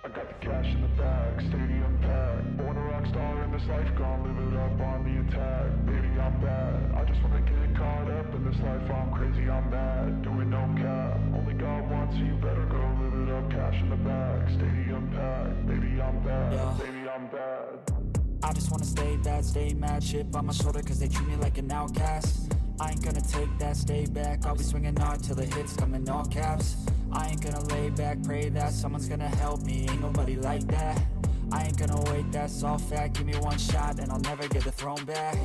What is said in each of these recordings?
I got the cash in the bag, stadium packed. Born a rock star in this life, gon' live it up on the attack. Baby, I'm bad, I just wanna get caught up in this life. I'm crazy, I'm mad, doing no cap. Only God wants you, better go live it up. Cash in the bag, stadium packed. Baby, I'm bad, Yeah. baby, I'm bad. I just wanna stay bad, stay mad. Chip on my shoulder cause they treat me like an outcast. I ain't gonna take that, stay back. I'll be swinging hard till the hits come in all caps. I ain't gonna lay back, pray that someone's gonna help me. Ain't nobody like that. I ain't gonna wait, that's all fact. Give me one shot and I'll never get the throne back.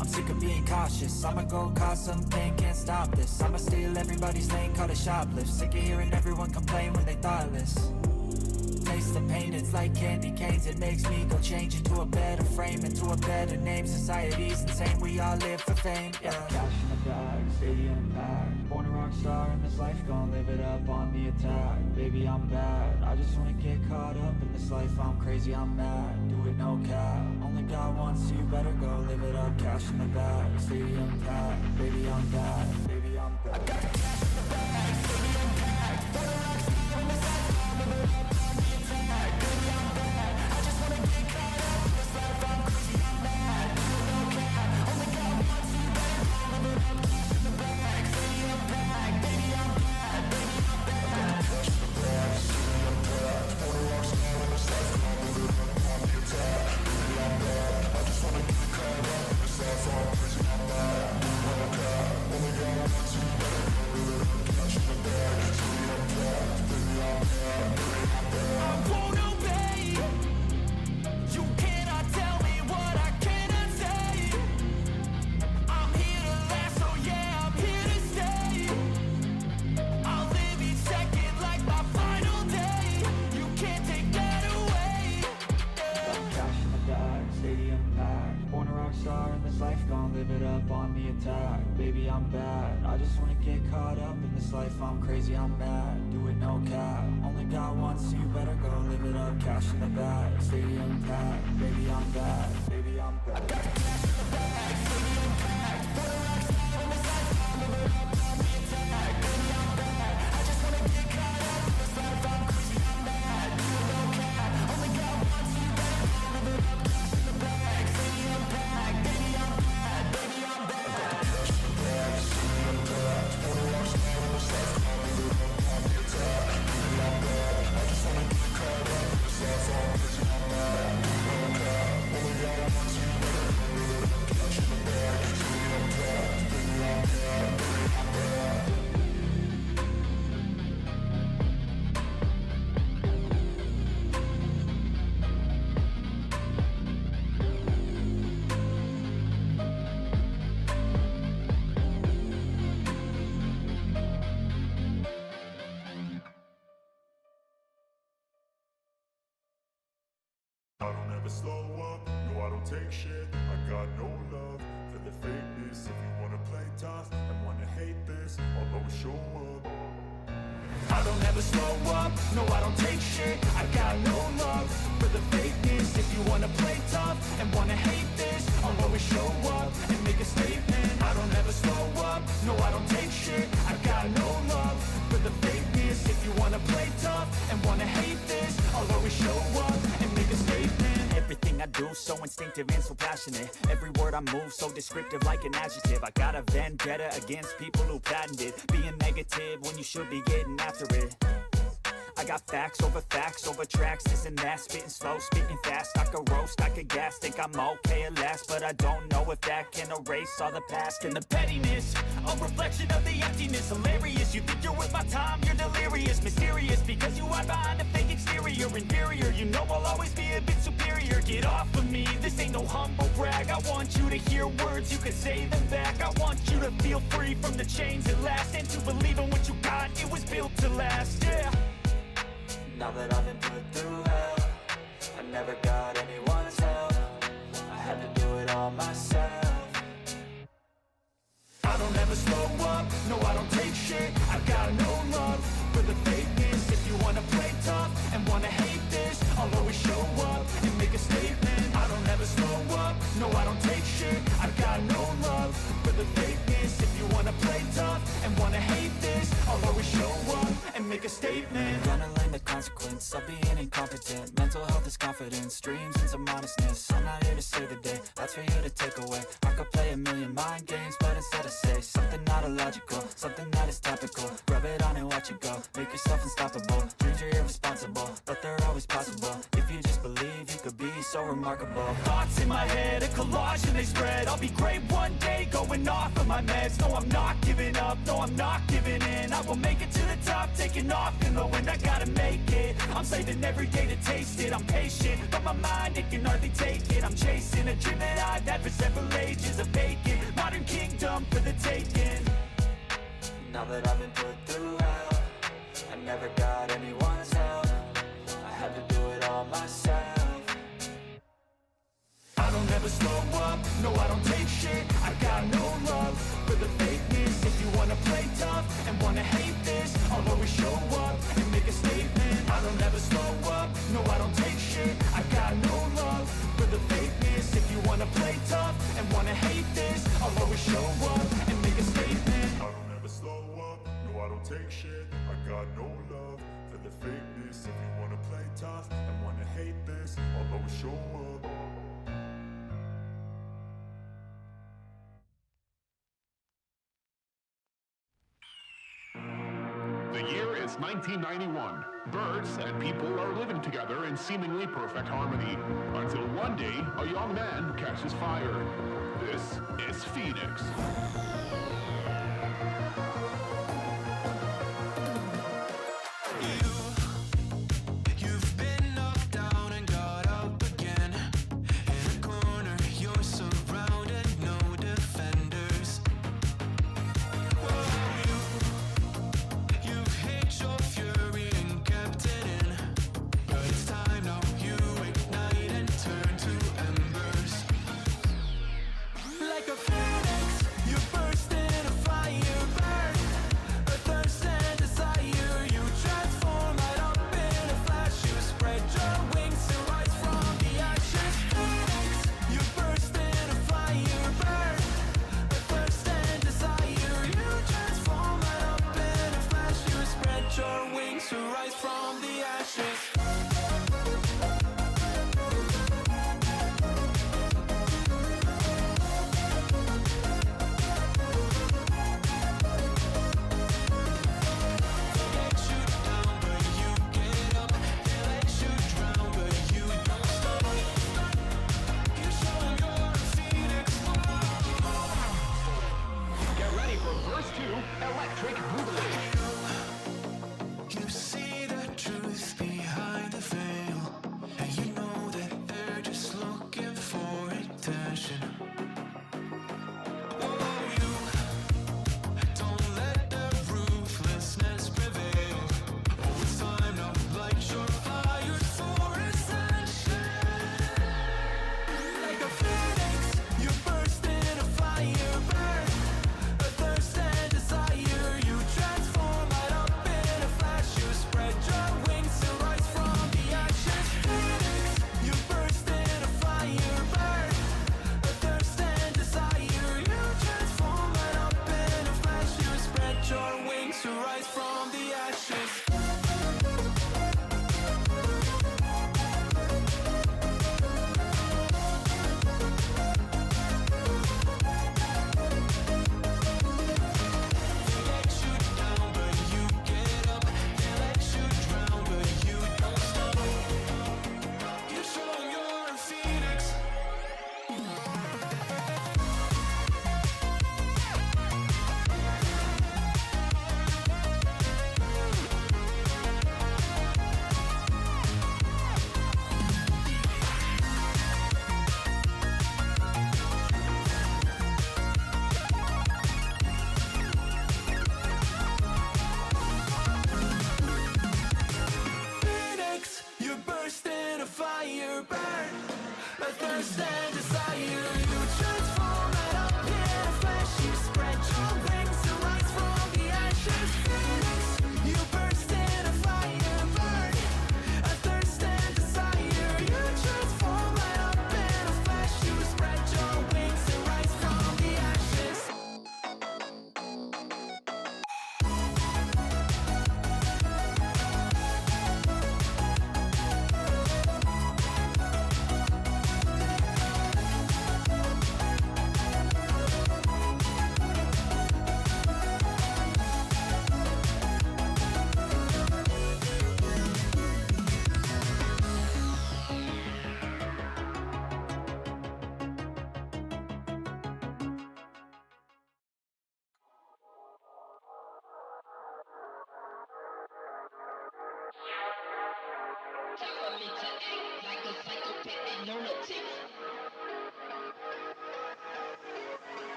I'm sick of being cautious, I'ma go cause some pain, can't stop this. I'ma steal everybody's lane, call it shoplift. Sick of hearing everyone complain when they thoughtless. Taste the pain, it's like candy canes. It makes me go change into a better frame, into a better name. Society's insane, we all live for fame, yeah. Cash in the bag, stadium packed. Born a rock star in this life, gon' live it up on the attack. Baby, I'm bad, I just wanna get caught up in this life. I'm crazy, I'm mad, do it no cap. Only God wants you, better go live it up. Cash in the bag, stadium packed. Baby, I'm bad, baby, I'm bad. I got the cash in the bag, stadium packed. Born a rock star in this life, gon' live it up on the attack. Baby, I'm bad, I just wanna get caught up in this life. I'm crazy, I'm mad, do it no cap. Only God wants you, better go live it up. Cash in the bag, stadium packed. Baby, I'm bad, baby, I'm bad. Cash in the bag, stadium packed. Born a rock star in this life, gon' live it up on the attack. Baby, I'm bad, I just wanna get caught up in this life. I'm crazy, I'm mad, do it no cap. Only God wants you, better go live it up. Cash in the bag, stadium packed. Baby, I'm bad, baby, I'm bad. I won't obey. You cannot tell me what I cannot say. I'm here to last, so yeah, I'm here to stay. I'll live each second like my final day. You can't take that away. Cash in the bag, stadium packed. Born a rock star in this life, gon' live it up on the attack. Baby, I'm bad, I just wanna get caught up in this life. I'm crazy, I'm mad, do it no cap. Only God wants you, better go live it up. Cash in the bag, stadium packed. Baby, I'm bad, baby, I'm bad. I got the cash in the bag, stadium packed. Born a rock star in this life, gon' live it up on the attack. Baby, I'm bad, I just wanna get caught up in this life. I'm crazy, I'm mad, do it no cap. Only God wants you, better go live it up. Cash in the bag, stadium packed. Baby, I'm bad, baby, I'm bad. I got the cash in the bag, stadium packed. Born a rock star in this life, gon' live it up on the attack. Baby, I'm bad, I just wanna get caught up in this life. I'm crazy, I'm mad, do it no cap. Only God wants you, better go live it up. Cash in the bag, stadium packed. Baby, I'm bad, baby, I'm bad. I don't ever slow up, no I don't take shit. I got no love for the fakeness. If you wanna play tough and wanna hate this, I'll always show up. I don't ever slow up, no I don't take shit. I got no love for the fakeness. If you wanna play tough and wanna hate this, I'll always show up and make a statement. I don't ever slow up, no I don't take shit. I got no love for the fakeness. If you wanna play tough and wanna hate this, I'll always show up and make a statement. Everything I do so instinctive and so passionate. Every word I move so descriptive like an adjective. I got a vendetta against people who patented being negative when you should be getting after it. I got facts over tracks, this and that. Spitting slow, spitting fast. I could roast, I could gas. Think I'm okay at last, but I don't know if that can erase all the past. And the pettiness, a reflection of the emptiness. Hilarious, you think you're worth my time, you're delirious. Mysterious, because you hide behind a fake exterior. Inferior, you know I'll always be a bit superior. Get off of me, this ain't no humble brag. I want you to hear words, you can say them back. I want you to feel free from the chains at last, and to believe in what you got, it was built to last, yeah. Now that I've been put through hell, I never got anyone's help. I had to do it all myself. I don't ever slow up, no I don't take shit. I got no love for the fakeness. If you wanna play tough and wanna hate this, I'll always show up and make a statement. I don't ever slow up, no I don't take shit. I got no love for the fakeness. If you wanna play tough and wanna hate this, I'll always show up and make a statement. Gonna learn the consequence of being competent. Mental health is confidence, dreams and some honestness. I'm not here to save the day, that's for you to take away. I could play a million mind games, but instead I say something not illogical, something that is topical. Rub it on and watch it go, make yourself unstoppable. Dreams are irresponsible, but they're always possible. If you just believe, you could be so remarkable. Thoughts in my head, a collage and they spread. I'll be great one day, going off of my meds. No, I'm not giving up, no, I'm not giving in. I will make it to the top, taking off in the wind. I gotta make it, I'm saving every day to taste it. I'm patient, but my mind, it can hardly take it. I'm chasing a dream that I've had for several ages. A vacant, modern kingdom for the taking. Now that I've been put through hell, I never got anyone's help. I had to do it all myself. I don't ever slow up, no I don't take shit. I got no love for the fakeness. If you wanna play tough and wanna hate this, I'll always show up and make a statement. I don't ever slow up, no I don't take shit. I got no love for the fakeness. If you wanna play tough and wanna hate this, I'll always show up and make a statement. I don't ever slow up, no I don't take shit. I got no love for the fakeness. If you wanna play tough and wanna hate this, I'll always show up. The year is 1991. Birds and people are living together in seemingly perfect harmony, until one day a young man catches fire. This is Phoenix. You've been knocked down and got up again. In a corner, you're surrounded, no defenders. You've hid your fury and kept it in. But it's time now, you ignite and turn to embers. Like a phoenix, you burst in a fire burn. A thirst and desire, you transform right up in a flash. You spread your wings to rise from the ashes. Phoenix, you burst in a fire burn. A thirst and desire, you transform right up in a flash. You spread your wings to rise from the ashes. Get ready for verse 2, Electric Boogaloo. You see the truth behind the veil, and you know that they're just looking for attention. Oh, you don't let the ruthlessness prevail. Oh, it's time now, light your fires for ascension. Like a phoenix, you burst in a fire burn. A thirst and desire, you transform right up in a flash. You spread your wings to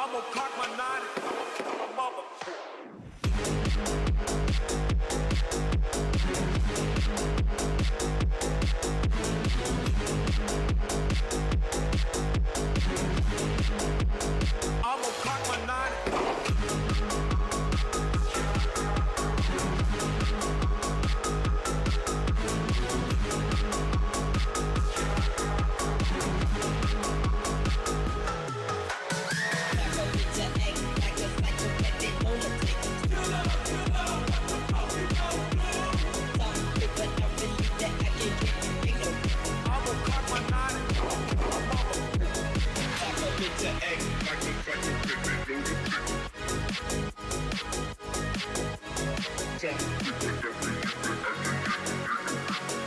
I'ma cock my nine and mother. I'ma cock my nine.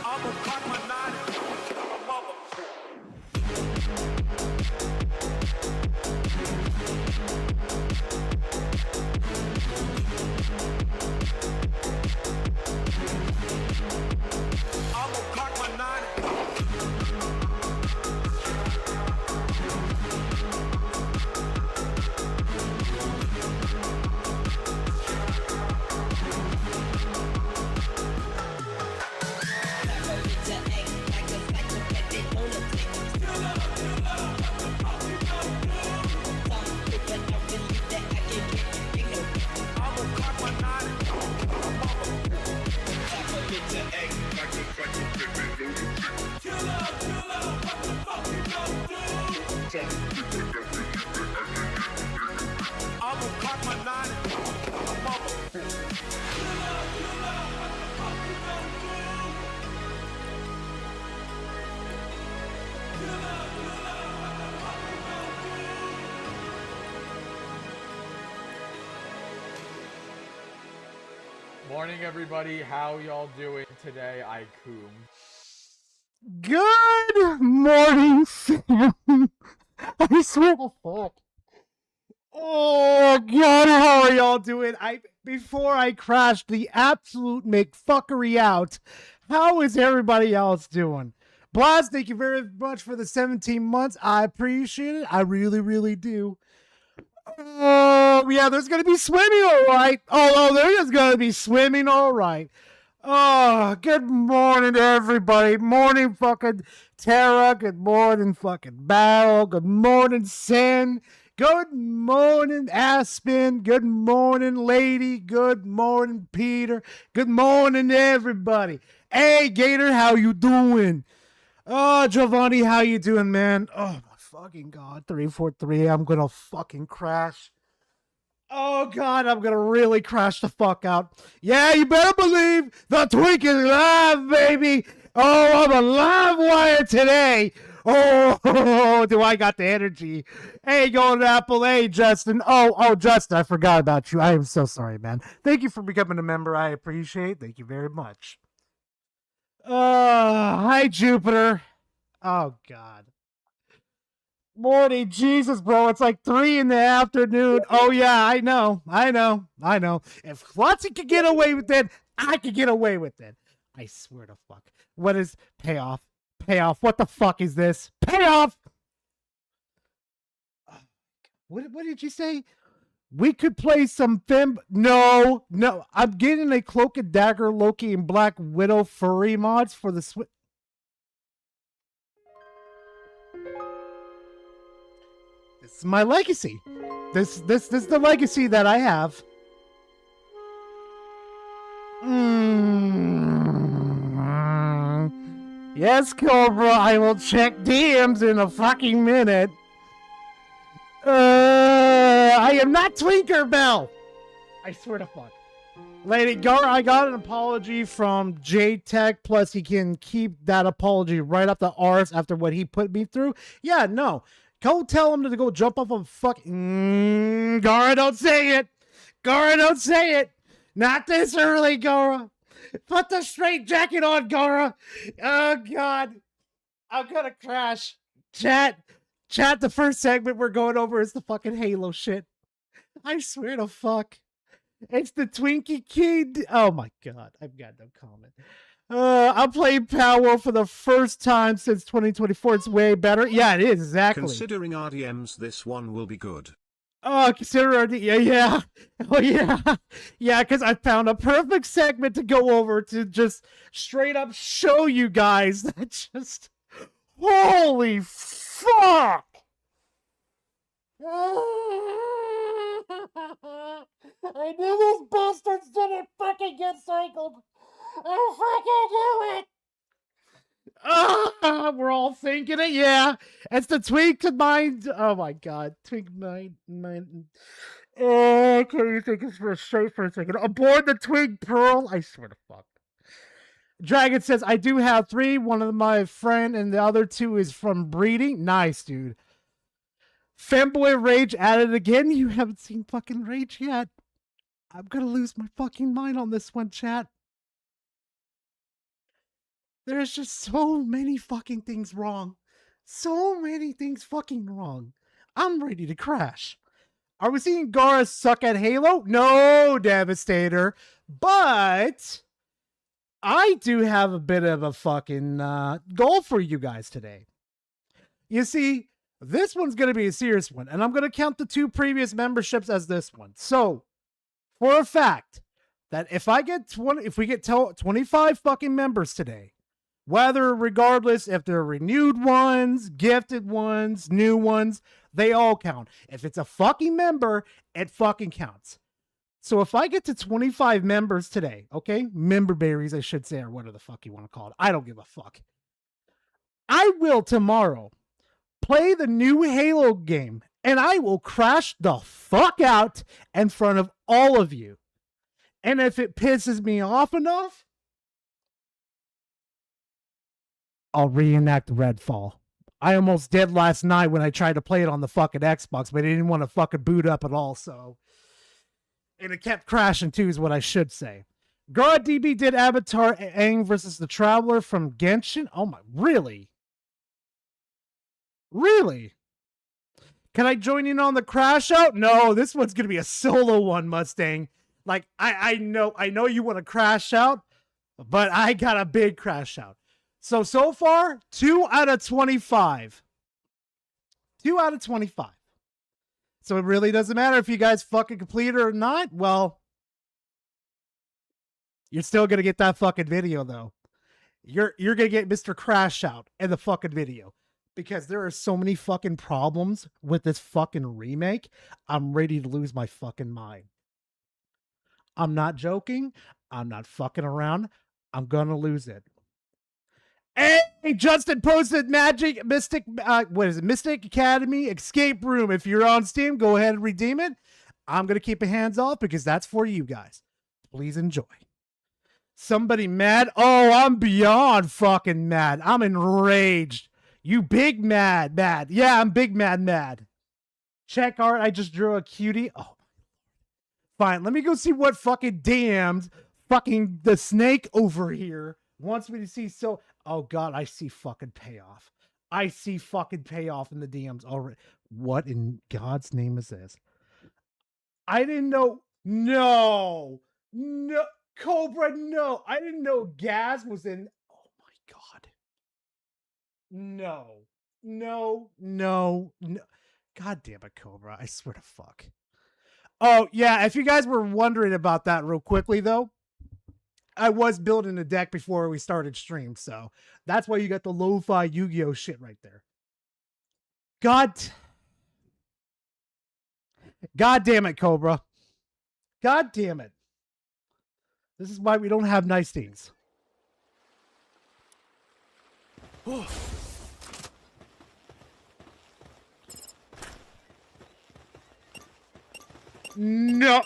I'ma cock my nine. I'ma cock my nine. Mother. I'ma cock my nine. I'ma cock my nine. I'ma cock my nine. Mother. Morning, everybody. How y'all doing today? Ikum. Good morning, Sam. I swear to fuck. Oh God, how are y'all doing? Before I crashed the absolute McFuckery out, how is everybody else doing? Blast, thank you very much for the 17 months. I appreciate it. I really, really do. Oh, yeah, there's going to be swimming, all right. Oh, there is going to be swimming, all right. Oh, good morning, everybody. Morning, fucking Tara. Good morning, fucking Battle. Good morning, Sin. Good morning, Aspen. Good morning, Lady. Good morning, Peter. Good morning, everybody. Hey, Gator, how you doing? Oh, Giovanni, how you doing, man? Oh, my fucking God. 343, I'm gonna fucking crash. Oh, God, I'm gonna really crash the fuck out. Yeah, you better believe the Twink is live, baby. Oh, I'm a live wire today. Oh, do I got the energy? Hey, Golden Apple. Hey, Justin. Oh, Justin, I forgot about you. I am so sorry, man. Thank you for becoming a member. I appreciate it. Thank you very much. Hi, Jupiter. Oh, God. Morning, Jesus, bro. It's like 3 in the afternoon. Oh, yeah, I know. If Flutzy could get away with it, I could get away with it. I swear to fuck. What is payoff? Payoff. What the fuck is this? Payoff! What did you say? We could play some Fim. No. I'm getting a Cloak and Dagger, Loki, and Black Widow furry mods for the Switch. This is my legacy. This is the legacy that I have. Yes, Cobra, I will check DMs in a fucking minute. I am not Twinkerbell. I swear to fuck. Lady Gar, I got an apology from J-Tech, plus he can keep that apology right up the arse after what he put me through. Yeah, no. Go tell him to go jump off a fucking... Gara, don't say it! Gara, don't say it! Not this early, Gara! Put the straight jacket on, Gara! Oh, God. I'm gonna crash. Chat, the first segment we're going over is the fucking Halo shit. I swear to fuck. It's the Twinkie Kid. Oh, my God. I've got no comment. I'm playing Power for the first time since 2024. It's way better. Yeah, it is, exactly. Considering RDMs, this one will be good. Oh, consider it. Yeah, yeah. Oh, yeah. Yeah, because I found a perfect segment to go over to just straight up show you guys that just. Holy fuck! I knew those bastards didn't fucking get cycled. I fucking knew it. We're all thinking it, yeah. It's the Twink Mind. Oh my god, Twink Mind. Oh, can you think it's for straight for a second? Aboard the Twink Pearl. I swear to fuck. Dragon says I do have 3. One of my friend, and the other 2 is from breeding. Nice, dude. Femboy Rage added again. You haven't seen fucking Rage yet. I'm gonna lose my fucking mind on this one, chat. There's just so many fucking things wrong. So many things fucking wrong. I'm ready to crash. Are we seeing Gara suck at Halo? No, Devastator. But I do have a bit of a fucking goal for you guys today. You see, this one's going to be a serious one, and I'm going to count the 2 previous memberships as this one. So, for a fact, that if we get 25 fucking members today, whether regardless if they're renewed ones, gifted ones, new ones, they all count. If it's a fucking member, it fucking counts. So if I get to 25 members today, okay, member berries, I should say, or whatever the fuck you want to call it, I don't give a fuck. I will tomorrow play the new Halo game, and I will crash the fuck out in front of all of you. And if it pisses me off enough, I'll reenact Redfall. I almost did last night when I tried to play it on the fucking Xbox, but I didn't want to fucking boot up at all, so. And it kept crashing too, is what I should say. God DB did Avatar Aang versus the Traveler from Genshin. Oh my, really? Really? Can I join in on the crash out? No, this one's gonna be a solo one, Mustang. Like, I know you want to crash out, but I got a big crash out. So far, 2 out of 25. 2 out of 25. So it really doesn't matter if you guys fucking complete it or not. Well, you're still going to get that fucking video, though. You're going to get Mr. Crash Out in the fucking video. Because there are so many fucking problems with this fucking remake. I'm ready to lose my fucking mind. I'm not joking. I'm not fucking around. I'm going to lose it. Hey, Justin posted Mystic Academy Escape Room. If you're on Steam, go ahead and redeem it. I'm going to keep my hands off because that's for you guys. Please enjoy. Somebody mad? Oh, I'm beyond fucking mad. I'm enraged. You big mad. Yeah, I'm big mad. Check art. I just drew a cutie. Oh, fine. Let me go see what fucking damned fucking the snake over here wants me to see. So, oh god, I see fucking payoff. I see fucking payoff in the DMs already. What in God's name is this? I didn't know. No, Cobra, no. I didn't know Gaz was in. Oh my god. No. God damn it, Cobra. I swear to fuck. Oh, yeah. If you guys were wondering about that real quickly, though, I was building a deck before we started stream, so that's why you got the lo-fi Yu-Gi-Oh shit right there. God damn it, Cobra. God damn it. This is why we don't have nice things. No.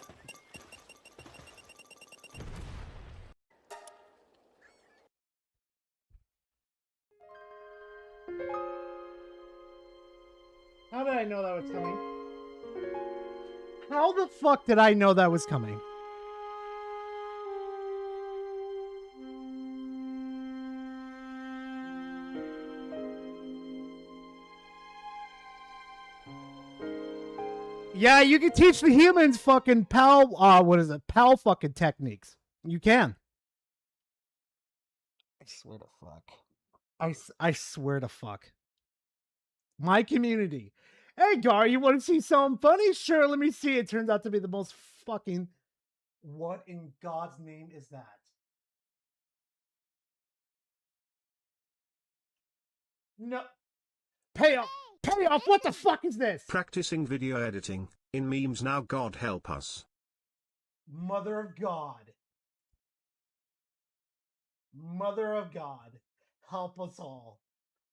How did I know that was coming? How the fuck did I know that was coming? Yeah, you can teach the humans fucking PAL fucking techniques. You can. I swear to fuck. I swear to fuck. My community. Hey, Gar, you want to see something funny? Sure, let me see. It turns out to be the most fucking... What in God's name is that? No. Payoff! Payoff! What the fuck is this? Practicing video editing, in memes now, God help us. Mother of God. Mother of God. Help us all.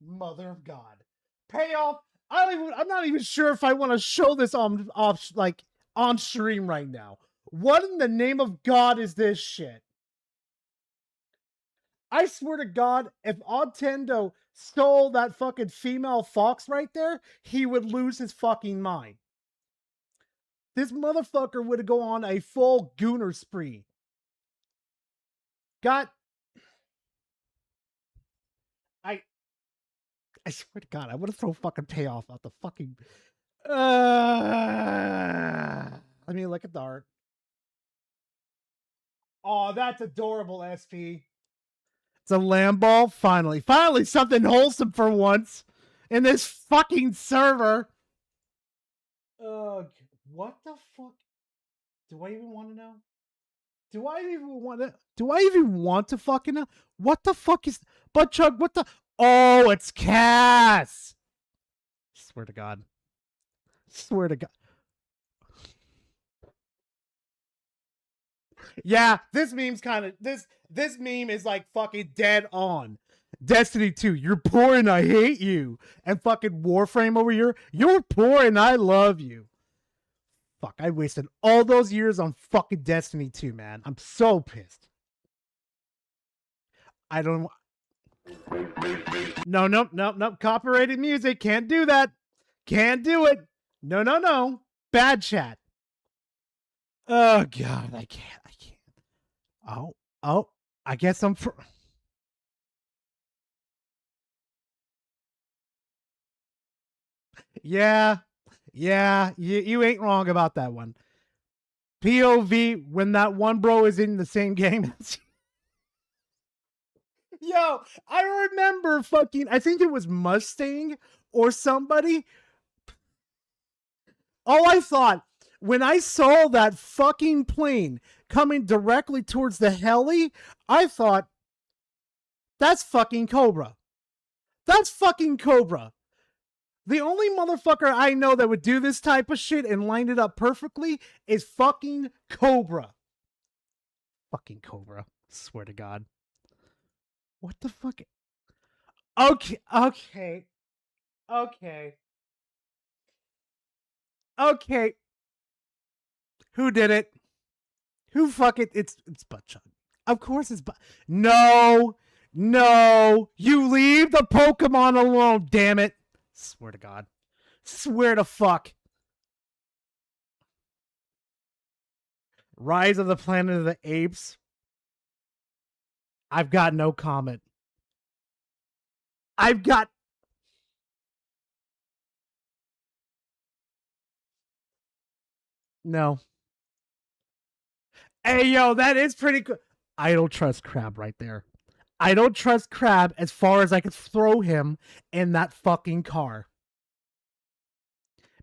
Mother of God. Payoff! I'm not even sure if I want to show this on stream right now. What in the name of God is this shit? I swear to God, if Oddtendo stole that fucking female fox right there, he would lose his fucking mind. This motherfucker would go on a full gooner spree. I swear to God, I want to throw fucking Payoff out the fucking... I mean, look at the art. Oh, that's adorable, SP. It's a lamb ball. Finally something wholesome for once in this fucking server. What the fuck? Do I even want to know? Do I even want to fucking know? What the fuck is Buttchug? What the? Oh, it's Cass. Swear to God. Swear to God. Yeah, this meme's kind of this meme is like fucking dead on. Destiny 2, you're poor and I hate you. And fucking Warframe over here, you're poor and I love you. Fuck, I wasted all those years on fucking Destiny 2, man. I'm so pissed. I don't... No. Copyrighted music. Can't do that. Can't do it. No. Bad chat. Oh, God. I can't. Oh. I guess I'm... Yeah, you ain't wrong about that one. POV, when that one bro is in the same game. Yo, I remember fucking, I think it was Mustang or somebody. All I thought, when I saw that fucking plane coming directly towards the heli, I thought, that's fucking Cobra. That's fucking Cobra. The only motherfucker I know that would do this type of shit and line it up perfectly is fucking Cobra. Fucking Cobra. Swear to God. What the fuck? Okay. Who did it? Who fuck it? It's Buttchug. Of course it's No. You leave the Pokemon alone, damn it. Swear to God. Swear to fuck. Rise of the Planet of the Apes. I've got no comment. No. Hey, yo, that is pretty good. I don't trust Crab right there. I don't trust Crab as far as I could throw him in that fucking car.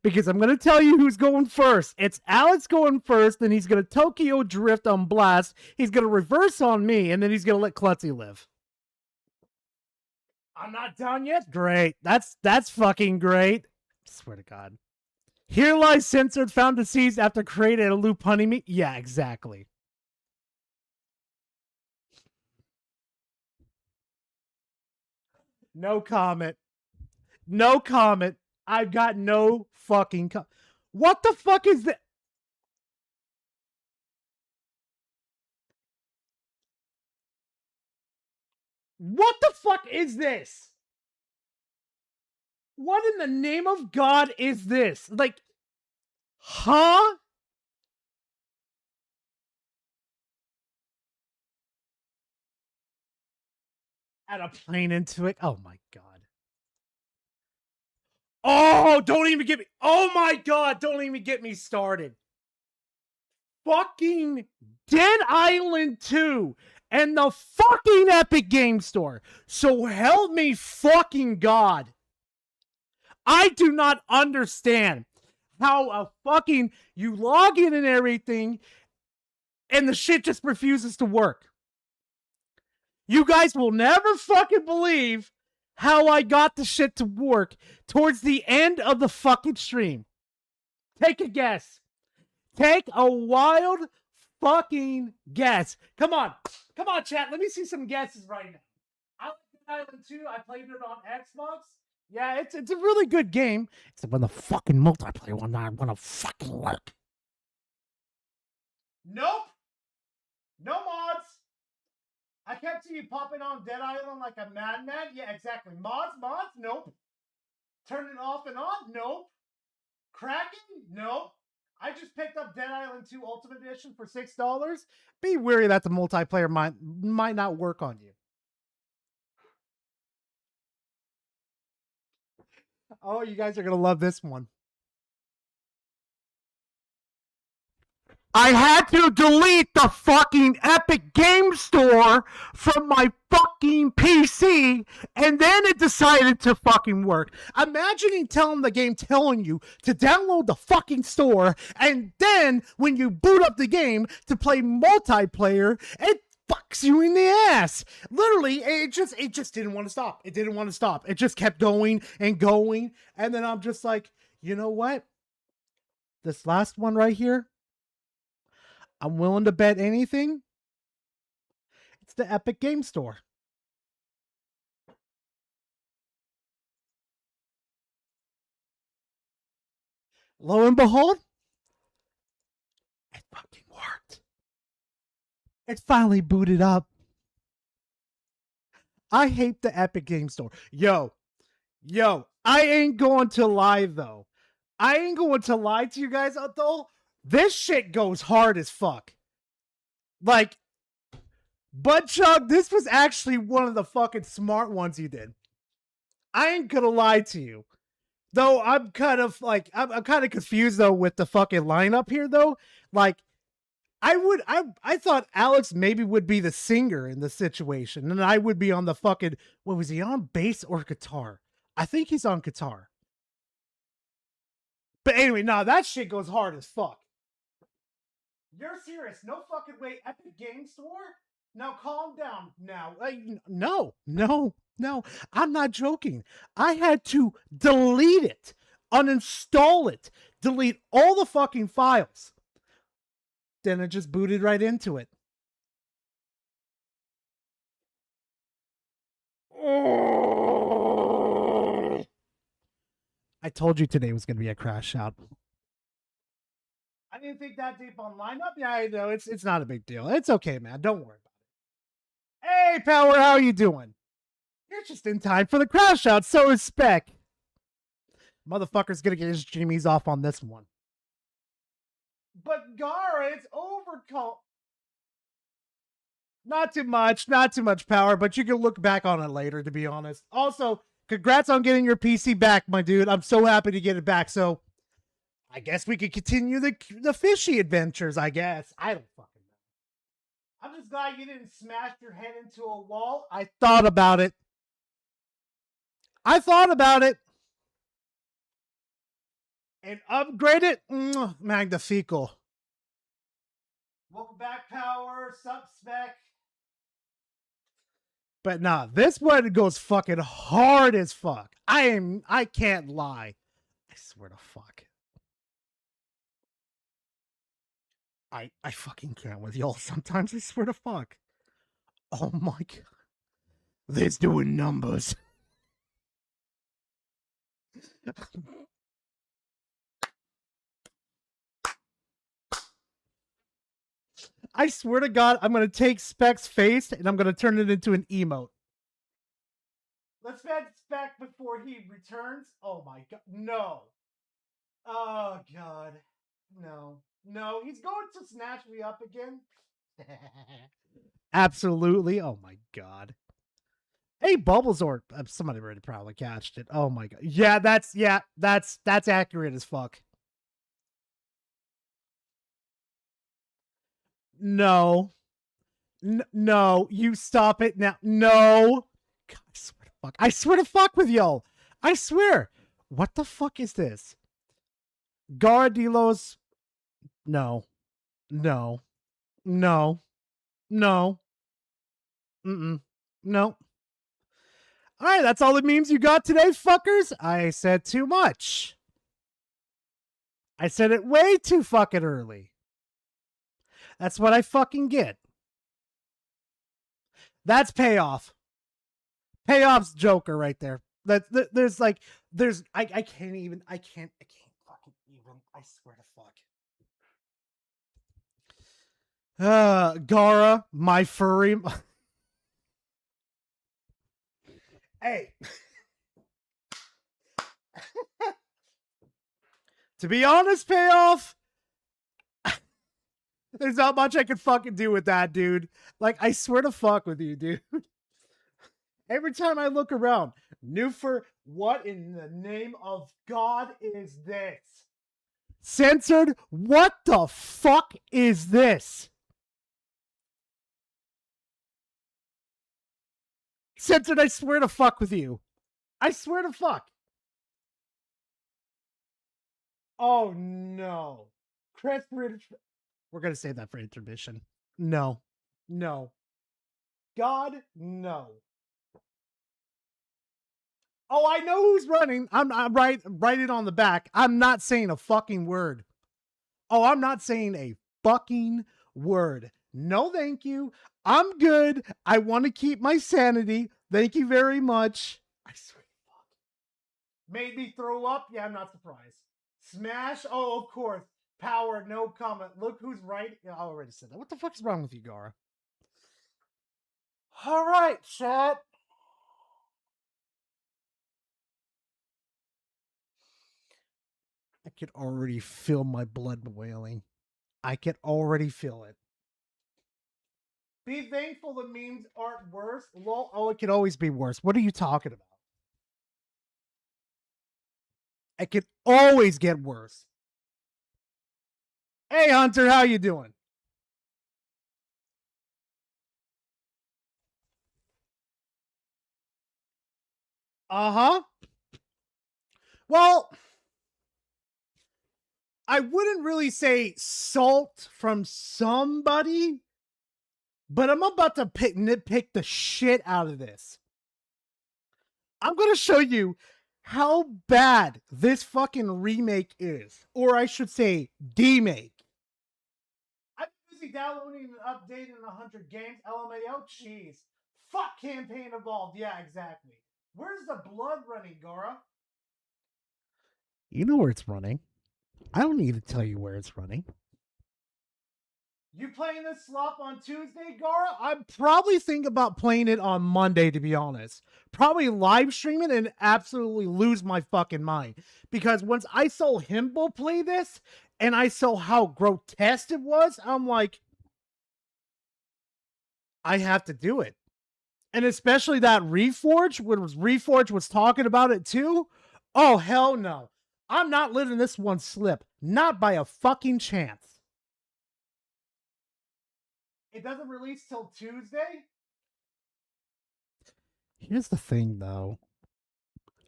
Because I'm going to tell you who's going first. It's Alex going first, then he's going to Tokyo Drift on Blast. He's going to reverse on me, and then he's going to let Klutzy live. I'm not done yet? Great. That's fucking great. I swear to God. Here lies censored, found deceased after creating a loop hunting me. Yeah, exactly. No comment. I've got no fucking What the fuck is that? What the fuck is this? What in the name of God is this? Like, huh? Add a plane into it. Oh my God. Oh, don't even get me. Oh my God, don't even get me started. Fucking Dead Island 2 and the fucking Epic Game Store. So help me fucking God. I do not understand how a fucking you log in and everything and the shit just refuses to work. You guys will never fucking believe how I got the shit to work towards the end of the fucking stream. Take a guess. Take a wild fucking guess. Come on. Come on, chat. Let me see some guesses right now. I like Dead Island 2. I played it on Xbox. Yeah, it's a really good game. Except when the fucking multiplayer one I want to fucking work. Nope. No mods. I kept seeing you popping on Dead Island like a madman. Yeah, exactly. Mods? Nope. Turning off and on? Nope. Cracking? Nope. I just picked up Dead Island 2 Ultimate Edition for $6. Be wary that the multiplayer might not work on you. Oh, you guys are going to love this one. I had to delete the fucking Epic Game Store from my fucking PC, and then it decided to fucking work. Imagining telling you to download the fucking store, and then when you boot up the game to play multiplayer, it fucks you in the ass. Literally, it just didn't want to stop. It didn't want to stop. It just kept going and going, and then I'm just like, you know what? This last one right here, I'm willing to bet anything. It's the Epic Game Store. Lo and behold, it fucking worked. It finally booted up. I hate the Epic Game Store. Yo, I ain't going to lie, though. I ain't going to lie to you guys, though. This shit goes hard as fuck. Like, Budchug, this was actually one of the fucking smart ones you did. I ain't gonna lie to you. Though I'm kind of like, I'm kind of confused though with the fucking lineup here though. Like, I thought Alex maybe would be the singer in the situation, and I would be on the fucking, what was he on, bass or guitar? I think he's on guitar. But anyway, nah, that shit goes hard as fuck. You're serious? No fucking way. Epic Game Store? Now calm down. Now, no. I'm not joking. I had to delete it, uninstall it, delete all the fucking files. Then it just booted right into it. Oh. I told you today was going to be a crash out. I didn't think that deep on lineup. Yeah, I know. It's not a big deal. It's okay, man. Don't worry about it. Hey, Power, how are you doing? You're just in time for the crash out, so is Spec. Motherfucker's gonna get his jimmies off on this one. But Gara, it's overcall. Not too much Power, but you can look back on it later, to be honest. Also, congrats on getting your PC back, my dude. I'm so happy to get it back, so I guess we could continue the fishy adventures, I guess. I don't fucking know. I'm just glad you didn't smash your head into a wall. I thought about it. And upgrade it? Magnifico. Welcome back, Power. Sup, Spec. But nah, this one goes fucking hard as fuck. I can't lie. I swear to fuck. I fucking can't with y'all sometimes, I swear to fuck. Oh my god. This doing numbers. I swear to God, I'm going to take Spec's face and I'm going to turn it into an emote. Let's ban Spec before he returns. Oh my god. No. Oh god. No. No, he's going to snatch me up again. Absolutely. Oh my god. Hey, Bulbasaur. Somebody already probably catched it. Oh my god. Yeah, that's accurate as fuck. No. No, you stop it now. No. God, I swear to fuck with y'all. I swear. What the fuck is this? Garadilos. No. No. No. No. Mm-mm. No. All right, that's all the memes you got today, fuckers. I said too much. I said it way too fucking early. That's what I fucking get. That's payoff. Payoff's Joker right there. There's I can't fucking even. I swear to fuck. Gara, my furry. Hey. To be honest, payoff. There's not much I can fucking do with that, dude. Like, I swear to fuck with you, dude. Every time I look around, Newfer, what in the name of God is this? Censored, what the fuck is this? Censored, I swear to fuck with you. I swear to fuck. Oh no. Chris Ridge. We're going to save that for intermission. No. No. God, no. Oh, I know who's running. I'm write it on the back. I'm not saying a fucking word. Oh, I'm not saying a fucking word. No, thank you. I'm good. I want to keep my sanity. Thank you very much. I swear to fuck. Made me throw up? Yeah, I'm not surprised. Smash? Oh, of course. Power, no comment. Look who's right. Yeah, I already said that. What the fuck is wrong with you, Gara? All right, chat. I could already feel my blood boiling. I could already feel it. Be thankful the memes aren't worse. Lol. Oh, it could always be worse. What are you talking about? It could always get worse. Hey, Hunter, how you doing? Uh-huh. Well, I wouldn't really say salt from somebody, but I'm about to nitpick the shit out of this. I'm going to show you how bad this fucking remake is. Or I should say, demake. I'm busy downloading and updating 100 games. LMAO, jeez. Fuck campaign evolved. Yeah, exactly. Where's the blood running, Gara? You know where it's running. I don't need to tell you where it's running. You playing this slop on Tuesday, Gara? I'm probably thinking about playing it on Monday, to be honest. Probably live stream it and absolutely lose my fucking mind. Because once I saw Himbo play this, and I saw how grotesque it was, I'm like, I have to do it. And especially that Reforge, when Reforge was talking about it too. Oh, hell no. I'm not letting this one slip. Not by a fucking chance. It doesn't release till Tuesday? Here's the thing, though.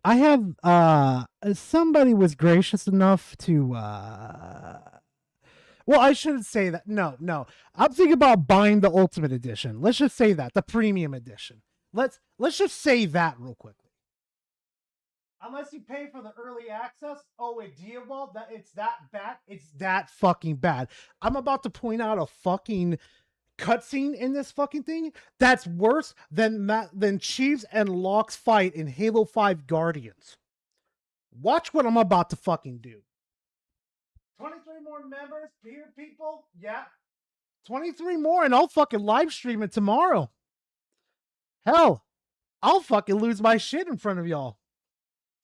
I have, somebody was gracious enough to, well, I shouldn't say that. No. I'm thinking about buying the Ultimate Edition. Let's just say that. The Premium Edition. Let's just say that real quickly. Unless you pay for the early access, Devolve, that it's that bad. It's that fucking bad. I'm about to point out a fucking cutscene in this fucking thing that's worse than Chiefs and Locke's fight in Halo 5 Guardians. Watch what I'm about to fucking do. 23 more members here, people. Yeah. 23 more and I'll fucking live stream it tomorrow. Hell, I'll fucking lose my shit in front of y'all.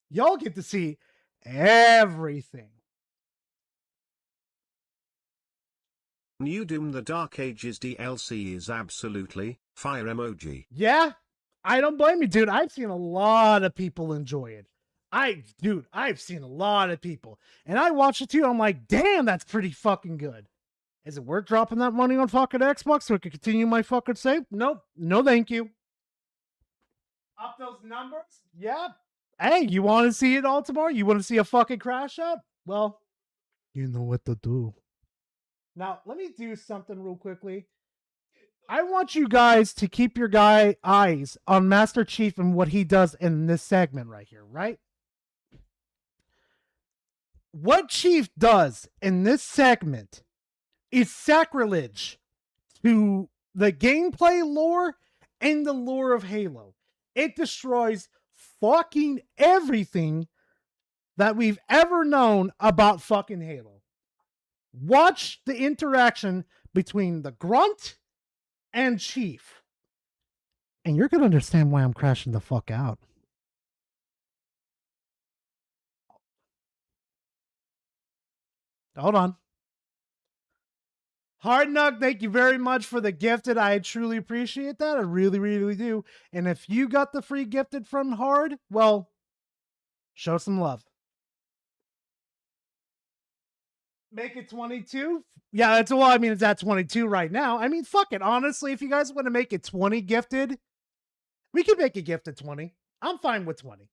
Y'all get to see everything. New Doom The Dark Ages DLC is absolutely fire emoji. Yeah, I don't blame you, dude. I've seen a lot of people enjoy it. I've seen a lot of people. And I watched it too. I'm like, damn, that's pretty fucking good. Is it worth dropping that money on fucking Xbox so I can continue my fucking save? Nope. No, thank you. Up those numbers? Yeah. Hey, you want to see it all tomorrow? You want to see a fucking crash out? Well, you know what to do. Now, let me do something real quickly. I want you guys to keep your eyes on Master Chief and what he does in this segment right here, right? What Chief does in this segment is sacrilege to the gameplay lore and the lore of Halo. It destroys fucking everything that we've ever known about fucking Halo. Watch the interaction between the Grunt and Chief, and you're gonna understand why I'm crashing the fuck out. Hold on. Hard Nug, thank you very much for the gifted. I truly appreciate that. I really, really do. And if you got the free gifted from Hard, well, show some love. Make it 22? Yeah, that's well, I mean, it's at 22 right now. I mean, fuck it. Honestly, if you guys want to make it 20 gifted, we can make it gifted 20. I'm fine with 20.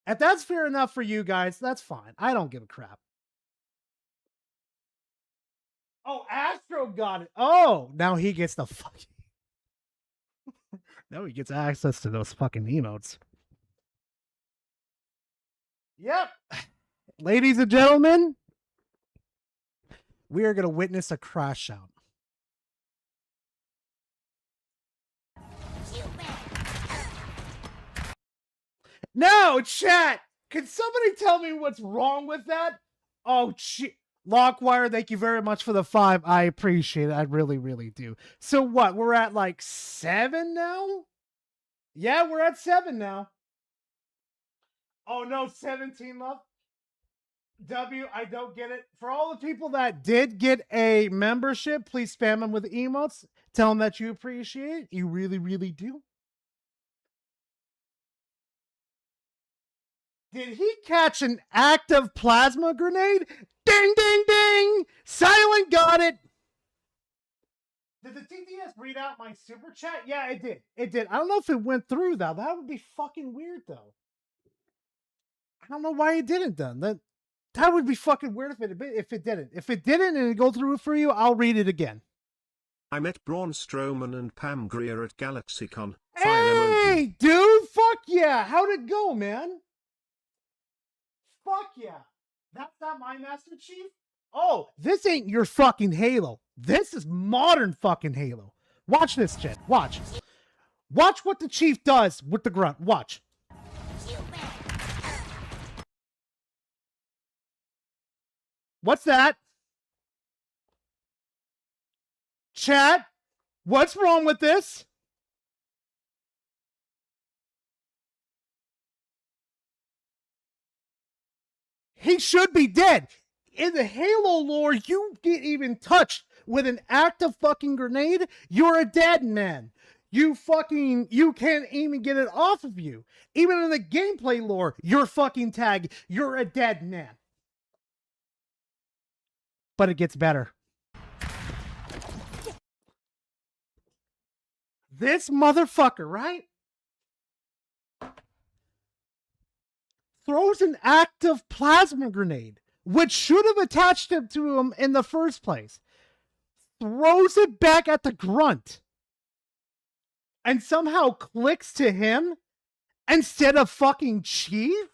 If that's fair enough for you guys, that's fine. I don't give a crap. Oh, Astro got it. Oh, now he gets the fucking... now he gets access to those fucking emotes. Yep. Ladies and gentlemen, we are going to witness a crash out. No, chat! Can somebody tell me what's wrong with that? Oh, shit. Lockwire, thank you very much for the 5. I appreciate it. I really, really do. So what? We're at like 7 now? Yeah, we're at 7 now. Oh no, 17 love. W, I don't get it. For all the people that did get a membership, please spam them with emotes. Tell them that you appreciate it. You really, really do. Did he catch an active plasma grenade? Ding, ding, ding! Silent got it! Did the TTS read out my super chat? Yeah, it did. It did. I don't know if it went through, though. That would be fucking weird, though. I don't know why it didn't, then. That would be fucking weird if it didn't. If it didn't and it go through for you, I'll read it again. I met Braun Strowman and Pam Grier at GalaxyCon. Hey, dude! Fuck yeah! How'd it go, man? Fuck yeah. That's not my Master Chief? Oh, this ain't your fucking Halo. This is modern fucking Halo. Watch this, Jen. Watch. Watch what the Chief does with the Grunt. Watch. What's that? Chat, what's wrong with this? He should be dead. In the Halo lore, you get even touched with an active fucking grenade, you're a dead man. You can't even get it off of you. Even in the gameplay lore, you're fucking tagged. You're a dead man. But it gets better. This motherfucker, right? Throws an active plasma grenade, which should have attached him to him in the first place. Throws it back at the Grunt. And somehow clicks to him instead of fucking Chief?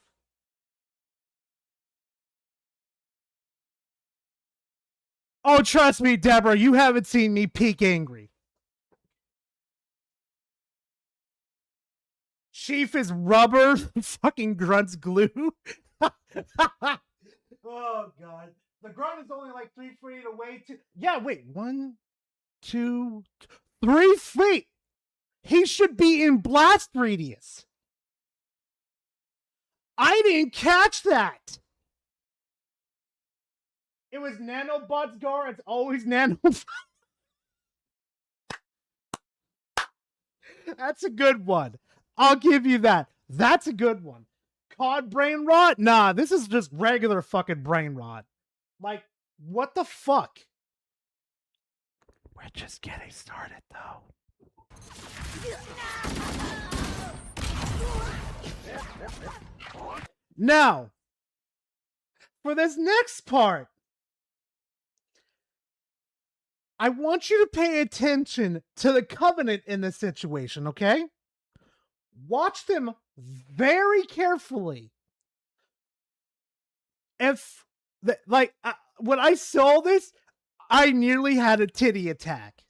Oh, trust me, Deborah, you haven't seen me peak angry. Chief is rubber, fucking Grunt's glue. Oh, God. The Grunt is only like 3 feet away. Yeah, wait. 1, 2, 3 feet. He should be in blast radius. I didn't catch that. It was Nanobots, Gar. It's always Nanobots. That's a good one. I'll give you that. That's a good one. COD brain rot? Nah, this is just regular fucking brain rot. Like, what the fuck? We're just getting started, though. Now, for this next part, I want you to pay attention to the Covenant in this situation, okay? Watch them very carefully. If, when I saw this, I nearly had a titty attack.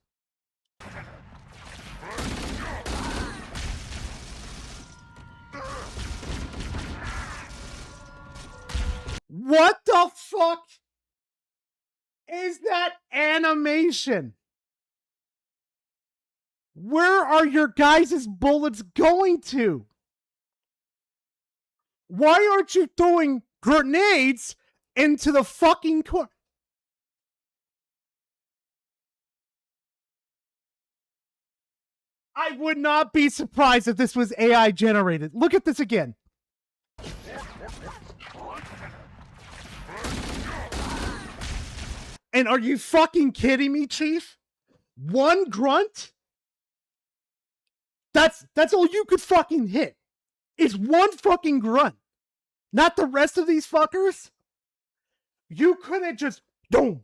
What the fuck is that animation? Where are your guys' bullets going to? Why aren't you throwing grenades into the fucking corner? I would not be surprised if this was AI generated. Look at this again. And are you fucking kidding me, Chief? One grunt? That's all you could fucking hit. Is one fucking grunt. Not the rest of these fuckers. You couldn't just don't.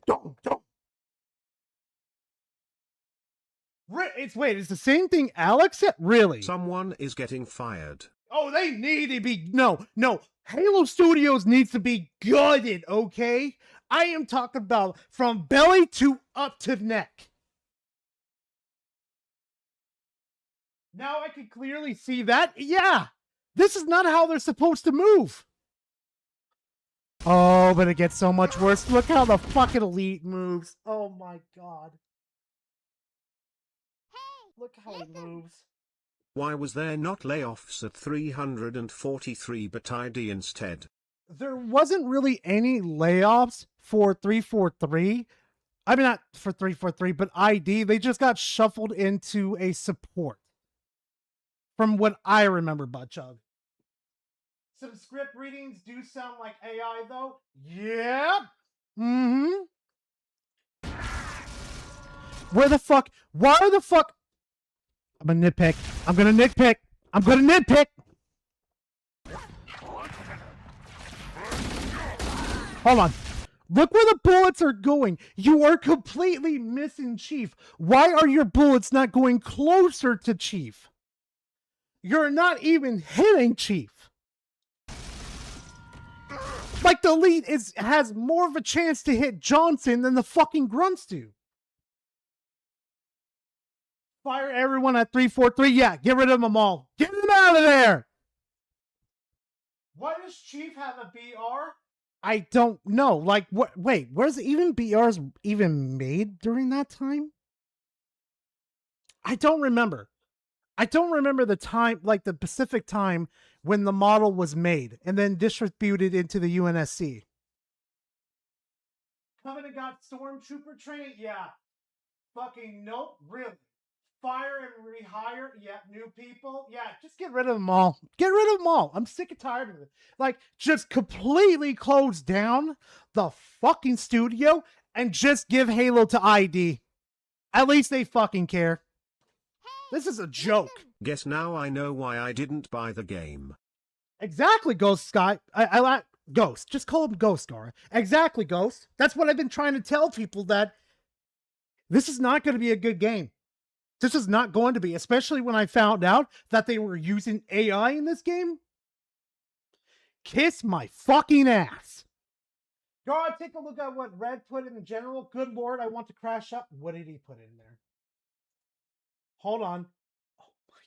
Wait, it's the same thing Alex said? Really? Someone is getting fired. Oh, they need to be... No. Halo Studios needs to be gutted, okay? I am talking about from belly to up to neck. Now I can clearly see that. Yeah, this is not how they're supposed to move. Oh, but it gets so much worse. Look how the fucking Elite moves. Oh my god. Look how he moves. Why was there not layoffs at 343 but ID instead? There wasn't really any layoffs for 343. I mean, not for 343, but ID. They just got shuffled into a support. From what I remember, Buttchug. Some script readings do sound like AI, though. Yeah. Mm-hmm. Where the fuck? Why the fuck? I'm gonna nitpick. I'm gonna nitpick. Hold on. Look where the bullets are going. You are completely missing Chief. Why are your bullets not going closer to Chief? You're not even hitting Chief. Like the Elite has more of a chance to hit Johnson than the fucking grunts do. Fire everyone at 343. Yeah, get rid of them all. Get them out of there. Why does Chief have a BR? I don't know. Like, what? Wait, where's even BRs even made during that time? I don't remember. I don't remember the time, like the Pacific time when the model was made and then distributed into the UNSC. Covenant got Stormtrooper training? Yeah. Fucking nope. Really. Fire and rehire? Yeah. New people? Yeah. Just get rid of them all. Get rid of them all. I'm sick and tired of it. Like, just completely close down the fucking studio and just give Halo to ID. At least they fucking care. This is a joke. Guess now I know why I didn't buy the game. Exactly, Ghost Sky. I like Ghost. Just call him Ghost, Gara. Exactly, Ghost. That's what I've been trying to tell people, that this is not going to be a good game. This is not going to be, especially when I found out that they were using AI in this game. Kiss my fucking ass. Gara, take a look at what Red put in the general. Good lord, I want to crash up. What did he put in there? Hold on. Oh my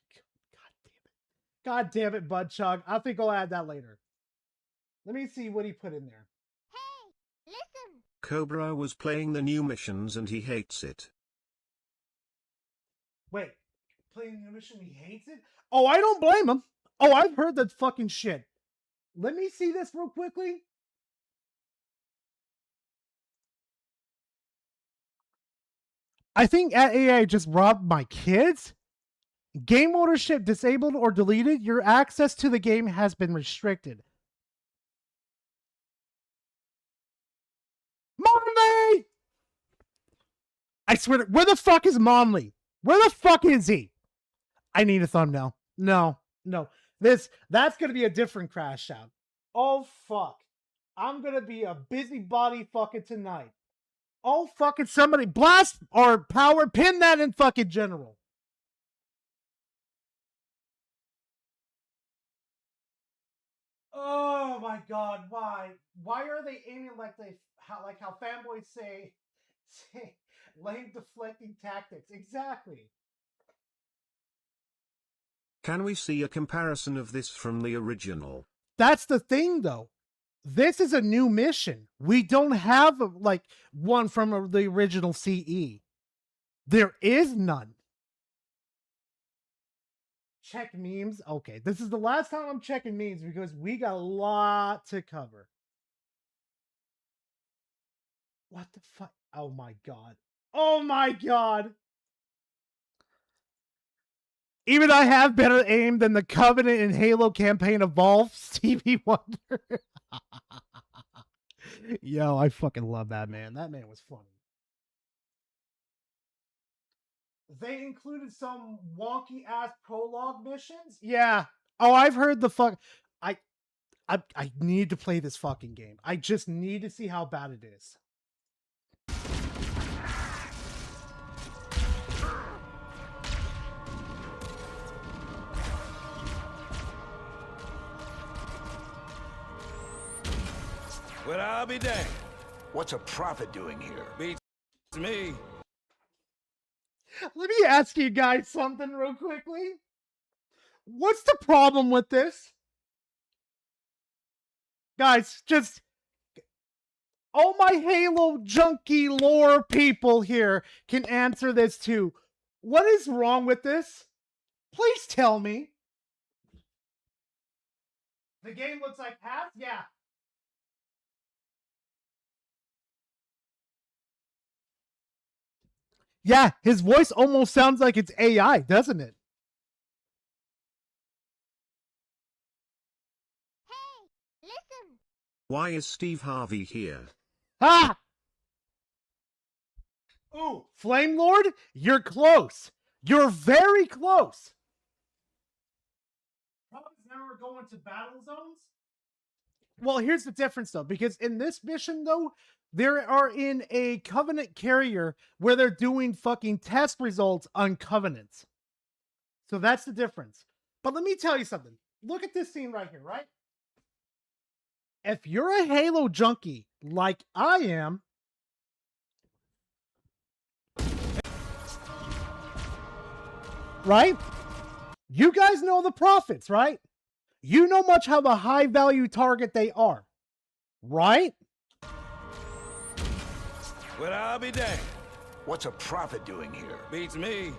god. God damn it, Budchug. I think I'll add that later. Let me see what he put in there. Hey, listen. Cobra was playing the new missions and he hates it. Wait. Playing the new mission, he hates it? Oh, I don't blame him. Oh, I've heard that fucking shit. Let me see this real quickly. I think AI just robbed my kids. Game ownership disabled or deleted. Your access to the game has been restricted. Monley! I swear to, where the fuck is Monley? Where the fuck is he? I need a thumbnail. No. That's gonna be a different crash out. Oh fuck. I'm gonna be a busybody fucking tonight. Oh fucking somebody blast or power pin that in fucking general. Oh my god, why? Why are they aiming like how fanboys say lame deflecting tactics? Exactly. Can we see a comparison of this from the original? That's the thing though. This is a new mission. We don't have like one from the original CE. There is none. Check memes. Okay, this is the last time I'm checking memes because we got a lot to cover. What the fuck? Oh my god. Oh my god. Even I have better aim than the Covenant and Halo campaign evolve, Stevie Wonder. Yo, I fucking love that man. That man was funny. They included some wonky ass prologue missions. Yeah. Oh, I've heard the fuck. I need to play this fucking game. I just need to see how bad it is. Well, I'll be damned. What's a prophet doing here? Beats me. Let me ask you guys something real quickly. What's the problem with this? Guys, just all my Halo junkie lore people here can answer this too. What is wrong with this? Please tell me. The game looks like half? Yeah. Yeah, his voice almost sounds like it's AI, doesn't it? Hey, listen. Why is Steve Harvey here? Ah! Ooh, Flame Lord, you're close. You're very close. Probably never going to battle zones. Well, here's the difference though, because in this mission though, they are in a Covenant carrier where they're doing fucking test results on Covenants. So that's the difference. But let me tell you something. Look at this scene right here, right? If you're a Halo junkie like I am, right? You guys know the prophets, right? You know much how the high value target they are, right? Well, I'll be damned. What's a prophet doing here? Beats me.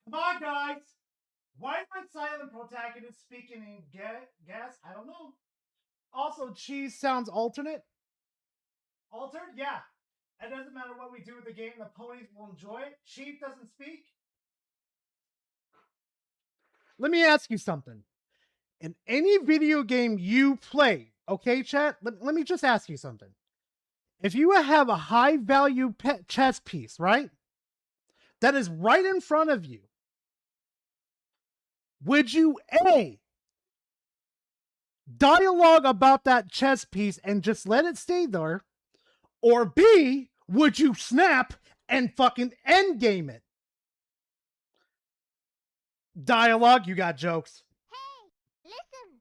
Come on, guys. Why is my silent protagonist speaking in gas? I don't know. Also, cheese sounds alternate. Altered? Yeah. It doesn't matter what we do with the game, the ponies will enjoy it. Chief doesn't speak. Let me ask you something. In any video game you play, okay, chat? Let me just ask you something. If you have a high value chess piece, right? That is right in front of you. Would you A, dialogue about that chess piece and just let it stay there? Or B, would you snap and fucking endgame it? Dialogue, you got jokes. Hey, listen.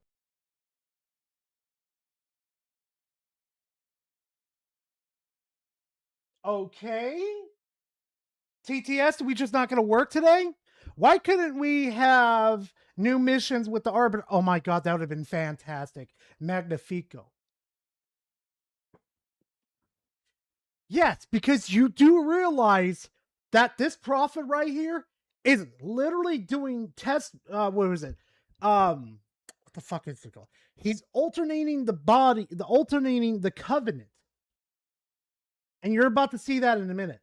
Okay. TTS, we just not going to work today? Why couldn't we have new missions with the Arbiter? Oh my god, that would have been fantastic. Magnifico. Yes, because you do realize that this prophet right here is literally doing test, what was it? What the fuck is it called? He's alternating alternating the covenant. And you're about to see that in a minute.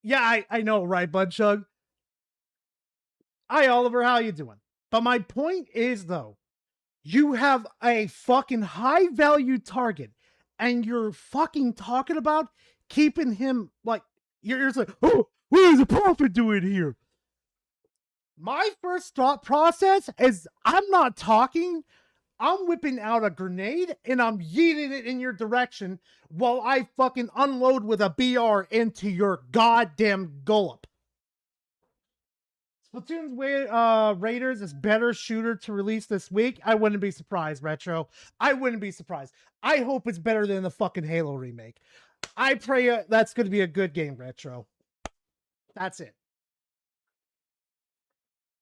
Yeah, I know, right, Budchug? Hi, Oliver, how you doing? But my point is, though, you have a fucking high-value target, and you're fucking talking about keeping him, like, you're just like, oh, What is a prophet doing here? My first thought process is I'm not talking. I'm whipping out a grenade and I'm yeeting it in your direction while I fucking unload with a BR into your goddamn gullet. Splatoon's Raiders is better shooter to release this week. I wouldn't be surprised, Retro. I wouldn't be surprised. I hope it's better than the fucking Halo remake. I pray that's going to be a good game, Retro. That's it.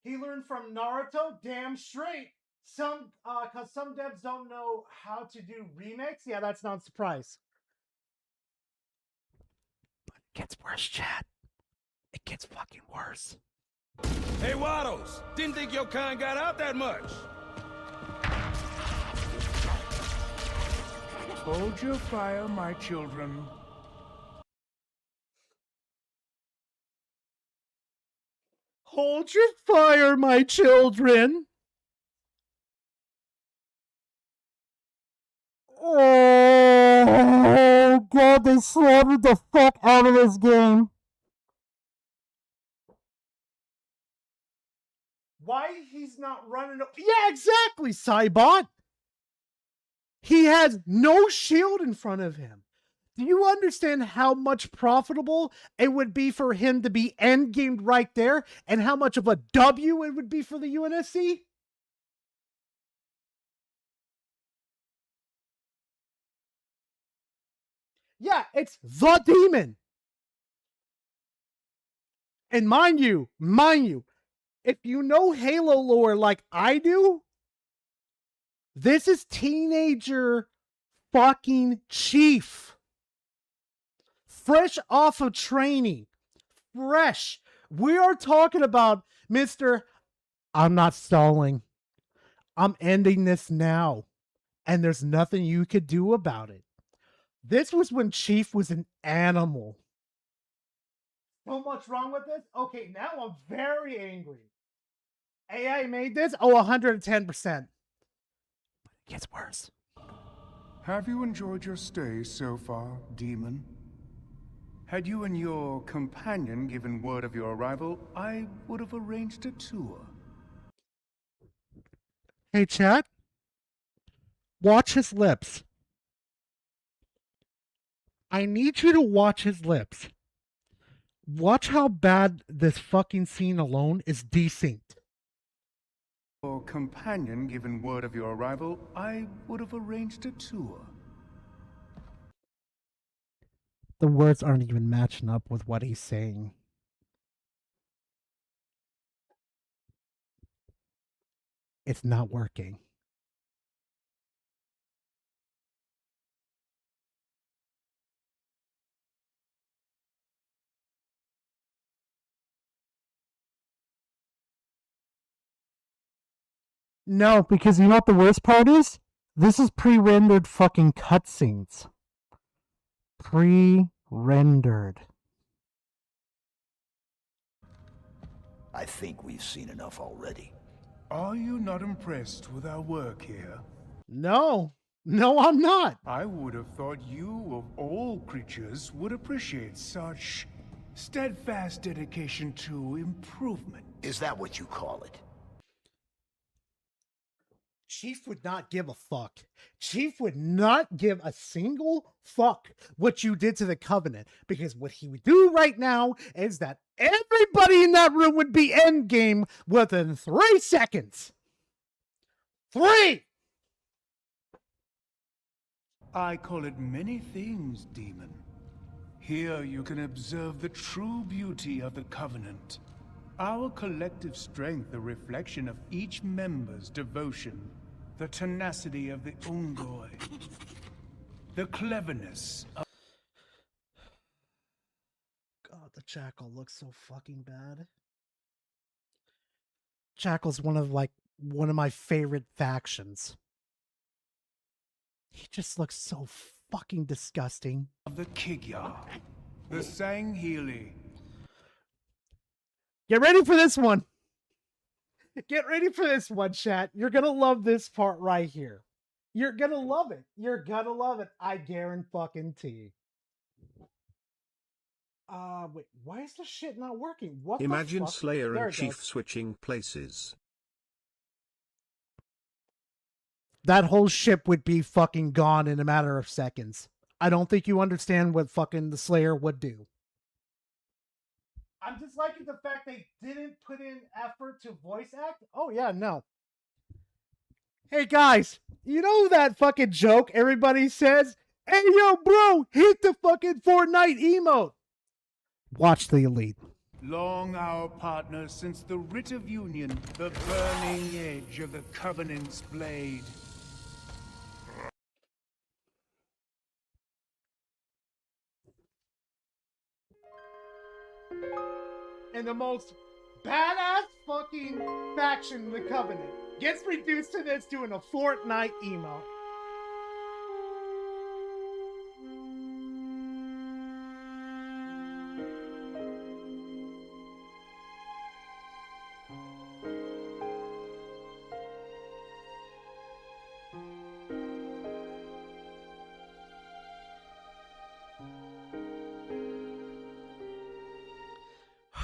He learned from Naruto, damn straight. Cause some devs don't know how to do remakes. Yeah, that's not a surprise. But it gets worse, chat. It gets fucking worse. Hey, Waddles! Didn't think your kind got out that much! Hold your fire, my children. Hold your fire, my children. Oh, God, they slaughtered the fuck out of this game. Why he's not running? Yeah, exactly, Cybot. He has no shield in front of him. Do you understand how much profitable it would be for him to be endgamed right there, and how much of a W it would be for the UNSC? Yeah, it's the demon. And mind you, if you know Halo lore like I do, this is teenager fucking Chief. Fresh off of training. Fresh. We are talking about Mr. I'm not stalling. I'm ending this now. And there's nothing you could do about it. This was when Chief was an animal. So much wrong with this? Okay, now I'm very angry. AI made this? Oh, 110%. But it gets worse. Have you enjoyed your stay so far, Demon? Had you and your companion given word of your arrival, I would have arranged a tour. Hey, chat. Watch his lips. I need you to watch his lips. Watch how bad this fucking scene alone is desynced. Your companion given word of your arrival, I would have arranged a tour. The words aren't even matching up with what he's saying. It's not working. No, because you know what the worst part is? This is pre-rendered fucking cutscenes. Pre-rendered. I think we've seen enough already. Are you not impressed with our work here? No. No, I'm not. I would have thought you, of all creatures, would appreciate such steadfast dedication to improvement. Is that what you call it? Chief would not give a fuck. Chief would not give a single fuck what you did to the Covenant, because what he would do right now is that everybody in that room would be endgame within 3 seconds. 3! I call it many things, Demon. Here you can observe the true beauty of the Covenant. Our collective strength, a reflection of each member's devotion. The tenacity of the Ungoi. The cleverness of... God, the Jackal looks so fucking bad. Jackal's one of my favorite factions. He just looks so fucking disgusting. Of the Kigya. The Sangheili. Get ready for this one. Get ready for this one, chat. You're gonna love this part right here. You're gonna love it. You're gonna love it. I guarantee. Wait, why is the shit not working? What Imagine the fuck? Slayer There and it Chief goes. switching places. That whole ship would be fucking gone in a matter of seconds. I don't think you understand what fucking the Slayer would do. I'm just liking the fact they didn't put in effort to voice act. Oh yeah, no. Hey guys, you know that fucking joke everybody says? Hey yo bro, hit the fucking Fortnite emote. Watch the Elite. Long our partners since the writ of union, the burning edge of the Covenant's blade. And the most badass fucking faction in the Covenant gets reduced to this doing a Fortnite emote.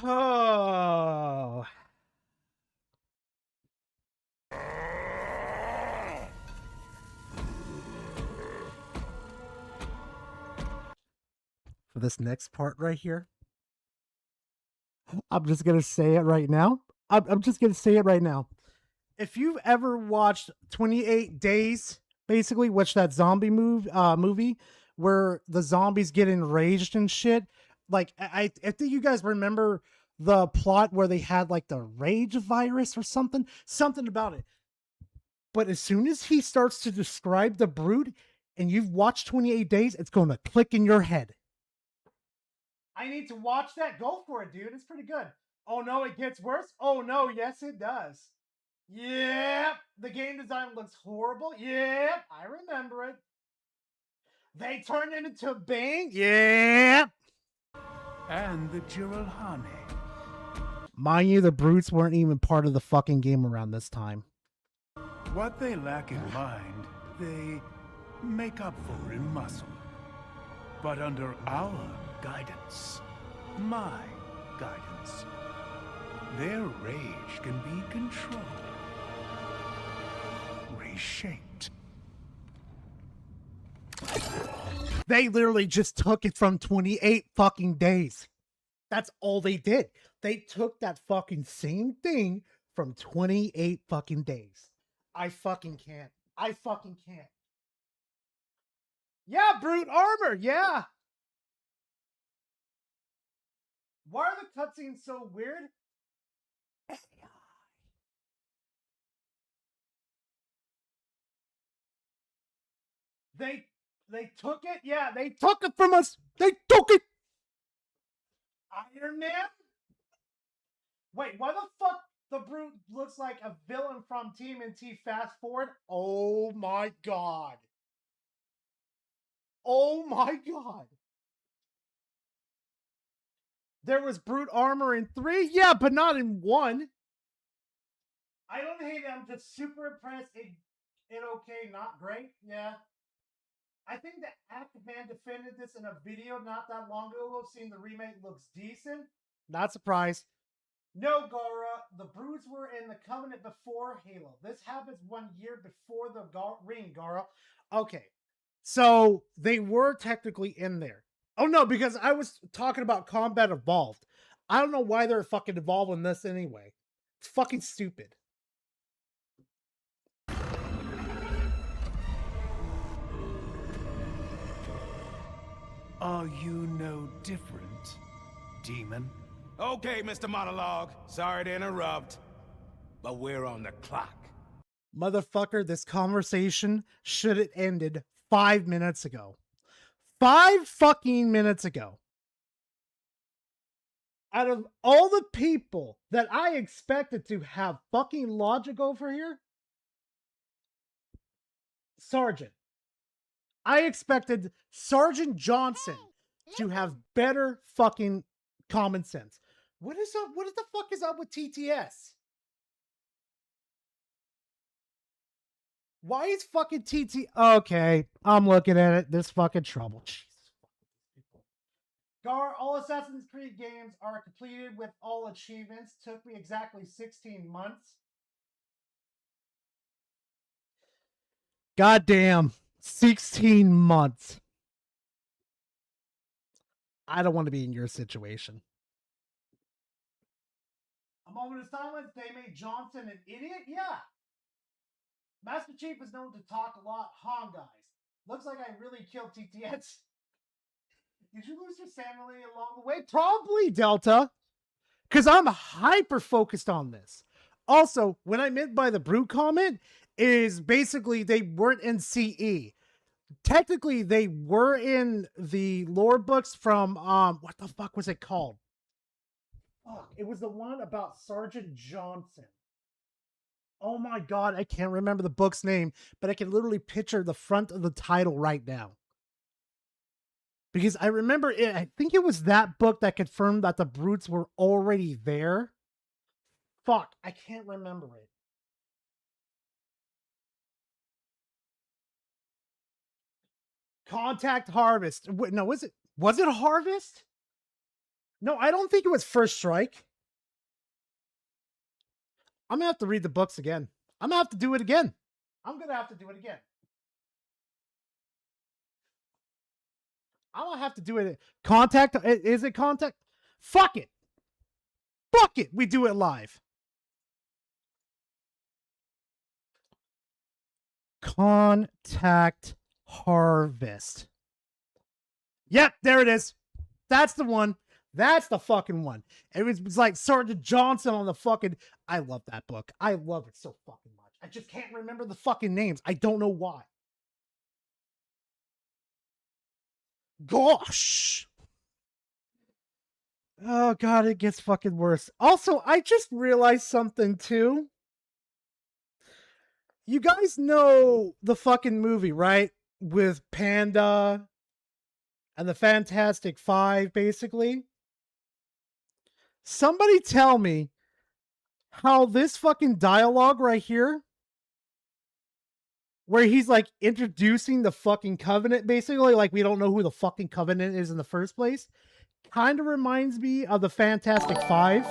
Oh. For this next part right here, I'm just gonna say it right now. I'm just gonna say it right now. If you've ever watched 28 Days, basically, which that zombie movie where the zombies get enraged and shit, like I think you guys remember the plot where they had like the rage virus or something about it. But as soon as he starts to describe the Brood and you've watched 28 Days, it's going to click in your head. I need to watch that. Go for it, dude. It's pretty good. Oh no, it gets worse? Oh no, yes it does. Yep, the game design looks horrible. Yep, I remember it. They turned it into Bane. Yep. And the Jiralhane. Mind you, the Brutes weren't even part of the fucking game around this time. What they lack in mind, they make up for in muscle. But under our guidance, my guidance, their rage can be controlled, reshaped. They literally just took it from 28 fucking days. That's all they did. They took that fucking same thing from 28 fucking days. I fucking can't. I fucking can't. Yeah, Brute armor. Yeah. Why are the cutscenes so weird? They took it. Yeah, they took it from us. They took it. Iron Man? Wait, why the fuck the Brute looks like a villain from TMNT Fast Forward? Oh my god. Oh my god. There was Brute armor in 3? Yeah, but not in 1. I don't hate it. I'm just super impressed. It okay, not great. Yeah. I think that Actman defended this in a video not that long ago, saying the remake looks decent. Not surprised. No, Gara, the Broods were in the Covenant before Halo. This happens 1 year before the ring, Gara. Okay, so they were technically in there. Oh no, because I was talking about Combat Evolved. I don't know why they're fucking evolving this anyway. It's fucking stupid. Are you no different, demon? Okay, Mr. Monologue. Sorry to interrupt, but we're on the clock. Motherfucker, this conversation should have ended 5 minutes ago. 5 fucking minutes ago. Out of all the people that I expected to have fucking logic over here, Sergeant. I expected Sergeant Johnson to have better fucking common sense. What is up? What the fuck is up with TTS? Why is fucking TT? Okay, I'm looking at it. There's fucking trouble. Jesus. Gar, all Assassin's Creed games are completed with all achievements. Took me exactly 16 months. Goddamn, 16 months. I don't want to be in your situation. A moment of silence. They made Johnson an idiot? Yeah. Master Chief is known to talk a lot. Guys. Looks like I really killed TTS. Did you lose your family along the way? Probably, Delta. Because I'm hyper focused on this. Also, what I meant by the brute comment is basically they weren't in CE. Technically, they were in the lore books from, what the fuck was it called? Fuck, it was the one about Sergeant Johnson. Oh my god, I can't remember the book's name, but I can literally picture the front of the title right now. Because I remember it, I think it was that book that confirmed that the brutes were already there. Fuck, I can't remember it. Contact Harvest. Wait, no, was it Harvest? No, I don't think it was First Strike. I'm gonna have to read the books again. I'm gonna have to do it again. I'm gonna have to do it again. I'm gonna have to do it. Contact, is it Contact? Fuck it. Fuck it. We do it live. Contact Harvest. Yep, there it is. That's the one. That's the fucking one. It was like Sergeant Johnson on the fucking... I love that book. I love it so fucking much. I just can't remember the fucking names. I don't know why. Gosh. Oh god, it gets fucking worse. Also, I just realized something too. You guys know the fucking movie, right? With Panda and the Fantastic Five, basically. Somebody tell me how this fucking dialogue right here, where he's like introducing the fucking Covenant, basically, like we don't know who the fucking Covenant is in the first place, kind of reminds me of the Fantastic Five.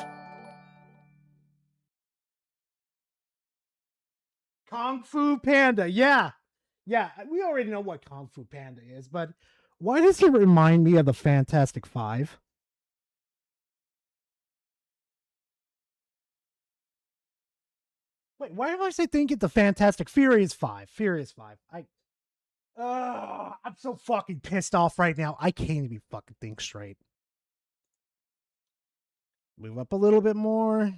Kung Fu Panda, yeah. Yeah, we already know what Kung Fu Panda is, but why does it remind me of the Fantastic Five? Wait, why did I say think it the Fantastic Furious 5? Furious 5. I'm so fucking pissed off right now. I can't even fucking think straight. Move up a little bit more.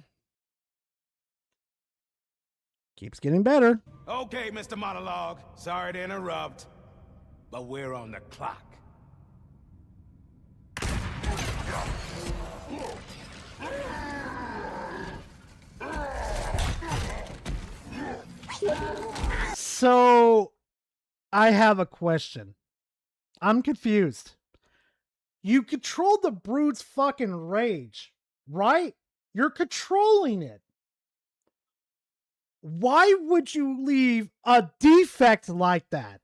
Keeps getting better. Okay, Mr. Monologue. Sorry to interrupt, but we're on the clock. So, I have a question. I'm confused. You control the brute's fucking rage, right? You're controlling it. Why would you leave a defect like that?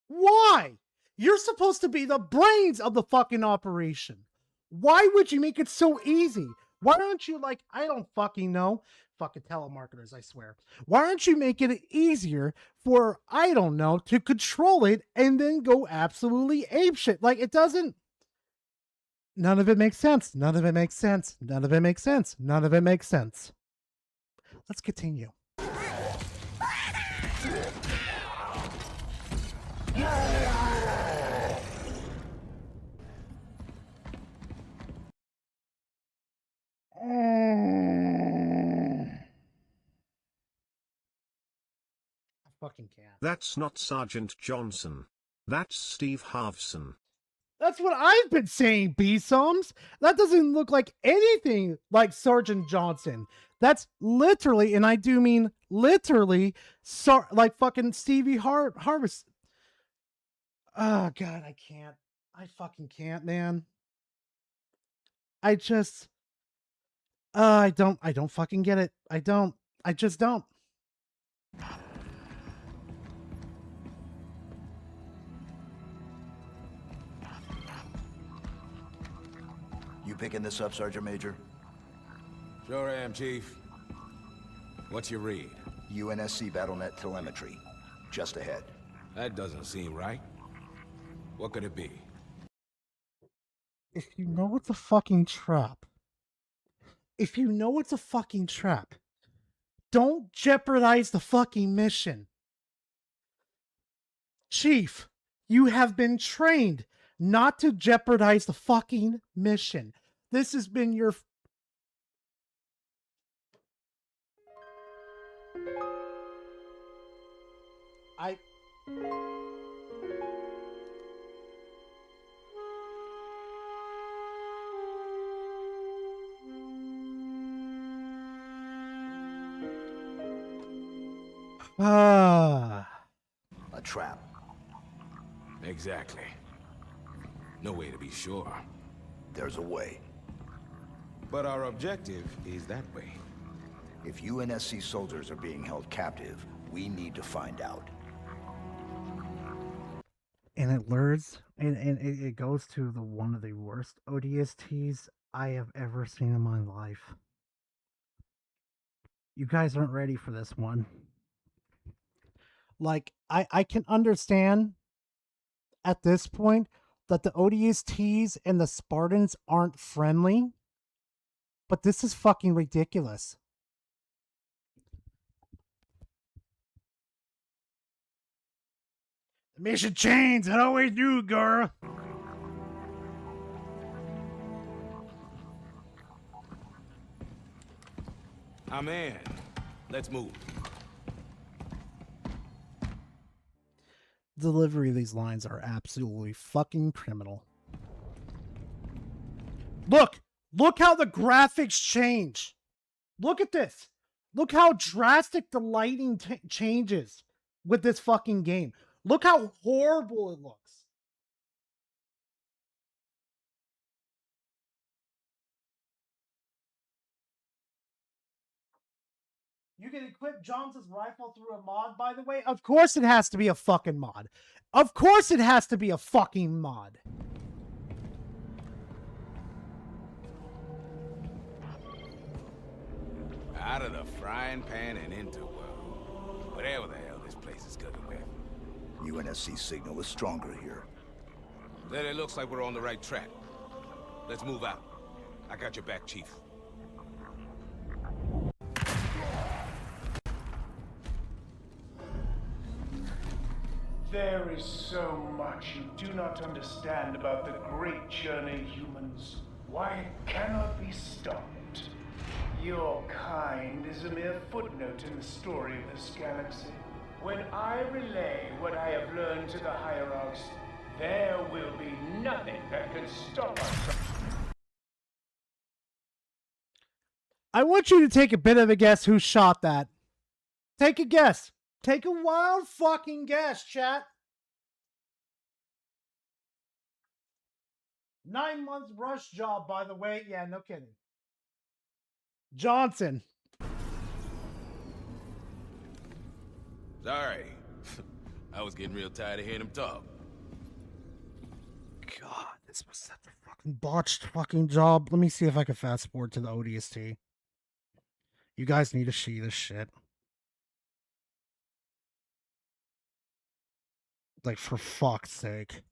Why? You're supposed to be the brains of the fucking operation. Why would you make it so easy? Why don't you, like, I don't fucking know. Fucking telemarketers, I swear. Why don't you make it easier for, I don't know, to control it and then go absolutely apeshit? Like, it doesn't... None of it makes sense. None of it makes sense. None of it makes sense. None of it makes sense. Let's continue. Fucking can't. That's not Sergeant Johnson. That's Steve Harvson. That's what I've been saying, B-Sums. That doesn't look like anything like Sergeant Johnson. That's literally, and I do mean literally, like fucking Stevie Harvest. Oh, God, I can't. I fucking can't, man. I just... I don't fucking get it. I just don't. picking this up, Sergeant Major? Sure am, Chief. What's your read? UNSC BattleNet telemetry. Just ahead. That doesn't seem right. What could it be? If you know it's a fucking trap, don't jeopardize the fucking mission. Chief, you have been trained not to jeopardize the fucking mission. This has been your... A trap. Exactly. No way to be sure. There's a way. But our objective is that way. If UNSC soldiers are being held captive, we need to find out. And it lures, and it goes to the one of the worst ODSTs I have ever seen in my life. You guys aren't ready for this one. Like, I can understand at this point that the ODSTs and the Spartans aren't friendly, but this is fucking ridiculous. The mission changed. It always do, girl. I'm in. Let's move. Delivery of these lines are absolutely fucking criminal. Look how the graphics change. Look at this. Look how drastic the lighting changes with this fucking game. Look how horrible it looks. You can equip Johnson's rifle through a mod, by the way. Of course it has to be a fucking mod. Of course it has to be a fucking mod. Out of the frying pan and into whatever the hell this place is cooking with. UNSC signal is stronger here. Then it looks like we're on the right track. Let's move out. I got your back, Chief. There is so much you do not understand about the great journey, humans. Why it cannot be stopped. Your kind is a mere footnote in the story of this galaxy. When I relay what I have learned to the hierarchs, there will be nothing that can stop us. I want you to take a bit of a guess who shot that. Take a guess. Take a wild fucking guess, chat. 9 months rush job, by the way. Yeah, no kidding. Johnson. Sorry. I was getting real tired of hearing him talk. God, this was such a fucking botched fucking job. Let me see if I can fast forward to the ODST. You guys need to see this shit. Like, for fuck's sake.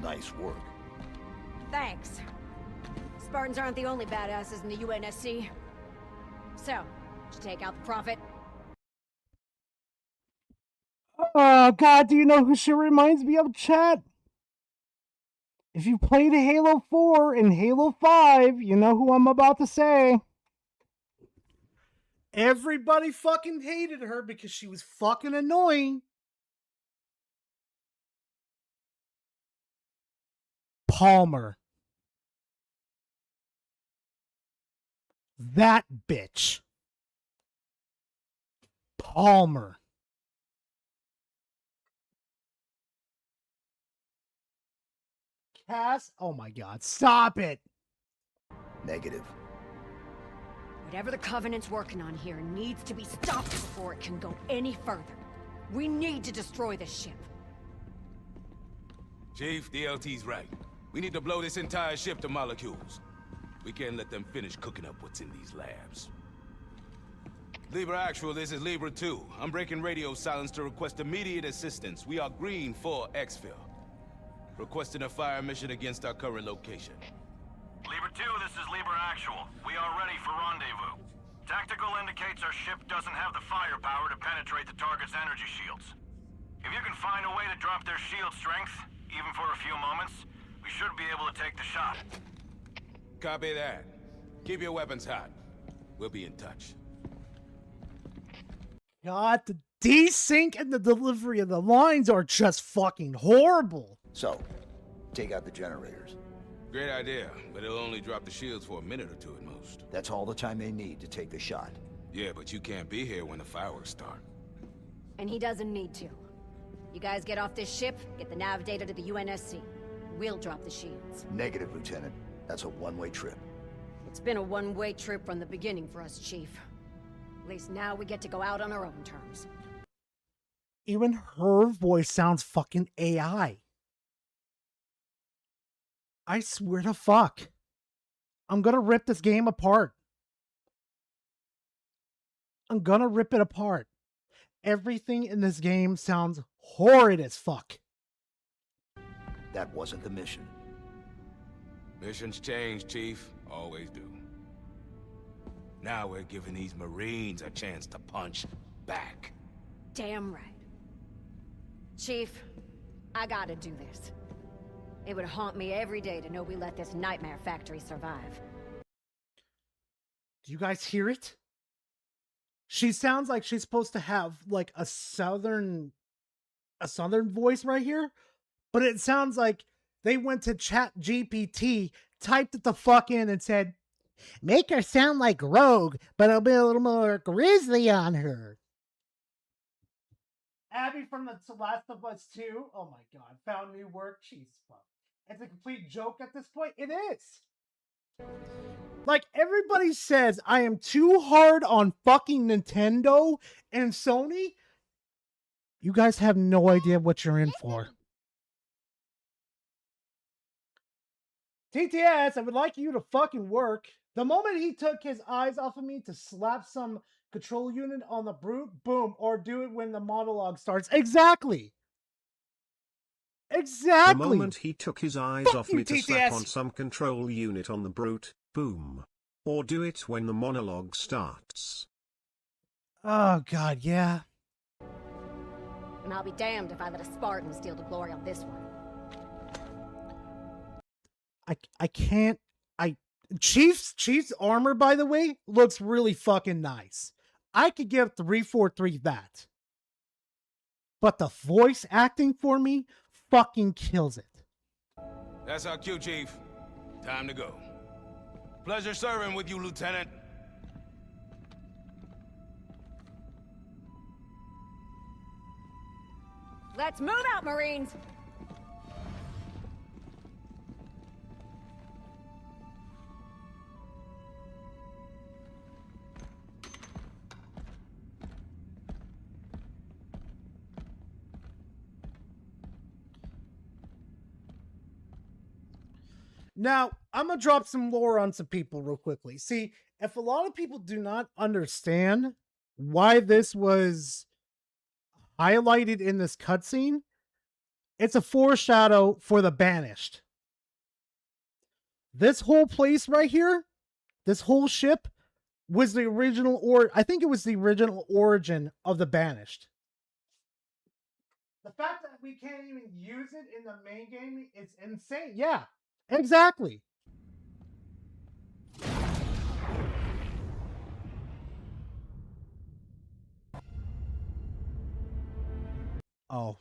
Nice work. Thanks. Spartans aren't the only badasses in the UNSC. So, did you take out the Prophet? Oh, God, do you know who she reminds me of, chat? If you played Halo 4 and Halo 5, you know who I'm about to say. Everybody fucking hated her because she was fucking annoying. Palmer. That bitch. Palmer. Cass? Oh my god, stop it! Negative. Whatever the Covenant's working on here needs to be stopped before it can go any further. We need to destroy this ship. Chief, DLT's right. We need to blow this entire ship to molecules. We can't let them finish cooking up what's in these labs. Libra Actual, this is Libra 2. I'm breaking radio silence to request immediate assistance. We are green for exfil. Requesting a fire mission against our current location. Libra 2, this is Libra Actual. We are ready for rendezvous. Tactical indicates our ship doesn't have the firepower to penetrate the target's energy shields. If you can find a way to drop their shield strength, even for a few moments, we should be able to take the shot. Copy that. Keep your weapons hot. We'll be in touch. God, the desync and the delivery of the lines are just fucking horrible. So, take out the generators. Great idea, but it'll only drop the shields for a minute or two at most. That's all the time they need to take the shot. Yeah, but you can't be here when the fireworks start. And he doesn't need to. You guys get off this ship, get the nav data to the UNSC. We'll drop the shields. Negative, Lieutenant. That's a one-way trip. It's been a one-way trip from the beginning for us, Chief. At least now we get to go out on our own terms. Even her voice sounds fucking AI. I swear to fuck. I'm gonna rip this game apart. I'm gonna rip it apart. Everything in this game sounds horrid as fuck. That wasn't the mission. Missions change, Chief. Always do. Now we're giving these Marines a chance to punch back. Damn right. Chief, I gotta do this. It would haunt me every day to know we let this nightmare factory survive. Do you guys hear it? She sounds like she's supposed to have like a southern voice right here, but it sounds like they went to Chat GPT, typed it the fuck in and said, make her sound like Rogue, but it'll be a little more grizzly on her. Abby from The Last of Us 2. Oh my god, found new work. Jeez, fuck. It's a complete joke at this point. It is. Like, everybody says I am too hard on fucking Nintendo and Sony. You guys have no idea what you're in for. TTS, I would like you to fucking work. The moment he took his eyes off of me to slap some control unit on the brute, boom, or do it when the monologue starts. Exactly. Exactly. The moment he took his eyes Fuck off you, me to TTS. slap on some control unit on the brute, boom. Or do it when the monologue starts. Oh god, yeah. And I'll be damned if I let a Spartan steal the glory on this one. I can't. Chief's armor, by the way, looks really fucking nice. I could give 343 that. But the voice acting for me fucking kills it. That's our cue, Chief. Time to go. Pleasure serving with you, Lieutenant. Let's move out, Marines! Now, I'm going to drop some lore on some people real quickly. See, if a lot of people do not understand why this was highlighted in this cutscene, it's a foreshadow for the Banished. This whole place right here, this whole ship, was the original, I think it was the original origin of the Banished. The fact that we can't even use it in the main game is insane. Yeah. Exactly. Oh.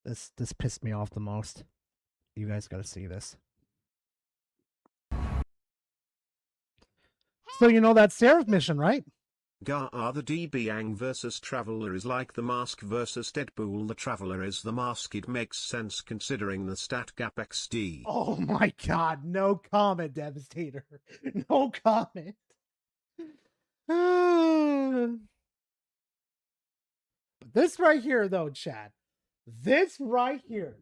This pissed me off the most. You guys gotta see this. So you know that Seraph mission, right? Gar the DBang versus Traveler is like the Mask versus Deadpool. The Traveler is the Mask. It makes sense considering the stat gap XD. Oh my god, no comment, Devastator. No comment. But this right here, though, Chad. This right here.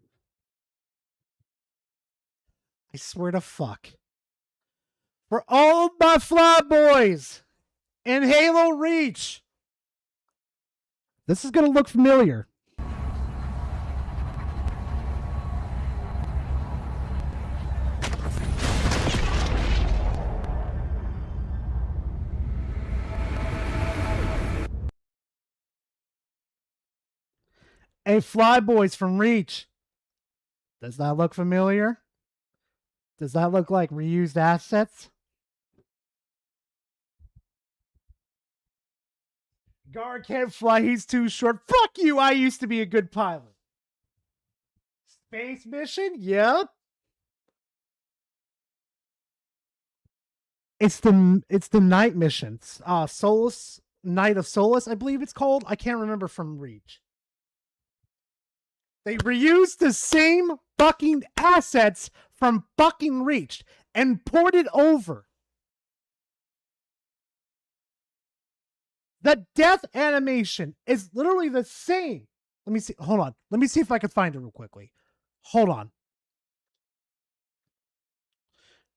I swear to fuck. For all of my fly boys in Halo Reach, this is going to look familiar. Hey, fly boys from Reach. Does that look familiar? Does that look like reused assets? Gar can't fly, he's too short. Fuck you, I used to be a good pilot. Space mission? Yep. It's the night missions. Solus, Night of Solus, I believe it's called. I can't remember from Reach. They reused the same fucking assets from fucking Reach and ported over. The death animation is literally the same. Let me see. Hold on. Let me see if I can find it real quickly. Hold on.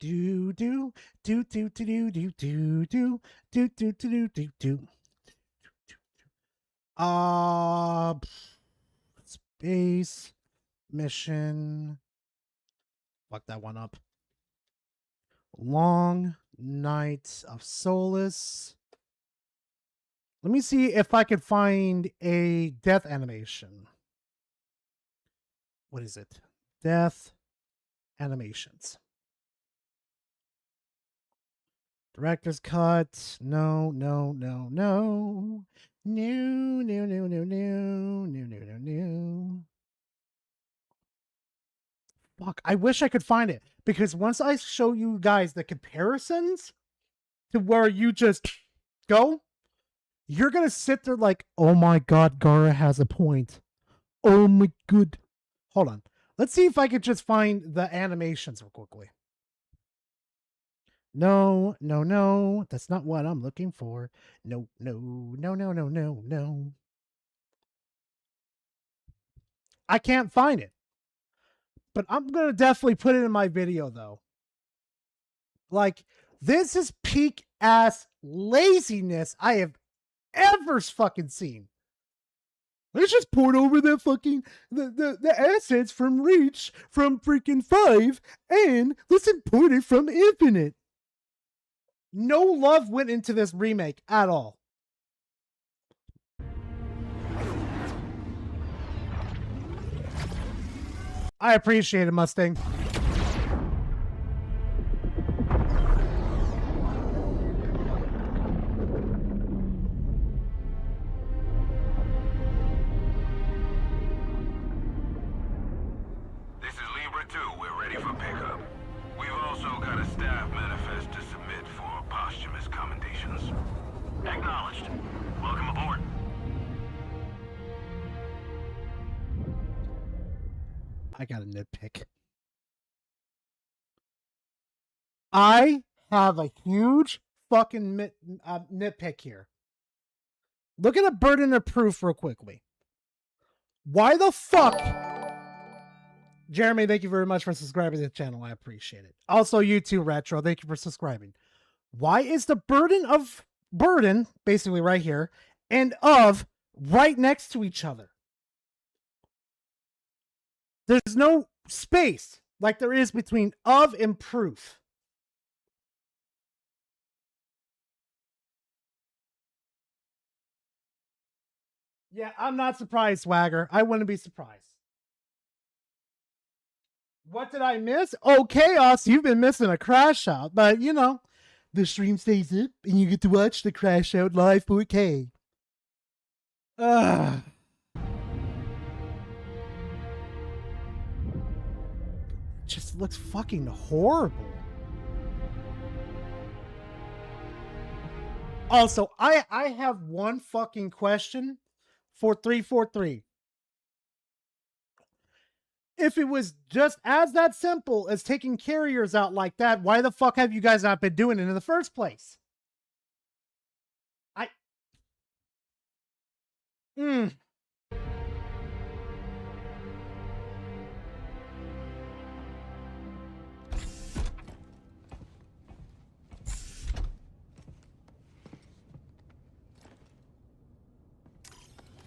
Do do do do do do do do do do do do do. Space mission. Fuck that one up. Long Night of Solus. Let me see if I could find a death animation. What is it? Death animations. Director's cut. No, no, no, no. No, no, no, no, no, no, no, no, no. Fuck, I wish I could find it. Because once I show you guys the comparisons to where you just go, you're going to sit there like, oh my god, Gara has a point. Oh my good. Hold on. Let's see if I could just find the animations real quickly. No, no, no. That's not what I'm looking for. No, no, no, no, no, no, no. I can't find it. But I'm going to definitely put it in my video, though. Like, this is peak ass laziness I have ever fucking seen. Let's just port over the fucking the assets from Reach from freaking 5 and let's import it from Infinite. No love went into this remake at all. I appreciate it, Mustang. This is Libra 2. We're ready for pickup. We've also got a staff manifest to submit for posthumous commendations. Acknowledged. Welcome aboard. I got a nitpick. I have a huge fucking nitpick here. Look at a burden of proof real quickly. Why the fuck? Jeremy, thank you very much for subscribing to the channel. I appreciate it. Also, you too, Retro. Thank you for subscribing. Why is the burden, basically right here, and of right next to each other? There's no space like there is between of and proof. Yeah, I'm not surprised, Swagger. I wouldn't be surprised. What did I miss? Oh, Chaos, you've been missing a crash out. But, you know, the stream stays up and you get to watch the crash out live 4K. Just looks fucking horrible. Also, I have one fucking question for 343. If it was just as that simple as taking carriers out like that, why the fuck have you guys not been doing it in the first place?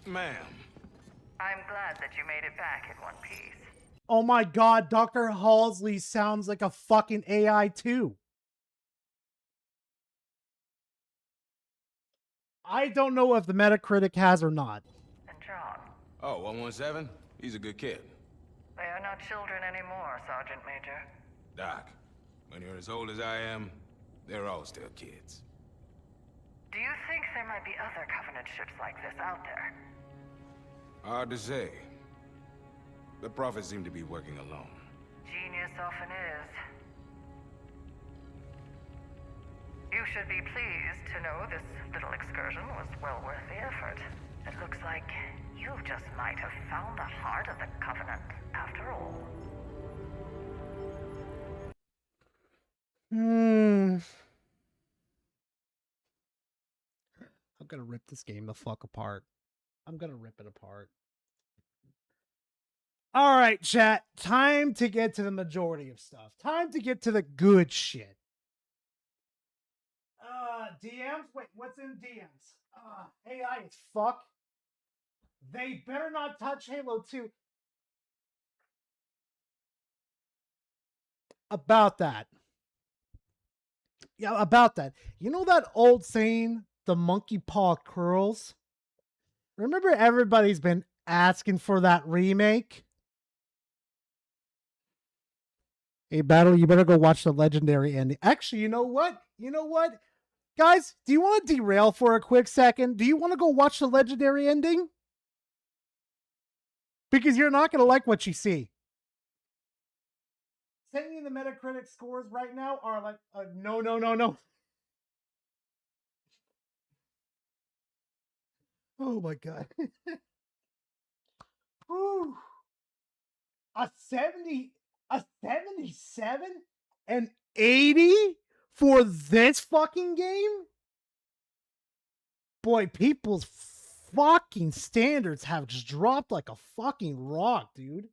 Ma'am. I'm glad that you made it back in one piece. Oh my god, Dr. Halsey sounds like a fucking AI too. I don't know if the Metacritic has or not. And John? Oh, 117? He's a good kid. They are not children anymore, Sergeant Major. Doc, when you're as old as I am, they're all still kids. Do you think there might be other Covenant ships like this out there? Hard to say. The Prophet seem to be working alone. Genius often is. You should be pleased to know this little excursion was well worth the effort. It looks like you just might have found the heart of the Covenant after all. I'm gonna rip this game the fuck apart. I'm gonna rip it apart. All right, chat. Time to get to the majority of stuff. Time to get to the good shit. DMs? Wait, what's in DMs? AI as fuck. They better not touch Halo 2. About that. Yeah, about that. You know that old saying, the monkey paw curls? Remember everybody's been asking for that remake? Hey, Battle, you better go watch the legendary ending. Actually, you know what? You know what? Guys, do you want to derail for a quick second? Do you want to go watch the legendary ending? Because you're not going to like what you see. Sending you the Metacritic scores right now are like, no. Oh my god. Whew. A 77 and 80 for this fucking game? Boy, people's fucking standards have just dropped like a fucking rock, dude.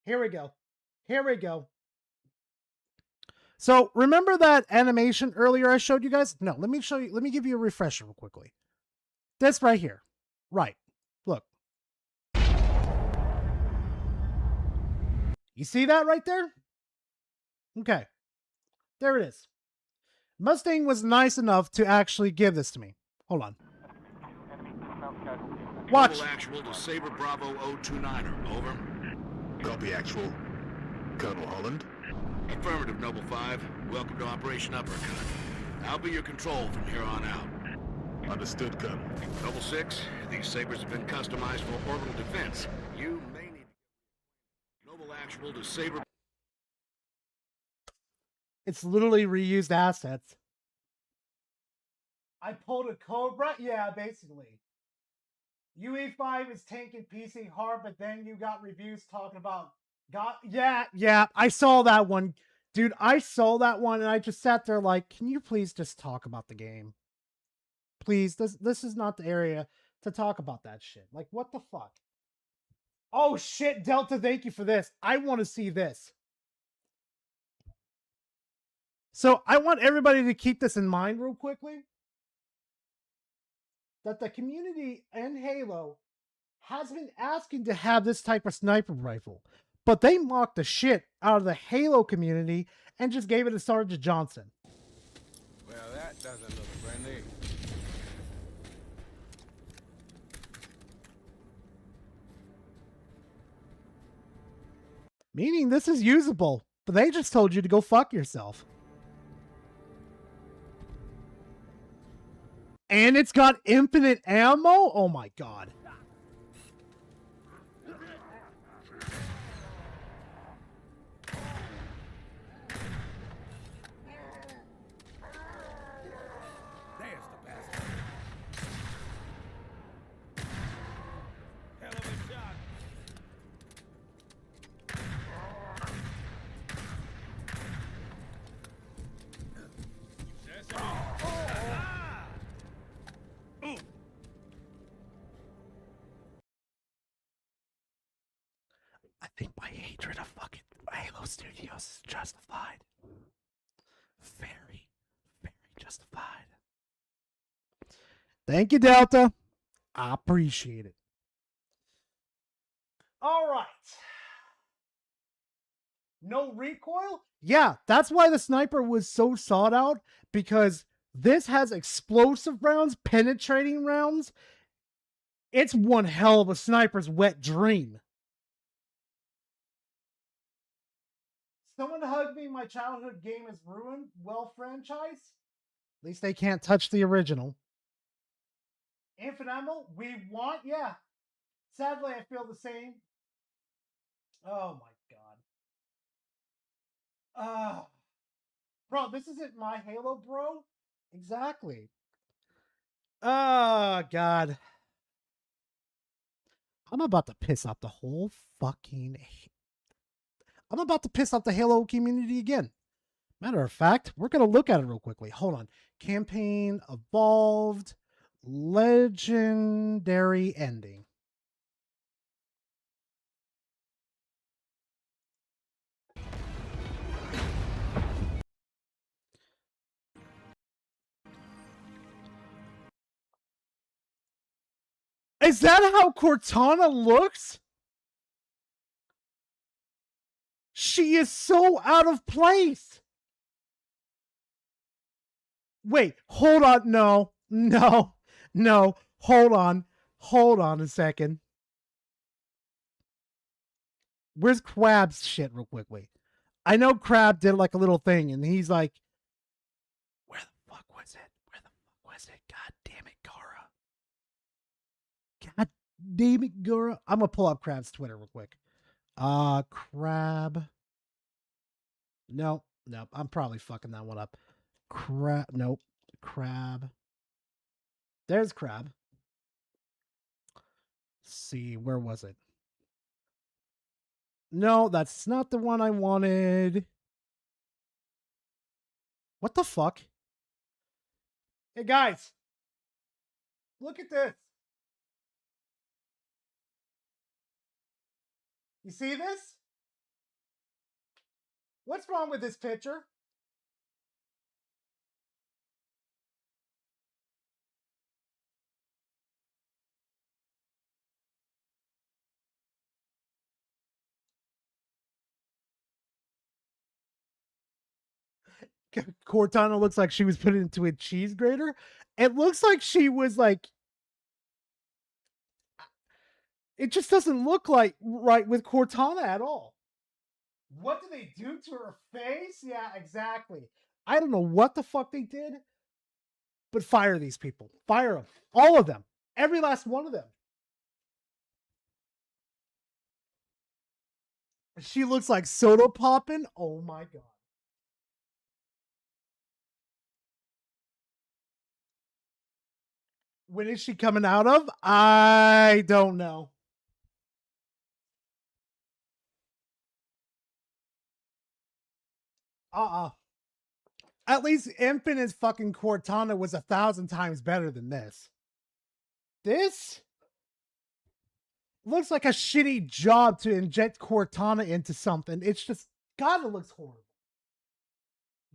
Here we go. So, remember that animation earlier I showed you guys? No, let me show you. Let me give you a refresher real quickly. This right here. Right. Look. You see that right there? Okay. There it is. Mustang was nice enough to actually give this to me. Hold on. Watch. Global actual to Saber Bravo 029er. Over. Copy actual. Colonel Holland. Affirmative, Noble 5. Welcome to Operation Uppercut. I'll be your control from here on out. Understood, Colonel. Noble 6, these Sabers have been customized for orbital defense. You may need Noble actual to Saber. It's literally reused assets. I pulled a Cobra? Yeah, basically. UE5 is tanking PC hard, but then you got reviews talking about yeah, I saw that one. Dude, I saw that one and I just sat there like, can you please just talk about the game? Please, this is not the area to talk about that shit. Like, what the fuck? Oh shit, Delta, thank you for this. I want to see this. So I want everybody to keep this in mind real quickly. That the community in Halo has been asking to have this type of sniper rifle. But they mocked the shit out of the Halo community and just gave it to Sergeant Johnson. Well, that doesn't look friendly. Meaning this is usable, but they just told you to go fuck yourself. And it's got infinite ammo? Oh my god. Studios is justified. Very, very justified. Thank you, Delta. I appreciate it. All right. No recoil? Yeah, that's why the sniper was so sought out, because this has explosive rounds, penetrating rounds. It's one hell of a sniper's wet dream. Someone hug me, my childhood game is ruined. Well, franchise? At least they can't touch the original. Infinite ammo? We want? Yeah. Sadly, I feel the same. Oh my god. Bro, this isn't my Halo, bro. Exactly. Oh god. I'm about to piss off the whole fucking... I'm about to piss off the Halo community again. Matter of fact, we're going to look at it real quickly. Hold on. Campaign evolved. Legendary ending. Is that how Cortana looks? She is so out of place. Wait, hold on. No. Hold on. Hold on a second. Where's Crab's shit real quick? Wait. I know Crab did like a little thing and he's like, where the fuck was it? Where the fuck was it? God damn it, Gara. God damn it, Gara. I'm going to pull up Crab's Twitter real quick. Crab. Nope. I'm probably fucking that one up. Nope. Crab. There's Crab. Let's see, where was it? No, that's not the one I wanted. What the fuck? Hey guys. Look at this. You see this? What's wrong with this picture? Cortana looks like she was put into a cheese grater. It looks like she was like... It just doesn't look like right with Cortana at all. What did they do to her face? Yeah, exactly. I don't know what the fuck they did, but fire these people. Fire them. All of them. Every last one of them. She looks like soda popping. Oh my god. When is she coming out of? I don't know. At least Infinite fucking Cortana was 1,000 times better than this. This looks like a shitty job to inject Cortana into something. It's just, God, it looks horrible.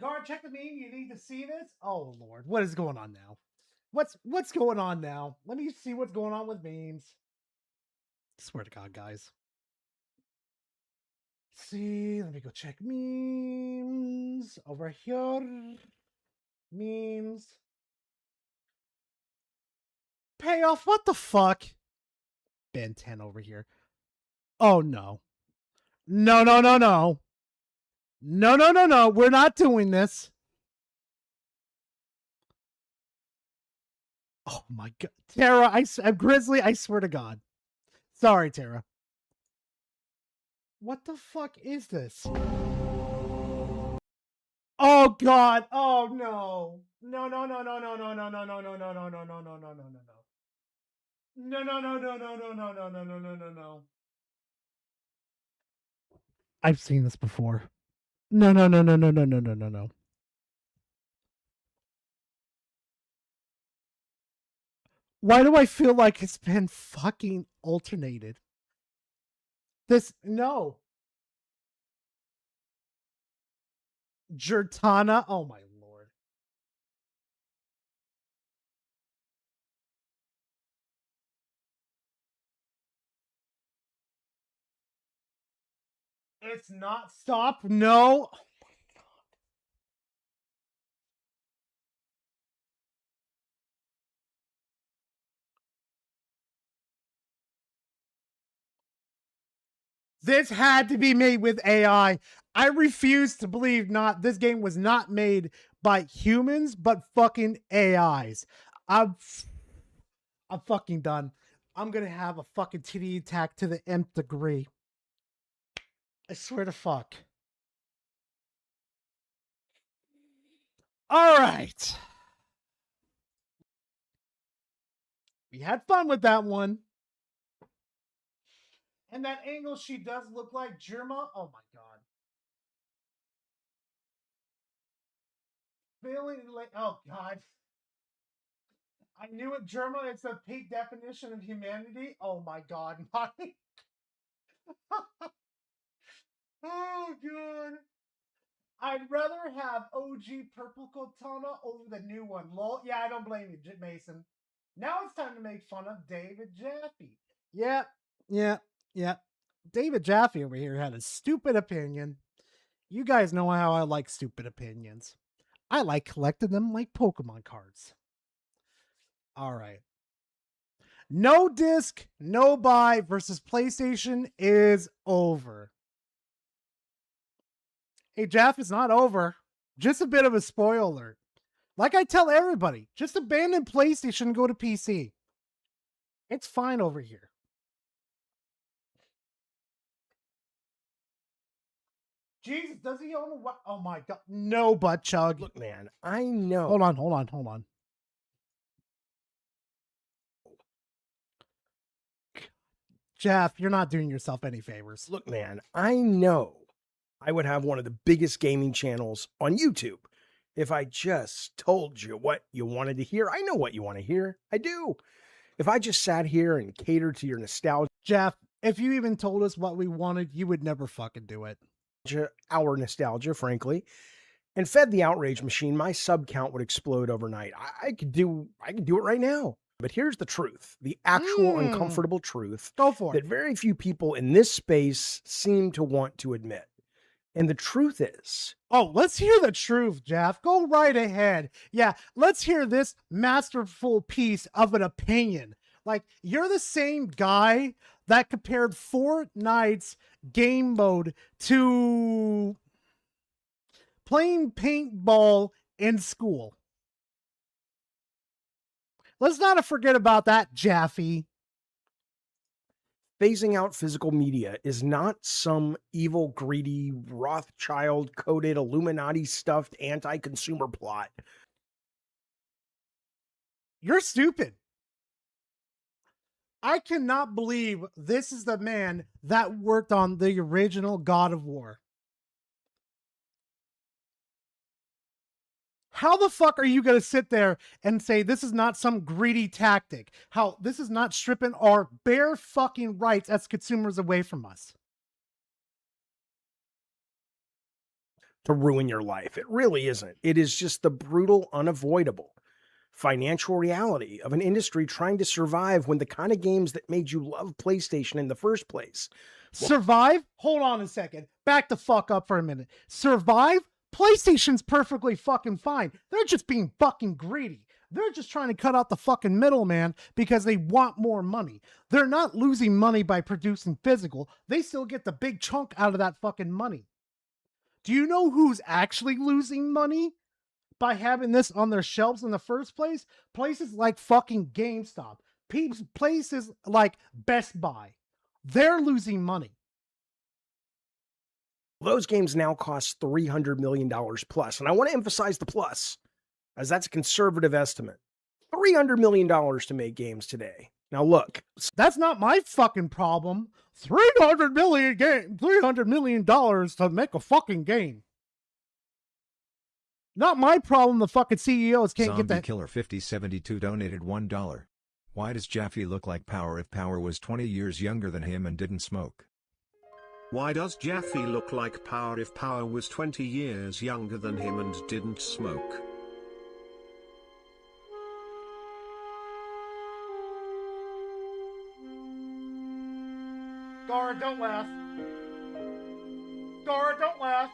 Guard, check the meme. You need to see this. Oh Lord, what is going on now? What's going on now? Let me see what's going on with memes. I swear to God, guys. See, let me go check memes over here. Memes. Payoff, what the fuck? Ben 10 over here. Oh no. No. No. We're not doing this. Oh my god. Tara, I'm Grizzly, I swear to God. Sorry, Tara. What the fuck is this? Oh god. Oh no. No. No. I've seen this before. No. Why do I feel like it's been fucking alternated? No. Jertana. Oh my lord. It's not stop. No. This had to be made with AI. I refuse to believe this game was not made by humans, but fucking AIs. I'm fucking done. I'm gonna have a fucking titty attack to the nth degree. I swear to fuck. All right. We had fun with that one. And that angle, she does look like Germa. Oh my god. Feeling like, oh god. I knew it, Germa. It's the peak definition of humanity. Oh my god. Oh god. I'd rather have OG Purple Katana over the new one. Lol. Yeah, I don't blame you, Mason. Now it's time to make fun of David Jaffe. Yeah. David Jaffe over here had a stupid opinion. You guys know how I like stupid opinions. I like collecting them like Pokemon cards. All right. No disc, no buy versus PlayStation is over. Hey, Jeff, it's not over. Just a bit of a spoiler alert. Like I tell everybody, just abandon PlayStation and go to PC. It's fine over here. Jesus, does he own a what? Oh my god. No, butt chug. Look, man, I know. Hold on. Jeff, you're not doing yourself any favors. Look, man, I know I would have one of the biggest gaming channels on YouTube if I just told you what you wanted to hear. I know what you want to hear. I do. If I just sat here and catered to your nostalgia. Jeff, if you even told us what we wanted, you would never fucking do it. Our nostalgia, frankly, and fed the outrage machine, my sub count would explode overnight. I could do it right now. But here's the truth, the actual uncomfortable truth. Go for it. That very few people in this space seem to want to admit. And the truth is... Oh, let's hear the truth, Jeff. Go right ahead. Yeah, let's hear this masterful piece of an opinion. Like, you're the same guy that compared Fortnite's game mode to playing paintball in school. Let's not forget about that, Jaffe. Phasing out physical media is not some evil, greedy, Rothschild-coded, Illuminati-stuffed anti-consumer plot. You're stupid. I cannot believe this is the man that worked on the original God of War. How the fuck are you going to sit there and say this is not some greedy tactic? How this is not stripping our bare fucking rights as consumers away from us? To ruin your life. It really isn't. It is just the brutal, unavoidable financial reality of an industry trying to survive when the kind of games that made you love PlayStation in the first place. Survive? Hold on a second. Back the fuck up for a minute. Survive? PlayStation's perfectly fucking fine. They're just being fucking greedy. They're just trying to cut out the fucking middleman because they want more money. They're not losing money by producing physical. They still get the big chunk out of that fucking money. Do you know who's actually losing money by having this on their shelves in the first place? Places like fucking GameStop. Places like Best Buy. They're losing money. Those games now cost $300 million plus. And I want to emphasize the plus, as that's a conservative estimate. $300 million to make games today. Now look. That's not my fucking problem. $300 million to make a fucking game. Not my problem. The fucking CEOs can't get that. Killer 5072 donated $1. Why does Jaffe look like Power if Power was 20 years younger than him and didn't smoke? Why does Jaffe look like Power if Power was 20 years younger than him and didn't smoke? Gara, don't laugh. Gara, don't laugh.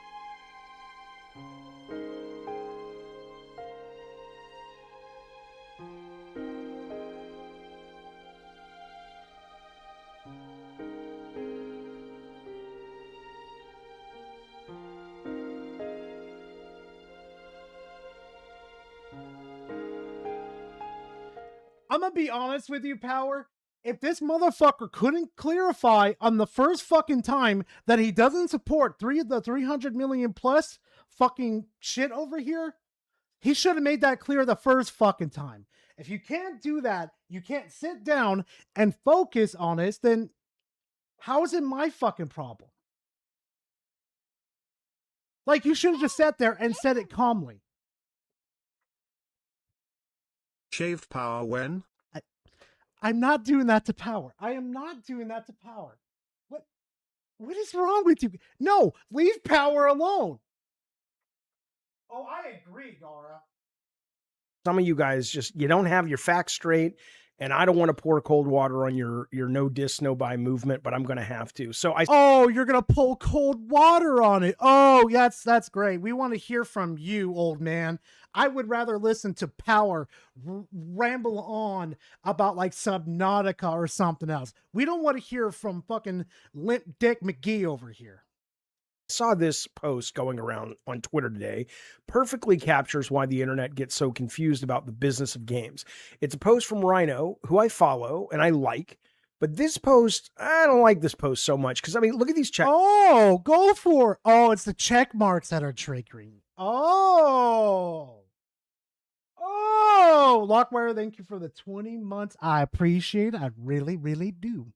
I'm gonna be honest with you, Power. If this motherfucker couldn't clarify on the first fucking time that he doesn't support the 300 million plus fucking shit over here, he should have made that clear the first fucking time. If you can't do that, you can't sit down and focus on it, then how is it my fucking problem? Like, you should have just sat there and said it calmly. Shaved Power when? I'm not doing that to Power. I am not doing that to Power. What is wrong with you? No, leave Power alone. Oh, I agree, Gara. Some of you guys just, you don't have your facts straight, and I don't want to pour cold water on your no diss, no buy movement, but I'm going to have to. So Oh, you're going to pull cold water on it. Oh, that's great. We want to hear from you, old man. I would rather listen to Power ramble on about like Subnautica or something else. We don't want to hear from fucking Limp Dick McGee over here. Saw this post going around on Twitter today. Perfectly captures why the internet gets so confused about the business of games. It's a post from Rhino, who I follow and I like, but this post, I don't like this post so much because, I mean, look at these check. Oh, go for it. Oh, it's the check marks that are triggering. Oh, Lockwire, thank you for the 20 months. I appreciate it. I really, really do.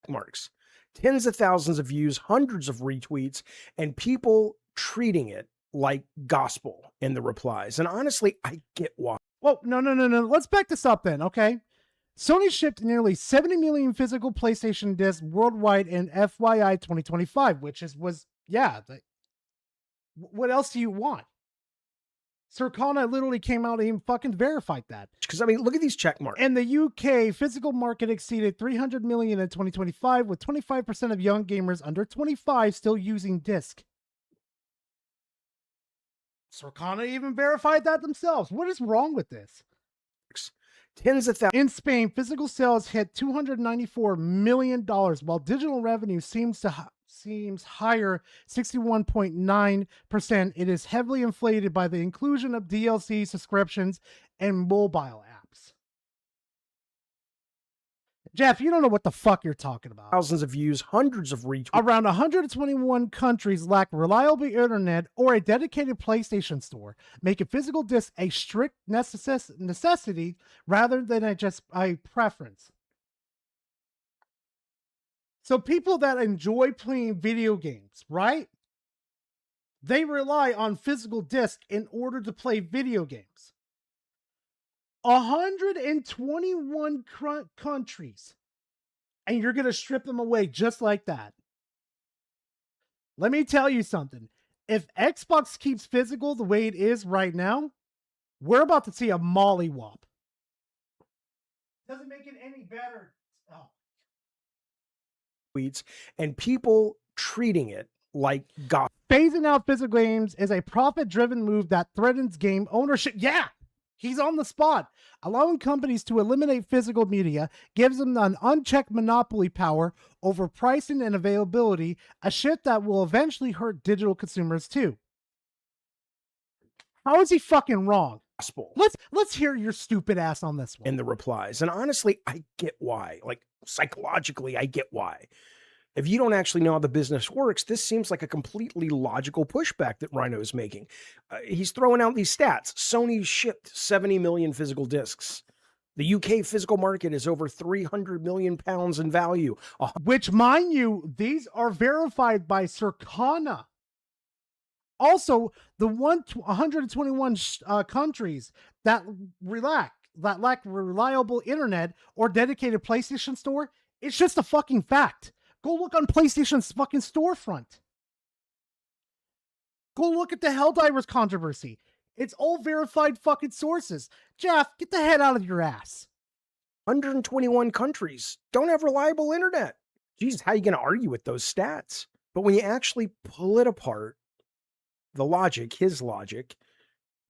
Marks. Tens of thousands of views, hundreds of retweets, and people treating it like gospel in the replies. And honestly, I get why. Well, no. Let's back this up then, okay? Sony shipped nearly 70 million physical PlayStation discs worldwide in FYI 2025, what else do you want? Circana literally came out and even fucking verified that. Because, I mean, look at these check marks. In the UK, physical market exceeded 300 million in 2025, with 25% of young gamers under 25 still using disc. Circana even verified that themselves. What is wrong with this? Tens of thousands. In Spain, physical sales hit $294 million, while digital revenue seems higher, 61.9%. It is heavily inflated by the inclusion of DLC subscriptions and mobile apps. Jeff, you don't know what the fuck you're talking about. Thousands of views, hundreds of retweets. Around 121 countries lack reliable internet or a dedicated PlayStation store, making physical discs a strict necessity rather than just a preference. So people that enjoy playing video games, right? They rely on physical disc in order to play video games. 121 countries. And you're going to strip them away just like that. Let me tell you something. If Xbox keeps physical the way it is right now, we're about to see a mollywop. Doesn't make it any better. Oh. Tweets and people treating it like God. Phasing out physical games is a profit-driven move that threatens game ownership. Yeah, he's on the spot. Allowing companies to eliminate physical media gives them an unchecked monopoly power over pricing and availability, a shift that will eventually hurt digital consumers too. How is he fucking wrong? Let's hear your stupid ass on this one. In the replies. And honestly, I get why. Like, psychologically, I get why. If you don't actually know how the business works, this seems like a completely logical pushback that Rhino is making. He's throwing out these stats. Sony shipped 70 million physical discs. The UK physical market is over 300 million pounds in value. Which, mind you, these are verified by Circana. Also, the 121 countries that lack reliable internet or dedicated PlayStation store, it's just a fucking fact. Go look on PlayStation's fucking storefront. Go look at the Helldivers controversy. It's all verified fucking sources. Jeff, get the head out of your ass. 121 countries don't have reliable internet. Jesus, how are you going to argue with those stats? But when you actually pull it apart, the logic, his logic,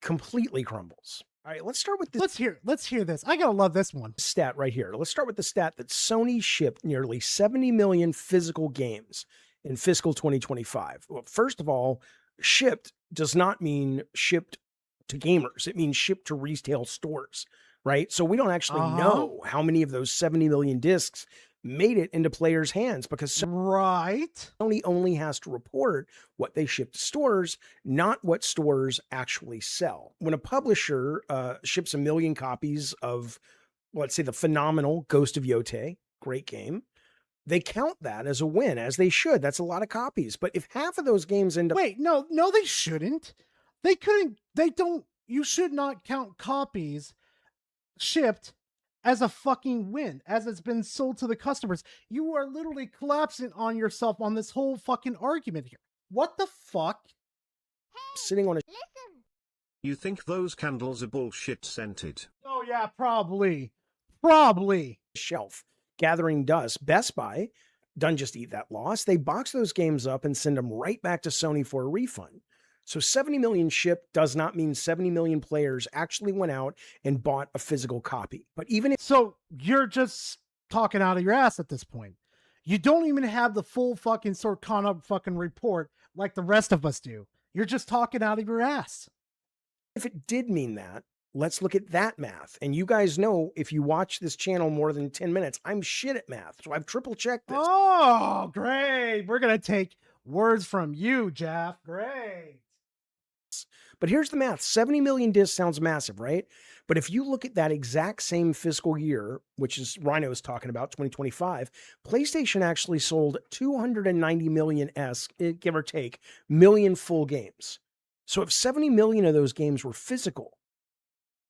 completely crumbles. All right, let's start with this. Let's hear this. I gotta love this one. Stat right here. Let's start with the stat that Sony shipped nearly 70 million physical games in fiscal 2025. Well, first of all, shipped does not mean shipped to gamers. It means shipped to retail stores, right? So we don't actually know how many of those 70 million discs made it into players' hands because Sony only has to report what they ship to stores, not what stores actually sell. When a publisher ships 1 million copies of, let's say, the phenomenal Ghost of Yotei, great game, they count that as a win, as they should. That's a lot of copies. But if half of those games end up... Wait, no, they shouldn't. You should not count copies shipped as a fucking win, as it's been sold to the customers. You are literally collapsing on yourself on this whole fucking argument here. What the fuck? Sitting on a... You think those candles are bullshit scented? Oh yeah, probably. Probably. Shelf, gathering dust. Best Buy doesn't just eat that loss. They box those games up and send them right back to Sony for a refund. So 70 million shipped does not mean 70 million players actually went out and bought a physical copy. But even if... So you're just talking out of your ass at this point. You don't even have the full fucking Circana fucking report like the rest of us do. You're just talking out of your ass. If it did mean that, let's look at that math. And you guys know, if you watch this channel more than 10 minutes, I'm shit at math. So I've triple checked this. Oh, great. We're going to take words from you, Jeff. Great. But here's the math. 70 million discs sounds massive, right? But if you look at that exact same fiscal year, which is Rhino is talking about, 2025, PlayStation actually sold 290 million, give or take, million full games. So if 70 million of those games were physical,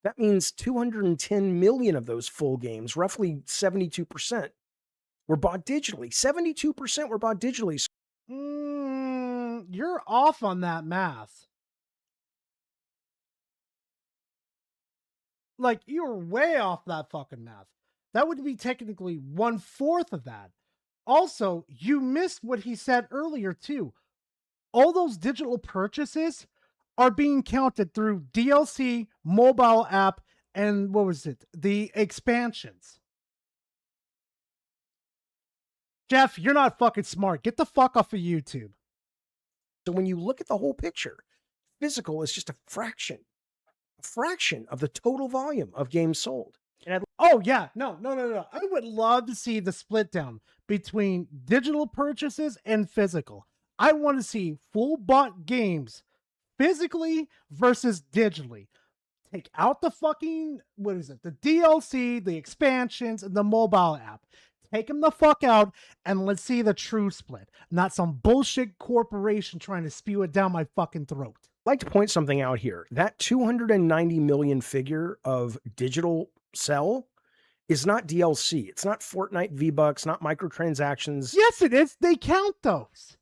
that means 210 million of those full games, roughly 72%, were bought digitally. 72% were bought digitally. You're off on that math. Like, you're way off that fucking math. That would be technically 1/4 of that. Also, you missed what he said earlier, too. All those digital purchases are being counted through DLC, mobile app, and what was it? The expansions. Jeff, you're not fucking smart. Get the fuck off of YouTube. So when you look at the whole picture, physical is just a fraction of the total volume of games sold. Oh yeah, no. I would love to see the split down between digital purchases and physical. I want to see full bought games physically versus digitally. Take out the fucking, the DLC, the expansions, and the mobile app. Take them the fuck out and let's see the true split. Not some bullshit corporation trying to spew it down my fucking throat. I'd like to point something out here. That 290 million figure of digital sell is not DLC. It's not Fortnite V-Bucks, not microtransactions. Yes, it is. They count those.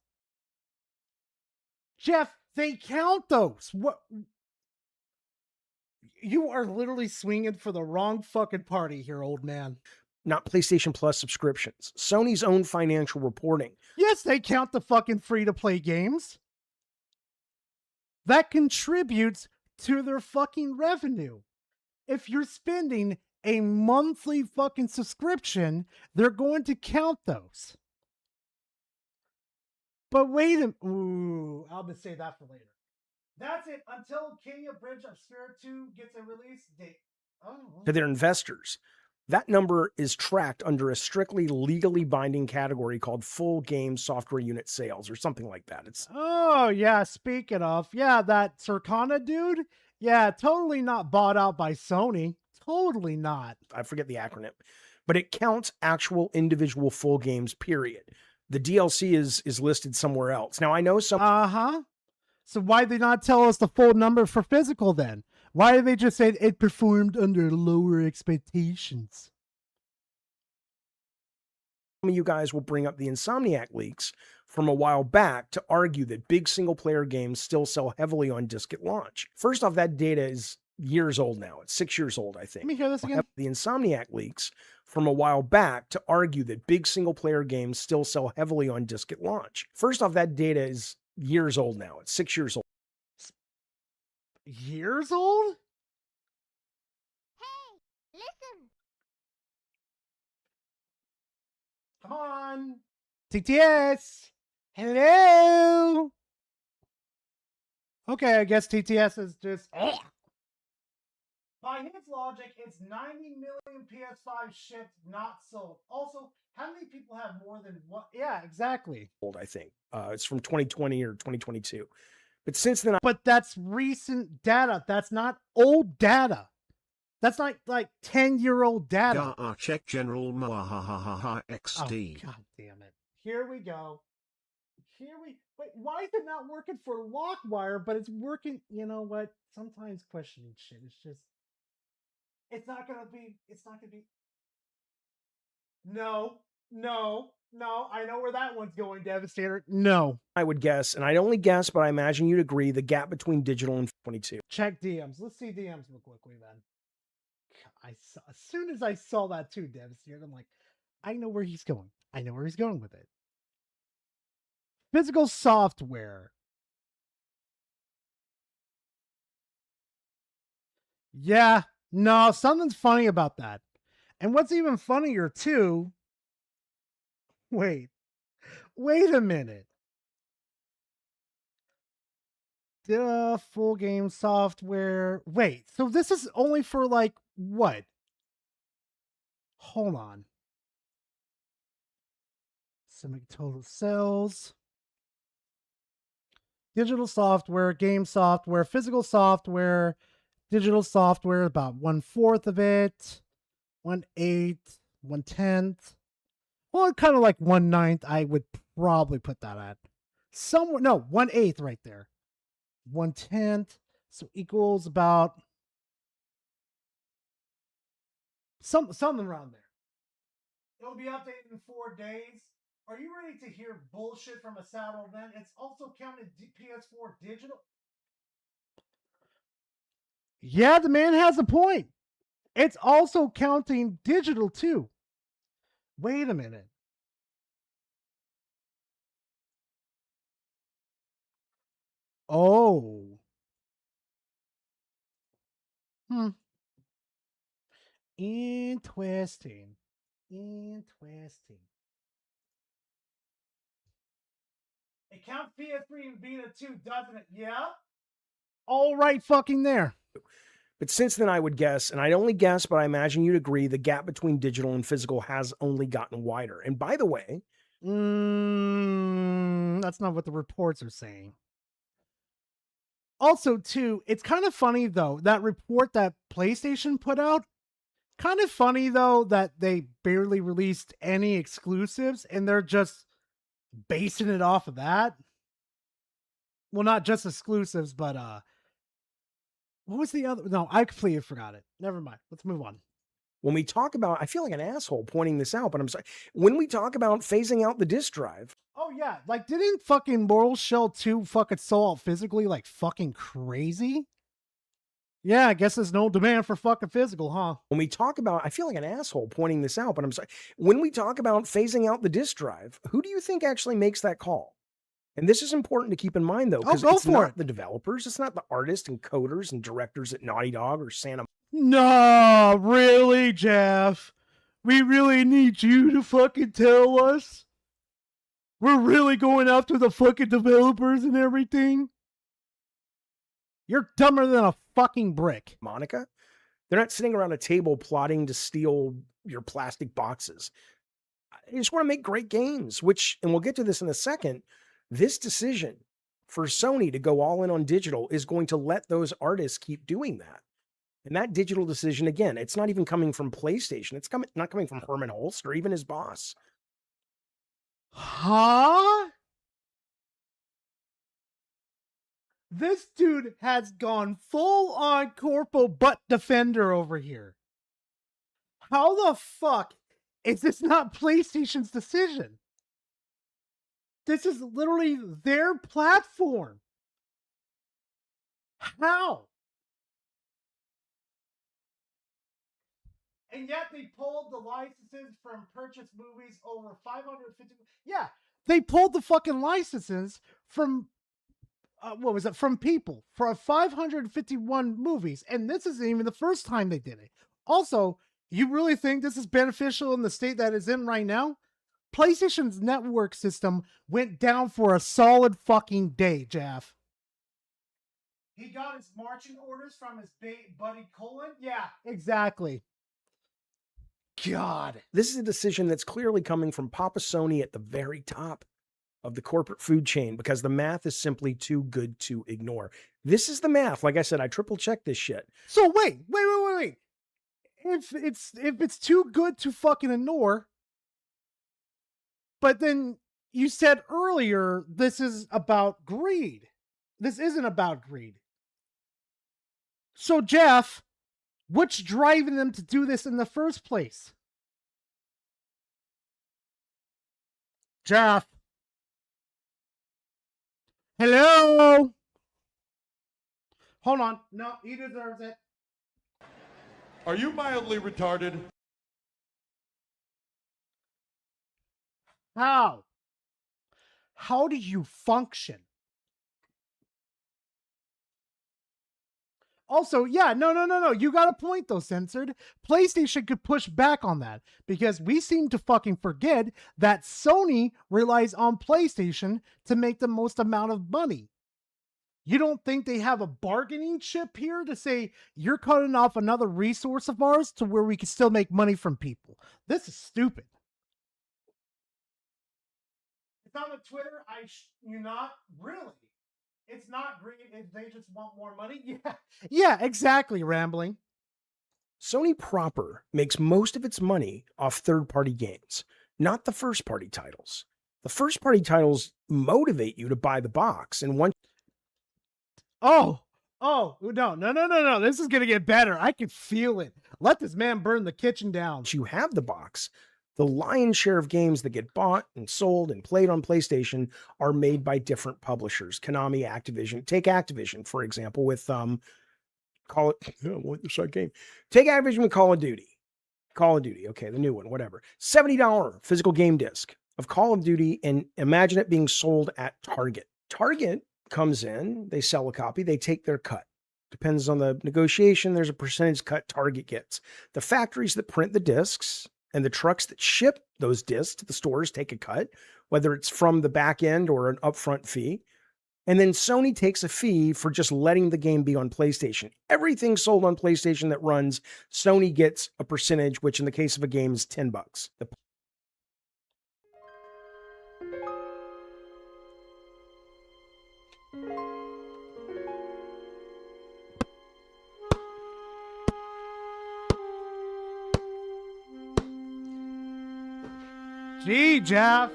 Jeff, they count those. What? You are literally swinging for the wrong fucking party here, old man. Not PlayStation Plus subscriptions. Sony's own financial reporting. Yes, they count the fucking free-to-play games. That contributes to their fucking revenue. If you're spending a monthly fucking subscription, they're going to count those. But wait a... Ooh, I'll just say that for later. That's it. Until Kenya Bridge of Spirit 2 gets a release date. Oh. To their investors. That number is tracked under a strictly legally binding category called full game software unit sales or something like that. Oh, yeah. Speaking of, that Circana dude. Yeah, totally not bought out by Sony. Totally not. I forget the acronym, but it counts actual individual full games, period. The DLC is listed somewhere else. Now, I know some... So why did they not tell us the full number for physical then? Why did they just say it performed under lower expectations? Some of you guys will bring up the Insomniac leaks from a while back to argue that big single-player games still sell heavily on disc at launch. First off, that data is years old now. It's 6 years old, I think. Let me hear this again. The Insomniac leaks from a while back to argue that big single-player games still sell heavily on disc at launch. First off, that data is years old now. It's 6 years old. Years old? Listen. Come on. TTS. Hello. Okay, I guess TTS is just... By his logic, it's 90 million PS5 shipped, not sold. Also, how many people have more than one? Yeah, exactly. Old, I think. It's from 2020 or 2022. But since then... But that's recent data. That's not old data. That's not like 10-year-old data. Check General Mwahahaha XD. Oh, God damn it. Here we go. Wait, why is it not working for Lockwire, but it's working? You know what? Sometimes questioning shit is just... It's not gonna be... No. I know where that one's going, Devastator. No. I would guess, and I'd only guess, but I imagine you'd agree, the gap between digital and 22. Check DMs. Let's see DMs real quickly then. As soon as I saw that too, Devastator, I'm like, I know where he's going. I know where he's going with it. Physical software. Yeah, no, something's funny about that. And what's even funnier too, wait a minute. The full game software. Wait, so this is only for like what? Hold on. Summing total sales. Digital software, game software, physical software, digital software, about 1/4 of it, 1/8, 1/10. Well, kind of like 1/9, I would probably put that at. Somewhere, no, 1/8 right there. 1/10, so equals about something around there. It'll be updated in 4 days. Are you ready to hear bullshit from a saddle then? It's also counted PS4 digital. Yeah, the man has a point. It's also counting digital too. Wait a minute. Oh. Interesting. It counts PS3 and Vita too, doesn't it? Yeah. All right, fucking there. But since then, I would guess, and I'd only guess, but I imagine you'd agree, the gap between digital and physical has only gotten wider. And by the way... that's not what the reports are saying. Also, too, it's kind of funny, though, that report that PlayStation put out, kind of funny, though, that they barely released any exclusives, and they're just basing it off of that. Well, not just exclusives, but, what was the other? No, I completely forgot it. Never mind. Let's move on. When we talk about, I feel like an asshole pointing this out, but I'm sorry. When we talk about phasing out the disc drive. Oh, yeah. Like, didn't fucking Mortal Shell 2 fucking sell out physically like fucking crazy? Yeah, I guess there's no demand for fucking physical, huh? When we talk about, I feel like an asshole pointing this out, but I'm sorry. When we talk about phasing out the disc drive, who do you think actually makes that call? And this is important to keep in mind, though, because it's not the developers, it's not the artists and coders and directors at Naughty Dog or Santa. No, really, Jeff? We really need you to fucking tell us? We're really going after the fucking developers and everything? You're dumber than a fucking brick. Monica? They're not sitting around a table plotting to steal your plastic boxes. They just want to make great games, which, and we'll get to this in a second, this decision for Sony to go all in on digital is going to let those artists keep doing that. And that digital decision, again, it's not even coming from PlayStation. It's not coming from Herman Hulst or even his boss. Huh? This dude has gone full on Corpo Butt Defender over here. How the fuck Is this not PlayStation's decision? This is literally their platform. How? And yet they pulled the licenses from purchased movies over 550. Yeah, they pulled the fucking licenses from what was it? From people for 551 movies, and this isn't even the first time they did it. Also, you really think this is beneficial in the state that it's in right now? PlayStation's network system went down for a solid fucking day, Jeff. He got his marching orders from his buddy Colin? Yeah, exactly. God. This is a decision that's clearly coming from Papa Sony at the very top of the corporate food chain because the math is simply too good to ignore. This is the math. Like I said, I triple checked this shit. So wait. If it's too good to fucking ignore, but then you said earlier this is about greed. This isn't about greed. So Jeff, what's driving them to do this in the first place? Jeff. Hello? Hold on. No, he deserves it. Are you mildly retarded? How? How do you function? Also, yeah, no. You got a point though, Censored. PlayStation could push back on that because we seem to fucking forget that Sony relies on PlayStation to make the most amount of money. You don't think they have a bargaining chip here to say you're cutting off another resource of ours to where we can still make money from people? This is stupid. It's on the Twitter. You're not really. It's not greed if they just want more money. Yeah, exactly, Rambling. Sony proper makes most of its money off third-party games, not the first-party titles. The first-party titles motivate you to buy the box, and once... Oh, no. This is going to get better. I can feel it. Let this man burn the kitchen down. You have the box. The lion's share of games that get bought and sold and played on PlayStation are made by different publishers. Konami, Activision. Take Activision, for example, with what's that game? Take Activision with Call of Duty. Call of Duty, okay, the new one, whatever. $70 physical game disc of Call of Duty, and imagine it being sold at Target. Target comes in, they sell a copy, they take their cut. Depends on the negotiation, there's a percentage cut Target gets. The factories that print the discs and the trucks that ship those discs to the stores take a cut, whether it's from the back end or an upfront fee. And then Sony takes a fee for just letting the game be on PlayStation. Everything sold on PlayStation that runs, Sony gets a percentage, which in the case of a game is $10. Gee, Jeff.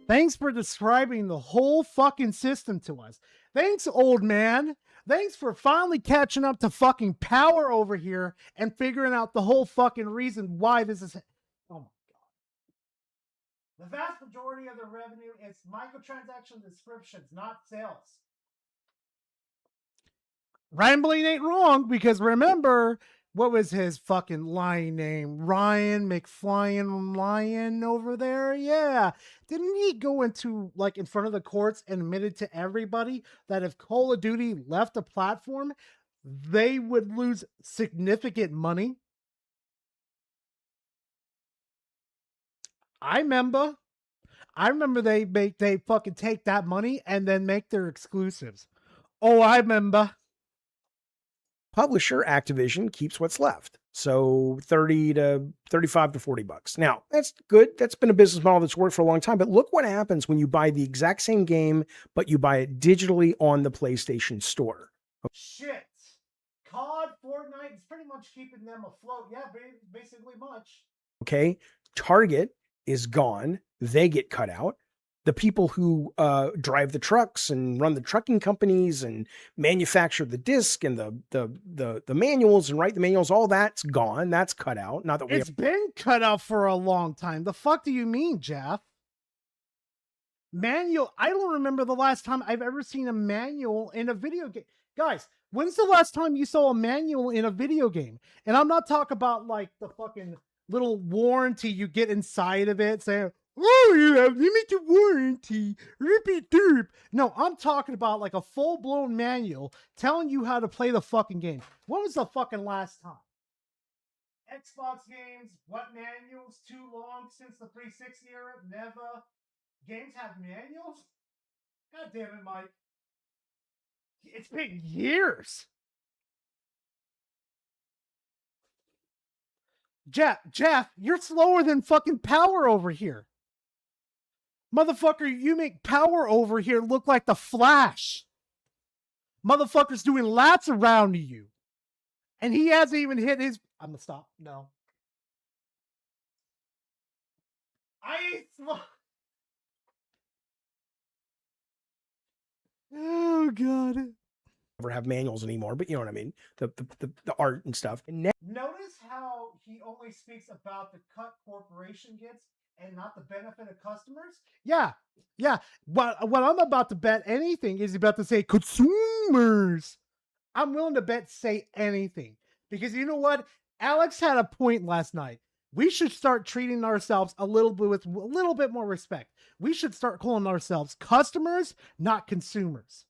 Thanks for describing the whole fucking system to us. Thanks, old man. Thanks for finally catching up to fucking power over here and figuring out the whole fucking reason why this is... Oh my God. The vast majority of the revenue is microtransaction subscriptions, not sales. Rambling ain't wrong, because remember... What was his fucking lying name? Ryan McFlyin Lion over there? Yeah. Didn't he go into, like, in front of the courts and admitted to everybody that if Call of Duty left the platform, they would lose significant money? I remember they fucking take that money and then make their exclusives. Oh, I remember. Publisher Activision keeps what's left. So 30 to 35 to $40. Now, that's good. That's been a business model that's worked for a long time. But look what happens when you buy the exact same game, but you buy it digitally on the PlayStation Store. Shit. COD, Fortnite is pretty much keeping them afloat. Yeah, basically much. Okay. Target is gone. They get cut out. The people who drive the trucks and run the trucking companies and manufacture the disc and the manuals and write the manuals, all that's gone. That's cut out. Not that It's been cut out for a long time. The fuck do you mean, Jeff? Manual. I don't remember the last time I've ever seen a manual in a video game. Guys, when's the last time you saw a manual in a video game? And I'm not talking about like the fucking little warranty you get inside of it saying, oh, you have limited warranty. Rippy derp. No, I'm talking about like a full-blown manual telling you how to play the fucking game. When was the fucking last time? Xbox games, what manuals? Too long since the 360 era? Never. Games have manuals? God damn it, Mike. It's been years. Jeff, you're slower than fucking Power over here. Motherfucker, you make Power over here look like the Flash. Motherfucker's doing laps around you. And he hasn't even hit his... I'm gonna stop. No. Oh, God. Never have manuals anymore, but you know what I mean? The art and stuff. And Notice how he only speaks about the cut corporation gets and not the benefit of customers? Yeah. What I'm about to bet anything is about to say consumers. I'm willing to bet say anything. Because you know what? Alex had a point last night. We should start treating ourselves a little bit with a little bit more respect. We should start calling ourselves customers, not consumers.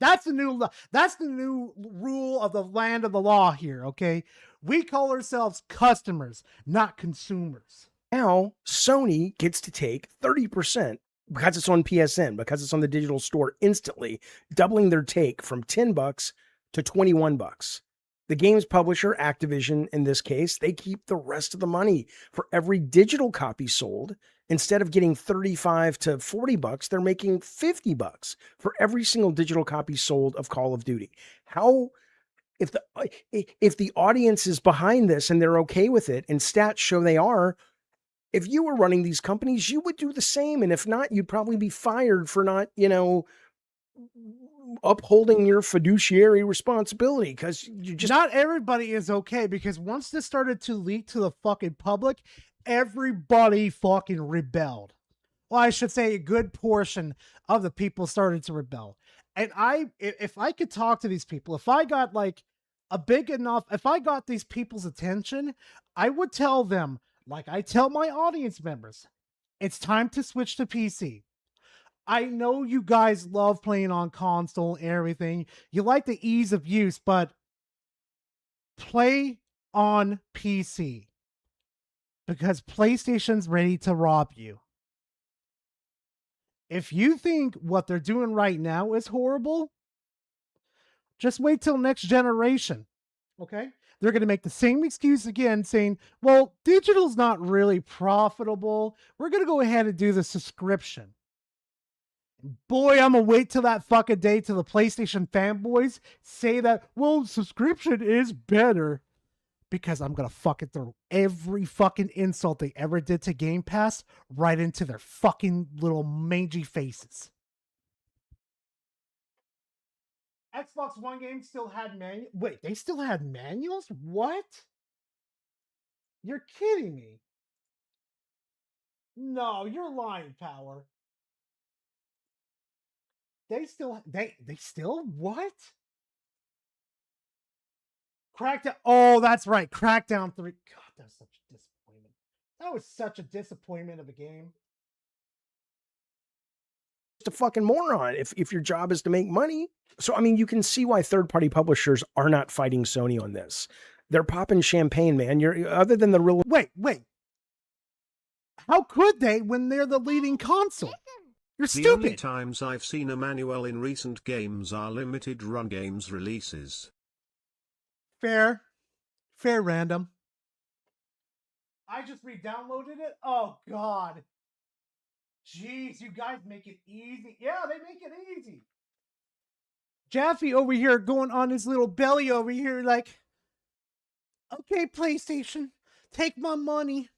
That's the new rule of the land of the law here, okay? We call ourselves customers, not consumers. now Sony gets to take 30% because it's on PSN, because it's on the digital store instantly, doubling their take from $10 to $21. The game's publisher, Activision in this case, they keep the rest of the money for every digital copy sold. Instead of getting $35 to $40, they're making $50 for every single digital copy sold of Call of Duty. How, if the audience is behind this and they're okay with it, and stats show they are, if you were running these companies, you would do the same. And if not, you'd probably be fired for not, upholding your fiduciary responsibility, because you just... Not everybody is okay, because once this started to leak to the fucking public, everybody fucking rebelled. Well, I should say a good portion of the people started to rebel. And if I could talk to these people, if I got like if I got these people's attention, I would tell them, like I tell my audience members, it's time to switch to PC. I know you guys love playing on console and everything. You like the ease of use, but play on PC. Because PlayStation's ready to rob you. If you think what they're doing right now is horrible, just wait till next generation. Okay? They're going to make the same excuse again, saying, well, digital's not really profitable. We're going to go ahead and do the subscription. Boy, I'm going to wait till that fucking day till the PlayStation fanboys say that, well, subscription is better. Because I'm going to fucking throw every fucking insult they ever did to Game Pass right into their fucking little mangy faces. Xbox One games still had manuals? Wait, they still had manuals? What? You're kidding me. No, you're lying, Power. They still what? Crackdown. Oh, that's right. Crackdown 3. God, that was such a disappointment. That was such a disappointment of a game. Just a fucking moron if your job is to make money. So, I mean, you can see why third-party publishers are not fighting Sony on this. They're popping champagne, man. Other than the real... Wait. How could they when they're the leading console? You're stupid. The only times I've seen a manual in recent games are limited run games releases. Fair, random. I just re-downloaded it. Oh, God. Jeez, you guys make it easy. Yeah, they make it easy. Jaffe over here going on his little belly over here like, okay, PlayStation, take my money.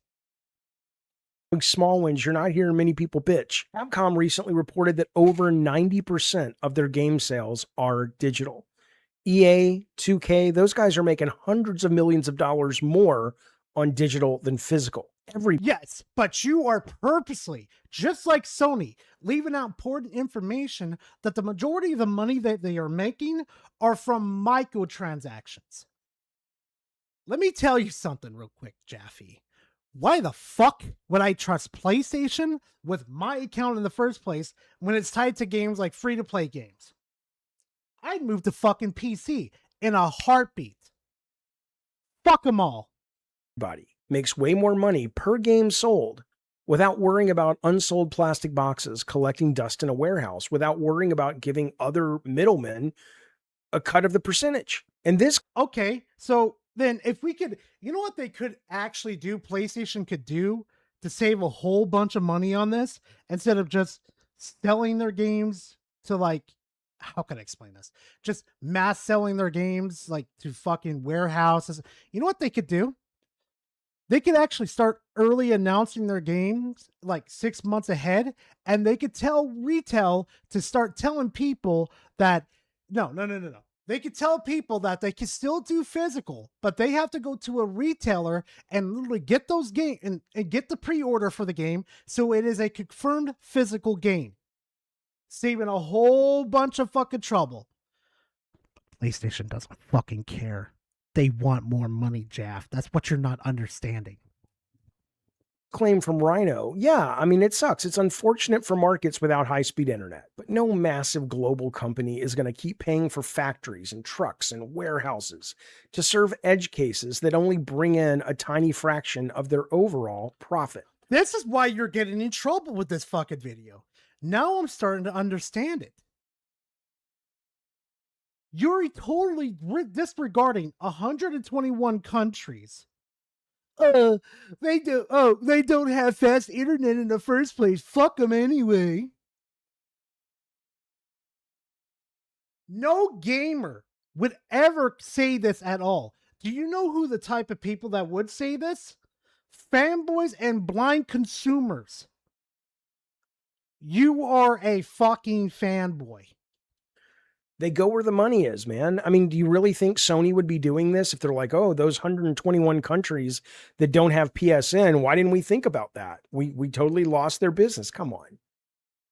small wins, you're not hearing many people bitch. Capcom recently reported that over 90% of their game sales are digital. EA, 2K, those guys are making hundreds of millions of dollars more on digital than physical. Yes, but you are purposely, just like Sony, leaving out important information that the majority of the money that they are making are from microtransactions. Let me tell you something real quick, Jaffe. Why the fuck would I trust PlayStation with my account in the first place when it's tied to games like free-to-play games? I'd move to fucking PC in a heartbeat. Fuck them all. Everybody makes way more money per game sold without worrying about unsold plastic boxes collecting dust in a warehouse, without worrying about giving other middlemen a cut of the percentage. And this... Okay, so then if we could... You know what they could actually do, PlayStation could do to save a whole bunch of money on this, instead of just selling their games to, like... How can I explain this? Just mass selling their games, like, to fucking warehouses. You know what they could do? They could actually start early announcing their games like 6 months ahead, and they could tell retail to start telling people that no. They could tell people that they can still do physical, but they have to go to a retailer and literally get those games and get the pre-order for the game, so it is a confirmed physical game, saving a whole bunch of fucking trouble. PlayStation doesn't fucking care. They want more money, Jaff. That's what you're not understanding. Claim from Rhino. Yeah, I mean, it sucks. It's unfortunate for markets without high-speed internet, but no massive global company is going to keep paying for factories and trucks and warehouses to serve edge cases that only bring in a tiny fraction of their overall profit. This is why you're getting in trouble with this fucking video. Now I'm starting to understand it. You're totally disregarding 121 countries. They don't have fast internet in the first place. Fuck them anyway. No gamer would ever say this at all. Do you know who the type of people that would say this? Fanboys and blind consumers. You are a fucking fanboy. They go where the money is, man. I mean, do you really think Sony would be doing this if they're like, oh, those 121 countries that don't have PSN, why didn't we think about that? We totally lost their business. Come on.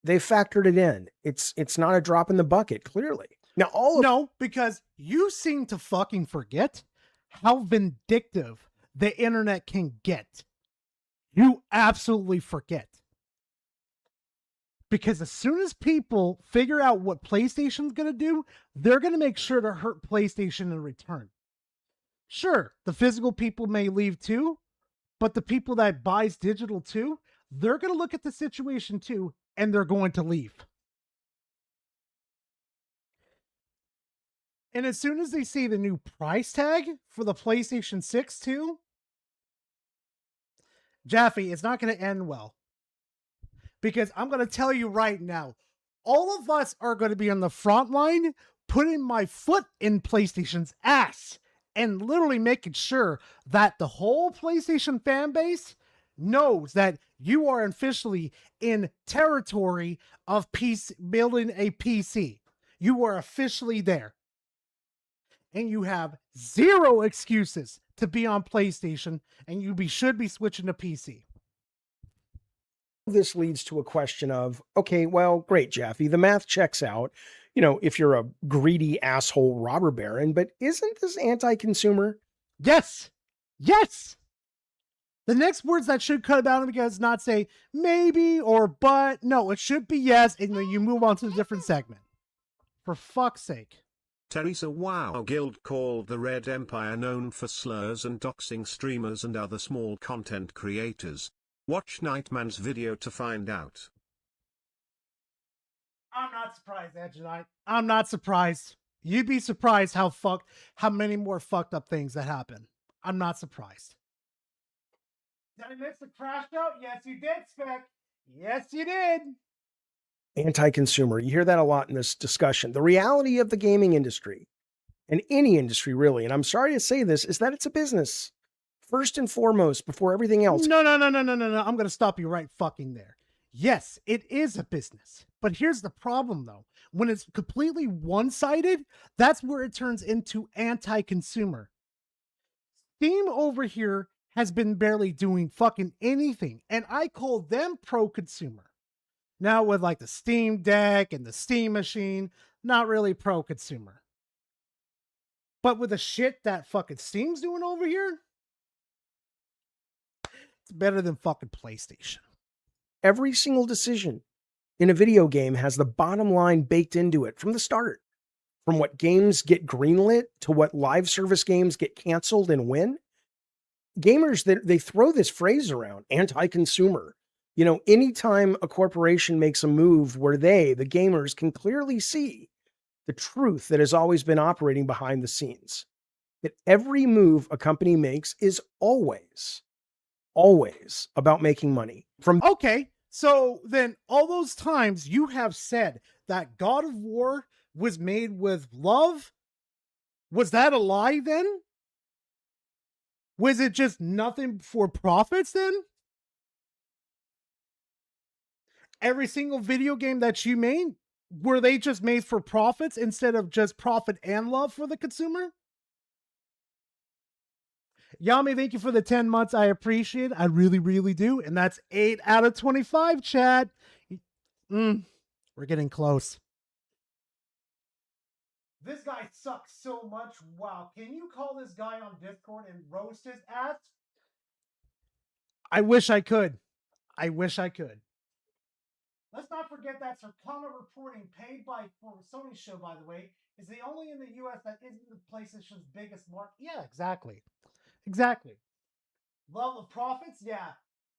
They factored it in. It's not a drop in the bucket, clearly. Now, No, because you seem to fucking forget how vindictive the internet can get. You absolutely forget. Because as soon as people figure out what PlayStation's going to do, they're going to make sure to hurt PlayStation in return. Sure, the physical people may leave too, but the people that buys digital too, they're going to look at the situation too, and they're going to leave. And as soon as they see the new price tag for the PlayStation 6 too, Jaffe, it's not going to end well. Because I'm going to tell you right now, all of us are going to be on the front line, putting my foot in PlayStation's ass and literally making sure that the whole PlayStation fan base knows that you are officially in territory of building a PC. You are officially there. And you have zero excuses to be on PlayStation, and you should be switching to PC. This leads to a question of, okay, well, great, Jaffe, the math checks out, you know, if you're a greedy asshole robber baron, but isn't this anti-consumer? Yes. Yes. The next words that should cut out because not say maybe or but. No, it should be yes, and then you move on to a different segment. For fuck's sake. Teresa Wow Guild called the Red Empire known for slurs and doxing streamers and other small content creators. Watch Nightman's video to find out. I'm not surprised, Edgenite. I'm not surprised. You'd be surprised how many more fucked up things that happen. I'm not surprised. Did I miss the crash out? Yes, you did, Spec. Yes, you did. Anti-consumer. You hear that a lot in this discussion. The reality of the gaming industry, and any industry really, and I'm sorry to say this, is that it's a business. First and foremost, before everything else. No. I'm going to stop you right fucking there. Yes, it is a business. But here's the problem, though. When it's completely one-sided, that's where it turns into anti-consumer. Steam over here has been barely doing fucking anything, and I call them pro-consumer. Now with like the Steam Deck and the Steam Machine, not really pro-consumer. But with the shit that fucking Steam's doing over here, it's better than fucking PlayStation. Every single decision in a video game has the bottom line baked into it from the start. From what games get greenlit to what live service games get canceled and when. Gamers, they throw this phrase around, anti-consumer. You know, anytime a corporation makes a move where they, the gamers, can clearly see the truth that has always been operating behind the scenes. That every move a company makes is always about making money. Okay, so then all those times you have said that God of War was made with love, was that a lie then? Was it just nothing for profits then? Every single video game that you made, were they just made for profits instead of just profit and love for the consumer? Yami, thank you for the 10 months. I appreciate it. I really, really do. And that's 8 out of 25, chat. We're getting close. This guy sucks so much. Wow. Can you call this guy on Discord and roast his ass? I wish I could. I wish I could. Let's not forget that Circana Reporting, paid by for Sony show, by the way, is the only in the US that isn't the PlayStation's biggest market. Yeah, exactly. Exactly. Love of profits? Yeah.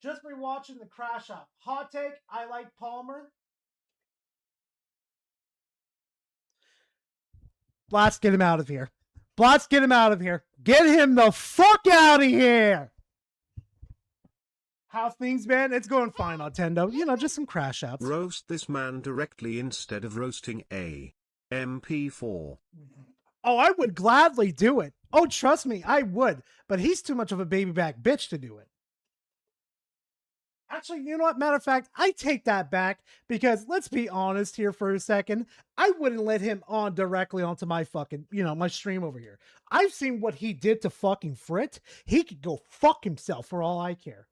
Just rewatching the Crash Out. Hot take, I like Palmer. Blast, get him out of here. Blast, get him out of here. Get him the fuck out of here. How's things been? It's going fine, Nintendo. You know, just some Crash Outs. Roast this man directly instead of roasting a MP4. Oh, I would gladly do it. Oh, trust me, I would. But he's too much of a baby back bitch to do it. Actually, you know what? Matter of fact, I take that back because let's be honest here for a second. I wouldn't let him on directly onto my fucking, my stream over here. I've seen what he did to fucking Frit. He could go fuck himself for all I care.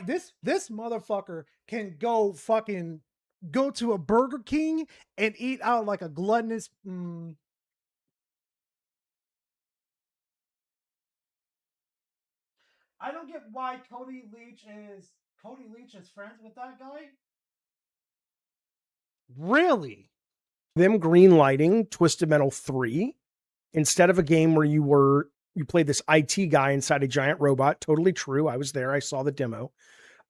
This motherfucker can go to a Burger King and eat out like a gluttonous. I don't get why Cody Leach is friends with that guy. Really? Them greenlighting Twisted Metal 3 instead of a game where you played this IT guy inside a giant robot. Totally true. I was there. I saw the demo.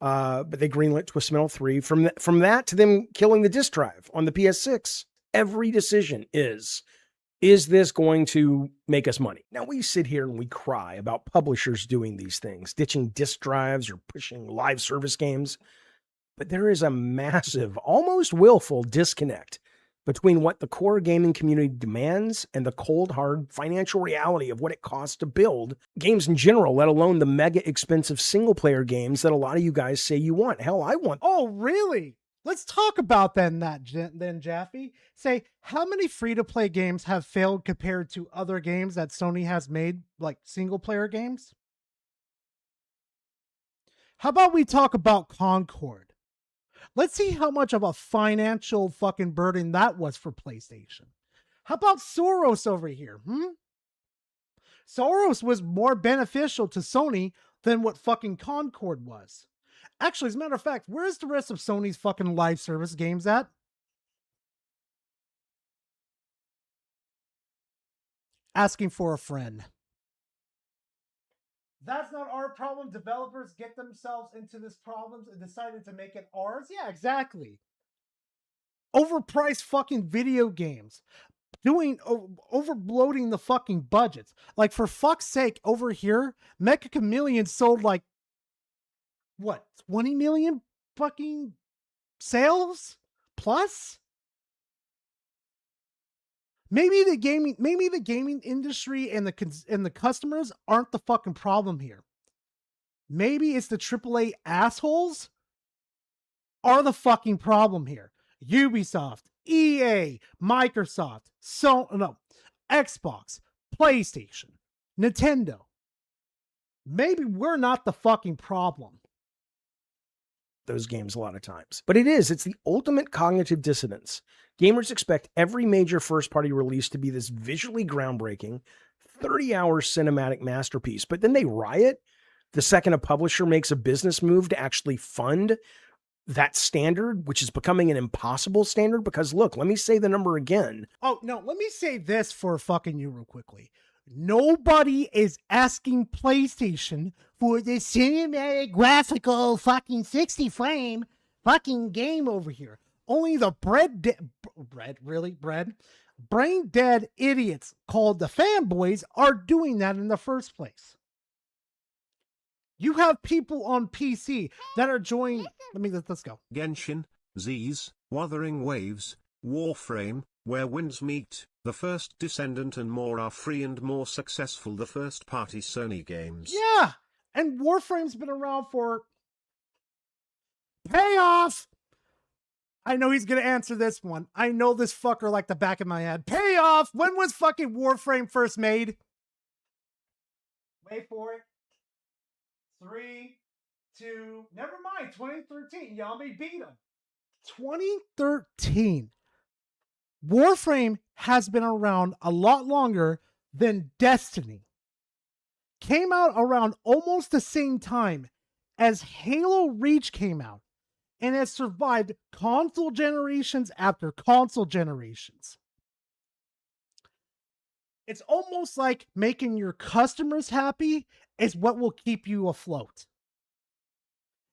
But they greenlit Twisted Metal 3. From that to them killing the disk drive on the PS6. Every decision is this going to make us money? Now we sit here and we cry about publishers doing these things, ditching disk drives or pushing live service games. But there is a massive, almost willful disconnect between what the core gaming community demands and the cold, hard financial reality of what it costs to build games in general, let alone the mega expensive single-player games that a lot of you guys say you want. Hell, I want. Oh, really? Let's talk about then, Jaffe. Say, how many free-to-play games have failed compared to other games that Sony has made, like single-player games? How about we talk about Concord? Let's see how much of a financial fucking burden that was for PlayStation. How about Soros over here? Soros was more beneficial to Sony than what fucking Concord was. Actually, as a matter of fact, where's the rest of Sony's fucking live service games at? Asking for a friend. That's not our problem. Developers get themselves into this problem and decided to make it ours. Yeah, exactly. Overpriced fucking video games. Overbloating the fucking budgets. Like, for fuck's sake, over here, Mecha Chameleon sold like, what, 20 million fucking sales plus? Maybe the gaming industry and the customers aren't the fucking problem here. Maybe it's the AAA assholes are the problem here. Ubisoft, EA, Microsoft, Xbox, PlayStation, Nintendo. Maybe we're not the fucking problem. Those games a lot of times. But it's the ultimate cognitive dissonance. Gamers expect every major first-party release to be this visually groundbreaking, 30-hour cinematic masterpiece, but then they riot the second a publisher makes a business move to actually fund that standard, which is becoming an impossible standard. Because look, let me say the number again. Oh, no, let me say this for fucking you real quickly. Nobody is asking PlayStation for the cinematic graphical fucking 60 frame fucking game over here. Only the brain dead idiots called the fanboys are doing that in the first place. You have people on PC that are joining. Let's go. Genshin, Z's, Wuthering Waves, Warframe, Where Winds Meet, The First Descendant and more are free and more successful the first-party Sony games. Yeah, and Warframe's been around for payoff. I know he's going to answer this one. I know this fucker like the back of my head. Payoff! When was fucking Warframe first made? Wait for it. 3, 2, never mind, 2013. Yami beat him. 2013. Warframe has been around a lot longer than Destiny. Came out around almost the same time as Halo Reach came out, and has survived console generations after console generations. It's almost like making your customers happy is what will keep you afloat.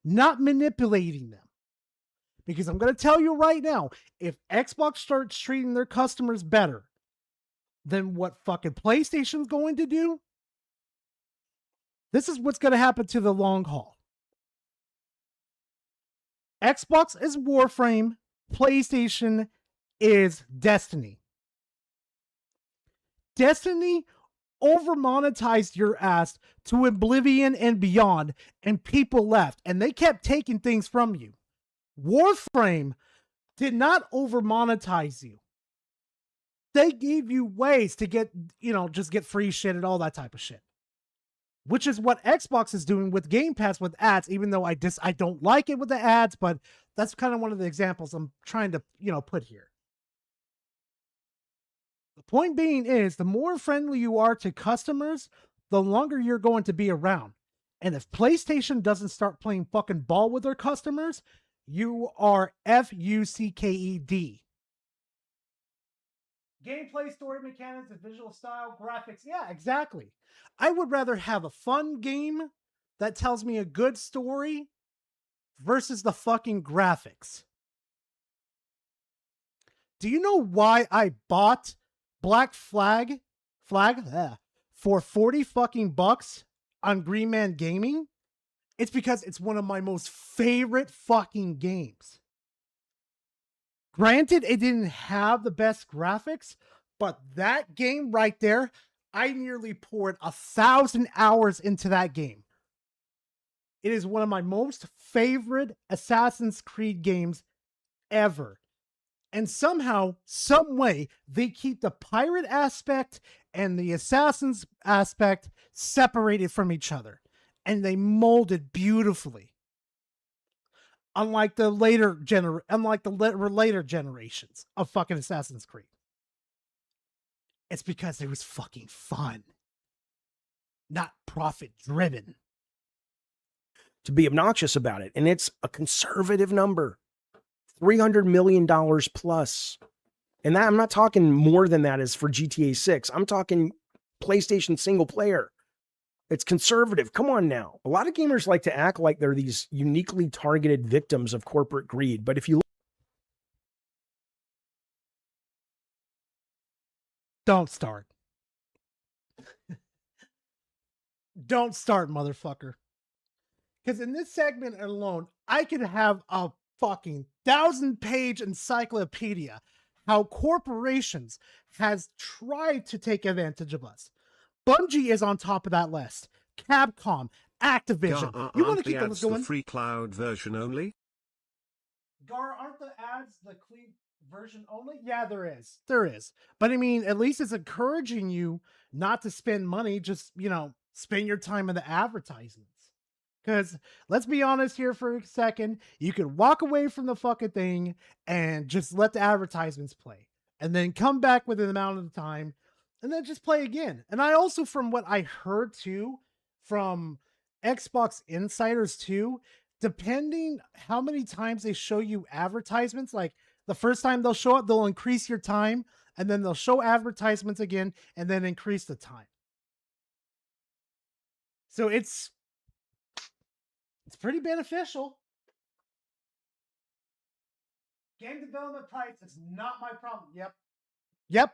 Not manipulating them. Because I'm going to tell you right now, if Xbox starts treating their customers better than what fucking PlayStation's going to do, this is what's going to happen to the long haul. Xbox is Warframe, PlayStation is Destiny. Destiny over-monetized your ass to oblivion and beyond, and people left, and they kept taking things from you. Warframe did not over-monetize you. They gave you ways to get, just get free shit and all that type of shit. Which is what Xbox is doing with Game Pass with ads, even though I don't like it with the ads, but that's kind of one of the examples I'm trying to, put here. The point being is, the more friendly you are to customers, the longer you're going to be around. And if PlayStation doesn't start playing fucking ball with their customers, you are FUCKED. Gameplay, story mechanics, and visual style, graphics. Yeah, exactly. I would rather have a fun game that tells me a good story versus the fucking graphics. Do you know why I bought Black Flag for 40 fucking bucks on Green Man Gaming? It's because it's one of my most favorite fucking games. Granted, it didn't have the best graphics, but that game right there, I nearly poured 1,000 hours into that game. It is one of my most favorite Assassin's Creed games ever. And somehow, some way, they keep the pirate aspect and the assassin's aspect separated from each other. And they molded beautifully. Unlike the later generations of fucking Assassin's Creed. It's because it was fucking fun. Not profit driven. To be obnoxious about it. And it's a conservative number. $300 million plus. And that, I'm not talking more than that is for GTA 6. I'm talking PlayStation single player. It's conservative. Come on now. A lot of gamers like to act like they're these uniquely targeted victims of corporate greed. But if you don't start. Don't start, motherfucker. Because in this segment alone, I could have a fucking 1,000-page encyclopedia how corporations has tried to take advantage of us. Bungie is on top of that list. Capcom, Activision. You want to keep the list going? The free cloud version only? Gar, aren't the ads the clean version only? Yeah, there is. There is. But I mean, at least it's encouraging you not to spend money. Just, spend your time in the advertisements. Because let's be honest here for a second. You could walk away from the fucking thing and just let the advertisements play. And then come back within the amount of time and then just play again. And I also, from what I heard too, from Xbox insiders too, depending how many times they show you advertisements, like the first time they'll show it, they'll increase your time, and then they'll show advertisements again and then increase the time. So it's pretty beneficial. Game development price is not my problem. Yep.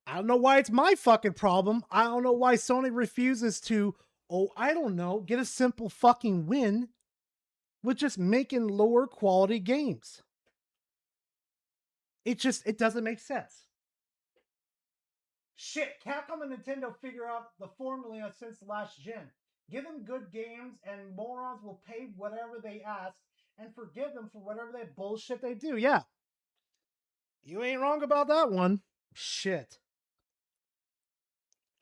I don't know why it's my fucking problem. I don't know why Sony refuses to, get a simple fucking win with just making lower quality games. It doesn't make sense. Shit, Capcom and Nintendo figure out the formula since last gen. Give them good games and morons will pay whatever they ask and forgive them for whatever that bullshit they do. Yeah. You ain't wrong about that one. Shit.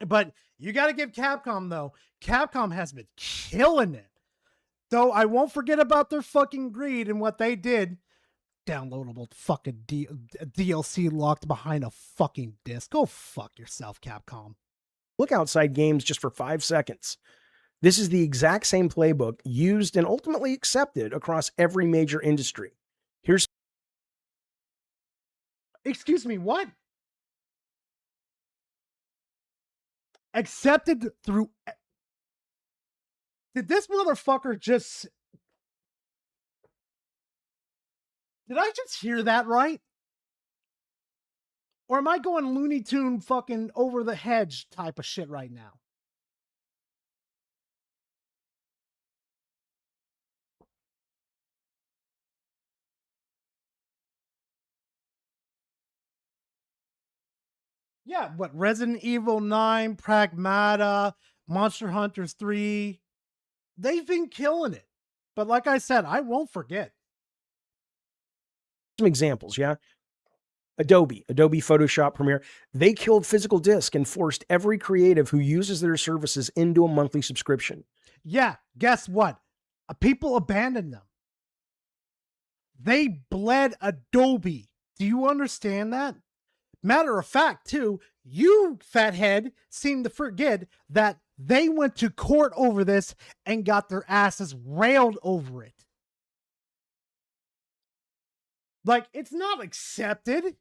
But you got to give Capcom, though. Capcom has been killing it. Though I won't forget about their fucking greed and what they did. Downloadable fucking DLC locked behind a fucking disc. Go fuck yourself, Capcom. Look outside games just for 5 seconds. This is the exact same playbook used and ultimately accepted across every major industry. Here's... Excuse me, what? Accepted through... Did this motherfucker just... Did I just hear that right? Or am I going Looney Tune fucking over the hedge type of shit right now? Yeah, what, Resident Evil 9, Pragmata, Monster Hunters 3, they've been killing it. But like I said, I won't forget. Some examples, yeah? Adobe Photoshop Premiere, they killed physical disc and forced every creative who uses their services into a monthly subscription. Yeah, guess what? People abandoned them. They bled Adobe. Do you understand that? Matter of fact, too, you fathead seem to forget that they went to court over this and got their asses railed over it. Like, it's not accepted.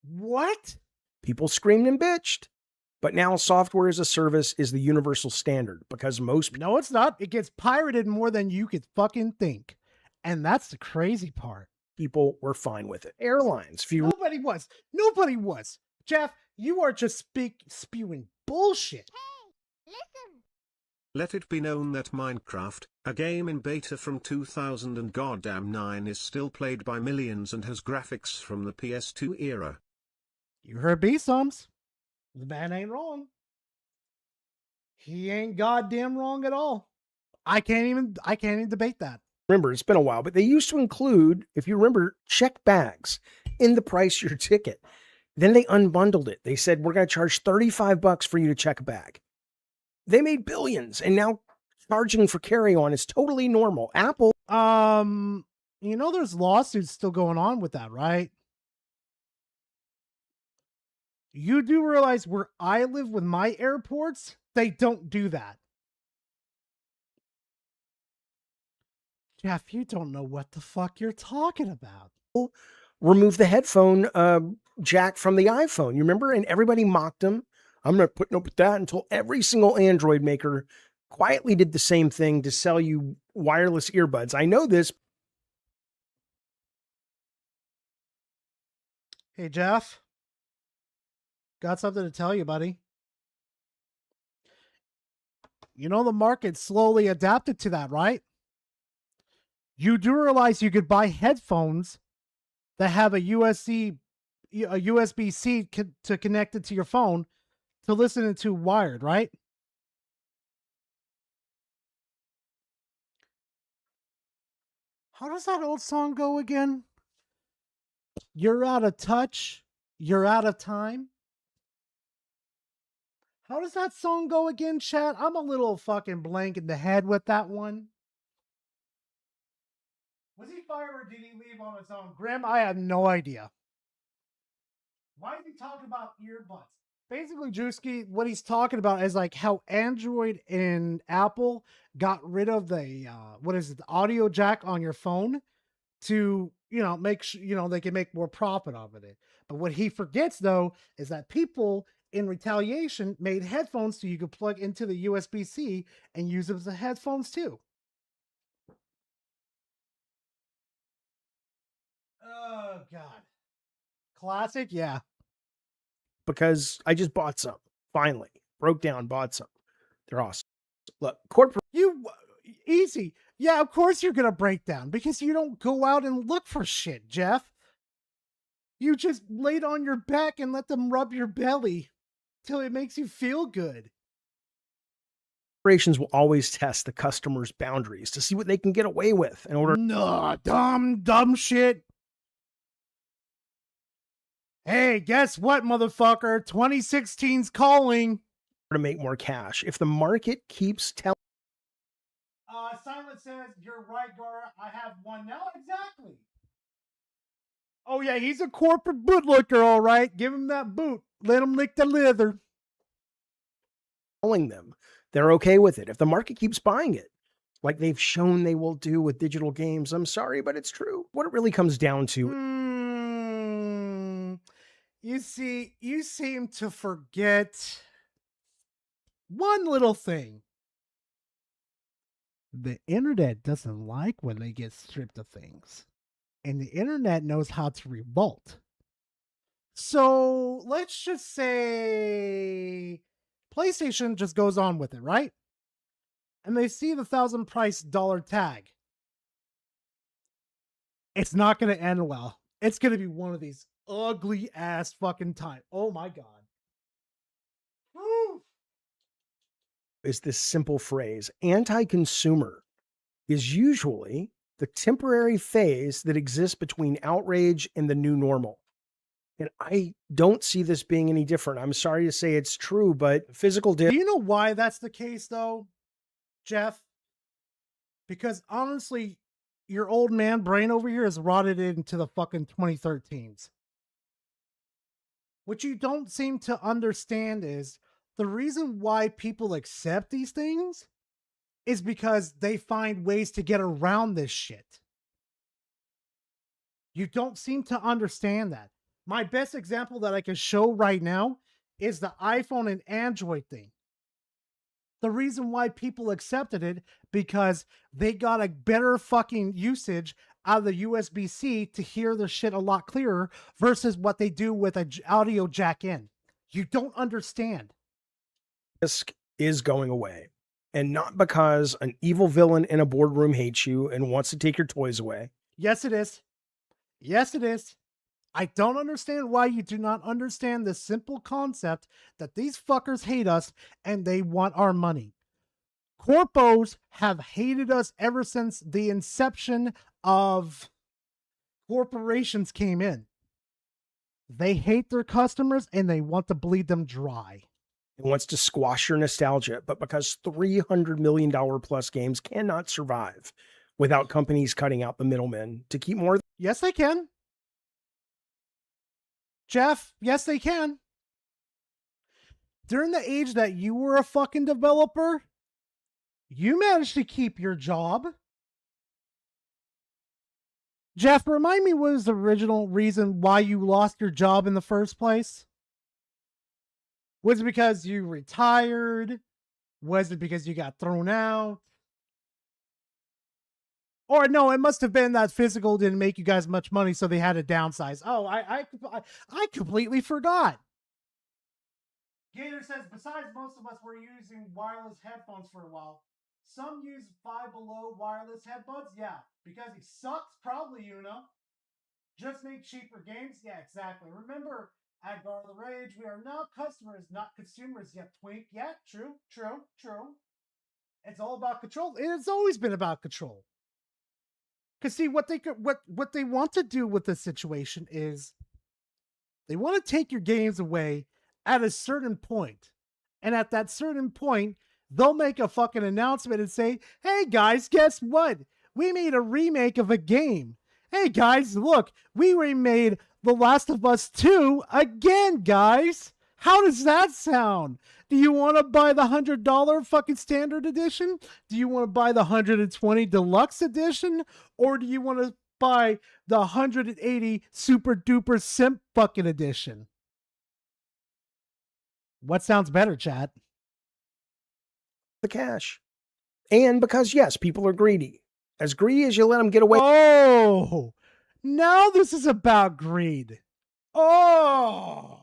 What? People screamed and bitched. But now software as a service is the universal standard because most... No, it's not. It gets pirated more than you could fucking think. And that's the crazy part. People were fine with it. Airlines. Nobody was. Nobody was. Jeff, you are just spewing bullshit. Hey, listen. Let it be known that Minecraft, a game in beta from 2009, is still played by millions and has graphics from the PS2 era. You heard B-Sums. The man ain't wrong. He ain't goddamn wrong at all. I can't even debate that. Remember, it's been a while, but they used to include, if you remember, check bags in the price of your ticket. Then they unbundled it. They said, we're going to charge $35 for you to check a bag. They made billions, and now charging for carry-on is totally normal. Apple... there's lawsuits still going on with that, right? You do realize where I live with my airports, they don't do that. Jeff, you don't know what the fuck you're talking about. Remove the headphone jack from the iPhone. You remember? And everybody mocked him. I'm not putting up with that until every single Android maker quietly did the same thing to sell you wireless earbuds. I know this. Hey, Jeff. Got something to tell you, buddy. You know the market slowly adapted to that, right? You do realize you could buy headphones that have a USB-C to connect it to your phone to listen to wired, right? How does that old song go again? You're out of touch. You're out of time. How does that song go again, chat? I'm a little fucking blank in the head with that one. Was he fired or did he leave on his own? Grim, I have no idea. Why is he talking about earbuds? Basically, Drewski, what he's talking about is like how Android and Apple got rid of the the audio jack on your phone to make sure they can make more profit off of it. But what he forgets though is that people in retaliation made headphones so you could plug into the USB-C and use them as headphones too. Oh God. Classic, yeah. Because I just bought some. Finally. Broke down, bought some. They're awesome. Look, corporate. Easy. Yeah, of course you're going to break down because you don't go out and look for shit, Jeff. You just laid on your back and let them rub your belly till it makes you feel good. Corporations will always test the customer's boundaries to see what they can get away with in order. No, dumb shit. Hey, guess what, motherfucker? 2016's calling. To make more cash. If the market keeps telling. Silent says, you're right, Gara. I have one now. Exactly. Oh, yeah, he's a corporate bootlicker, all right. Give him that boot. Let him lick the leather. Telling them they're okay with it if the market keeps buying it, like they've shown they will do with digital games. I'm sorry, but it's true. What it really comes down to. You see, you seem to forget one little thing. The internet doesn't like when they get stripped of things. And the internet knows how to revolt. So let's just say PlayStation just goes on with it, right? And they see the $1,000 price tag. It's not going to end well. It's going to be one of these ugly ass fucking time. Oh my God. Woo! Is this simple phrase. Anti-consumer is usually the temporary phase that exists between outrage and the new normal. And I don't see this being any different. I'm sorry to say it's true, but physical. Do you know why that's the case though, Jeff? Because honestly, your old man brain over here has rotted into the fucking 2013s. What you don't seem to understand is the reason why people accept these things is because they find ways to get around this shit. You don't seem to understand that. My best example that I can show right now is the iPhone and Android thing. The reason why people accepted it because they got a better fucking usage out of the USB-C to hear the shit a lot clearer versus what they do with an audio jack in. You don't understand. Risk is going away. And not because an evil villain in a boardroom hates you and wants to take your toys away. Yes, it is. Yes, it is. I don't understand why you do not understand the simple concept that these fuckers hate us and they want our money. Corpos have hated us ever since the inception of corporations came in. They hate their customers and they want to bleed them dry. It wants to squash your nostalgia, but because $300 million plus games cannot survive without companies cutting out the middlemen to keep more. Yes, they can. Jeff, yes, they can. During the age that you were a fucking developer, you managed to keep your job. Jeff, remind me what was the original reason why you lost your job in the first place? Was it because you retired? Was it because you got thrown out? Or no, it must have been that physical didn't make you guys much money, so they had to downsize. Oh, I completely forgot. Gator says, besides most of us were using wireless headphones for a while. Some use Five Below wireless headbuds. Yeah, because he sucks, probably, you know. Just make cheaper games? Yeah, exactly. Remember, at Guard of the Rage, we are now customers, not consumers yet, Twink. Yeah, true. It's all about control. And it's always been about control. Because see, what they want to do with this situation is they want to take your games away at a certain point. And at that certain point, they'll make a fucking announcement and say, hey guys, guess what? We made a remake of a game. Hey guys, look, we remade The Last of Us 2 again, guys. How does that sound? Do you want to buy the $100 fucking standard edition? Do you want to buy the $120 deluxe edition? Or do you want to buy the $180 super duper simp fucking edition? What sounds better, chat? The cash. And because, yes, people are greedy. As greedy as you let them get away. Oh, now this is about greed. Oh,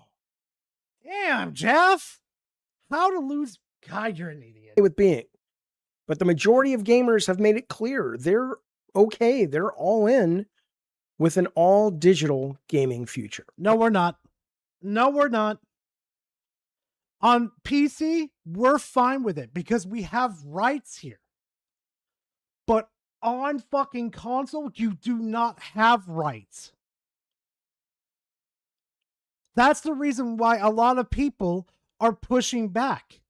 damn, Jeff. How to lose? God, you're an idiot. With being. But the majority of gamers have made it clear they're okay. They're all in with an all digital gaming future. No, we're not. No, we're not. On PC, we're fine with it because we have rights here. But on fucking console, you do not have rights. That's the reason why a lot of people are pushing back.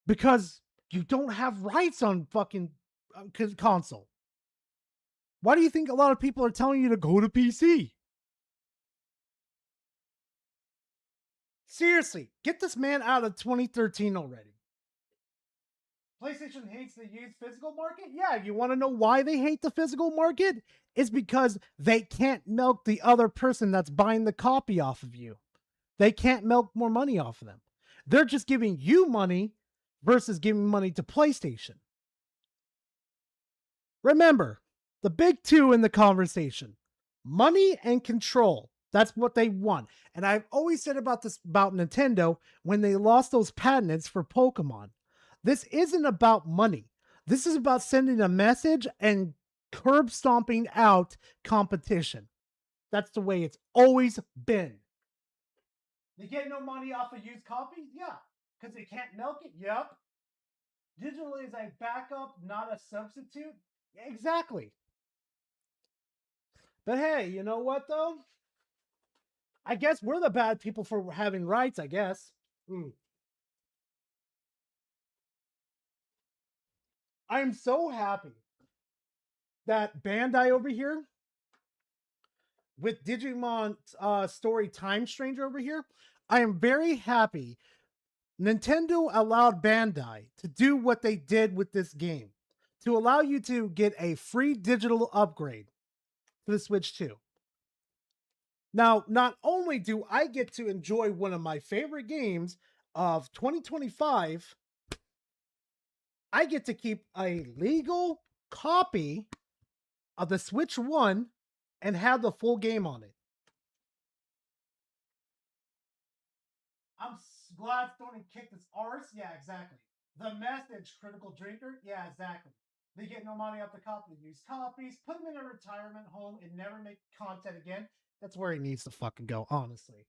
Because you don't have rights on fucking console. Why do you think a lot of people are telling you to go to PC? Seriously, get this man out of 2013 already. PlayStation hates the used physical market? Yeah, you want to know why they hate the physical market? It's because they can't milk the other person that's buying the copy off of you. They can't milk more money off of them. They're just giving you money versus giving money to PlayStation. Remember, the big two in the conversation, money and control. That's what they want. And I've always said about this about Nintendo when they lost those patents for Pokemon. This isn't about money. This is about sending a message and curb stomping out competition. That's the way it's always been. They get no money off of used copies? Yeah. Because they can't milk it? Yep. Digital is a backup, not a substitute? Yeah, exactly. But hey, you know what though? I guess we're the bad people for having rights, I guess. I'm so happy that Bandai over here with Digimon Story Time Stranger over here, I am very happy Nintendo allowed Bandai to do what they did with this game, to allow you to get a free digital upgrade to the Switch 2. Now, not only do I get to enjoy one of my favorite games of 2025, I get to keep a legal copy of the Switch 1 and have the full game on it. I'm glad Sony kicked its arse. Yeah, exactly. The message, critical drinker. Yeah, exactly. They get no money off the copy. They use copies, put them in a retirement home, and never make content again. That's where he needs to fucking go, honestly.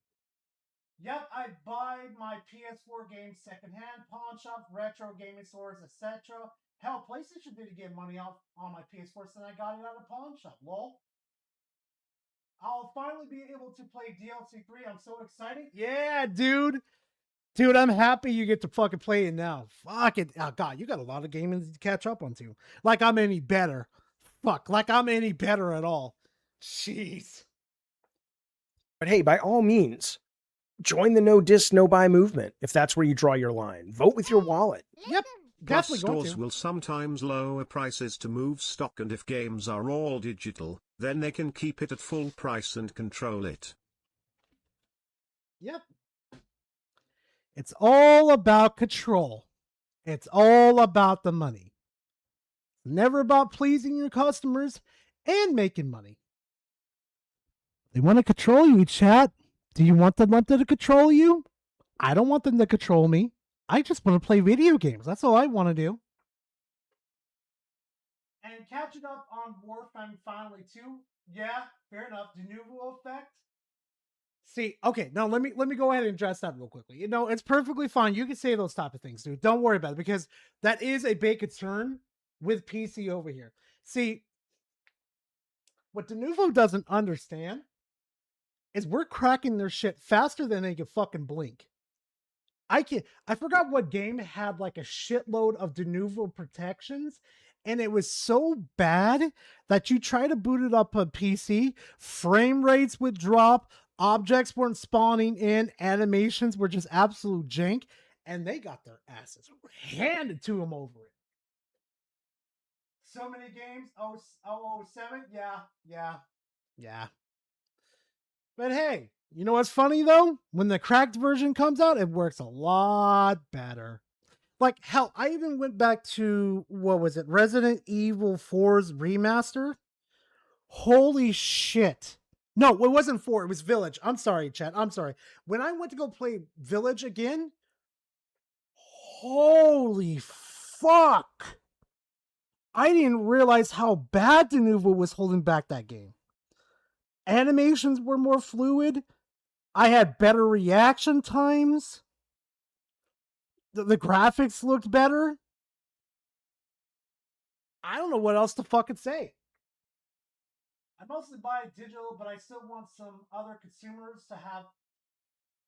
Yep, I buy my PS4 games secondhand, pawn shops, retro gaming stores, etc. Hell, PlayStation didn't get money off on my PS4 since I got it at a pawn shop. Lol. I'll finally be able to play DLC 3. I'm so excited. Yeah, dude. Dude, I'm happy you get to fucking play it now. Fuck it. Oh, God, you got a lot of gaming to catch up on too. Like I'm any better. Fuck, like I'm any better at all. Jeez. But hey, by all means, join the no disc, no buy movement if that's where you draw your line. Vote with your wallet. Yep. Plus, Definitely going stores to. will sometimes lower prices to move stock, and if games are all digital, then they can keep it at full price and control it. Yep. It's all about control. It's all about the money. Never about pleasing your customers and making money. They want to control you, chat. Do you want them to control you? I don't want them to control me. I just want to play video games. That's all I want to do. And catching up on Warframe Finally 2. Yeah, fair enough. De novo effect. See, okay, now let me go ahead and address that real quickly. You know, it's perfectly fine. You can say those type of things, dude. Don't worry about it because that is a big concern with PC over here. See, what Denuvo doesn't understand is we're cracking their shit faster than they can fucking blink. I forgot what game had like a shitload of Denuvo protections, and it was so bad that you try to boot it up on PC, frame rates would drop, objects weren't spawning in, animations were just absolute jank, and they got their asses handed to them over it. So many games, 007, yeah. But hey, you know what's funny though? When the cracked version comes out, it works a lot better. Like, hell, I even went back to, what was it, Resident Evil 4's remaster? Holy shit. No, it wasn't 4, it was Village. I'm sorry, chat, I'm sorry. When I went to go play Village again, holy fuck. I didn't realize how bad Denuvo was holding back that game. Animations were more fluid. I had better reaction times. The graphics looked better. I don't know what else to fucking say. I mostly buy digital, but I still want some other consumers to have...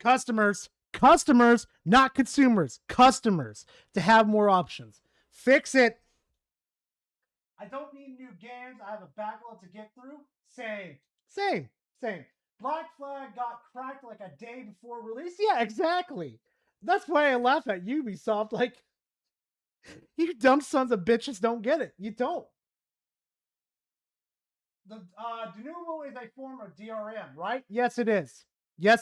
Customers, not consumers. Customers to have more options. Fix it. I don't need new games. I have a backlog to get through. Same. Black Flag got cracked like a day before release. Yeah, exactly. That's why I laugh at Ubisoft. Like, you dumb sons of bitches don't get it. You don't. The Denuvo is a form of DRM, right? Yes, it is. Did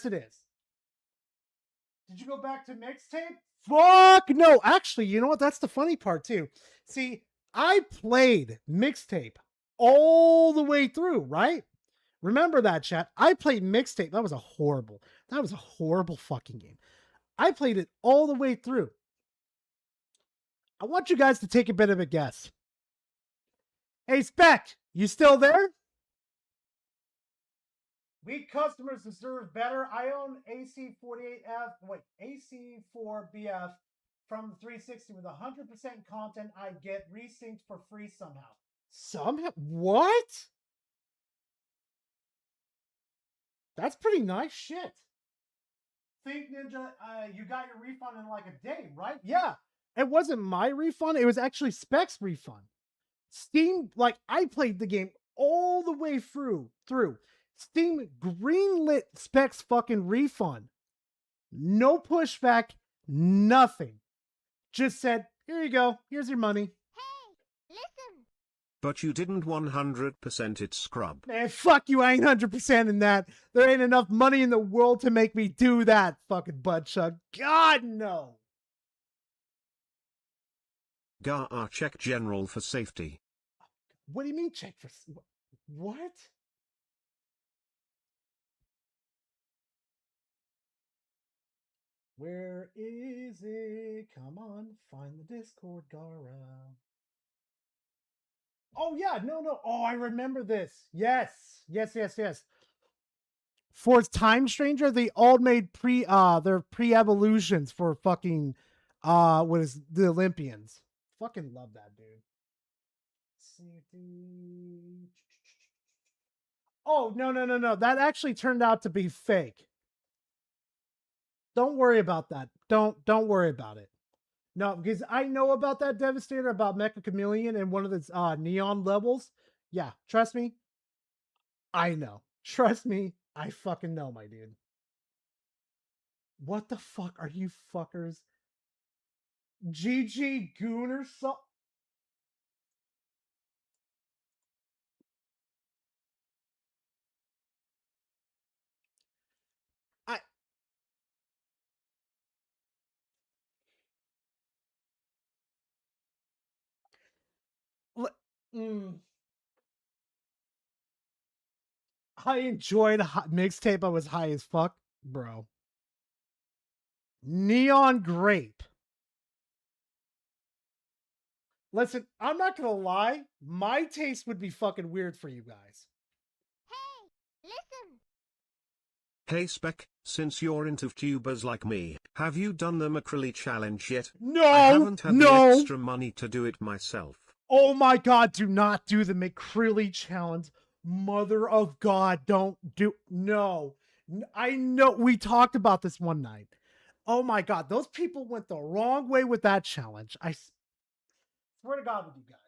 you go back to mixtape? Fuck no. Actually, you know what? That's the funny part too. See, I played mixtape all the way through, right? Remember that, chat. I played mixtape. That was a horrible fucking game. I played it all the way through. I want you guys to take a bit of a guess. Hey, Spec, you still there? We customers deserve better. I own AC4BF from the 360 with 100% content I get resynced for free somehow. What? That's pretty nice shit. Think Ninja, you got your refund in like a day, right? Yeah. It wasn't my refund. It was actually Spec's refund. Steam, like, I played the game all the way through. Steam greenlit Spec's fucking refund. No pushback, nothing. Just said, here you go. Here's your money. But you didn't 100% it, scrub. Man, fuck you, I ain't 100% in that. There ain't enough money in the world to make me do that, fucking butt chug. God, no. Check general for safety. What do you mean check for... What? Where is it? Come on, find the Discord, Gara. Oh, yeah, no. Oh, I remember this. Yes. For Time Stranger, they all made their pre-evolutions for fucking, what is the Olympians. Fucking love that, dude. Oh, no. That actually turned out to be fake. Don't worry about that. Don't worry about it. No, because I know about that Devastator, about Mecha Chameleon and one of the neon levels. Yeah, trust me. I know. Trust me. I fucking know, my dude. What the fuck are you fuckers? GG Gooner I enjoyed mixtape. I was high as fuck, bro. Neon Grape. Listen, I'm not gonna lie. My taste would be fucking weird for you guys. Hey Spec, since you're into tubers like me, have you done the McCrilly challenge yet? No, I haven't had no. the extra money to do it myself. Oh my God, do not do the McCrilly challenge. Mother of God, don't do, no. I know, we talked about this one night. Oh my God, those people went the wrong way with that challenge. I swear to God with you guys.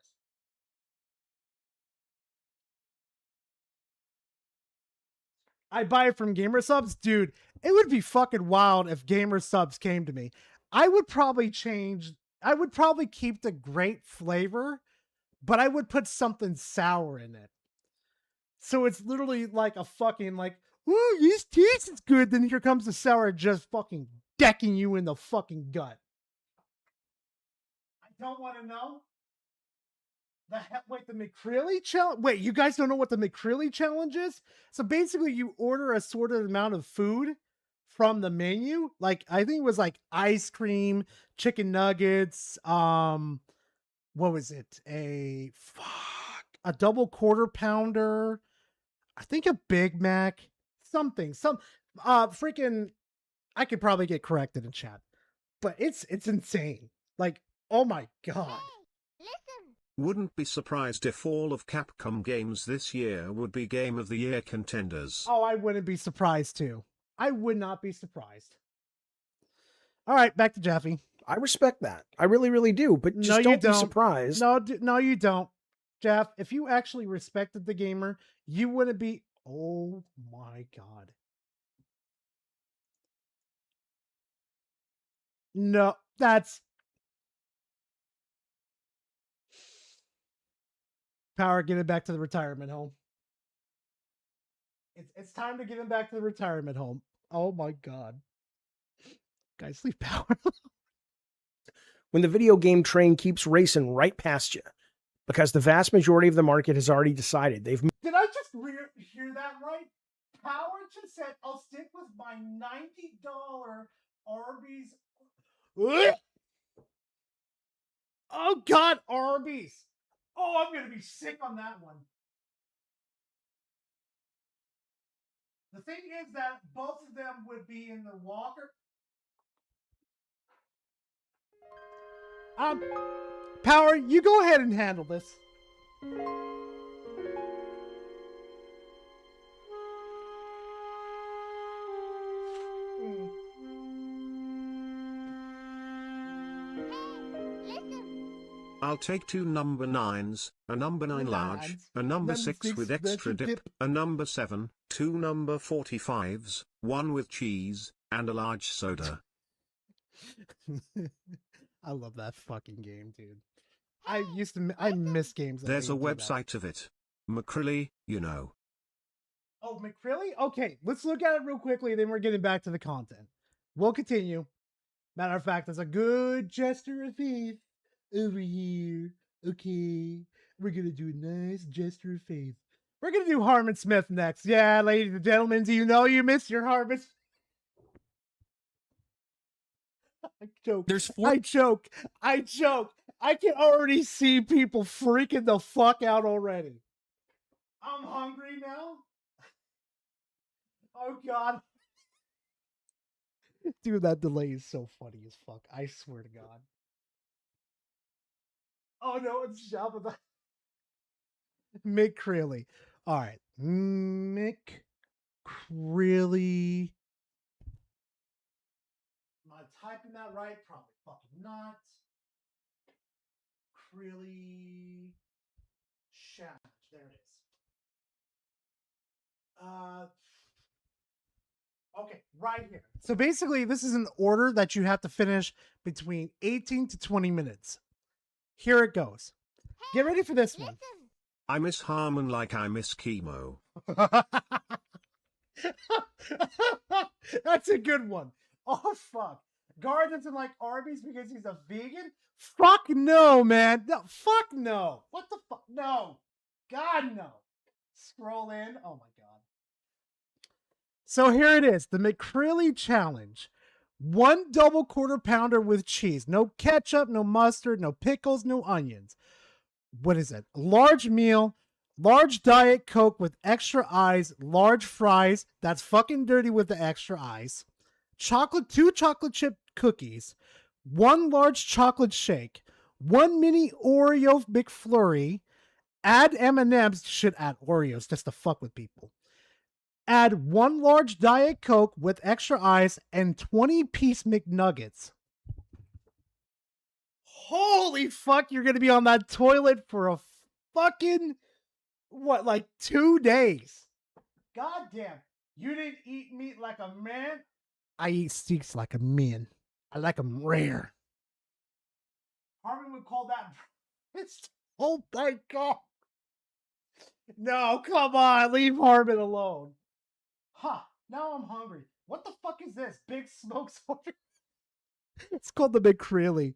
I buy it from Gamer Subs, dude. It would be fucking wild if Gamer Subs came to me. I would probably keep the great flavor, but I would put something sour in it. So it's literally like a fucking like, ooh, this tastes good. Then here comes the sour just fucking decking you in the fucking gut. I don't want to know. Wait, the McCrilly challenge? Wait, you guys don't know what the McCrilly challenge is? So basically you order a sort of amount of food from the menu. Like, I think it was like ice cream, chicken nuggets, what was it? A double quarter pounder, I think a Big Mac, freaking, I could probably get corrected in chat, but it's insane. Like, oh my God. Wouldn't be surprised if all of Capcom games this year would be Game of the Year contenders. Oh, I wouldn't be surprised too. I would not be surprised. All right, back to Jeffy. I respect that. I really, really do. But just don't be surprised. No, you don't. Jeff, if you actually respected the gamer, you wouldn't be. Oh my God. No, that's. Power, get him back to the retirement home. It's time to get him back to the retirement home. Oh my God. Guys, leave Power. When the video game train keeps racing right past you, because the vast majority of the market has already decided they've. Did I just hear that right? Power just said, I'll stick with my $90 Arby's. Oh God, Arby's. Oh, I'm going to be sick on that one. The thing is that both of them would be in the walker. Power, you go ahead and handle this. I'll take 2 number 9s, a number 9 large, a number 6 with extra dip, a number 7, 2 number 45s, 1 with cheese, and a large soda. I love that fucking game, dude. I miss games. There's a website of it. McCrilly, you know. Oh, McCrilly? Okay, let's look at it real quickly, then we're getting back to the content. We'll continue. Matter of fact, there's a good gesture of faith over here. Okay, we're gonna do a nice gesture of faith. We're gonna do Harmon Smith next. Yeah, ladies and gentlemen, do you know you missed your Harmon? I joke. I joke. I can already see people freaking the fuck out already. I'm hungry now. Oh God. Dude, that delay is so funny as fuck. I swear to God. Oh no, it's Jabba. McCrilly. All right. McCrilly. Am I typing that right? Probably fucking not. Crilly challenge. There it is. Okay, right here. So basically, this is an order that you have to finish between 18 to 20 minutes. Here it goes. Get ready for this one. I miss Harmon like I miss chemo. That's a good one. Oh, fuck. Gar doesn't like Arby's because he's a vegan? Fuck no, man. No, fuck no. What the fuck? No. God, no. Scroll in. Oh, my God. So here it is. The McCrilly challenge. 1 double quarter pounder with cheese. No ketchup, no mustard, no pickles, no onions. What is it? Large meal, Large Diet Coke with extra eyes, large fries. That's fucking dirty with the extra eyes. Two chocolate chip cookies, 1 large chocolate shake, 1 mini Oreo McFlurry. Add M&Ms. Should add Oreos just to fuck with people. Add 1 large Diet Coke with extra ice and 20-piece McNuggets. Holy fuck, you're gonna be on that toilet for a fucking, what, like 2 days? God damn. You didn't eat meat like a man? I eat steaks like a man. I like them rare. Harmon would call that... Oh my god. No, come on. Leave Harmon alone. Huh. Now I'm hungry. What the fuck is this? Big Smoke Soldier? It's called the McCreely.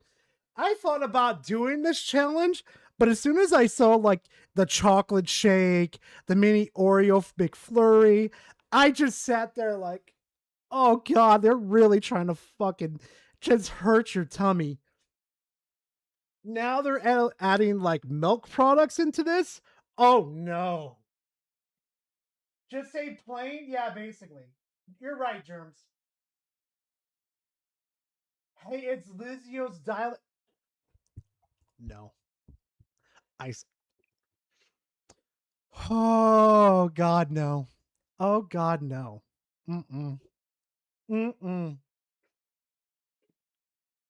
I thought about doing this challenge, but as soon as I saw like the chocolate shake, the mini Oreo McFlurry, I just sat there like, oh god, they're really trying to fucking just hurt your tummy. Now they're adding like milk products into this? Oh no. Just say plain? Yeah, basically. You're right, Germs. Hey, it's Lizio's dialect. No. Oh god, no. Oh god, no. Mm-mm. Mm-mm.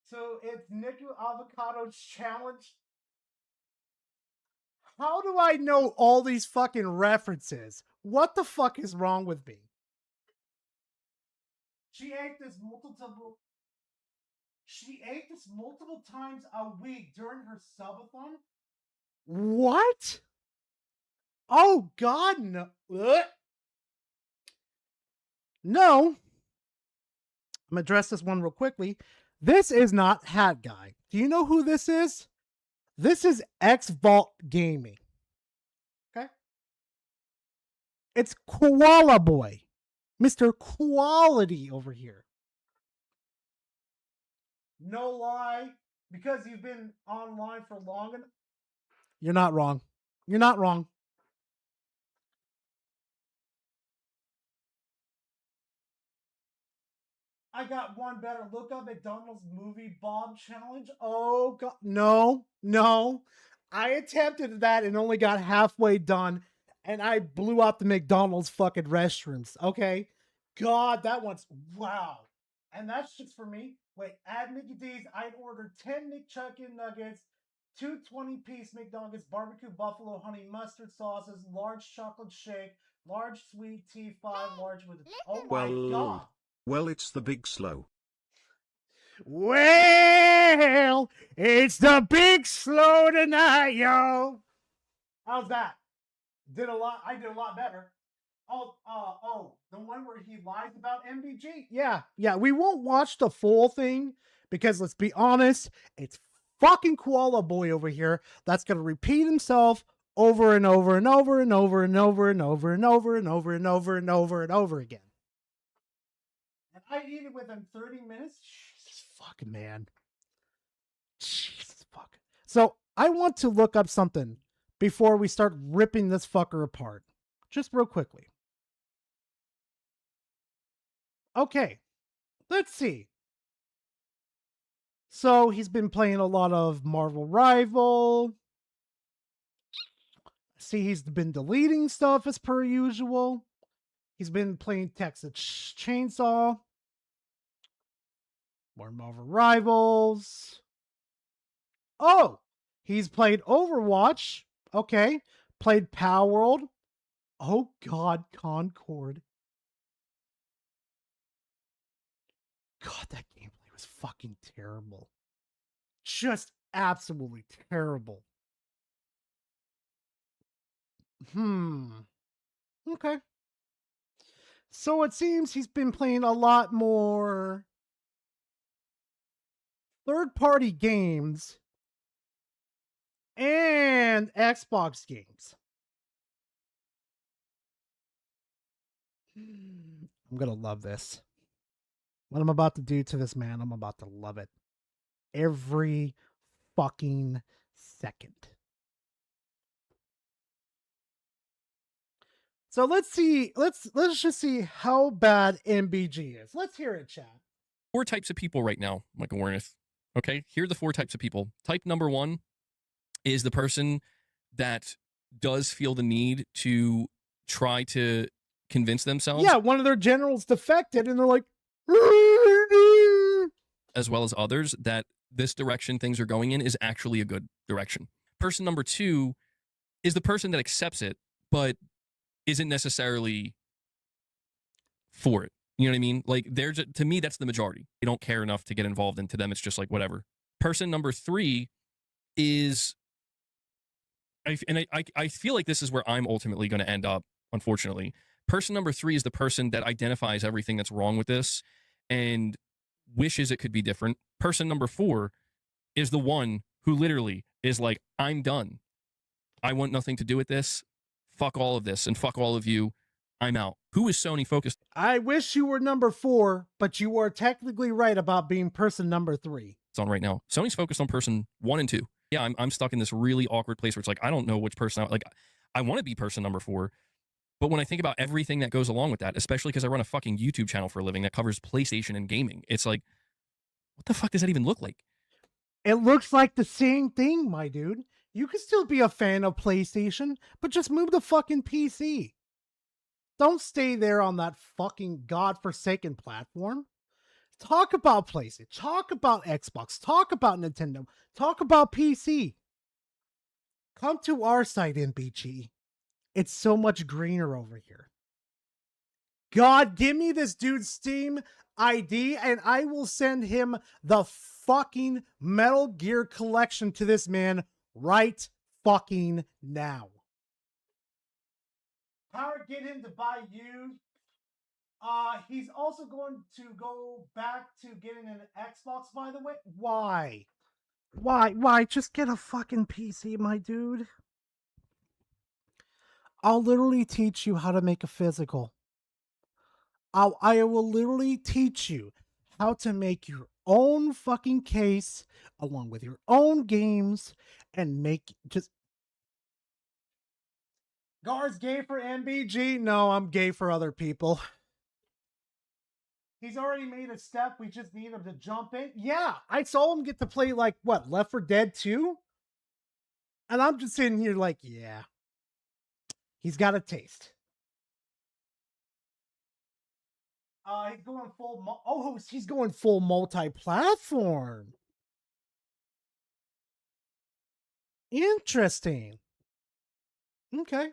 So it's Niku Avocado's challenge. How do I know all these fucking references? What the fuck is wrong with me? She ate this multiple times a week during her subathon? What? Oh god, no. Ugh. No. I'm gonna address this one real quickly. This is not Hat Guy. Do you know who this is? This is X Vault Gaming. Okay? It's Koala Boy. Mr. Quality over here. No lie. Because you've been online for long enough. You're not wrong. You're not wrong. I got one better. Look up McDonald's Movie Bob Challenge. Oh, God. No, no. I attempted that and only got halfway done, and I blew out the McDonald's fucking restrooms, okay? God, that one's... Wow. And that's just for me. Wait, add Mickey D's. I'd ordered 10 McChicken nuggets, 2 20-piece McNuggets, barbecue buffalo honey mustard sauces, large chocolate shake, large sweet tea, 5 large with... Oh my God. Well, it's the Big Slow. Well, it's the Big Slow tonight, yo. How's that? I did a lot better. The one where he lies about MBG? Yeah, we won't watch the full thing because let's be honest, it's fucking Koala Boy over here that's gonna repeat himself over and over and over and over and over and over and over and over and over and over and over again. And I eat it within 30 minutes? Jesus fucking man. Jesus fuck. So I want to look up something before we start ripping this fucker apart. Just real quickly. Okay. Let's see. So he's been playing a lot of Marvel Rival. See, he's been deleting stuff as per usual. He's been playing Texas Chainsaw. More Marvel Rivals. Oh, he's played Overwatch. Okay. Played Power World. Oh God, Concord. God, that gameplay was fucking terrible. Just absolutely terrible. Okay. So it seems he's been playing a lot more third-party games and Xbox games. I'm gonna love this. What I'm about to do to this man, I'm about to love it. Every fucking second. So let's see. Let's just see how bad MBG is. Let's hear it, chat. 4 types of people right now, Michael Warneth. Okay, here are the 4 types of people. Type number 1 is the person that does feel the need to try to convince themselves. Yeah, one of their generals defected, and they're like, as well as others, that this direction things are going in is actually a good direction. Person number 2 is the person that accepts it, but isn't necessarily for it. You know what I mean? Like, to me, that's the majority. They don't care enough to get involved, and to them, it's just like, whatever. Person number 3 is, I feel like this is where I'm ultimately going to end up, unfortunately. Person number 3 is the person that identifies everything that's wrong with this and wishes it could be different. Person number 4 is the one who literally is like, I'm done. I want nothing to do with this. Fuck all of this and fuck all of you. I'm out. Who is Sony focused? I wish you were number 4, but you are technically right about being person number 3. It's on right now. Sony's focused on person 1 and 2. Yeah, I'm stuck in this really awkward place where it's like, I don't know which person, I want to be person number 4. But when I think about everything that goes along with that, especially because I run a fucking YouTube channel for a living that covers PlayStation and gaming, it's like, what the fuck does that even look like? It looks like the same thing, my dude. You can still be a fan of PlayStation, but just move to fucking PC. Don't stay there on that fucking godforsaken platform. Talk about PlayStation. Talk about Xbox. Talk about Nintendo. Talk about PC. Come to our site, MBG. It's so much greener over here. God, give me this dude's Steam ID and I will send him the fucking Metal Gear collection to this man right fucking now. Power, get him to buy used. He's also going to go back to getting an Xbox, by the way. Why? Why? Just get a fucking PC, my dude. I'll literally teach you how to make a physical. I will literally teach you how to make your own fucking case along with your own games and make just... Gar's gay for MBG? No, I'm gay for other people. He's already made a step. We just need him to jump in. Yeah, I saw him get to play, like, what, Left 4 Dead 2? And I'm just sitting here like, yeah. He's got a taste. He's going full... he's going full multi-platform. Interesting. Okay.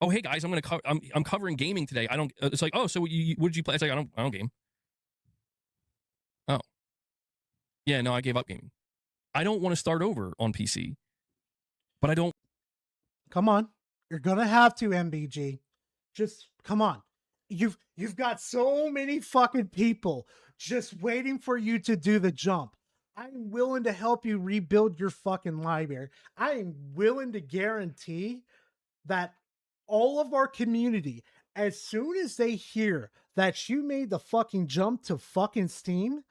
Oh, hey guys, I'm covering gaming today. I don't. It's like, oh, so what did you play? It's like, I don't game. Oh, yeah, no, I gave up gaming. I don't want to start over on PC, but I don't. Come on, you're gonna have to, MBG. Just come on. You've got so many fucking people just waiting for you to do the jump. I'm willing to help you rebuild your fucking library. I am willing to guarantee that all of our community, as soon as they hear that you made the fucking jump to fucking Steam,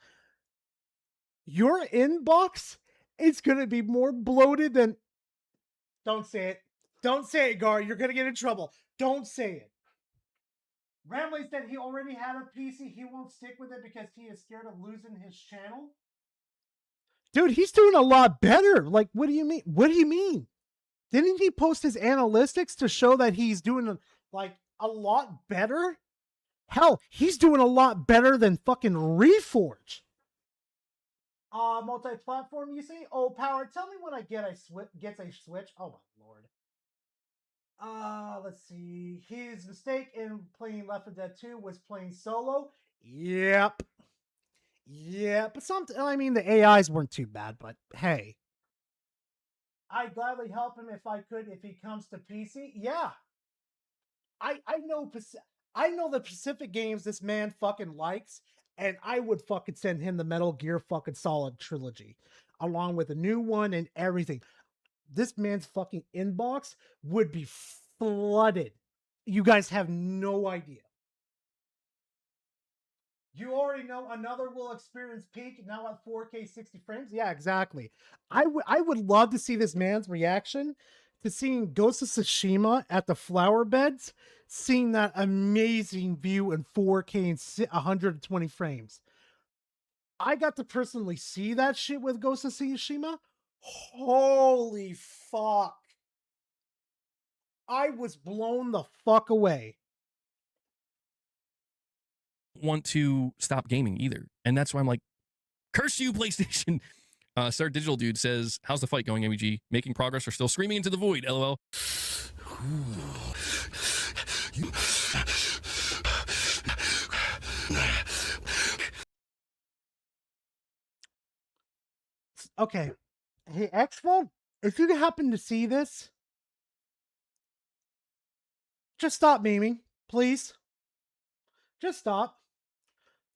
your inbox is going to be more bloated than... Don't say it. Don't say it, Gar. You're going to get in trouble. Don't say it. Ramley said he already had a PC. He won't stick with it because he is scared of losing his channel. Dude, he's doing a lot better. Like, what do you mean? What do you mean? Didn't he post his analytics to show that he's doing a lot better? Hell, he's doing a lot better than fucking Reforge. Multi-platform, you say? Oh, Power, tell me when I gets a Switch. Oh my lord. Let's see. His mistake in playing Left 4 Dead 2 was playing solo. Yep. Yeah, but the AIs weren't too bad, but hey. I'd gladly help him if I could if he comes to PC. Yeah. I know the Pacific games this man fucking likes, and I would fucking send him the Metal Gear fucking Solid trilogy along with a new one and everything. This man's fucking inbox would be flooded. You guys have no idea. You already know another will experience peak now at 4K 60 frames. Yeah, exactly. I would love to see this man's reaction to seeing Ghost of Tsushima at the flower beds, seeing that amazing view in 4K and 120 frames. I got to personally see that shit with Ghost of Tsushima. Holy fuck. I was blown the fuck away. Want to stop gaming either. And that's why I'm like, curse you, PlayStation. Star Digital Dude says, how's the fight going, MEG? Making progress or still screaming into the void? LOL. Okay. Hey, Expo, if you happen to see this, just stop memeing, please. Just stop.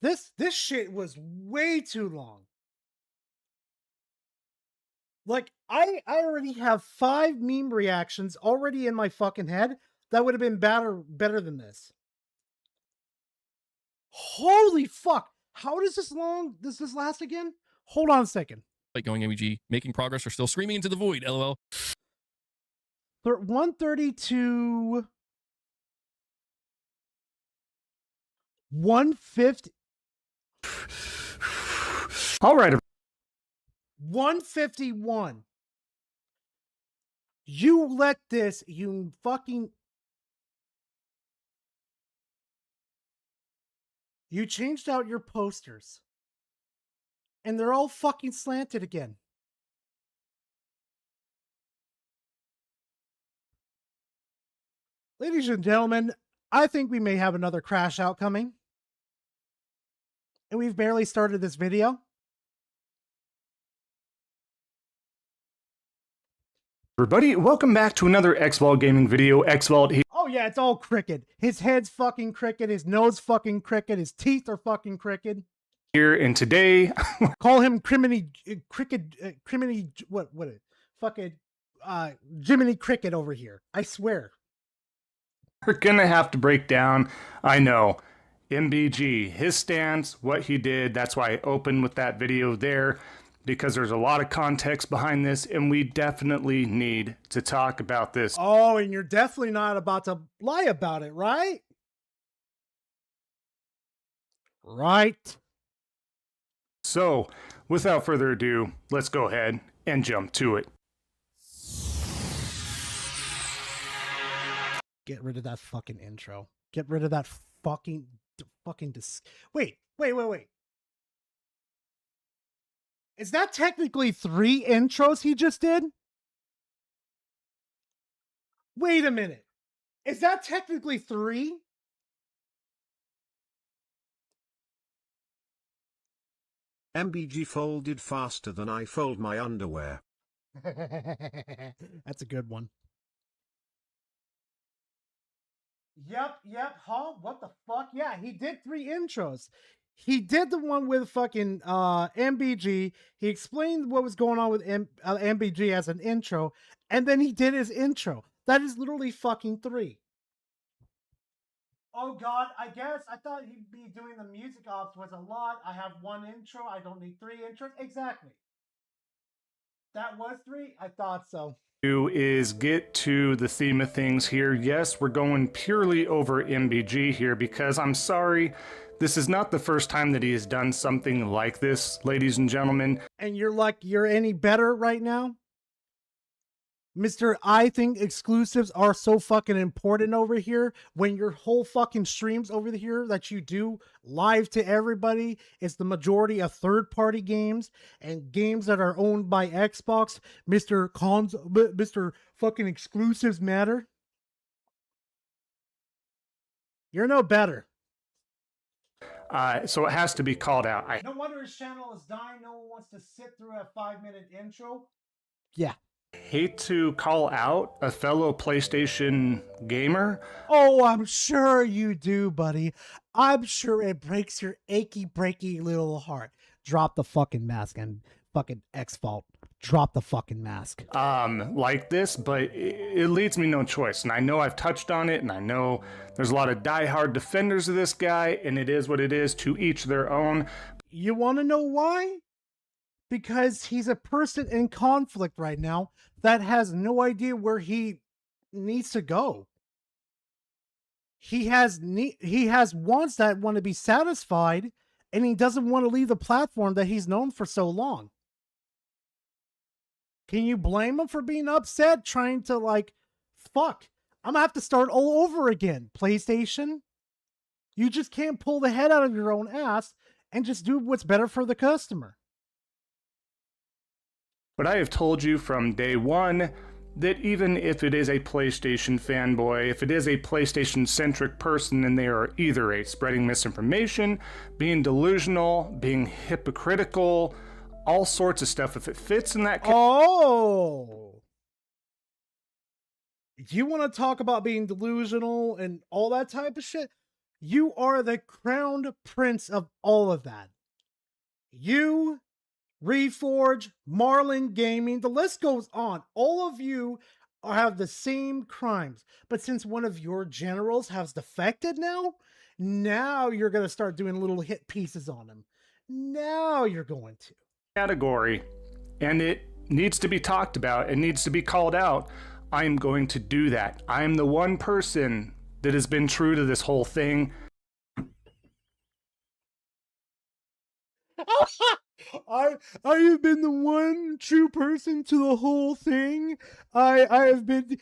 This shit was way too long. Like, I already have 5 meme reactions already in my fucking head that would have been better than this. Holy fuck. How does this last again? Hold on a second. Fight going, MEG. Making progress or still screaming into the void? LOL. 132... 150. All right. 151. You let this, you fucking. You changed out your posters. And they're all fucking slanted again. Ladies and gentlemen, I think we may have another crash out coming. And we've barely started this video. Everybody, welcome back to another Xvault gaming video. Xvault. Oh yeah, it's all crooked. His head's fucking crooked. His nose fucking crooked. His teeth are fucking crooked. Here and today, call him Criminy Jiminy Cricket over here. I swear. We're gonna have to break down. I know. MBG, his stance, what he did. That's why I opened with that video there, because there's a lot of context behind this, and we definitely need to talk about this. Oh, and you're definitely not about to lie about it, right? Right. So, without further ado, let's go ahead and jump to it. Get rid of that fucking intro. Get rid of that fucking wait. Is that technically 3 intros he just did? Wait a minute. Is that technically 3? MBG folded faster than I fold my underwear. That's a good one. Yep, huh? What the fuck? Yeah, he did 3 intros. He did the one with fucking MBG. He explained what was going on with MBG as an intro, and then he did his intro. That is literally fucking 3. Oh god, I guess I thought he'd be doing the music ops was a lot. I have 1 intro. I don't need 3 intros. Exactly. That was 3? I thought so. Is get to the theme of things here. Yes, we're going purely over MBG here because I'm sorry, this is not the first time that he has done something like this, ladies and gentlemen. And you're like, you're any better right now? Mr. I think exclusives are so fucking important over here when your whole fucking streams over here that you do live to everybody is the majority of third-party games and games that are owned by Xbox. Mr. fucking exclusives matter. You're no better. So it has to be called out. No wonder his channel is dying. No one wants to sit through a 5-minute intro. Yeah. Hate to call out a fellow PlayStation gamer. Oh, I'm sure you do, buddy. I'm sure it breaks your achy, breaky little heart. Drop the fucking mask and fucking Xvault. Drop the fucking mask. Like this, but it leaves me no choice. And I know I've touched on it, and I know there's a lot of diehard defenders of this guy, and it is what it is, to each their own. You want to know why? because he's a person in conflict right now that has no idea where he needs to go. He has wants that want to be satisfied, and he doesn't want to leave the platform that he's known for so long. Can you blame him for being upset, trying to like, fuck, I'm gonna have to start all over again, PlayStation? You just can't pull the head out of your own ass and just do what's better for the customer. But I have told you from day one that even if it is a PlayStation fanboy, if it is a PlayStation-centric person and they are either spreading misinformation, being delusional, being hypocritical, all sorts of stuff, if it fits in that... Oh! You want to talk about being delusional and all that type of shit? You are the crowned prince of all of that. You... Reforge, Marlin Gaming, the list goes on. All of you have the same crimes. But since one of your generals has defected now you're going to start doing little hit pieces on him. Now you're going to. Category, and it needs to be talked about. It needs to be called out. I'm going to do that. I'm the one person that has been true to this whole thing. I have been the one true person to the whole thing. I have been...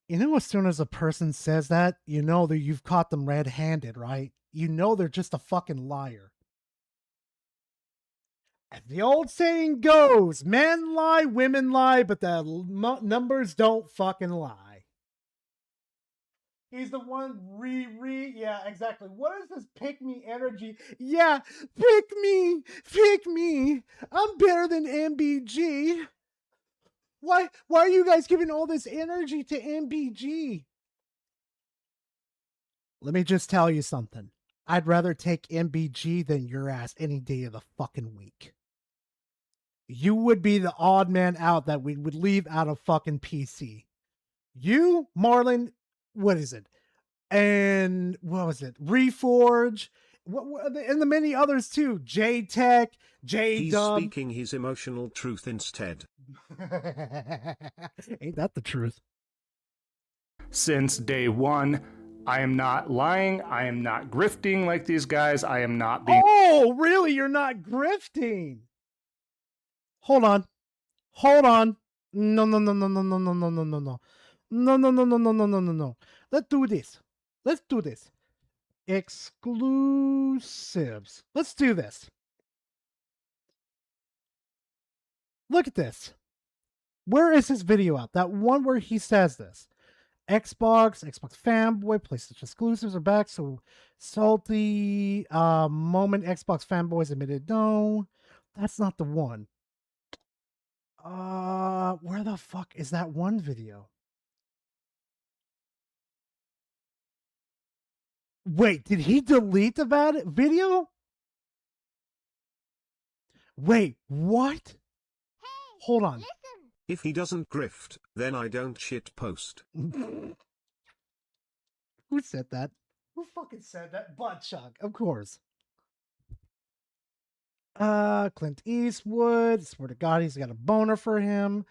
You know, as soon as a person says that, you know that you've caught them red-handed, right? You know they're just a fucking liar. As the old saying goes, men lie, women lie, but the numbers don't fucking lie. He's the one yeah, exactly. What is this pick me energy? Yeah, pick me. I'm better than MBG. Why are you guys giving all this energy to MBG? Let me just tell you something. I'd rather take MBG than your ass any day of the fucking week. You would be the odd man out that we would leave out of fucking PC. You, Marlon, what is it? And what was it? Reforge, and the many others too. J-Tech, J-Dub. He's speaking his emotional truth instead. Ain't that the truth? Since day one, I am not lying. I am not grifting like these guys. I am not being... Oh, really? You're not grifting? Hold on. No. Let's do this. Exclusives. Let's do this. Look at this. Where is his video out? That one where he says this. Xbox fanboy, PlayStation exclusives are back. So salty moment. Xbox fanboys admitted no. That's not the one. Where the fuck is that one video? Wait, did he delete the video? Wait, what? Hold on. If he doesn't grift, then I don't shit post. Who said that? Who fucking said that? Buttchuck, of course. Clint Eastwood. Swear to God, he's got a boner for him.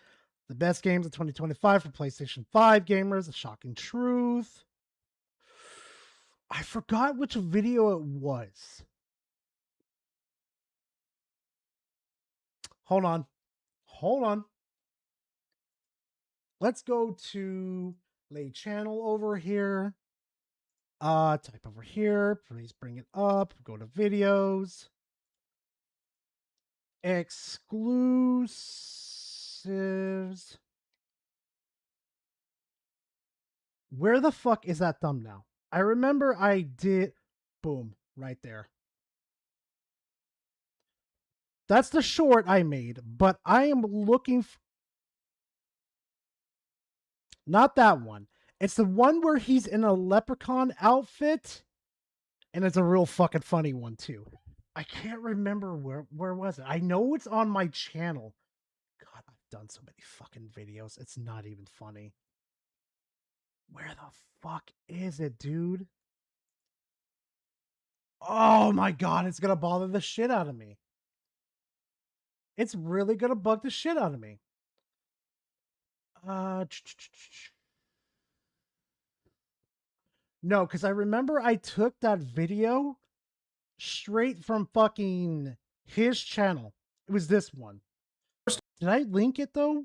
The best games of 2025 for PlayStation 5 gamers. A shocking truth. I forgot which video it was. Hold on. Let's go to lay channel over here. Type over here. Please bring it up. Go to videos. Exclusives. Where the fuck is that thumbnail? I remember I did. Boom. Right there. That's the short I made, but I am looking for... Not that one. It's the one where he's in a leprechaun outfit, and it's a real fucking funny one too. I can't remember where was it. I know it's on my channel. God, I've done so many fucking videos. It's not even funny. Where the fuck is it, dude? Oh my god, it's gonna bother the shit out of me. It's really gonna bug the shit out of me. No, because I remember I took that video straight from fucking his channel. It was this one. Did I link it though?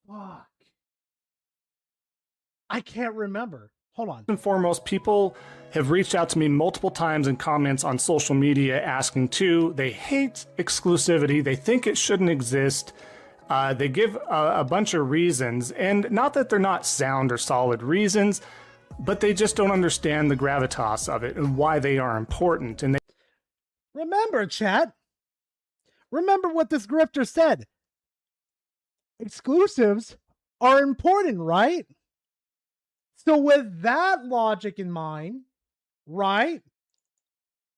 Fuck. I can't remember. Hold on. First and foremost, people have reached out to me multiple times in comments on social media asking too. They hate exclusivity. They think it shouldn't exist. They give a bunch of reasons, and not that they're not sound or solid reasons, but they just don't understand the gravitas of it and why they are important. And they remember, chat. Remember what this grifter said. Exclusives are important, right? So with that logic in mind, right,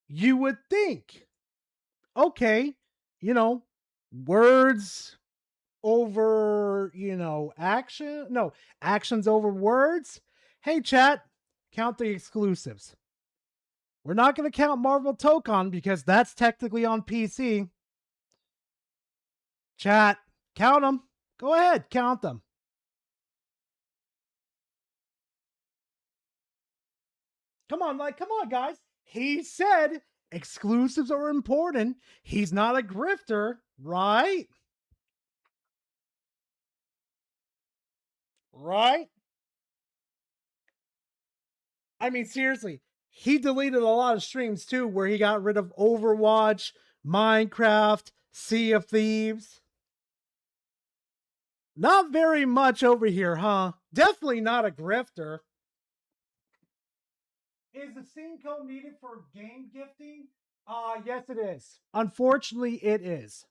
you would think, okay, you know, words over, you know, action. No, actions over words. Hey, chat, count the exclusives. We're not going to count Marvel Tokon because that's technically on PC. Chat, count them. Go ahead, count them. Come on, guys. He said exclusives are important. He's not a grifter, right? Right? I mean, seriously, he deleted a lot of streams too, where he got rid of Overwatch, Minecraft, Sea of Thieves. Not very much over here, huh? Definitely not a grifter. Is the scene code needed for game gifting? Yes, it is. Unfortunately, it is.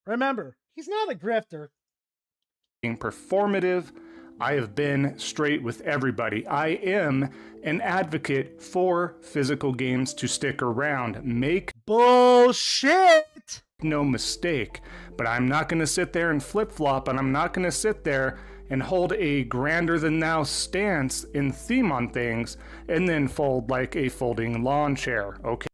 Remember, he's not a grifter. being performative. I have been straight with everybody. I am an advocate for physical games to stick around. Make bullshit! No mistake. But I'm not going to sit there and flip-flop, and I'm not going to sit there and hold a grander-than-thou stance in theme on things and then fold like a folding lawn chair, okay?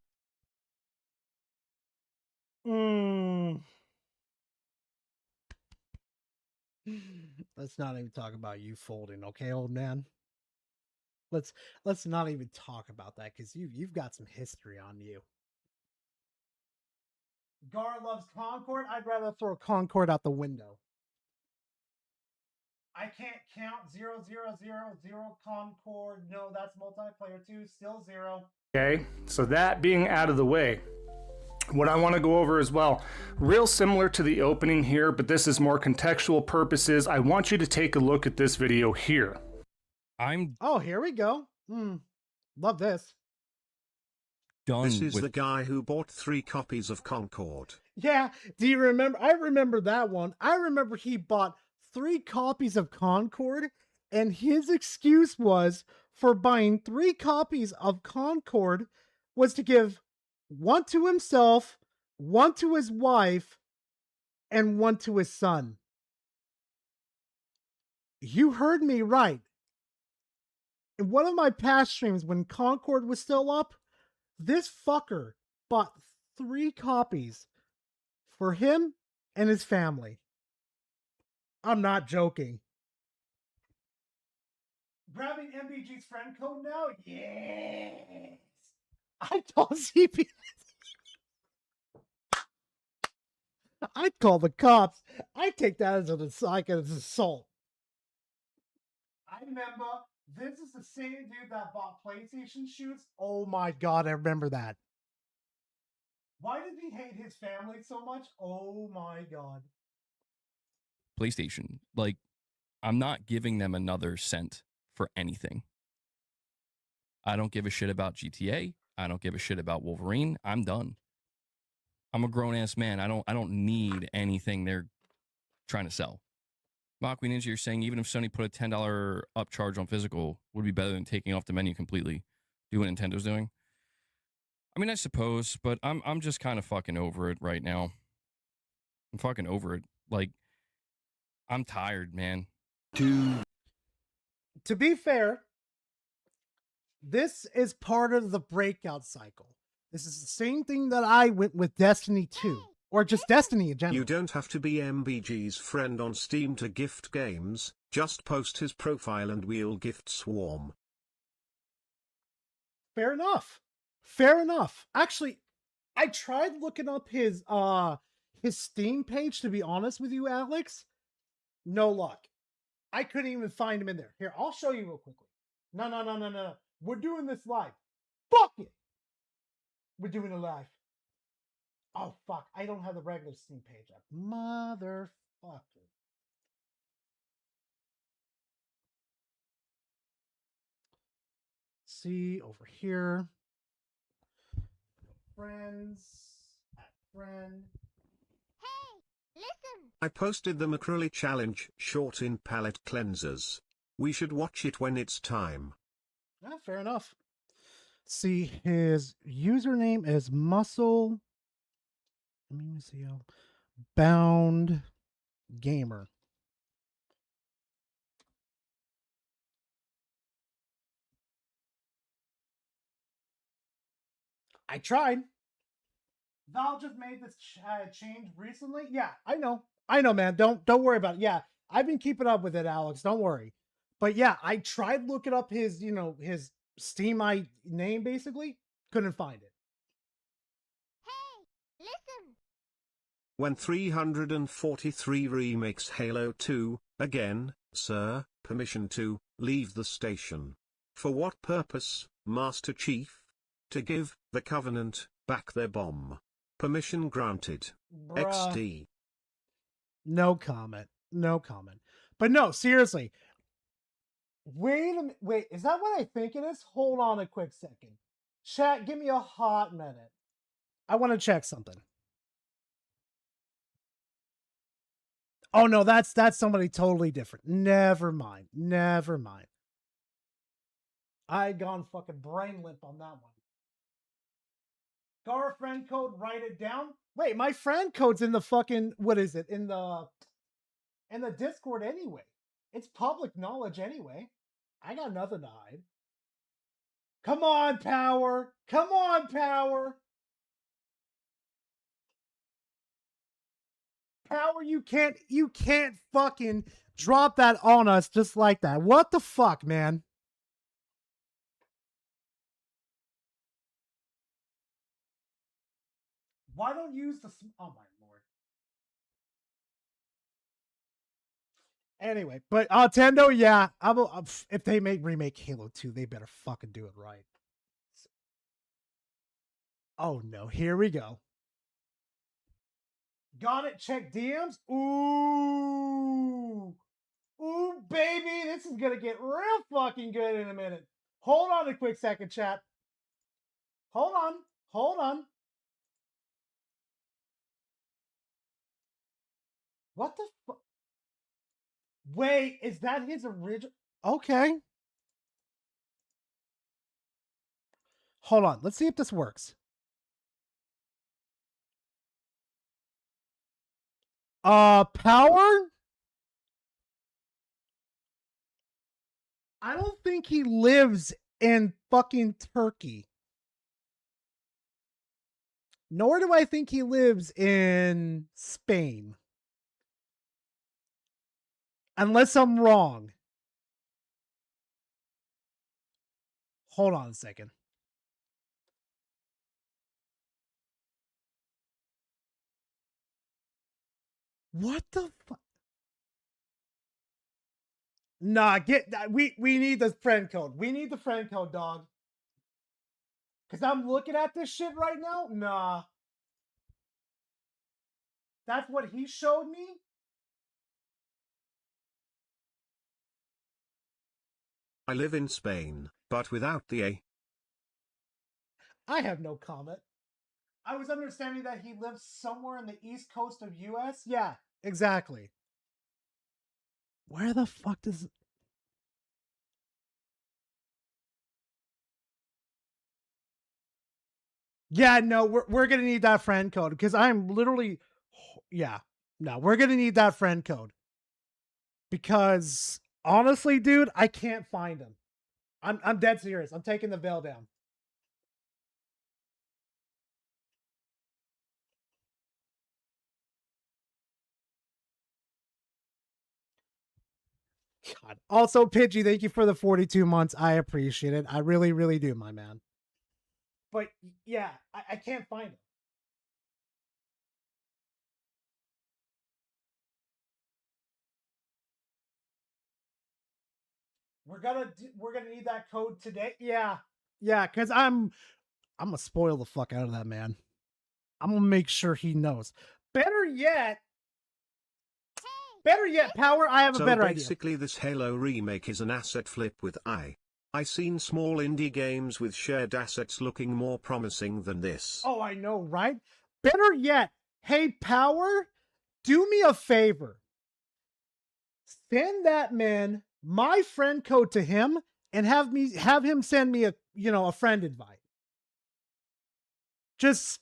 Let's not even talk about you folding, okay, old man? Let's not even talk about that, because you've got some history on you. Gar loves Concord. I'd rather throw Concord out the window. I can't count 0, 0, 0, 0 Concord. No, that's multiplayer 2. Still 0. Okay, so that being out of the way, what I want to go over as well, real similar to the opening here, but this is more contextual purposes. I want you to take a look at this video here. Oh, here we go. Love this. This is the guy who bought 3 copies of Concord. Yeah, do you remember? I remember that one. I remember he bought 3 copies of Concord, and his excuse was for buying 3 copies of Concord was to give 1 to himself, 1 to his wife, and 1 to his son. You heard me right. In one of my past streams when Concord was still up, this fucker bought 3 copies for him and his family. I'm not joking. Grabbing MBG's friend code now? Yes! I told CP. I'd call the cops. I take that as an assault. I remember, this is the same dude that bought PlayStation shoes. Oh my god, I remember that. Why did he hate his family so much? Oh my god. PlayStation. Like, I'm not giving them another cent for anything. I don't give a shit about GTA. I don't give a shit about Wolverine. I'm done. I'm a grown-ass man. I don't need anything they're trying to sell. Mockwee Ninja, you're saying even if Sony put a $10 upcharge on physical, would be better than taking off the menu completely. Do what Nintendo's doing. I mean, I suppose, but I'm just kind of fucking over it right now. I'm fucking over it. Like, I'm tired, man. to be fair, this is part of the breakout cycle. This is the same thing that I went with Destiny 2. Or just Destiny in general. You don't have to be MBG's friend on Steam to gift games, just post his profile and we'll gift swarm. Fair enough. Fair enough. Actually, I tried looking up his Steam page, to be honest with you, Alex. No luck. I couldn't even find him in there. Here, I'll show you real quickly. No. We're doing this live. Fuck it. We're doing it live. Oh, fuck. I don't have the regular Steam page up. Motherfucker. See, over here. Friends. At friend. I posted the Macrolli Challenge short in palette cleansers. We should watch it when it's time. Ah, fair enough. See, his username is Muscle. Let me see. Bound Gamer. I tried. Val just made this change recently. Yeah, I know, man. Don't worry about it. Yeah, I've been keeping up with it, Alex. Don't worry. But yeah, I tried looking up his, his Steam name. Basically, couldn't find it. When 343 remakes Halo 2, again, sir, permission to leave the station. For what purpose, Master Chief? To give the Covenant back their bomb. Permission granted. Bruh. XD. No comment. No comment. But no, seriously. Wait a minute. Wait, is that what I think it is? Hold on a quick second. Chat, give me a hot minute. I want to check something. Oh no, that's somebody totally different. Never mind. Never mind. I had gone fucking brain limp on that one. Gar friend code, write it down. Wait, my friend code's in the fucking, what is it? In the Discord anyway. It's public knowledge anyway. I got nothing to hide. Come on, Power. Come on, Power. Power, you can't fucking drop that on us just like that. What the fuck, man? Why don't you use the... Oh, my lord. Anyway, but Nintendo, yeah. If they remake Halo 2, they better fucking do it right. Oh, no. Here we go. Got it. Check DMs. Ooh. Ooh, baby. This is going to get real fucking good in a minute. Hold on a quick second, chat. Hold on. Hold on. What the fuck? Wait, is that his original? Okay. Hold on. Let's see if this works. Power? I don't think he lives in fucking Turkey. Nor do I think he lives in Spain. Unless I'm wrong. Hold on a second. What the fuck? Nah, get that. We need the friend code. We need the friend code, dog. Because I'm looking at this shit right now. Nah. That's what he showed me? I live in Spain, but without the A. I have no comment. I was understanding that he lives somewhere in the east coast of US. Yeah, exactly. Where the fuck does... Yeah, no, we're going to need that friend code because I'm literally... Yeah, no, we're going to need that friend code. Because Honestly, dude, I can't find him. I'm dead serious. I'm taking the veil down. God. Also, Pidgey, thank you for the 42 months. I appreciate it. I really, really do, my man. But yeah, I can't find him. We're gonna need that code today. Yeah, because I'm gonna spoil the fuck out of that man. I'm gonna make sure he knows. Better yet, Power. I have a better idea. So basically, this Halo remake is an asset flip with I seen small indie games with shared assets looking more promising than this. Oh, I know, right? Better yet, hey, Power, do me a favor. Send that man my friend code to him and have him send me a friend invite. Just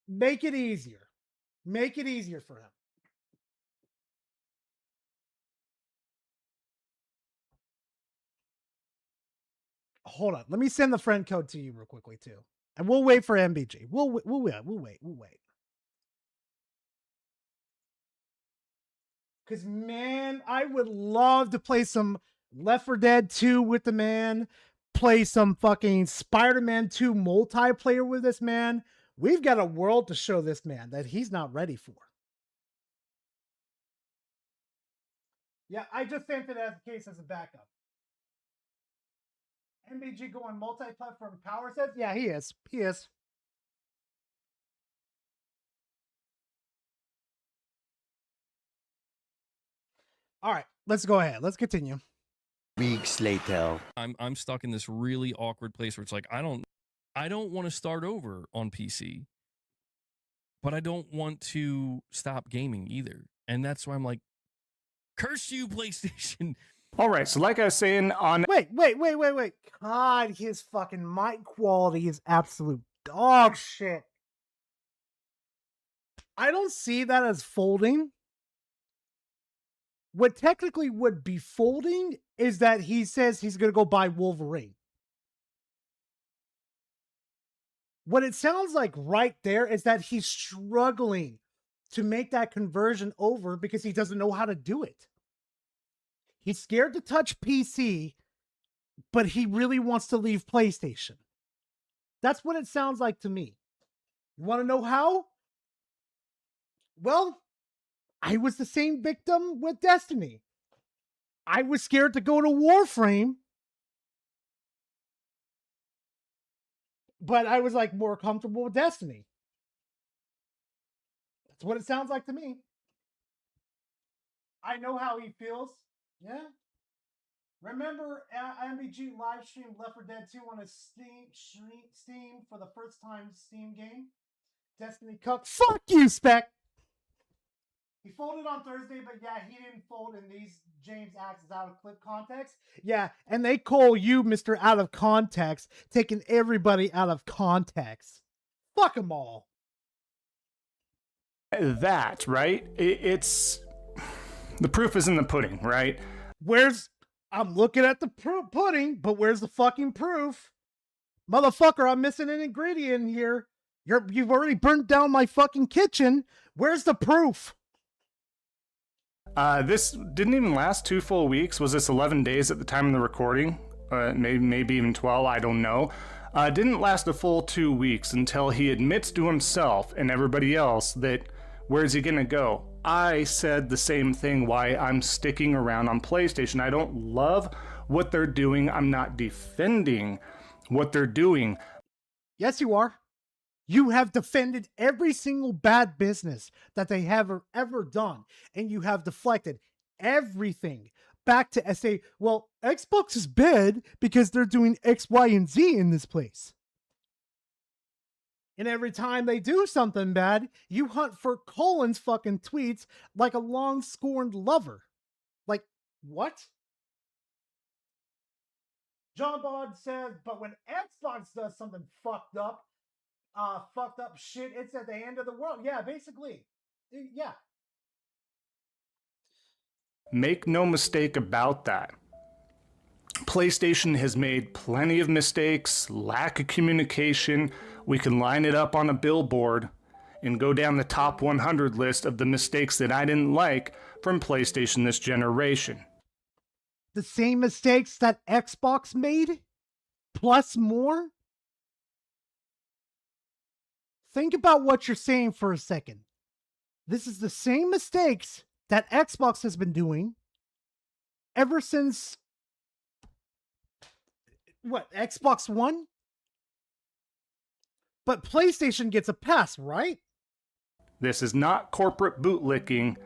make it easier. Make it easier for him. Hold on. Let me send the friend code to you real quickly too. And we'll wait for MBG. We'll wait. Because, man, I would love to play some Left 4 Dead 2 with the man, play some fucking Spider-Man 2 multiplayer with this man. We've got a world to show this man that he's not ready for. Yeah, I just sent it as a case as a backup. MBG going multi-platform Power says? Yeah, he is. He is. All right, let's go ahead. Let's continue. Weeks later. I'm stuck in this really awkward place where it's like I don't want to start over on PC, but I don't want to stop gaming either. And that's why I'm like, curse you, PlayStation. All right, so like I was saying on... Wait. God, his fucking mic quality is absolute dog shit. I don't see that as folding. What technically would be folding is that he says he's going to go buy Wolverine. What it sounds like right there is that he's struggling to make that conversion over because he doesn't know how to do it. He's scared to touch PC, but he really wants to leave PlayStation. That's what it sounds like to me. You want to know how? Well, I was the same victim with Destiny. I was scared to go to Warframe, but I was like more comfortable with Destiny. That's what it sounds like to me. I know how he feels. Yeah. Remember MBG live stream Left 4 Dead 2 on a Steam for the first time Steam game? Destiny Cup. Fuck you, Spec! He folded on Thursday, but yeah, he didn't fold in these James Axes out of clip context. Yeah, and they call you Mr. Out of Context, taking everybody out of context. Fuck them all. That, right? It's... The proof is in the pudding, right? I'm looking at the pudding, but where's the fucking proof? Motherfucker, I'm missing an ingredient here. You've already burnt down my fucking kitchen. Where's the proof? This didn't even last 2 full weeks. Was this 11 days at the time of the recording? Maybe even 12, I don't know. Didn't last a full 2 weeks until he admits to himself and everybody else that where's he gonna go? I said the same thing why I'm sticking around on PlayStation. I don't love what they're doing. I'm not defending what they're doing. Yes, you are. You have defended every single bad business that they have ever done, and you have deflected everything back to SA. Well, Xbox is bad because they're doing X, Y, and Z in this place. And every time they do something bad, you hunt for Colin's fucking tweets like a long-scorned lover. Like, what? John Bod says, but when Xbox does something fucked up shit, it's at the end of the world. Yeah, basically. Yeah. Make no mistake about that. PlayStation has made plenty of mistakes, lack of communication. We can line it up on a billboard and go down the top 100 list of the mistakes that I didn't like from PlayStation this generation. The same mistakes that Xbox made, plus more? Think about what you're saying for a second. This is the same mistakes that Xbox has been doing ever since, what, Xbox One? But PlayStation gets a pass, right? This is not corporate bootlicking.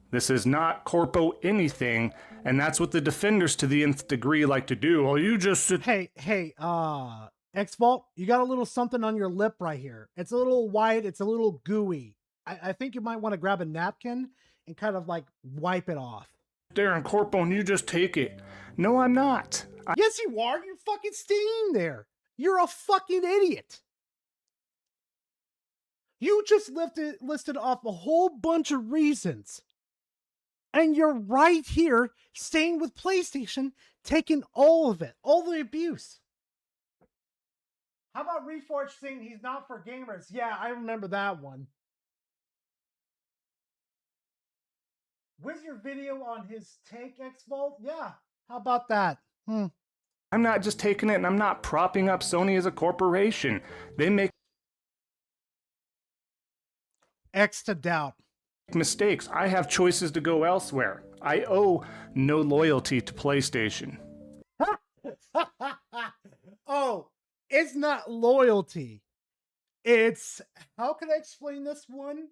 This is not corpo anything. And that's what the defenders to the nth degree like to do. Well, you just... Hey, X-Vault, you got a little something on your lip right here. It's a little white. It's a little gooey. I think you might want to grab a napkin and kind of like wipe it off. Darren Corpo, and you just take it. No, I'm not. Yes, you are. You're fucking staying there. You're a fucking idiot. You just listed off a whole bunch of reasons. And you're right here staying with PlayStation, taking all of it, all the abuse. How about Reforged saying he's not for gamers? Yeah, I remember that one. Where's your video on his take, X-Vault? Yeah, how about that? I'm not just taking it, and I'm not propping up Sony as a corporation. They make X to doubt. Mistakes. I have choices to go elsewhere. I owe no loyalty to PlayStation. Oh, it's not loyalty. It's, how can I explain this one?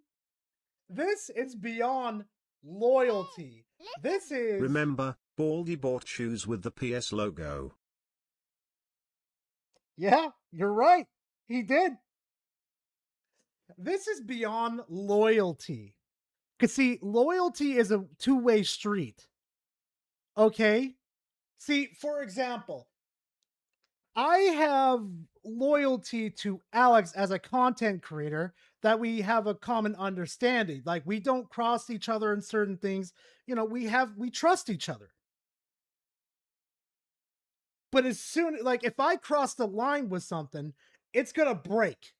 This is beyond loyalty. This is... Remember, Baldy bought shoes with the PS logo. Yeah, you're right. He did. This is beyond loyalty. Because, see, loyalty is a two-way street. Okay? See, for example, I have loyalty to Alex as a content creator that we have a common understanding. Like, we don't cross each other in certain things. You know, we trust each other. But as soon, like, if I cross the line with something, it's going to break.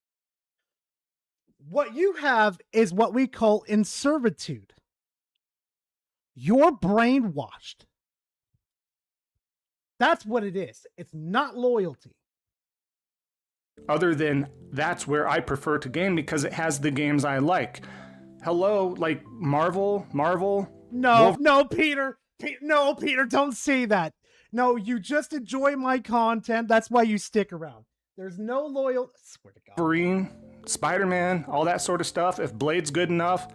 What you have is what we call inservitude. You're brainwashed. That's what it is. It's not loyalty. Other than that's where I prefer to game because it has the games I like. Hello, like Marvel? No, Peter. No, Peter, don't say that. No, you just enjoy my content. That's why you stick around. There's no loyal. I swear to God. Wolverine, Spider-Man, all that sort of stuff. If Blade's good enough,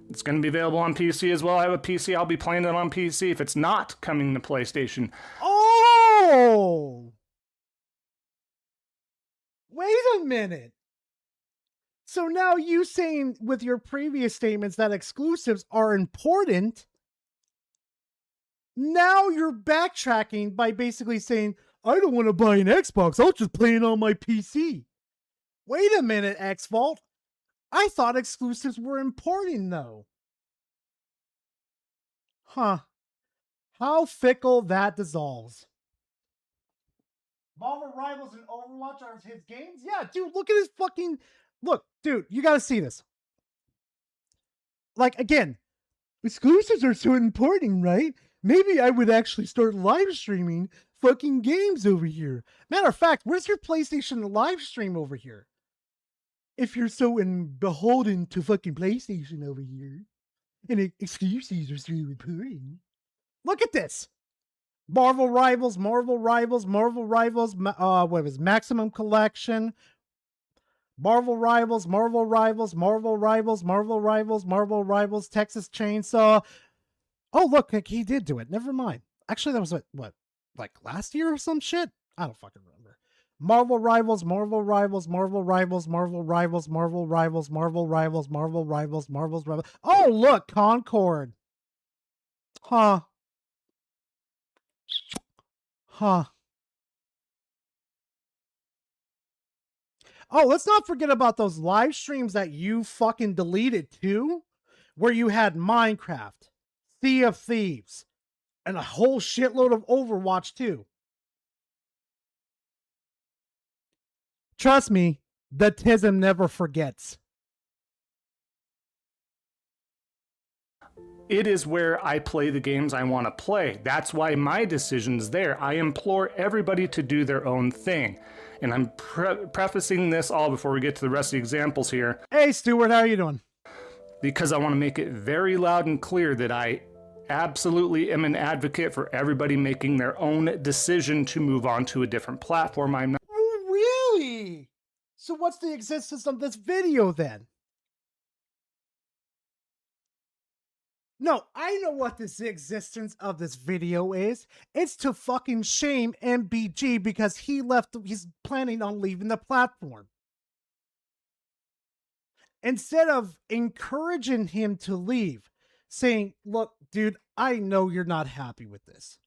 it's going to be available on PC as well. I have a PC. I'll be playing it on PC if it's not coming to PlayStation. Oh! Wait a minute. So now you saying with your previous statements that exclusives are important, now you're backtracking by basically saying, I don't want to buy an Xbox, I'll just play it on my PC. Wait a minute, X-Vault. I thought exclusives were important, though. Huh. How fickle that dissolves. Marvel Rivals and Overwatch are his games? Yeah, dude, look at his fucking... Look, dude, you gotta see this. Like, again, exclusives are so important, right? Maybe I would actually start live streaming fucking games over here. Matter of fact, where's your PlayStation live stream over here? If you're so beholden to fucking PlayStation over here, and exclusives are so important. Look at this. Marvel Rivals, what was Maximum Collection? Marvel Rivals, Texas Chainsaw. Oh, look, like he did do it. Never mind. Actually, that was what, like last year or some shit? I don't fucking remember. Marvel Rivals. Oh, look, Concord. Huh. Oh, let's not forget about those live streams that you fucking deleted too, where you had Minecraft, Sea of Thieves, and a whole shitload of Overwatch too. Trust me, the Tism never forgets. It is where I play the games I want to play. That's why my decision's there. I implore everybody to do their own thing. And I'm prefacing this all before we get to the rest of the examples here. Hey, Stuart, how are you doing? Because I want to make it very loud and clear that I absolutely am an advocate for everybody making their own decision to move on to a different platform. I'm not. Oh, really? So what's the existence of this video then? No, I know what the existence of this video is. It's to fucking shame MBG because he's planning on leaving the platform. Instead of encouraging him to leave, saying, look, dude, I know you're not happy with this.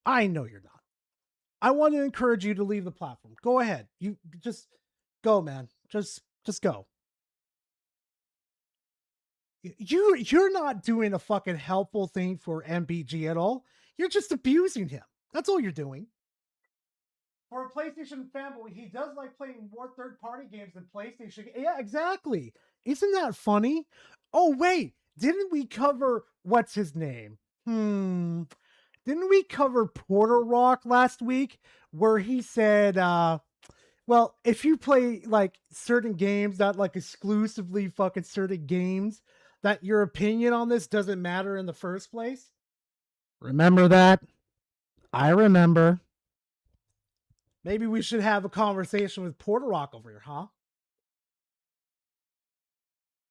I know you're not. I want to encourage you to leave the platform. Go ahead. You just go, man. Just go. You're not doing a fucking helpful thing for MBG at all. You're just abusing him. That's all you're doing. For a PlayStation fanboy, he does like playing more third-party games than PlayStation. Yeah, exactly. Isn't that funny? Oh, wait. Didn't we cover... What's his name? Didn't we cover Porter Rock last week? Where he said, well, if you play, like, certain games, not, like, exclusively fucking certain games, that your opinion on this doesn't matter in the first place? Remember that? I remember. Maybe we should have a conversation with Porter Rock over here, huh?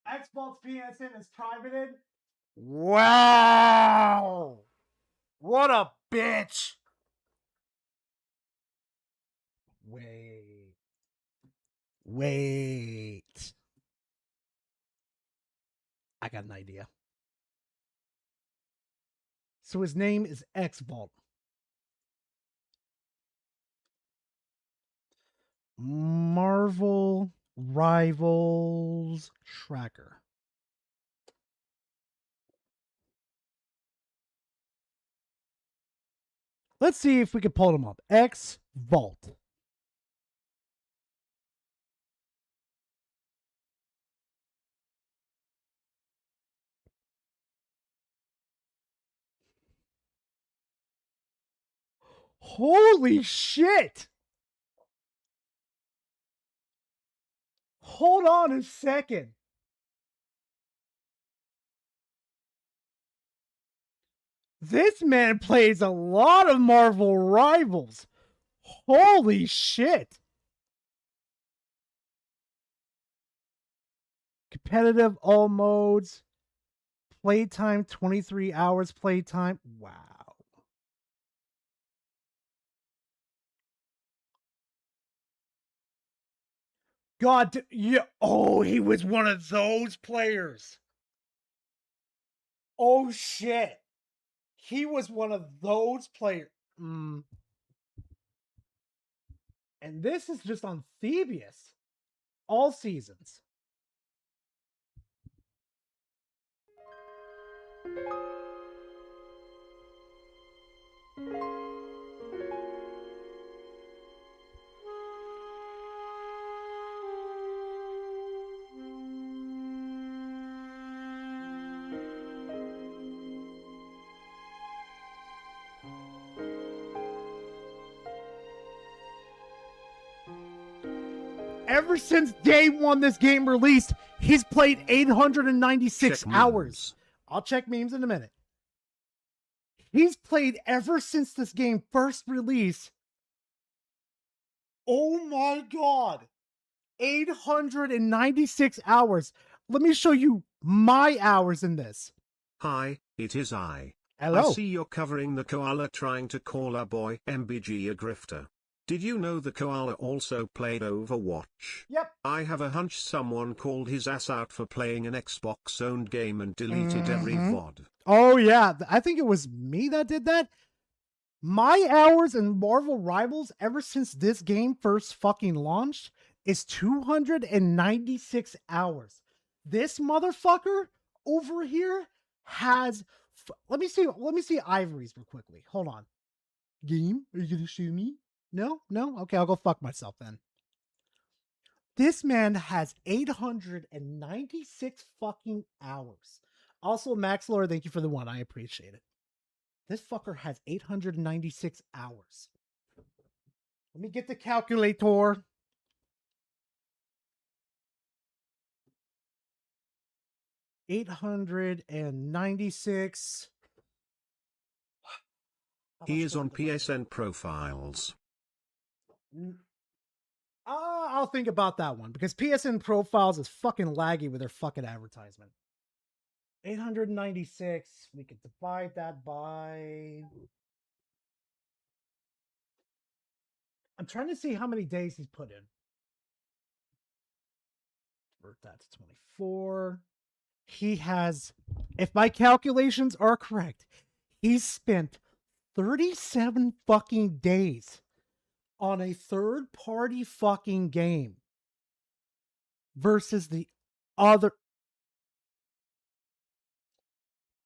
Xbox PSN is privated. Wow! What a bitch! Wait. I got an idea. So his name is X-Vault. Marvel Rivals Tracker. Let's see if we can pull them up. X-Vault. Holy shit! Hold on a second. This man plays a lot of Marvel Rivals. Holy shit. Competitive all modes. Playtime 23 hours playtime. Wow. God, yeah. Oh, he was one of those players. Oh, shit. He was one of those players. And this is just on Thievius. All seasons. Ever since day one this game released, he's played 896 hours. I'll check memes in a minute. He's played ever since this game first released. Oh my god. 896 hours. Let me show you my hours in this. Hi, it is I. Hello. I see you're covering the koala trying to call our boy MBG a grifter. Did you know the koala also played Overwatch? Yep. I have a hunch someone called his ass out for playing an Xbox-owned game and deleted every VOD. Oh yeah, I think it was me that did that. My hours in Marvel Rivals ever since this game first fucking launched is 296 hours. This motherfucker over here has let me see Ivory's real quickly. Hold on. Game, are you gonna shoot me? No? Okay, I'll go fuck myself then. This man has 896 fucking hours. Also, Max Lord, thank you for the one. I appreciate it. This fucker has 896 hours. Let me get the calculator. $896. He is on PSN profiles. I'll think about that one because PSN profiles is fucking laggy with their fucking advertisement. 896. We could divide that by. I'm trying to see how many days he's put in. Convert that to 24. He has, if my calculations are correct, he's spent 37 fucking days on a third-party fucking game versus the other.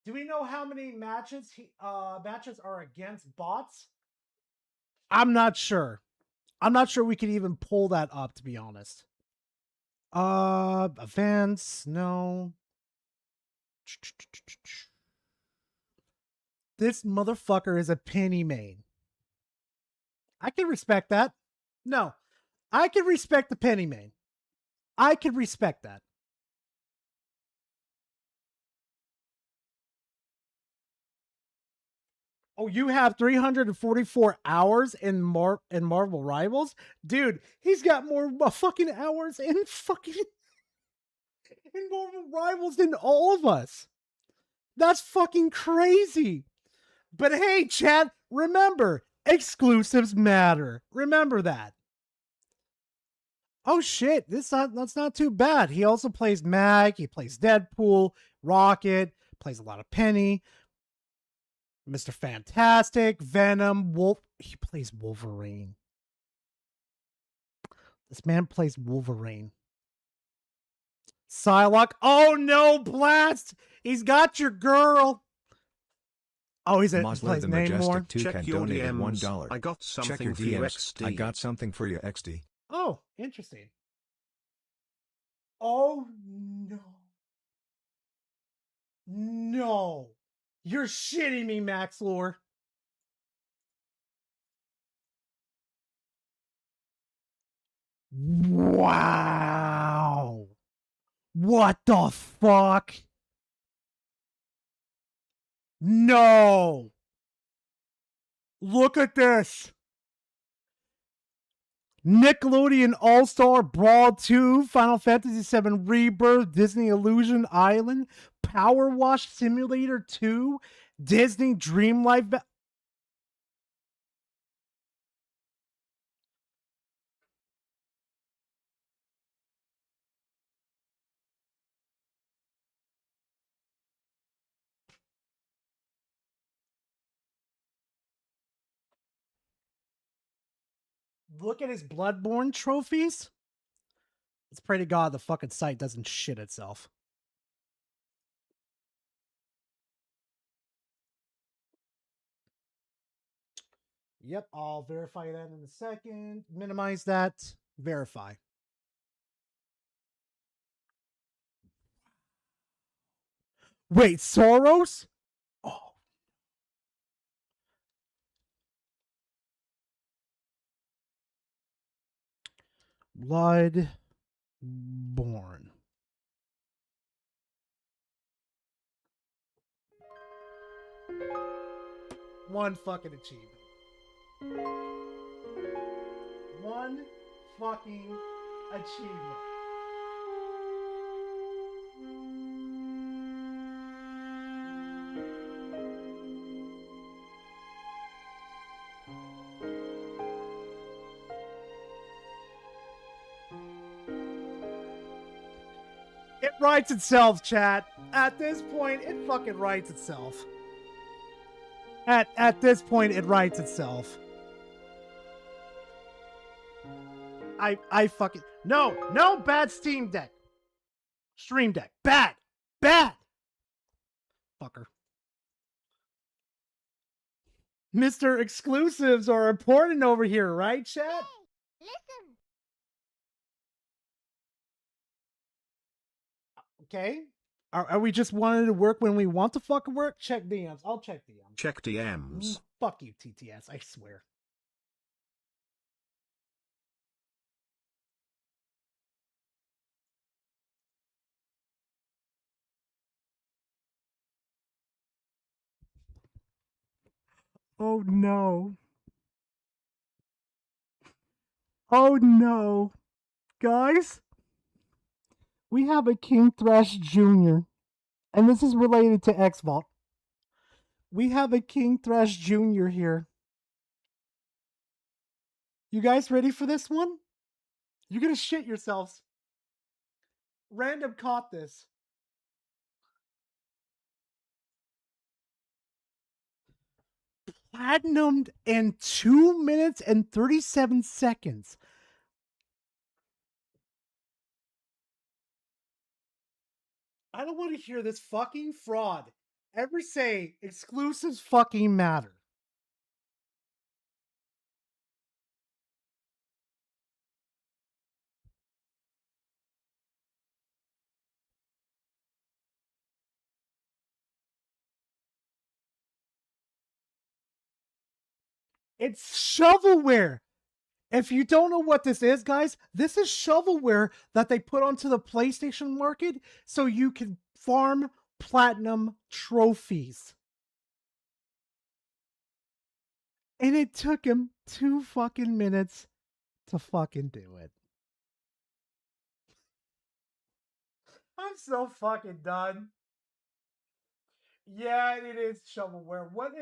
Do we know how many matches are against bots? I'm not sure. I'm not sure we could even pull that up, to be honest. Events, no. This motherfucker is a penny main. I can respect that. No, I can respect the penny main. I can respect that. Oh, you have 344 hours in Marvel Rivals? Dude, he's got more fucking hours in Marvel Rivals than all of us. That's fucking crazy. But hey, chat, remember, exclusives matter. Remember that. Oh shit, that's not too bad. He also plays Mag, he plays Deadpool, Rocket, plays a lot of Penny, Mr. Fantastic, Venom, Wolf. He plays Wolverine. This man plays Wolverine. Psylocke. Oh no, Blast! He's got your girl. Oh, he's Mosler the Majestic 2 Check can your donated DMs. $1. I got Check something your for you, DMs. XD. I got something for you, XD. Oh, interesting. Oh no. No. You're shitting me, Max Lore. Wow. What the fuck? No. Look at this. Nickelodeon All-Star Brawl 2, Final Fantasy VII Rebirth, Disney Illusion Island, Power Wash Simulator 2, Disney Dream Life. Look at his Bloodborne trophies. Let's pray to God the fucking site doesn't shit itself. Yep, I'll verify that in a second. Minimize that. Verify. Wait, Soros? Oh. Bloodborne. One fucking achievement. One fucking achievement. It writes itself, chat. At this point, it fucking writes itself. At this point, it writes itself. I fucking... No, bad Steam Deck. Stream Deck. Bad. Fucker. Mr. Exclusives are important over here, right, chat? Listen. Okay. Are we just wanting to work when we want to fucking work? Check DMs. I'll check DMs. Check DMs. Fuck you, TTS. I swear. Oh no. Oh no. Guys, we have a King Thresh Jr. And this is related to X-Vault. We have a King Thresh Jr. here. You guys ready for this one? You're gonna shit yourselves. Random caught this. Platinumed in 2 minutes and 37 seconds. I don't want to hear this fucking fraud ever say exclusives fucking matter. It's shovelware. If you don't know what this is, guys, this is shovelware that they put onto the PlayStation market so you can farm platinum trophies. And it took him 2 fucking minutes to fucking do it. I'm so fucking done. Yeah, it is shovelware. What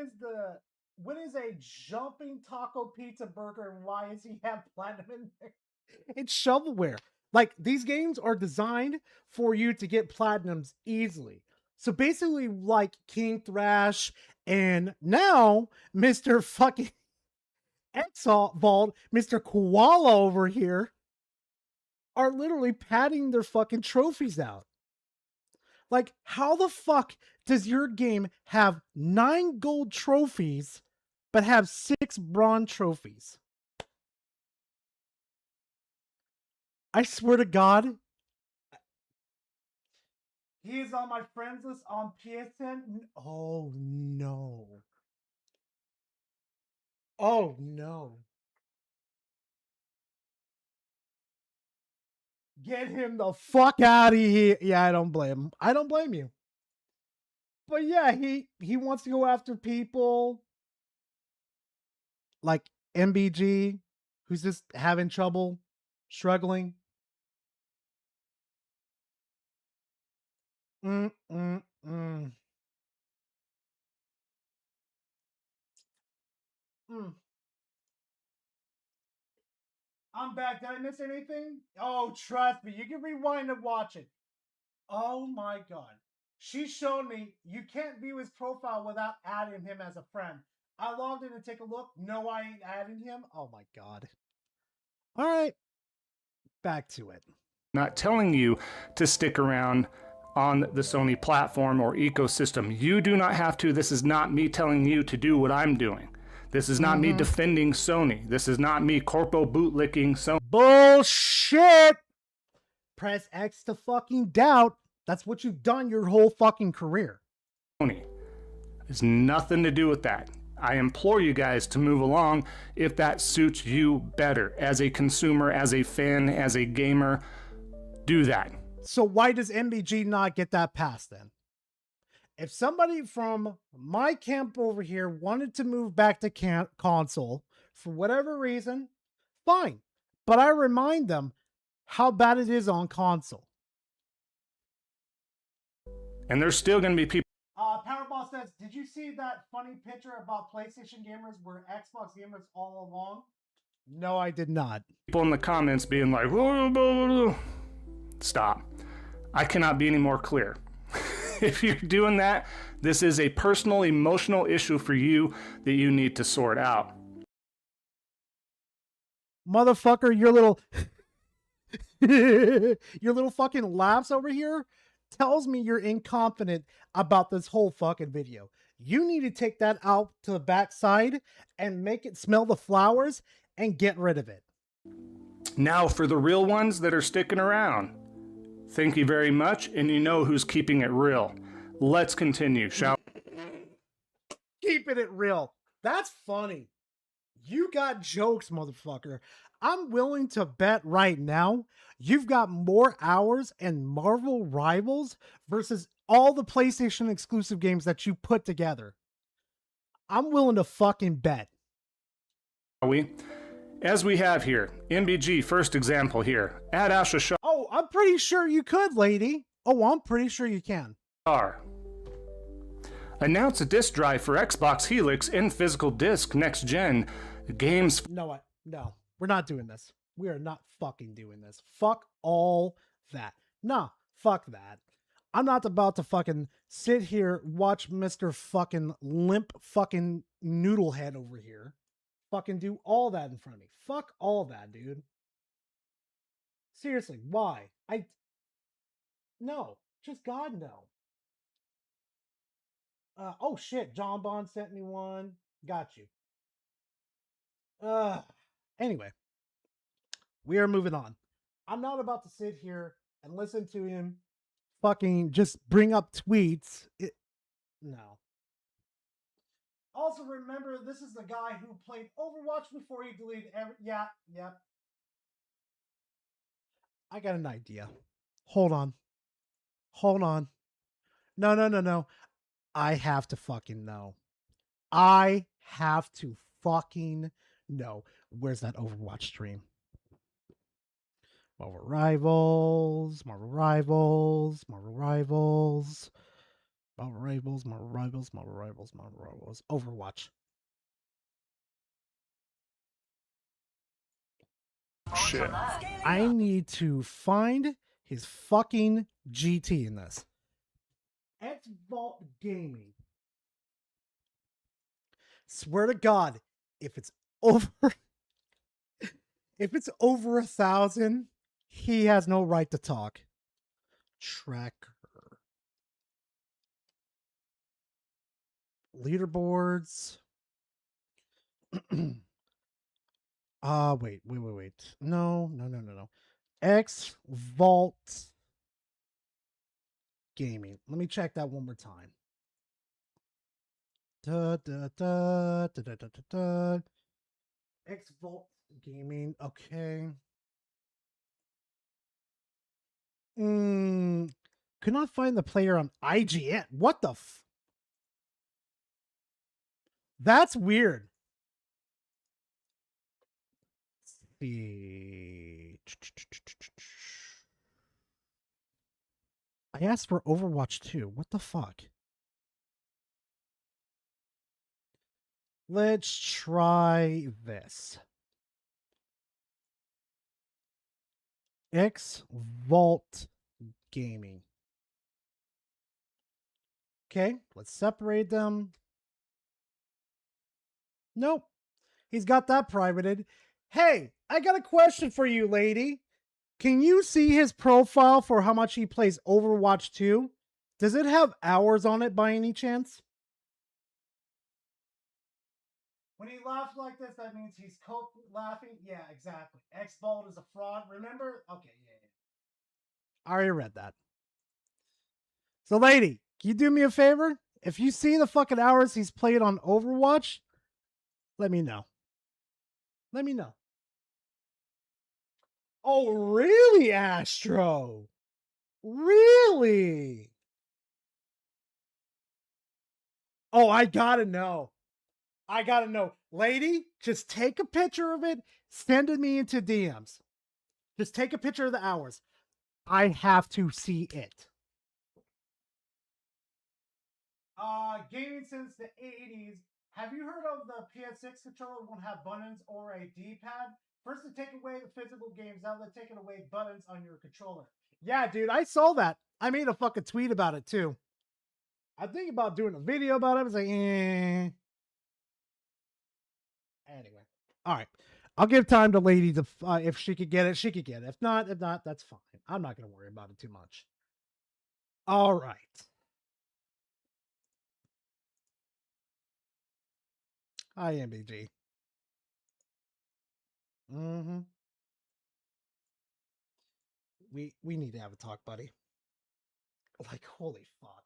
is a jumping taco pizza burger and why does he have platinum in there? It's shovelware. Like, these games are designed for you to get platinums easily. So basically, like King Thrash and now Mr. fucking X-Vault, Mr. Koala over here, are literally padding their fucking trophies out. Like, how the fuck does your game have 9 gold trophies but have 6 bronze trophies? I swear to God. He is on my friends list on PSN. Oh no. Oh no. Get him the fuck out of here. Yeah, I don't blame him. I don't blame you. But yeah, he wants to go after people like MBG, who's just having trouble, struggling. Mm. I'm back. Did I miss anything? Oh, trust me. You can rewind and watch it. Oh my God. She showed me you can't view his profile without adding him as a friend. I logged in to take a look. No, I ain't adding him. Oh my God. All right. Back to it. Not telling you to stick around on the Sony platform or ecosystem. You do not have to. This is not me telling you to do what I'm doing. This is not me defending Sony. This is not me corpo bootlicking Sony. Bullshit! Press X to fucking doubt. That's what you've done your whole fucking career. Sony. It's nothing to do with that. I implore you guys to move along if that suits you better. As a consumer, as a fan, as a gamer, do that. So why does MBG not get that pass then? If somebody from my camp over here wanted to move back to console for whatever reason, fine. But I remind them how bad it is on console. And there's still going to be people. Powerball says, did you see that funny picture about PlayStation gamers were Xbox gamers all along? No, I did not. People in the comments being like, blah, blah, blah, blah. Stop. I cannot be any more clear. If you're doing that, this is a personal, emotional issue for you that you need to sort out. Motherfucker, your little fucking laughs over here tells me you're incompetent about this whole fucking video. You need to take that out to the backside and make it smell the flowers and get rid of it. Now, for the real ones that are sticking around, Thank you very much, and you know who's keeping it real. Let's continue, shall Keeping it real. That's funny. You got jokes, motherfucker. I'm willing to bet right now you've got more hours in Marvel Rivals versus all the PlayStation exclusive games that you put together. I'm willing to fucking bet. we? As we have here, MBG, first example here. Add Asha Shah. Oh, I'm pretty sure you could, lady. Oh, I'm pretty sure you can. Announce a disc drive for Xbox Helix and physical disc next gen. Games. No, we're not doing this. We are not fucking doing this. Fuck all that. Nah, fuck that. I'm not about to fucking sit here, watch Mr. fucking limp fucking noodlehead over here fucking do all that in front of me. Fuck all that, dude. Seriously, why? No, just God, no. Oh shit, John Bond sent me one. Got you. Anyway, we are moving on. I'm not about to sit here and listen to him fucking just bring up tweets. No. Also, remember, this is the guy who played Overwatch before he deleted every... Yeah. I got an idea. Hold on. No. I have to fucking know. Where's that Overwatch stream? Marvel Rivals. Overwatch. Shit. I need to find his fucking GT in this. X Vault Gaming. Swear to God, if it's over 1,000, he has no right to talk. Tracker. Leaderboards. Wait. No. X Vault Gaming. Let me check that one more time. X Vault Gaming. Okay. Could not find the player on IGN. What the f? That's weird. Let's see. I asked for Overwatch 2. What the fuck? Let's try this. X Vault Gaming. Okay, let's separate them. Nope. He's got that privated. Hey, I got a question for you, lady. Can you see his profile for how much he plays Overwatch 2? Does it have hours on it by any chance? When he laughs like this, that means he's laughing. Yeah, exactly. X-Bolt is a fraud. Remember? Okay, yeah. I already read that. So, lady, can you do me a favor? If you see the fucking hours he's played on Overwatch, let me know. Oh, really, Astro? Really? Oh, I gotta know. Lady, just take a picture of it, send it me into DMs. Just take a picture of the hours. I have to see it. Gaming since the 80s. Have you heard of the PS6 controller won't have buttons or a D-pad? First to take away the physical games, now they're taking away buttons on your controller. Yeah, dude, I saw that. I made a fucking tweet about it, too. I think about doing a video about it. I was like, Anyway. All right. I'll give time to lady to, if she could get it, she could get it. If not, that's fine. I'm not going to worry about it too much. All right. Hi, MBG. we need to have a talk, buddy. Like, holy fuck.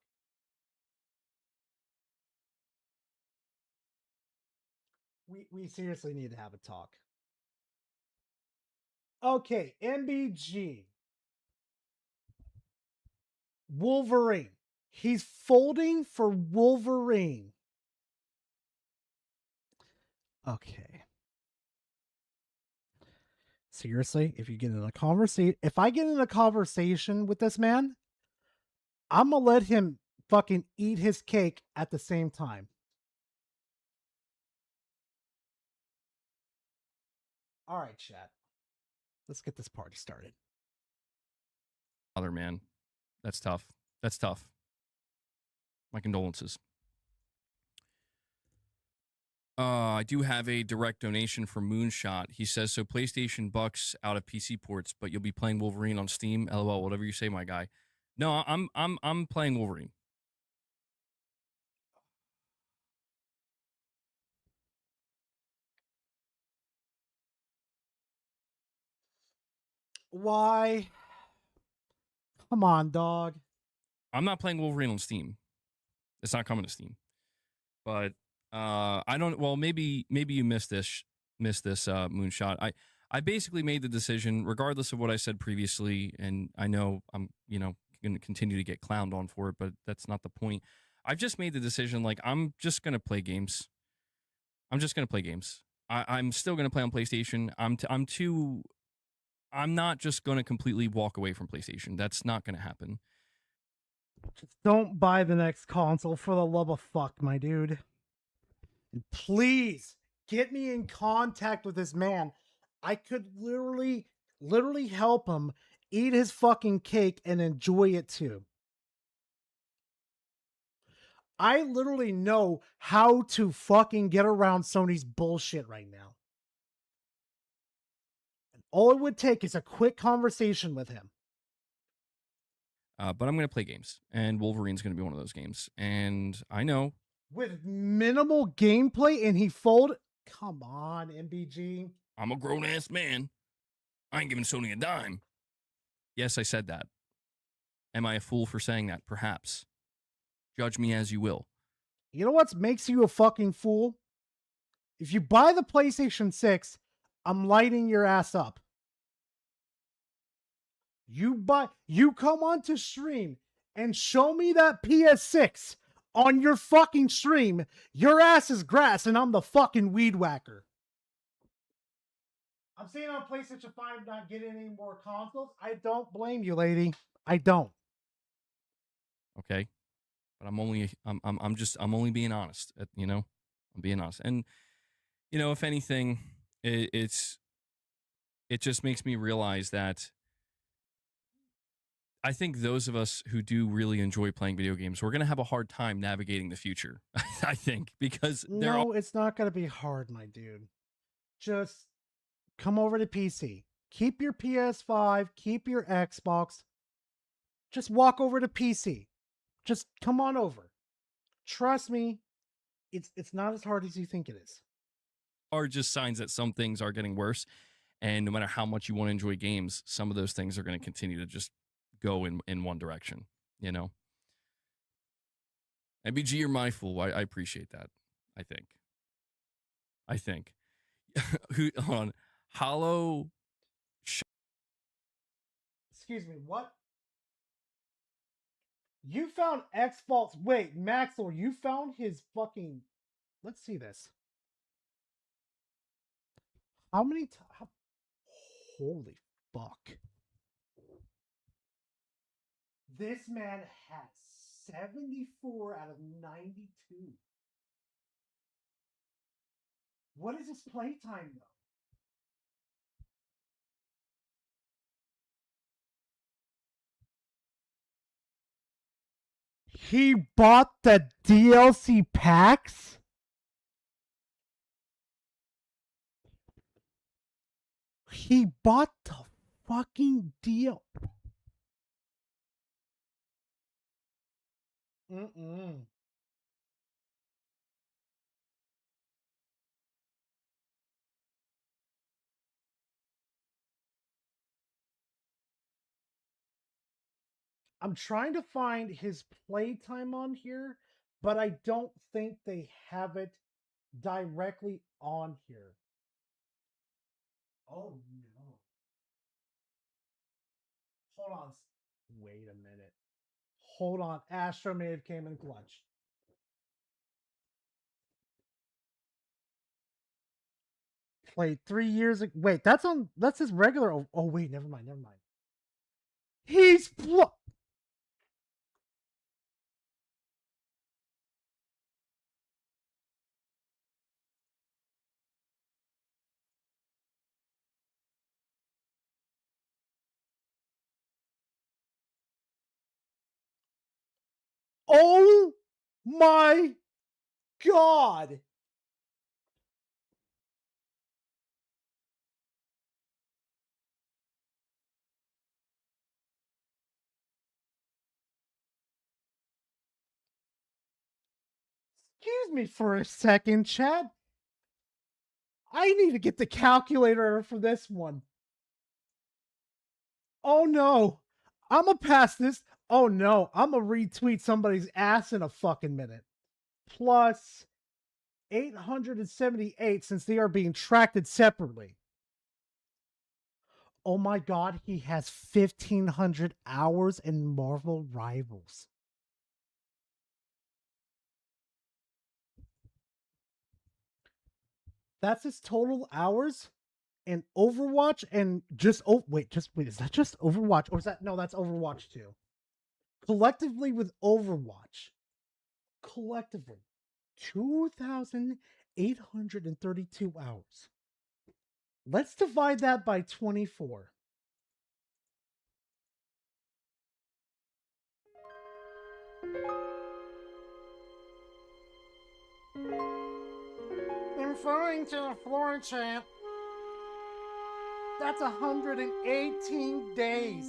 We seriously need to have a talk. Okay, MBG. Wolverine. He's folding for Wolverine. Okay. Seriously, if I get in a conversation with this man, I'm gonna let him fucking eat his cake at the same time. All right, chat. Let's get this party started. Other man. That's tough. That's tough. My condolences. I do have a direct donation from Moonshot. He says, so PlayStation bucks out of PC ports, but you'll be playing Wolverine on Steam. LOL, whatever you say, my guy. No, I'm playing Wolverine. Why? Come on, dog. I'm not playing Wolverine on Steam. It's not coming to Steam. But I don't. Well, maybe you missed this Moonshot. I basically made the decision, regardless of what I said previously, and I know I'm going to continue to get clowned on for it, but that's not the point. I've just made the decision, like, I'm just going to play games. I'm just going to play games. I'm still going to play on PlayStation. I'm not just going to completely walk away from PlayStation. That's not going to happen. Just don't buy the next console for the love of fuck, my dude. And please get me in contact with this man. I could literally help him eat his fucking cake and enjoy it too. I literally know how to fucking get around Sony's bullshit right now. All it would take is a quick conversation with him. But I'm going to play games, and Wolverine's going to be one of those games. And I know. With minimal gameplay and he folded? Come on, MBG. I'm a grown-ass man. I ain't giving Sony a dime. Yes, I said that. Am I a fool for saying that? Perhaps. Judge me as you will. You know what makes you a fucking fool? If you buy the PlayStation 6, I'm lighting your ass up. You come onto stream and show me that PS6 on your fucking stream. Your ass is grass and I'm the fucking weed whacker. I'm saying on PlayStation 5 not getting any more consoles. I don't blame you, lady. I don't. Okay. But I'm only being honest. I'm being honest. And if anything, it just makes me realize that I think those of us who do really enjoy playing video games, we're going to have a hard time navigating the future. I think, because it's not going to be hard, my dude. Just come over to PC. Keep your PS5, keep your Xbox. Just walk over to PC. Just come on over. Trust me, it's not as hard as you think it is. Are just signs that some things are getting worse, and no matter how much you want to enjoy games, some of those things are going to continue to just go in one direction, MBG, you're my fool. I appreciate that. I think. Who on Hollow? Excuse me, what? You found Xbox. Wait, Maxwell, you found his fucking. Let's see this. How many times? Holy fuck. This man has 74 out of 92. What is his playtime, though? He bought the DLC packs? He bought the fucking deal. Mm-mm. I'm trying to find his playtime on here, but I don't think they have it directly on here. Oh no. Hold on. Wait a minute. Hold on. Astro may have came in clutch. Played 3 years ago. Wait, that's his regular. Oh wait, never mind. He's Oh my god. Excuse me for a second, Chad. I need to get the calculator for this one. Oh no. I'ma pass this. Oh no. I'ma retweet somebody's ass in a fucking minute. Plus 878 since they are being tracked separately. Oh my god, he has 1,500 hours in Marvel Rivals. That's his total hours in Overwatch and just wait, is that just Overwatch or is that no, that's Overwatch 2. Collectively with Overwatch. Collectively 2,832 hours. Let's divide that by 24. Referring to the floor chat, that's 118 days.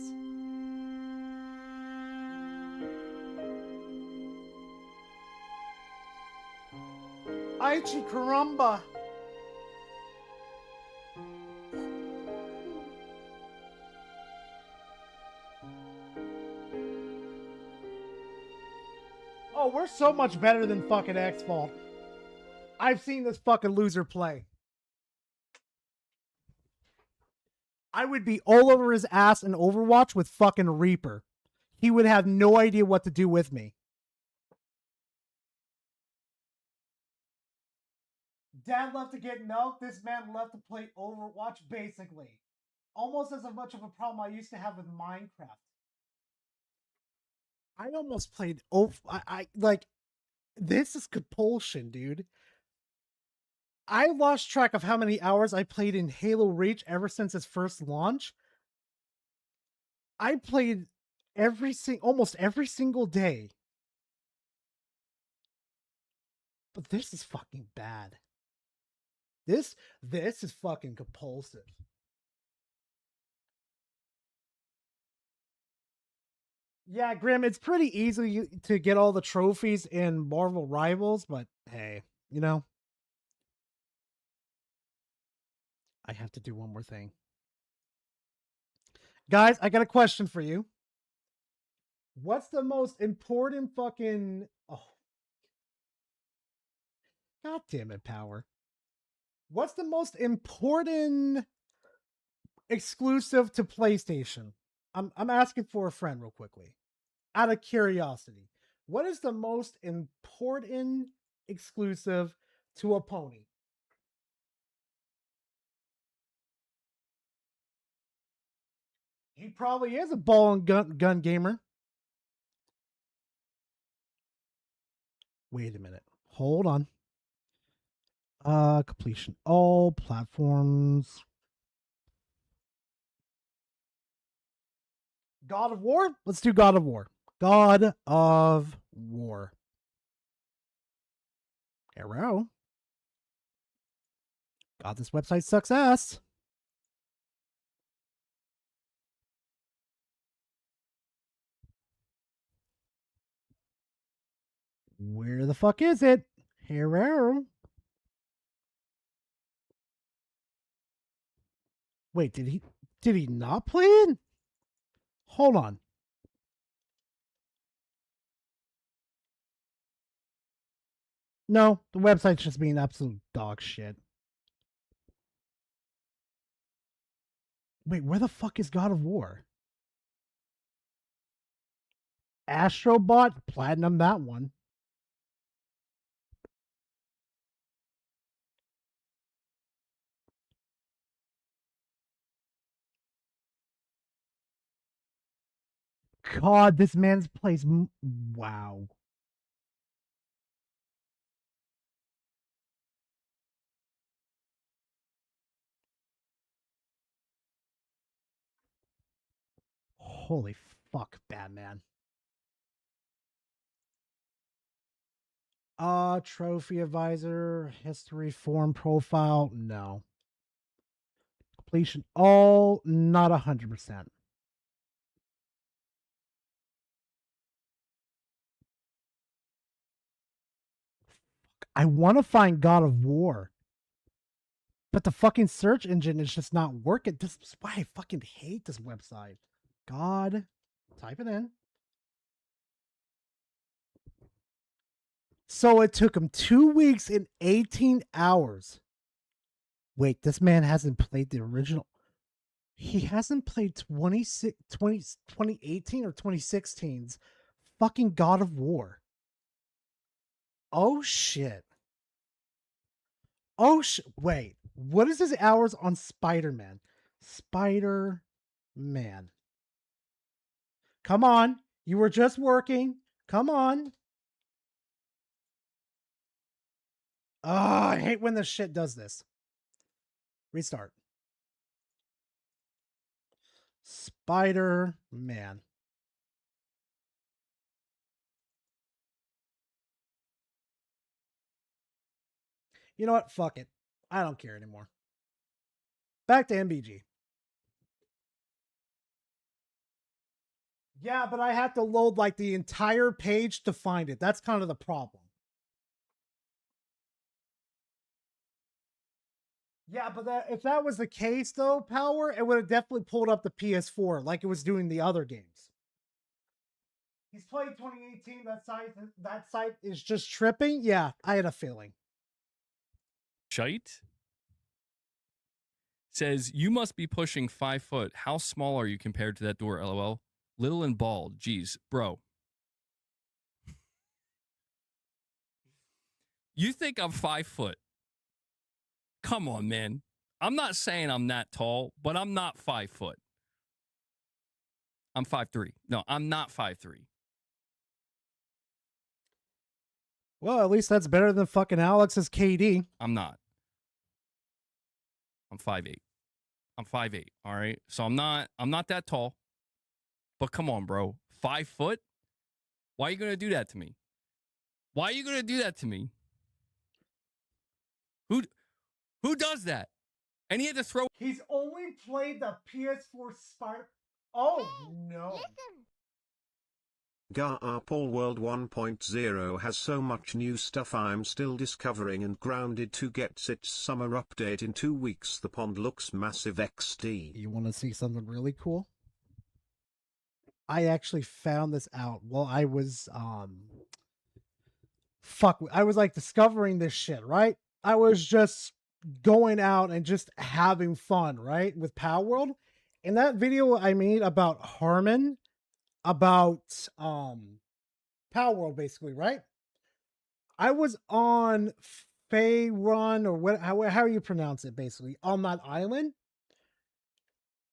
Aichi caramba. Oh, we're so much better than fucking X-Fault. I've seen this fucking loser play. I would be all over his ass in Overwatch with fucking Reaper. He would have no idea what to do with me. Dad left to get milk. This man left to play Overwatch, basically. Almost as much of a problem I used to have with Minecraft. I almost played like, this is compulsion, dude. I lost track of how many hours I played in Halo Reach ever since its first launch. I played almost every single day. But this is fucking bad. This is fucking compulsive. Yeah, Grim, it's pretty easy to get all the trophies in Marvel Rivals, but hey, you know, I have to do one more thing. Guys, I got a question for you. What's the most important fucking... Oh. God damn it, Power. What's the most important exclusive to PlayStation? I'm asking for a friend real quickly. Out of curiosity. What is the most important exclusive to a pony? He probably is a ball and gun gamer. Wait a minute. Hold on. Completion. All platforms. God of War? Let's do God of War. God of War. Arrow. God, this website sucks ass. Where the fuck is it? Arrow. Wait, did he not play it? Hold on. No, the website's just being absolute dog shit. Wait, where the fuck is God of War? Astrobot? Platinum that one. God, this man's plays. Wow. Holy fuck, Batman. Trophy advisor, history form profile. No. Completion. All not 100%. I want to find God of War. But the fucking search engine is just not working. This is why I fucking hate this website. God. Type it in. So it took him 2 weeks and 18 hours. Wait, this man hasn't played the original. He hasn't played 2018 or 2016's fucking God of War. Oh shit. Oh wait, what is his hours on Spider-Man? Spider-Man. Come on, you were just working. Come on. Oh, I hate when this shit does this. Restart. Spider-Man. You know what? Fuck it. I don't care anymore. Back to MBG. Yeah, but I have to load like the entire page to find it. That's kind of the problem. Yeah, but if that was the case though, Power, it would have definitely pulled up the PS4 like it was doing the other games. He's played 2018. That site is just tripping. Yeah, I had a feeling. Shite says, you must be pushing 5 foot. How small are you compared to that door, LOL? Little and bald. Jeez, bro. You think I'm 5 foot? Come on, man. I'm not saying I'm that tall, but I'm not 5 foot. I'm 5'3". No, I'm not 5'3". Well, at least that's better than fucking Alex's KD. I'm not. I'm 5'8". I'm 5'8", all right? So I'm not that tall. But come on, bro. 5 foot? Why are you going to do that to me? Why are you going to do that to me? Who does that? And he had to throw. He's only played the PS4 Spider. Oh, no. Gar Paul World 1.0 has so much new stuff I'm still discovering, and Grounded 2 gets its summer update in 2 weeks. The pond looks massive XD. You want to see something really cool? I actually found this out while I was I was like discovering this shit, right? I was just going out and just having fun, right? With Power World. In that video I made about Harmon, about Power World basically, right? I was on Faerun, or how you pronounce it, basically, on that island.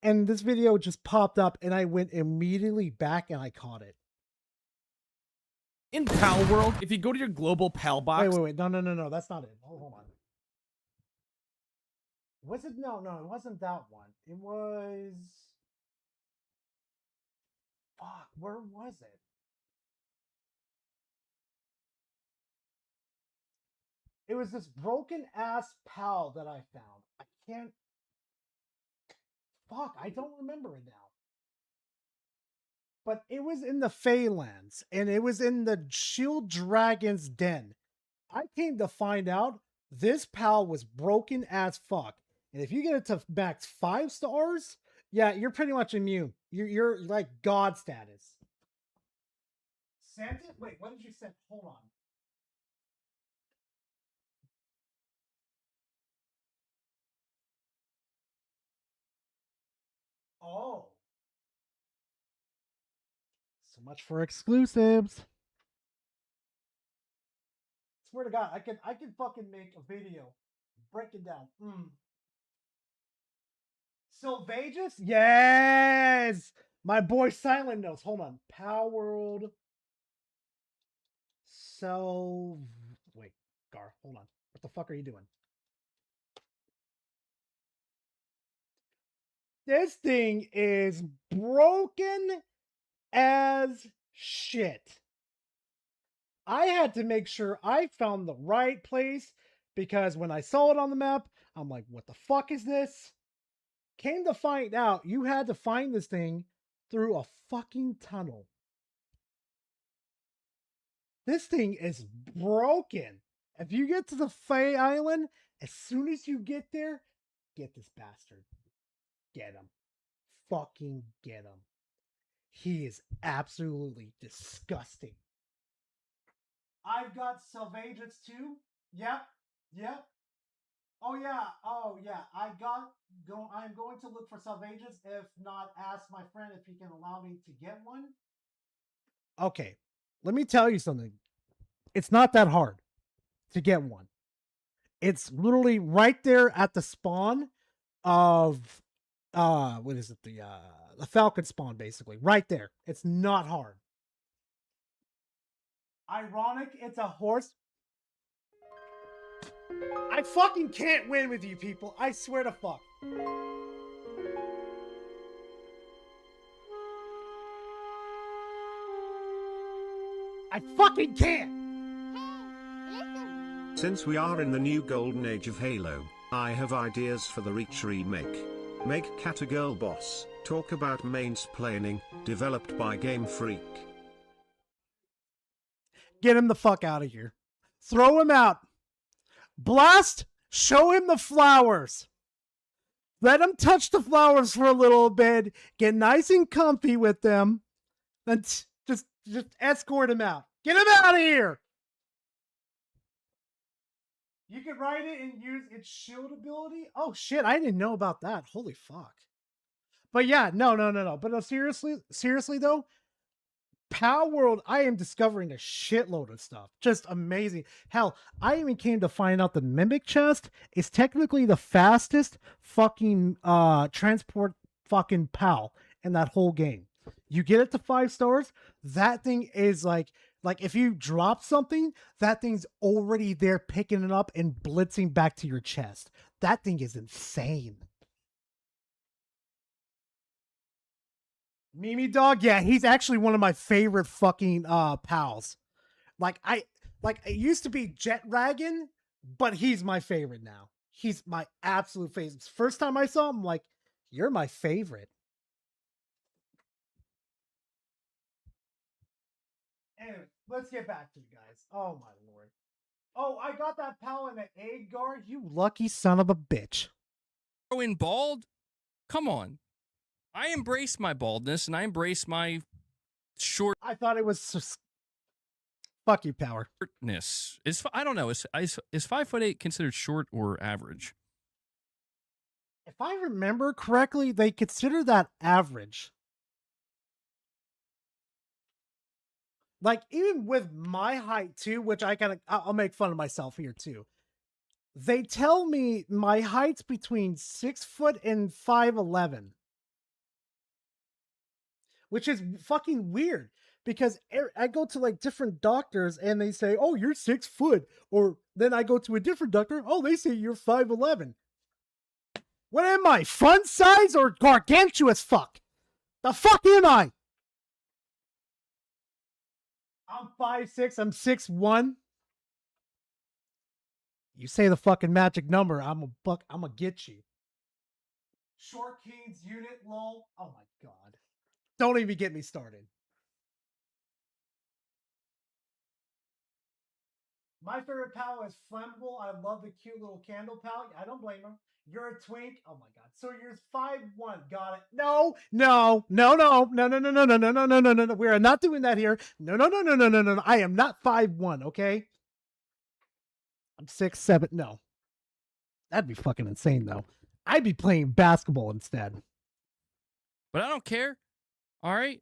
And this video just popped up and I went immediately back and I caught it. In Pal World, if you go to your global Pal box... Wait. No. That's not it. Hold on. Was it? No, it wasn't that one. It was... Fuck, where was it? It was this broken ass pal that I found. I can't... Fuck, I don't remember it now. But it was in the Feylands, and it was in the Shield Dragon's den. I came to find out this pal was broken as fuck. And if you get it to max 5 stars, yeah, you're pretty much immune. You're like God status. Sent it? Wait, what did you send? Hold on. Oh. So much for exclusives. Swear to God, I can fucking make a video breaking down. Sylvages? Yes! My boy Silent knows. Hold on. Power World. Wait, Gar, hold on. What the fuck are you doing? This thing is broken as shit. I had to make sure I found the right place because when I saw it on the map, I'm like, what the fuck is this? Came to find out you had to find this thing through a fucking tunnel. This thing is broken. If you get to the Fae Island, as soon as you get there, get this bastard. Get him. Fucking get him. He is absolutely disgusting. I've got Sylvages too. Yep. Oh yeah. I'm going to look for Sylvages. If not, ask my friend if he can allow me to get one. Okay. Let me tell you something. It's not that hard to get one. It's literally right there at the spawn of what is it? The Falcon spawn, basically. Right there. It's not hard. Ironic, it's a horse. I fucking can't win with you people. I swear to fuck. I fucking can't. Since we are in the new golden age of Halo, I have ideas for the Reach remake. Make Cat a girl boss, talk about mansplaining, developed by Game Freak. Get him the fuck out of here. Throw him out. Blast, show him the flowers. Let him touch the flowers for a little bit. Get nice and comfy with them. Then just escort him out. Get him out of here. You can ride it and use its shield ability. Oh shit, I didn't know about that. Holy fuck. But yeah, no. But no, seriously though, Power World, I am discovering a shitload of stuff. Just amazing. Hell, I even came to find out the Mimic chest is technically the fastest fucking transport fucking PAL in that whole game. You get it to 5 stars, that thing is like if you drop something, that thing's already there picking it up and blitzing back to your chest. That thing is insane. Mimi Dog, yeah, he's actually one of my favorite fucking pals. It used to be Jet Dragon, but he's my favorite now. He's my absolute favorite. First time I saw him, I'm like, you're my favorite. Anyway, let's get back to you guys. Oh my lord. Oh, I got that pal in an egg guard, you lucky son of a bitch. In bald? Come on. I embrace my baldness and I embrace my short. I thought it was just... Fuck you, Power. Shortness. I don't know. Is 5'8" considered short or average? If I remember correctly, they consider that average. Like, even with my height too, which I'll make fun of myself here too. They tell me my height's between 6 foot and 5'11". Which is fucking weird because I go to like different doctors and they say, oh, you're 6 foot. Or then I go to a different doctor. Oh, they say you're 5'11". What am I? Fun size or gargantuous fuck? The fuck am I? I'm 5'6". I'm 6'1". You say the fucking magic number, I'm gonna get you. Short Kings unit, lol. Oh my god. Don't even get me started. My favorite pal is Flammable. I love the cute little candle pal. I don't blame him. You're a twink. Oh my god. So you're 5'1". Got it. No. We are not doing that here. No. I am not 5'1", okay? I'm 6'7". No. That'd be fucking insane though. I'd be playing basketball instead. But I don't care. All right.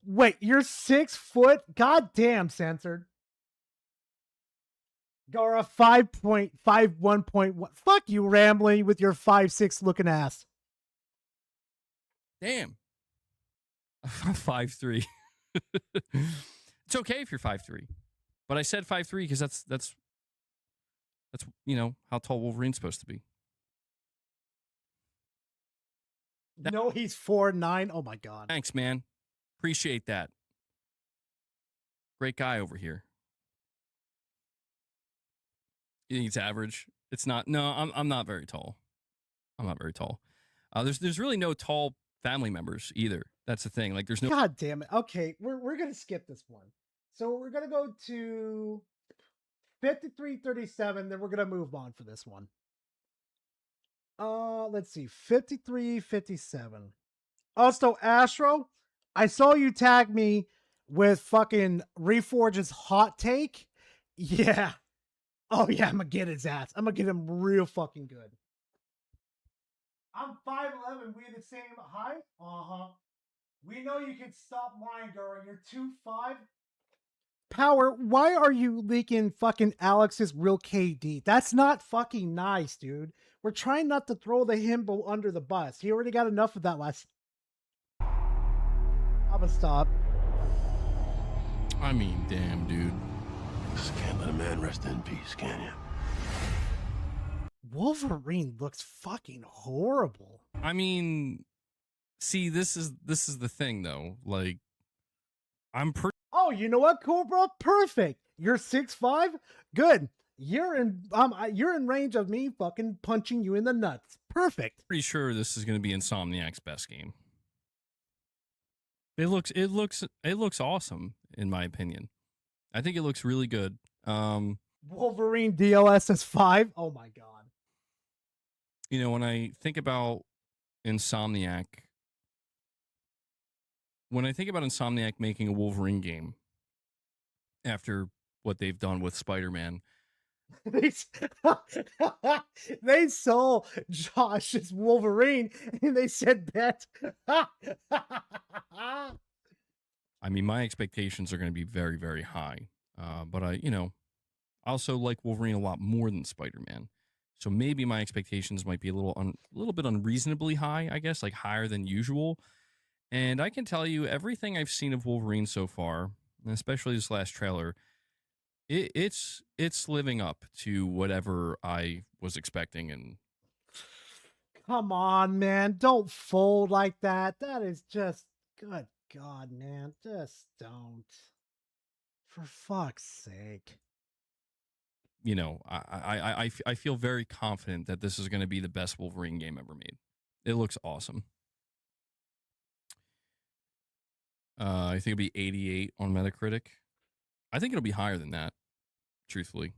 Wait, you're 6 foot? God damn, censored. Gara 5.51.1. Fuck you, rambling with your 5'6" looking ass. Damn. I'm 5'3". It's okay if you're 5'3", but I said 5'3" because that's how tall Wolverine's supposed to be. No, he's 4'9". Oh my god. Thanks, man. Appreciate that. Great guy over here. You think it's average? It's not. No, I'm not very tall. I'm not very tall. There's really no tall family members either. That's the thing. Like there's no. God damn it. Okay, we're gonna skip this one. So we're gonna go to 53-37. Then we're gonna move on for this one. Let's see, 53-57. Also, Astro, I saw you tag me with fucking Reforge's hot take. Yeah. Oh yeah, I'm gonna get his ass. I'm gonna get him real fucking good. I'm 5'11". We the same height? Uh-huh. We know you can stop lying, girl. You're 2'5". Power, why are you leaking fucking Alex's real KD? That's not fucking nice, dude. We're trying not to throw the himbo under the bus. He already got enough of that last. I'm gonna stop. I mean, damn, dude. Just can't let a man rest in peace, can you? Wolverine looks fucking horrible. I mean, see, this is the thing though. Like, I'm pretty. Oh, you know what, Cobra? Perfect. You're 6'5". Good. You're in range of me fucking punching you in the nuts. Perfect. Pretty sure this is going to be Insomniac's best game. It looks awesome in my opinion. I think it looks really good. Wolverine DLSS 5. Oh my god. You know, when I think about Insomniac making a Wolverine game after what they've done with Spider-Man, they saw Josh's Wolverine and they said bet. I mean, my expectations are going to be very, very high. But I also like Wolverine a lot more than Spider-Man. So maybe my expectations might be a little bit unreasonably high, I guess, like higher than usual. And I can tell you everything I've seen of Wolverine so far, and especially this last trailer, it's living up to whatever I was expecting. And come on, man, don't fold like that. That is just good God, man. Just don't. For fuck's sake. You know, I feel very confident that this is going to be the best Wolverine game ever made. It looks awesome. I think it'll be 88 on Metacritic. I think it'll be higher than that, truthfully.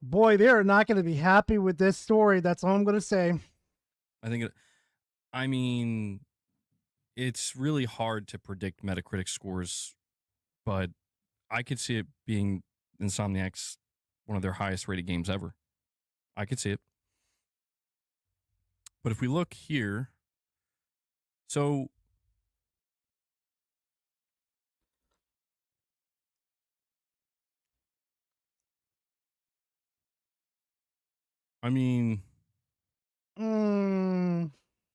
Boy, they're not going to be happy with this story. That's all I'm going to say. I mean, it's really hard to predict Metacritic scores, but I could see it being Insomniac's one of their highest rated games ever. I could see it. But if we look here, so I mean,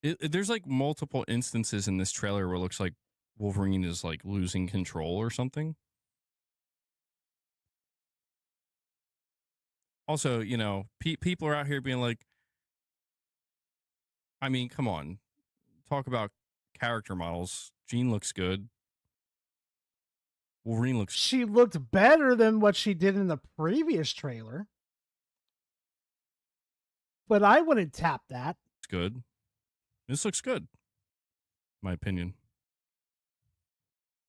there's like multiple instances in this trailer where it looks like Wolverine is like losing control or something. Also, you know, people are out here being like, I mean, come on, talk about character models. Jean looks good. Wolverine looks. She looked better than what she did in the previous trailer. But I wouldn't tap that. It's good. This looks good, in my opinion.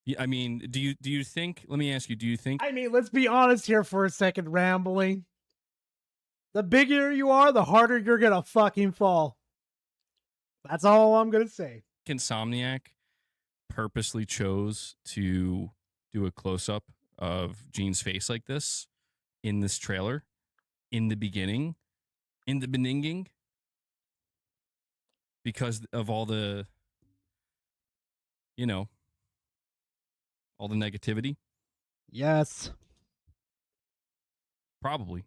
Yeah, I mean, do you think? Let me ask you. Do you think? I mean, let's be honest here for a second, rambling. The bigger you are, the harder you're gonna fucking fall. That's all I'm gonna say. Insomniac purposely chose to do a close-up of Jean's face like this in this trailer in the beginning in the Beninging because of all the, all the negativity? Yes. Probably.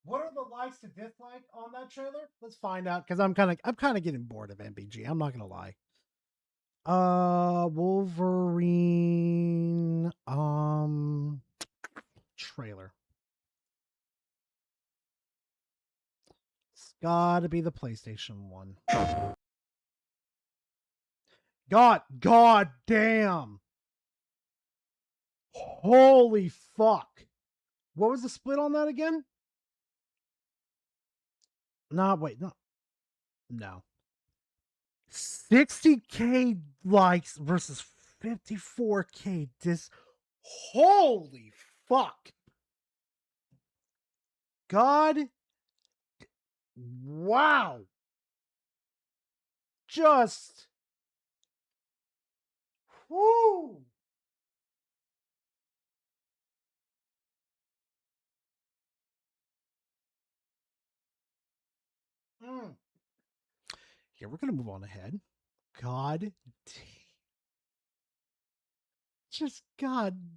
What are the likes to dislike on that trailer? Let's find out, because I'm kind of getting bored of MBG. I'm not gonna lie. Wolverine trailer. It's gotta be the PlayStation one. God damn. Holy fuck. What was the split on that again? No, wait, no. 60K likes versus 54K holy fuck. God. Wow. Just. Whoo. Yeah, we're gonna move on ahead. God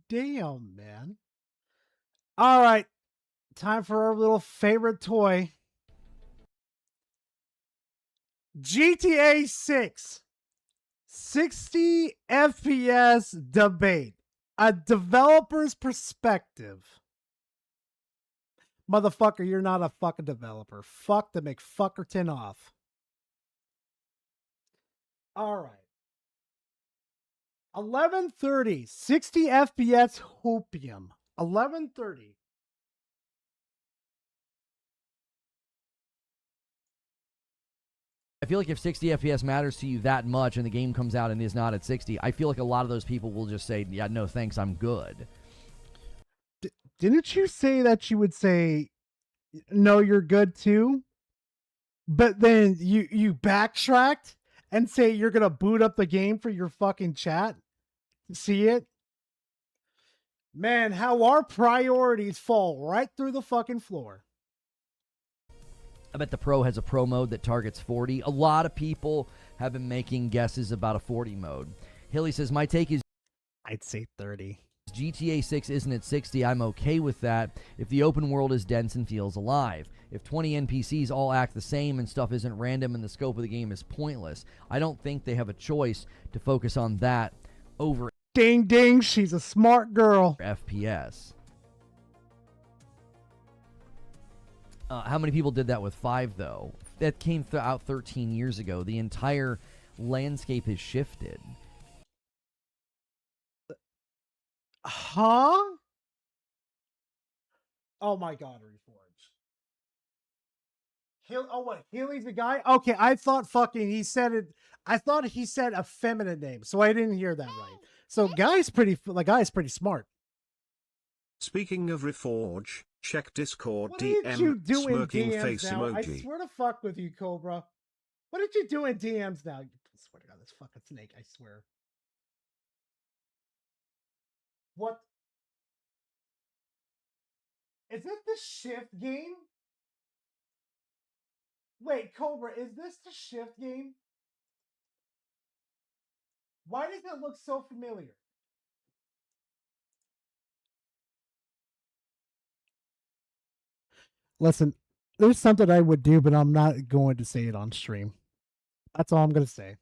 damn, man. All right, time for our little favorite toy. GTA 6 60 FPS debate. A developer's perspective. Motherfucker, you're not a fucking developer. Fuck to make fuckerton off. All right. 11:30, 60 FPS Hopium. 11:30. I feel like if 60 FPS matters to you that much and the game comes out and is not at 60, I feel like a lot of those people will just say, yeah, no thanks, I'm good. Didn't you say that you would say, no, you're good too? But then you backtracked and say you're going to boot up the game for your fucking chat? See it? Man, how our priorities fall right through the fucking floor. I bet the Pro has a Pro mode that targets 40. A lot of people have been making guesses about a 40 mode. Hilly says, my take is I'd say 30. GTA 6 isn't at 60. I'm okay with that if the open world is dense and feels alive. If 20 NPCs all act the same and stuff isn't random and the scope of the game is pointless, I don't think they have a choice to focus on that over ding ding, she's a smart girl. FPS. How many people did that with 5, though? That came out 13 years ago. The entire landscape has shifted. Huh? Oh my god, Reforged. What? Healy's the guy? Okay, I thought fucking he said it. I thought he said a feminine name, so I didn't hear that right. So the guy's pretty smart. Speaking of Reforge, check Discord What DM did you do in smirking DMs face now? I emoji. swear to fuck with you, Cobra. What did you do in DMs now? I swear to God, this fucking snake, I swear. What? Is this the shift game? Wait, Cobra, is this the shift game? Why does it look so familiar? Listen, there's something I would do, but I'm not going to say it on stream. That's all I'm going to say.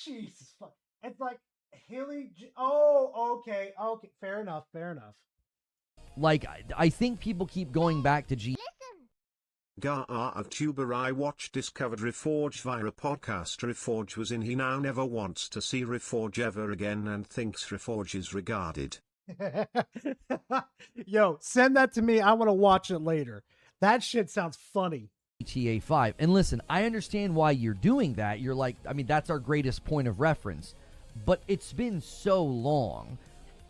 Jesus fuck. It's like Hilly. Oh, okay. Okay. Fair enough. Like, I think people keep going back to A tuber I watched discovered Reforge via a podcast Reforge was in. He now never wants to see Reforge ever again and thinks Reforge is regarded. Yo, send that to me. I want to watch it later. That shit sounds funny. GTA 5. And listen, I understand why you're doing that. You're like, I mean, that's our greatest point of reference. But it's been so long.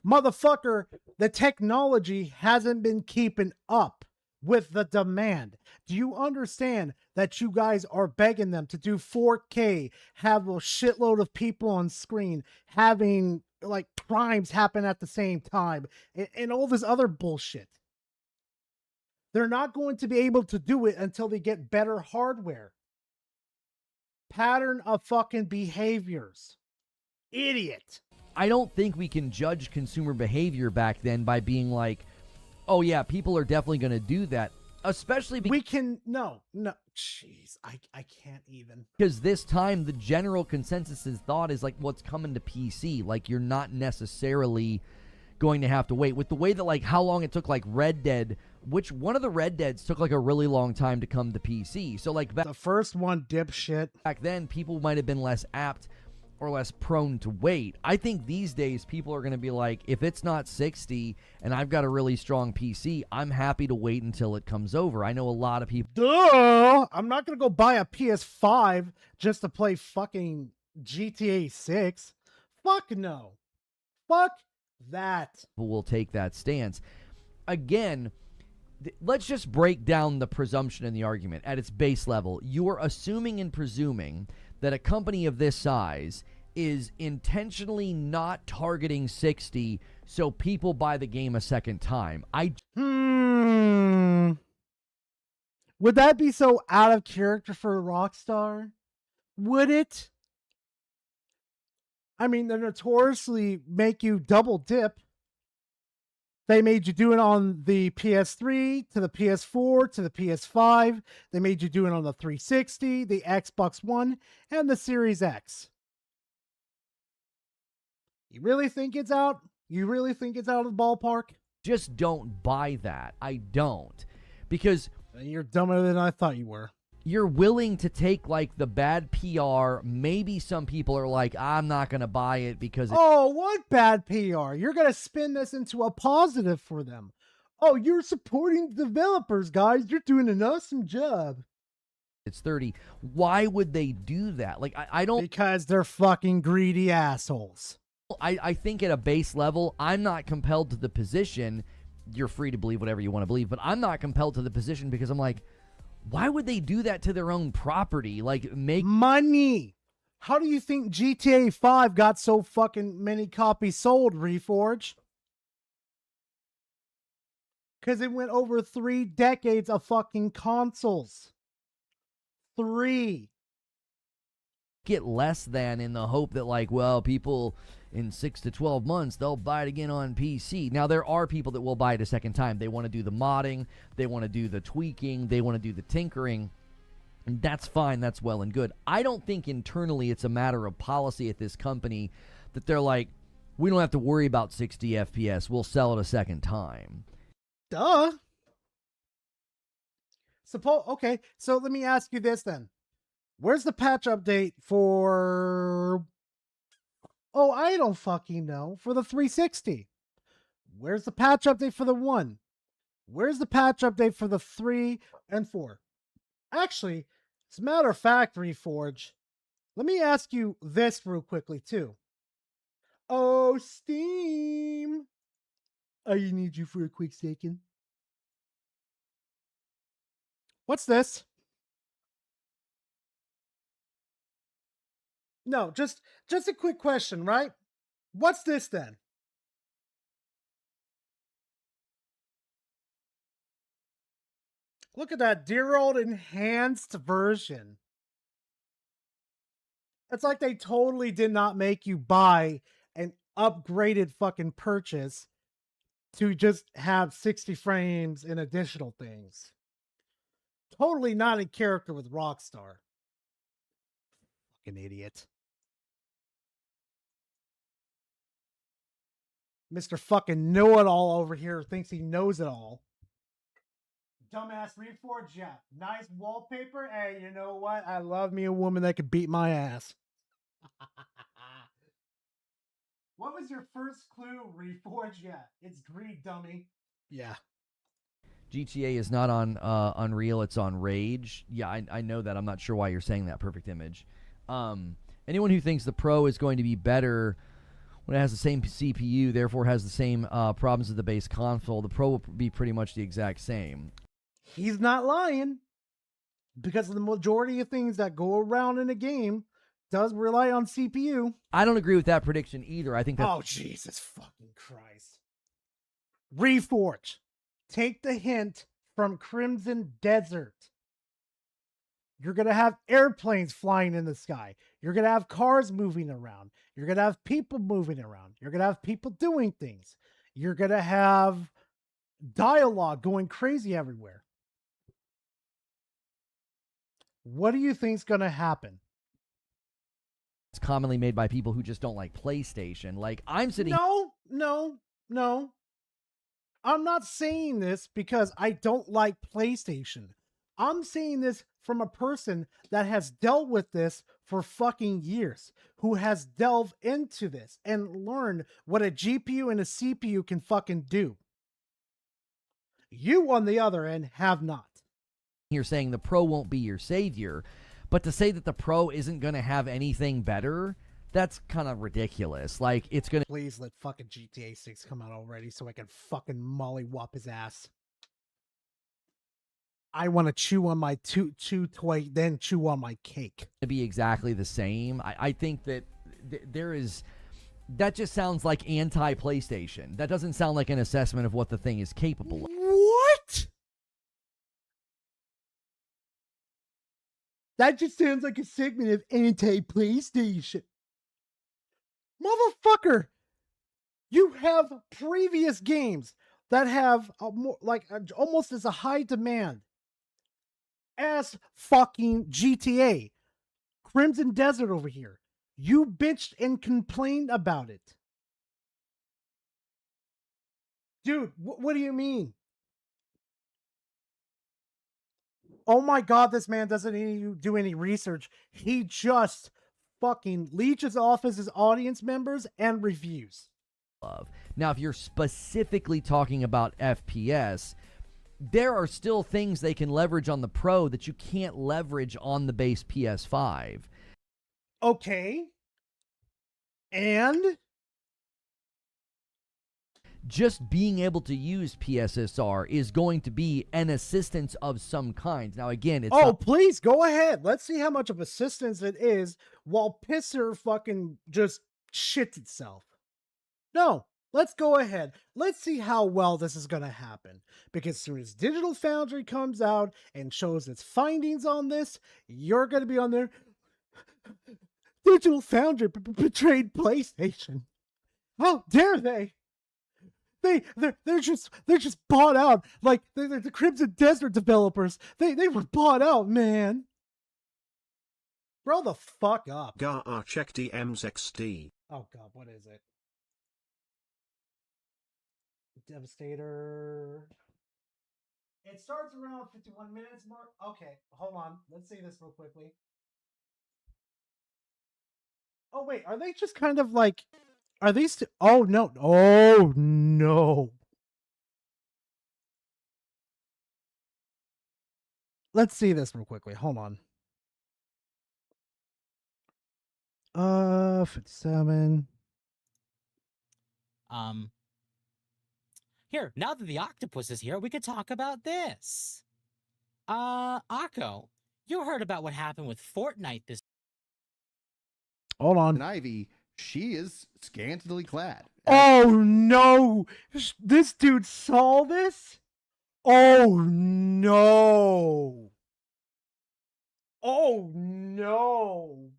Motherfucker, the technology hasn't been keeping up with the demand. Do you understand that you guys are begging them to do 4K, have a shitload of people on screen, having like crimes happen at the same time and all this other bullshit. They're not going to be able to do it until they get better hardware. Pattern of fucking behaviors. Idiot. I don't think we can judge consumer behavior back then by being like, oh yeah, people are definitely going to do that. Especially because we can no, jeez, I can't even. Because this time the general consensus thought is like what's coming to PC. Like you're not necessarily going to have to wait. With the way that like how long it took like Red Dead, which one of the Red Deads took like a really long time to come to PC. So like the first one, dipshit. Back then people might have been less apt or less prone to wait. I think these days people are going to be like, if it's not 60 and I've got a really strong PC, I'm happy to wait until it comes over. I know a lot of people. Duh! I'm not going to go buy a PS5 just to play fucking GTA 6. Fuck no. Fuck that. People will take that stance. Again, let's just break down the presumption in the argument at its base level. You are assuming and presuming that a company of this size is intentionally not targeting 60 so people buy the game a second time. Would that be so out of character for Rockstar? Would it? I mean, they notoriously make you double dip. They made you do it on the PS3 to the PS4 to the PS5. They made you do it on the 360, the Xbox One, and the Series X. You really think it's out? You really think it's out of the ballpark? Just don't buy that. I don't. Because you're dumber than I thought you were. You're willing to take like the bad PR. Maybe some people are like, I'm not going to buy it because oh, what bad PR? You're going to spin this into a positive for them. Oh, you're supporting developers, guys. You're doing an awesome job. It's 30. Why would they do that? Like, I don't. Because they're fucking greedy assholes. I think at a base level, I'm not compelled to the position. You're free to believe whatever you want to believe, but I'm not compelled to the position because I'm like, why would they do that to their own property? Like, make money. How do you think GTA 5 got so fucking many copies sold, Reforge? Because it went over 3 decades of fucking consoles. 3. Get less than in the hope that, like, well, people in 6 to 12 months, they'll buy it again on PC. Now, there are people that will buy it a second time. They want to do the modding. They want to do the tweaking. They want to do the tinkering. And that's fine. That's well and good. I don't think internally it's a matter of policy at this company that they're like, we don't have to worry about 60 FPS. We'll sell it a second time. Duh. Okay, so let me ask you this then. Where's the patch update for... Oh, I don't fucking know. For the 360. Where's the patch update for the 1? Where's the patch update for the 3 and 4? Actually, as a matter of fact, Reforge, let me ask you this real quickly too. Oh, Steam. I need you for a quick second. What's this? No, just a quick question, right? What's this then? Look at that dear old enhanced version. It's like they totally did not make you buy an upgraded fucking purchase to just have 60 frames and additional things. Totally not in character with Rockstar. Fucking idiot. Mr. fucking know-it-all over here thinks he knows it all. Dumbass Reforge, yeah. Nice wallpaper. Hey, you know what? I love me a woman that could beat my ass. What was your first clue, Reforge? Yeah, it's greed, dummy. Yeah. GTA is not on Unreal, it's on Rage. Yeah, I know that. I'm not sure why you're saying that. Perfect image. Anyone who thinks the Pro is going to be better when it has the same CPU, therefore has the same problems as the base console, the Pro will be pretty much the exact same. He's not lying. Because of the majority of things that go around in a game, does rely on CPU. I don't agree with that prediction either. I think that. Oh, Jesus fucking Christ. Reforge. Take the hint from Crimson Desert. You're going to have airplanes flying in the sky. You're going to have cars moving around. You're going to have people moving around. You're going to have people doing things. You're going to have dialogue going crazy everywhere. What do you think's going to happen? It's commonly made by people who just don't like PlayStation. Like, I'm sitting. No. I'm not saying this because I don't like PlayStation. I'm saying this from a person that has dealt with this for fucking years, who has delved into this and learned what a GPU and a CPU can fucking do. You, on the other end, have not. You're saying the Pro won't be your savior, but to say that the Pro isn't going to have anything better, that's kind of ridiculous. Like, it's going to... Please let fucking GTA 6 come out already so I can fucking mollywop his ass. I want to chew on my chew toy, then chew on my cake. To be exactly the same. I think that there is... That just sounds like anti-PlayStation. That doesn't sound like an assessment of what the thing is capable of. What? That just sounds like a segment of anti-PlayStation. Motherfucker, you have previous games that have almost as a high demand as fucking GTA. Crimson Desert over here. You bitched and complained about it. Dude, what do you mean? Oh my God, this man doesn't even do any research. He just fucking leeches off his audience members and reviews. Now, if you're specifically talking about FPS, there are still things they can leverage on the Pro that you can't leverage on the base PS5. Okay. And? Just being able to use PSSR is going to be an assistance of some kind. Now, again, it's please, go ahead. Let's see how much of assistance it is while Pisser fucking just shits itself. No, let's go ahead. Let's see how well this is going to happen. Because as soon as Digital Foundry comes out and shows its findings on this, you're going to be on there. Digital Foundry betrayed PlayStation. How dare they? They're just bought out. Like they're the Crimson Desert developers. They were bought out, man. Grow the fuck up. Gar check DMs XD. Oh God, what is it? Devastator. It starts around 51 minutes mark. Okay, hold on. Let's see this real quickly. Oh wait, are they just kind of like? Are these? Oh no! Oh no! Let's see this real quickly. Hold on. 57. Here, now that the octopus is here, we could talk about this. Akko, you heard about what happened with Fortnite this. Hold on. And Ivy, she is scantily clad. Oh no! This dude saw this? Oh no! Oh no!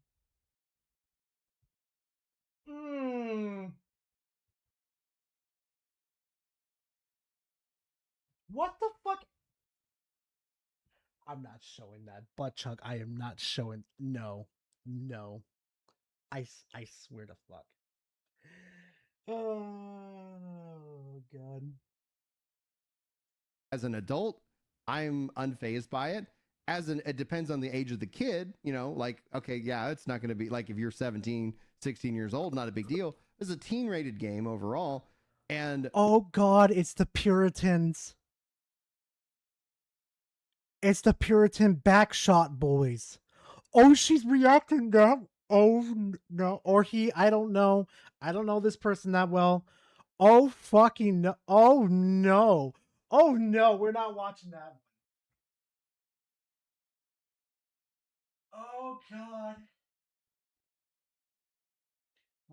What the fuck? I'm not showing that butt chunk. I am not showing. No. I swear to fuck. Oh God. As an adult, I'm unfazed by it. It depends on the age of the kid, like, okay, yeah, it's not going to be like if you're 17, 16 years old, not a big deal. It's a teen rated game overall. And oh God, it's the Puritans. It's the Puritan backshot boys. Oh, she's reacting that. Oh no, or he, I don't know. I don't know this person that well. Oh fucking no. Oh no. Oh no, we're not watching that. Oh God.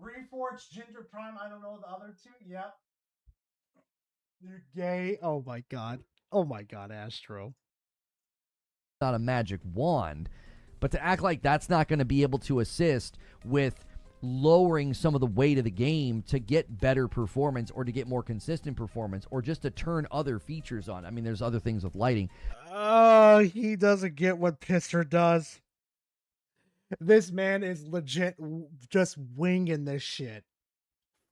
Reforged, Ginger Prime, I don't know the other two. Yep. You're gay. Oh my god. Oh my god, Astro. Not a magic wand, but to act like that's not going to be able to assist with lowering some of the weight of the game to get better performance or to get more consistent performance or just to turn other features on. I mean, there's other things with lighting. Oh, he doesn't get what Pister does. This man is legit just winging this shit.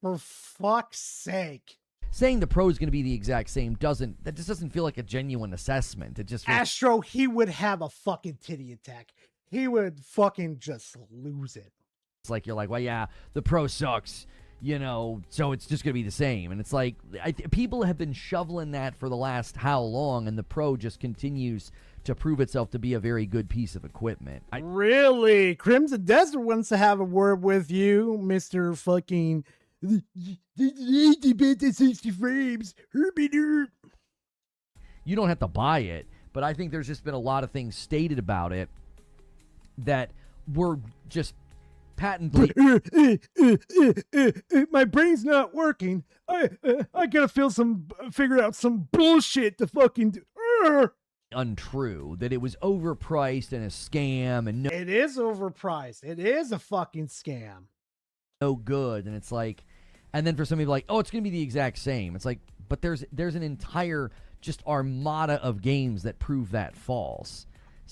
For fuck's sake. Saying the Pro is going to be the exact same that just doesn't feel like a genuine assessment. It just feels, Astro, he would have a fucking titty attack. He would fucking just lose it. it's like you're like, well, yeah, the Pro sucks, you know, so it's just going to be the same. And it's like people have been shoveling that for the last how long, and the Pro just continues to prove itself to be a very good piece of equipment. Really? Crimson Desert wants to have a word with you, Mr. fucking 80-bit to 60 frames. You don't have to buy it, but I think there's just been a lot of things stated about it that were just patently. My brain's not working. I gotta figure out some bullshit to fucking do. Untrue, that it was overpriced and a scam, and It is overpriced. It is a fucking scam. No good. And it's like, and then for some people like, oh, it's gonna be the exact same. It's like, but there's an entire just armada of games that prove that false.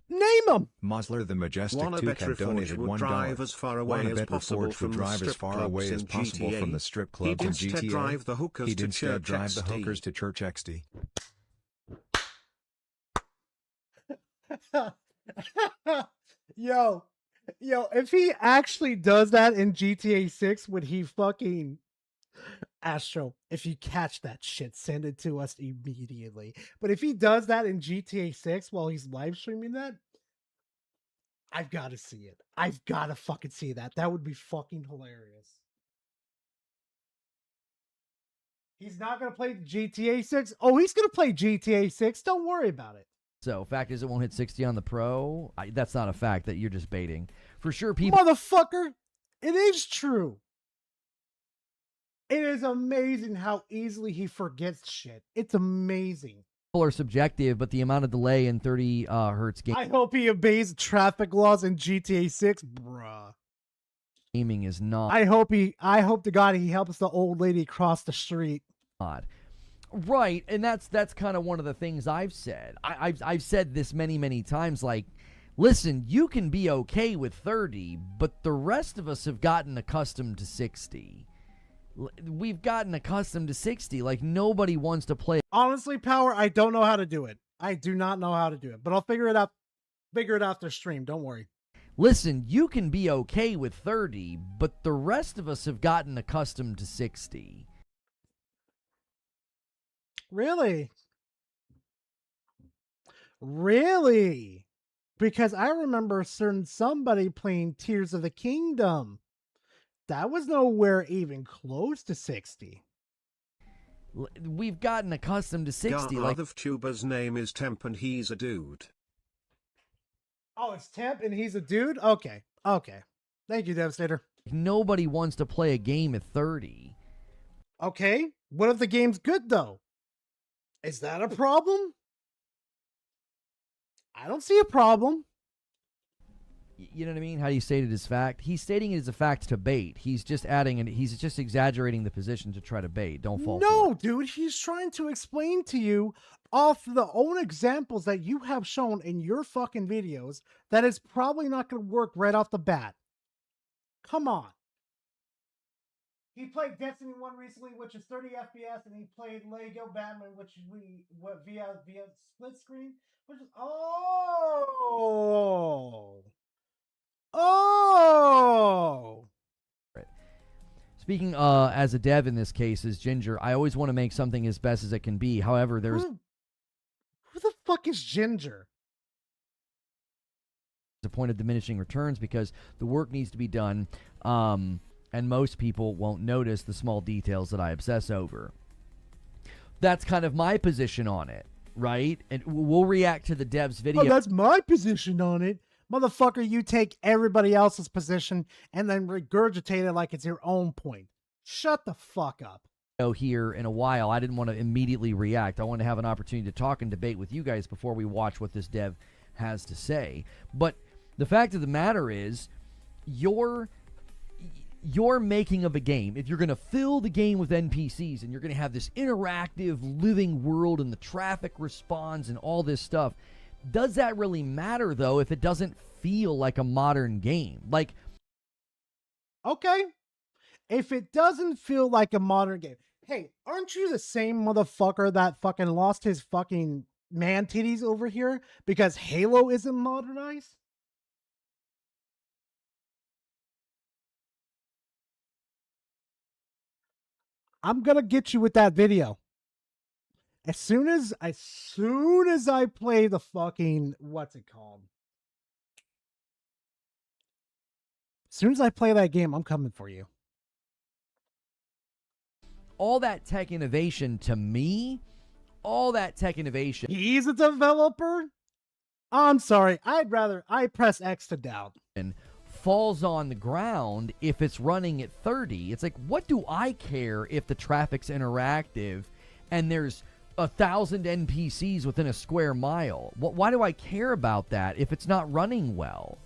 Name them. Mosler the Majestic Wanna 2 bet Cat donated Reforged would drive as far away as possible from the strip clubs in GTA. From the strip clubs in He'd instead GTA. drive the hookers He'd to instead Church drive the XD. hookers to Church XD. Yo, if he actually does that in GTA 6, would he fucking... Astro, if you catch that shit, send it to us immediately. But if he does that in GTA 6 while he's live streaming that, I've got to see it. I've got to fucking see that. That would be fucking hilarious. He's not going to play GTA 6? Oh, he's going to play GTA 6. Don't worry about it. So, fact is, it won't hit 60 on the Pro. That's not a fact that you're just baiting. For sure, people. Motherfucker, it is true. It is amazing how easily he forgets shit. It's amazing. People are subjective, but the amount of delay in 30 hertz I hope he obeys traffic laws in GTA 6, bruh. gaming is not. I hope to God he helps the old lady cross the street. Odd. Right, and that's kind of one of the things I've said. I've said this many times, like, listen, you can be okay with 30, but the rest of us have gotten accustomed to 60. We've gotten accustomed to 60. Like, nobody wants to play. Honestly, Power, I don't know how to do it. I do not know how to do it, but I'll figure it out after stream. Don't worry. Listen, you can be okay with 30, but the rest of us have gotten accustomed to 60. Really? Really? Because I remember somebody playing Tears of the Kingdom. That was nowhere even close to 60. We've gotten accustomed to 60. Like, the tuber's name is Temp and he's a dude. Oh, it's Temp and he's a dude? Okay. Thank you, Devastator. Nobody wants to play a game at 30. Okay. What if the game's good, though? Is that a problem? I don't see a problem. You know what I mean? How do you state it as fact? He's stating it as a fact to bait. He's just adding and he's just exaggerating the position to try to bait. Don't fall for it. No, dude, he's trying to explain to you off the own examples that you have shown in your fucking videos that it's probably not going to work right off the bat. Come on. He played Destiny 1 recently, which is 30 FPS, and he played Lego Batman, which via split screen, which is Right. Speaking as a dev in this case is Ginger. I always want to make something as best as it can be. However, there's Who the fuck is Ginger? a point of diminishing returns because the work needs to be done. And most people won't notice the small details that I obsess over. That's kind of my position on it, right? And we'll react to the dev's video. Oh, that's my position on it. Motherfucker, you take everybody else's position and then regurgitate it like it's your own point. Shut the fuck up. Here in a while, I didn't want to immediately react. I want to have an opportunity to talk and debate with you guys before we watch what this dev has to say. But the fact of the matter is, your making of a game, if you're going to fill the game with NPCs and you're going to have this interactive living world and the traffic responds and all this stuff, does that really matter though if it doesn't feel like a modern game? Like, okay, if it doesn't feel like a modern game, hey, aren't you the same motherfucker that fucking lost his fucking man titties over here because Halo isn't modernized? I'm gonna get you with that video. As soon as I play the fucking, what's it called? As soon as I play that game, I'm coming for you. All that tech innovation to me, He's a developer? I'm sorry. I press X to doubt. Falls on the ground if it's running at 30. It's like, what do I care if the traffic's interactive and there's 1,000 NPCs within a square mile? Why do I care about that if it's not running well?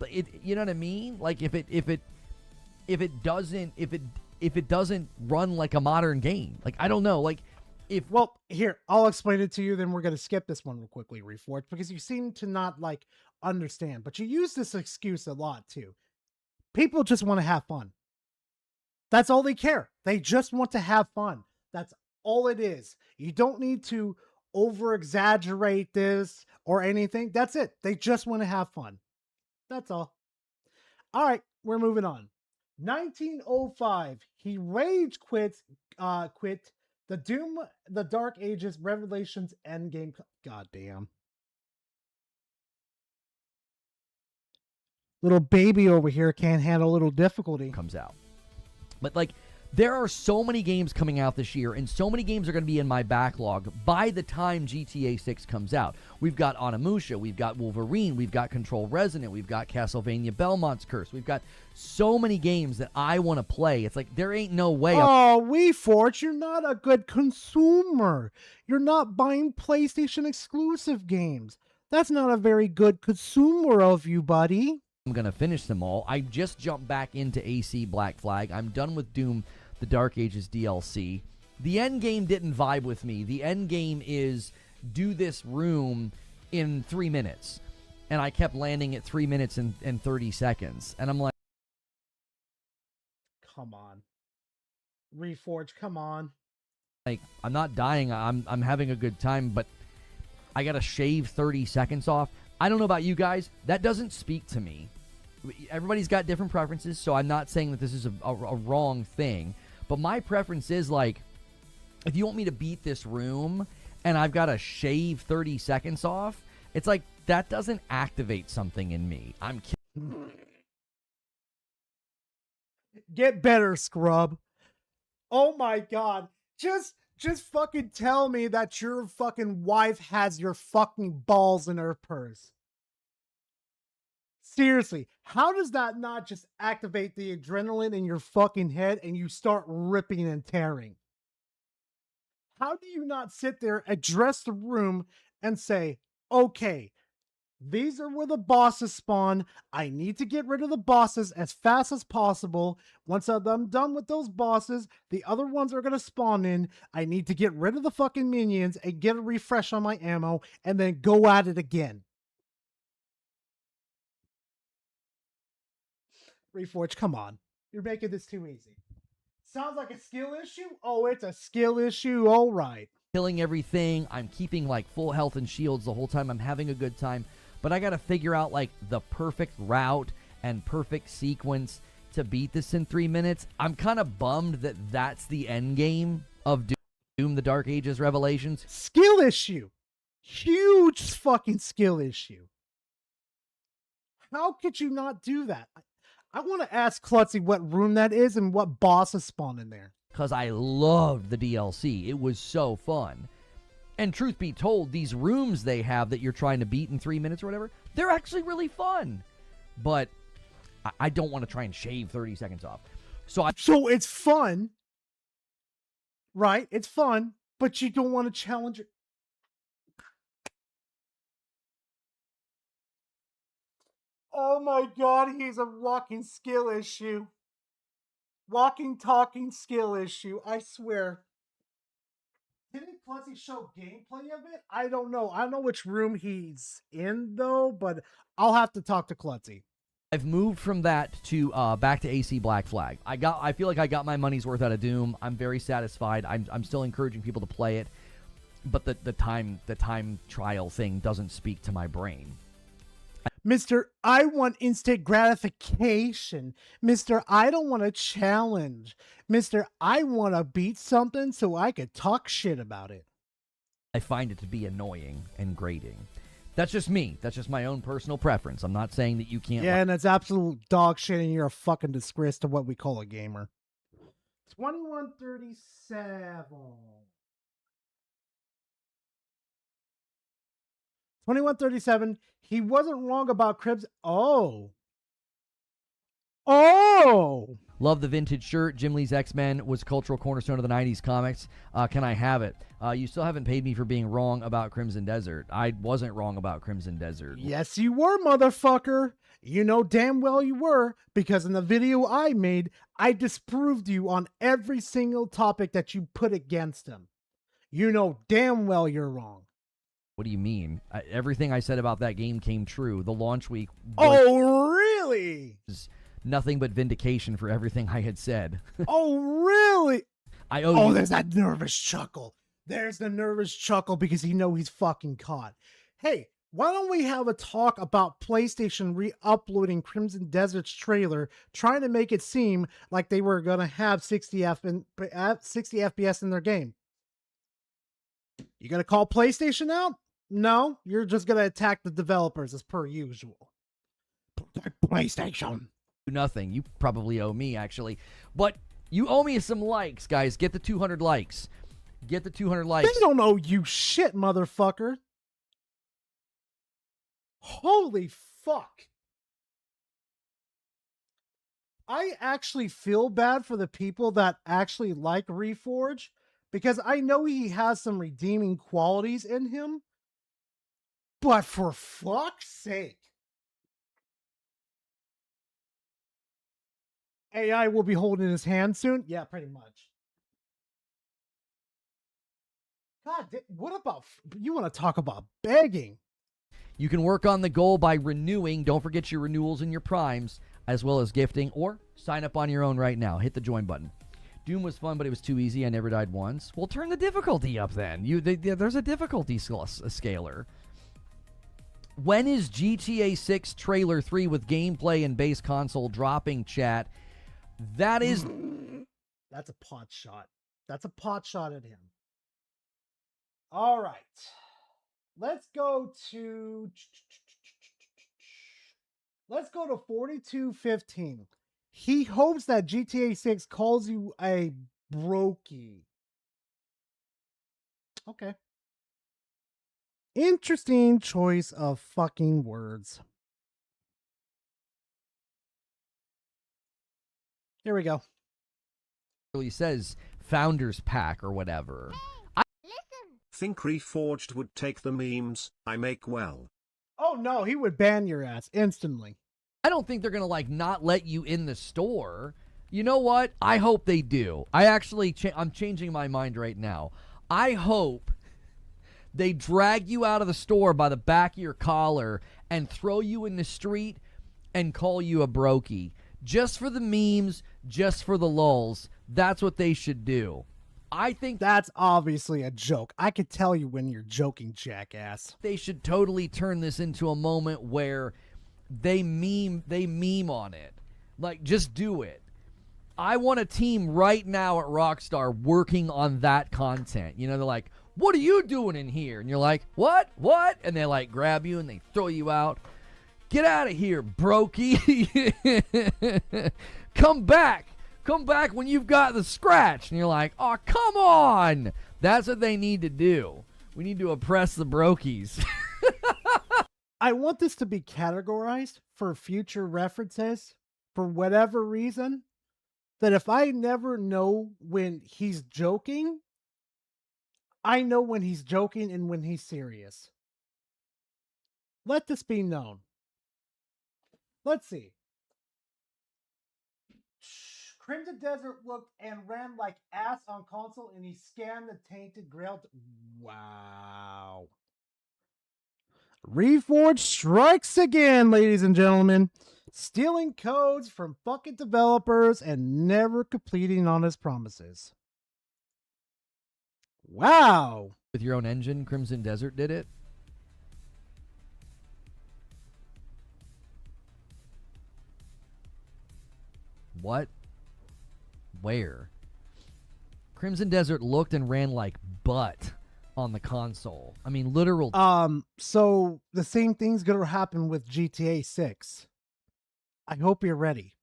You know what I mean? Like if it doesn't run like a modern game. Like, I don't know. Like, well, here, I'll explain it to you, then we're going to skip this one real quickly, Reforged, because you seem to not, like, understand. But you use this excuse a lot, too. People just want to have fun. That's all they care. They just want to have fun. That's all it is. You don't need to over-exaggerate this or anything. That's it. They just want to have fun. That's all. All right, we're moving on. 1905, he rage quit the Doom, the Dark Ages, Revelations, Endgame. Goddamn. Little baby over here can't handle a little difficulty. Comes out. But, like, there are so many games coming out this year, and so many games are going to be in my backlog by the time GTA 6 comes out. We've got Onimusha, we've got Wolverine, we've got Control Resonant, we've got Castlevania Belmont's Curse. We've got so many games that I want to play. It's like, there ain't no way. Oh, WeForge, you're not a good consumer. You're not buying PlayStation exclusive games. That's not a very good consumer of you, buddy. I'm going to finish them all. I just jumped back into AC Black Flag. I'm done with Doom, the Dark Ages DLC. The end game didn't vibe with me. The end game is do this room in 3 minutes. And I kept landing at 3 minutes and 30 seconds. And I'm like, come on. Reforge, come on. Like, I'm not dying. I'm having a good time, but I got to shave 30 seconds off. I don't know about you guys. That doesn't speak to me. Everybody's got different preferences, so I'm not saying that this is a wrong thing. But my preference is, like, if you want me to beat this room and I've got to shave 30 seconds off, it's like, that doesn't activate something in me. I'm kidding. Get better, scrub. Oh my god. Just fucking tell me that your fucking wife has your fucking balls in her purse. Seriously, how does that not just activate the adrenaline in your fucking head and you start ripping and tearing? How do you not sit there, address the room, and say, okay, these are where the bosses spawn. I need to get rid of the bosses as fast as possible. Once I'm done with those bosses, the other ones are going to spawn in. I need to get rid of the fucking minions and get a refresh on my ammo and then go at it again. Reforge, come on. You're making this too easy. Sounds like a skill issue? Oh, it's a skill issue. All right. Killing everything. I'm keeping, like, full health and shields the whole time. I'm having a good time. But I got to figure out, like, the perfect route and perfect sequence to beat this in 3 minutes. I'm kind of bummed that that's the end game of Doom, the Dark Ages Revelations. Skill issue. Huge fucking skill issue. How could you not do that? I want to ask Klutzy what room that is and what bosses spawn in there. Because I loved the DLC. It was so fun. And truth be told, these rooms they have that you're trying to beat in 3 minutes or whatever, They're actually really fun. But I don't want to try and shave 30 seconds off. So it's fun, right? It's fun, but you don't want to challenge it. Oh my God, he's a walking skill issue. Walking, talking skill issue. I swear. Didn't Clutzy show gameplay of it? I don't know. I don't know which room he's in though, but I'll have to talk to Clutzy. I've moved from that to back to AC Black Flag. I feel like I got my money's worth out of Doom. I'm very satisfied. I'm still encouraging people to play it, but the time trial thing doesn't speak to my brain. Mr. I want instant gratification. Mr. I don't want a challenge. Mr. I want to beat something so I could talk shit about it. I find it to be annoying and grating. That's just me. That's just my own personal preference. I'm not saying that you can't. Yeah, and it's absolute dog shit, and you're a fucking disgrace to what we call a gamer. 2137. 2137. He wasn't wrong about Cribs. Oh. Love the vintage shirt. Jim Lee's X-Men was cultural cornerstone of the 90s comics. Can I have it? You still haven't paid me for being wrong about Crimson Desert. I wasn't wrong about Crimson Desert. Yes, you were, motherfucker. You know damn well you were, because in the video I made, I disproved you on every single topic that you put against him. You know damn well you're wrong. What do you mean? Everything I said about that game came true. The launch week Oh, really? Nothing but vindication for everything I had said. Oh, really? I owe you. There's that nervous chuckle. There's the nervous chuckle because he know he's fucking caught. Hey, why don't we have a talk about PlayStation re-uploading Crimson Desert's trailer, trying to make it seem like they were going to have 60 FPS in their game? You going to call PlayStation out? No, you're just going to attack the developers as per usual. PlayStation. Nothing. You probably owe me, actually. But you owe me some likes, guys. Get the 200 likes. Get the 200 likes. They don't owe you shit, motherfucker. Holy fuck. I actually feel bad for the people that actually like Reforge, because I know he has some redeeming qualities in him. But for fuck's sake. AI will be holding his hand soon? Yeah, pretty much. God, what about, you want to talk about begging? You can work on the goal by renewing. Don't forget your renewals and your primes, as well as gifting, or sign up on your own right now. Hit the join button. Doom was fun, but it was too easy. I never died once. Well, turn the difficulty up then. There's a difficulty scaler. When is GTA 6 Trailer 3 with gameplay and base console dropping, chat? That is... That's a pot shot. That's a pot shot at him. All right. Let's go to 4215. He hopes that GTA 6 calls you a brokey. Okay. Interesting choice of fucking words. Here we go. He says Founders Pack or whatever. Think Reforged would take the memes I make well. Oh no, he would ban your ass instantly. I don't think they're going to not let you in the store. You know what? I hope they do. I'm changing my mind right now. I hope they drag you out of the store by the back of your collar and throw you in the street and call you a brokey. Just for the memes, just for the lulz. That's what they should do. I think that's obviously a joke. I could tell you when you're joking, jackass. They should totally turn this into a moment where they meme on it. Like, just do it. I want a team right now at Rockstar working on that content. You know, they're like, what are you doing in here? And you're like, what? And they grab you and they throw you out. Get out of here, brokey. Come back when you've got the scratch. And you're like, oh, come on. That's what they need to do. We need to oppress the brokies. I want this to be categorized for future references for whatever reason. That if I never know when he's joking, I know when he's joking and when he's serious. Let this be known. Let's see. Crimson Desert looked and ran like ass on console, and he scanned the tainted grail. Wow. Reforged strikes again, ladies and gentlemen. Stealing codes from fucking developers and never completing on his promises. Wow. With your own engine, Crimson Desert did it? What? Where? Crimson Desert looked and ran like butt on the console. I mean, literal. So the same thing's gonna happen with GTA 6. I hope you're ready.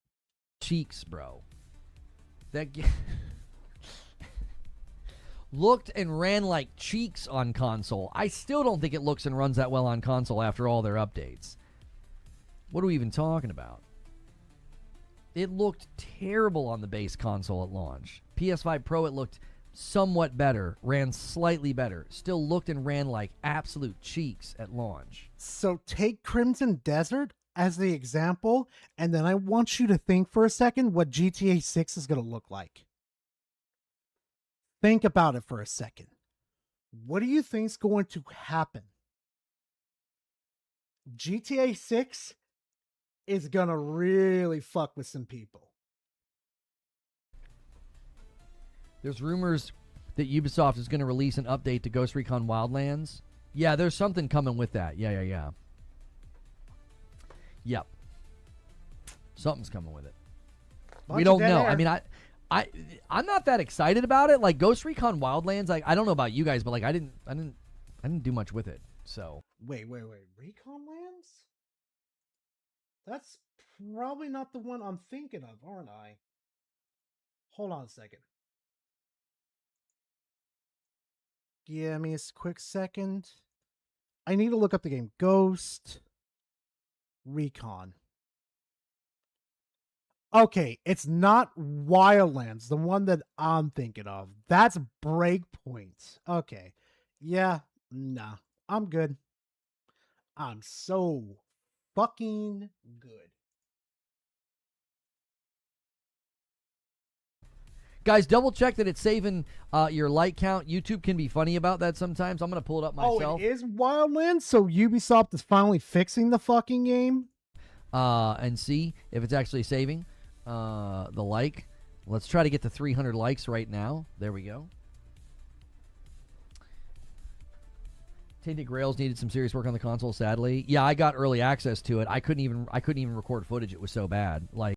Cheeks, bro. That looked and ran like cheeks on console. I still don't think it looks and runs that well on console after all their updates. What are we even talking about? It looked terrible on the base console at launch. PS5 Pro, it looked somewhat better, ran slightly better, still looked and ran like absolute cheeks at launch. So take Crimson Desert as the example, and then I want you to think for a second what GTA 6 is going to look like. Think about it for a second. What do you think is going to happen? GTA 6 is going to really fuck with some people. There's rumors that Ubisoft is going to release an update to Ghost Recon Wildlands. Yeah, there's something coming with that. Yeah. Yep. Something's coming with it. We don't know. I mean, I'm not that excited about it. Like Ghost Recon Wildlands, like I don't know about you guys, but like I didn't do much with it. So Wait. Recon Lands? That's probably not the one I'm thinking of, aren't I? Hold on a second. Give me a quick second. I need to look up the game. Ghost Recon. Okay, it's not Wildlands, the one that I'm thinking of. That's Breakpoint. Okay. Yeah, nah. I'm good. I'm so fucking good. guys, double check that it's saving your like count. YouTube can be funny about that sometimes. I'm going to pull it up myself. Oh, it is Wildlands? So Ubisoft is finally fixing the fucking game? And see if it's actually saving the like. Let's try to get to 300 likes right now. There we go. Tainted Grails needed some serious work on the console, sadly. Yeah, I got early access to it. I couldn't even record footage. It was so bad. Like,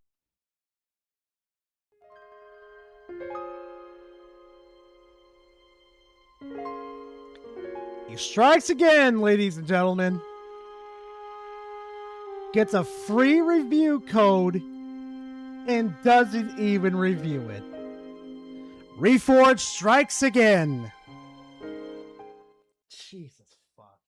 He strikes again, ladies and gentlemen. Gets a free review code and doesn't even review it. Reforged strikes again. Jesus fuck.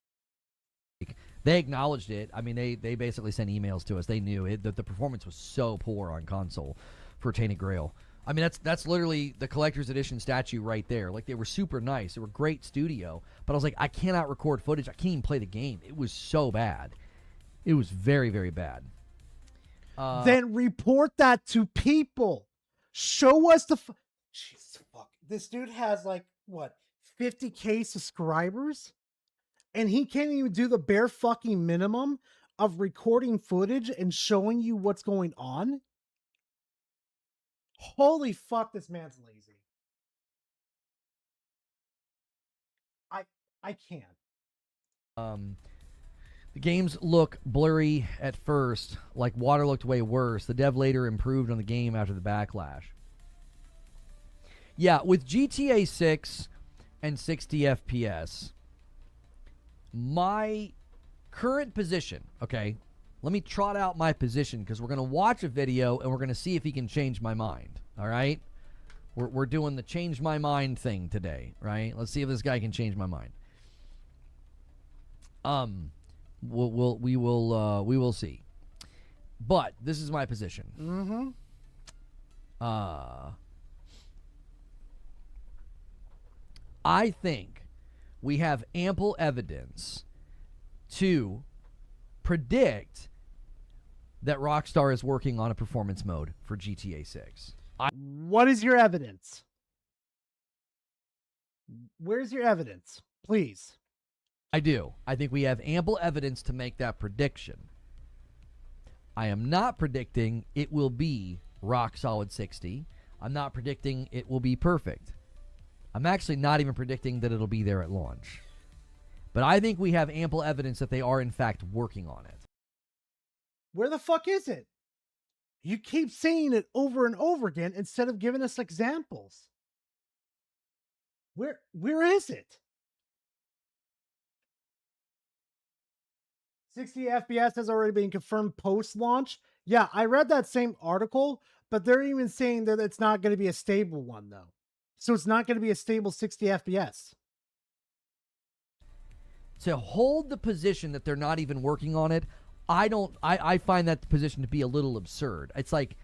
they acknowledged it. I mean, they basically sent emails to us. They knew it. The performance was so poor on console for Tainted Grail. I mean, that's literally the collector's edition statue right there. Like, they were super nice. They were great studio. But I was like, I cannot record footage. I can't even play the game. It was so bad. It was very, very bad. Then report that to people. Show us the... Jesus fuck. This dude has like, what, 50K subscribers? And he can't even do the bare fucking minimum of recording footage and showing you what's going on? Holy fuck, this man's lazy. I can't. The games look blurry at first, like water looked way worse. The dev later improved on the game after the backlash. Yeah, with GTA 6 and 60 FPS, my current position, okay, let me trot out my position because we're going to watch a video and we're going to see if he can change my mind, all right? We're doing the change my mind thing today, right? Let's see if this guy can change my mind. we will see. But this is my position. Mm-hmm. I think we have ample evidence to predict that Rockstar is working on a performance mode for GTA 6. What is your evidence? Where's your evidence? Please. I do. I think we have ample evidence to make that prediction. I am not predicting it will be rock solid 60. I'm not predicting it will be perfect. I'm actually not even predicting that it'll be there at launch. But I think we have ample evidence that they are, in fact, working on it. Where the fuck is it? You keep saying it over and over again instead of giving us examples. Where is it? 60 FPS has already been confirmed post-launch. Yeah, I read that same article, but they're even saying that it's not going to be a stable one, though. So it's not going to be a stable 60 FPS. To hold the position that they're not even working on it, I find that position to be a little absurd. It's like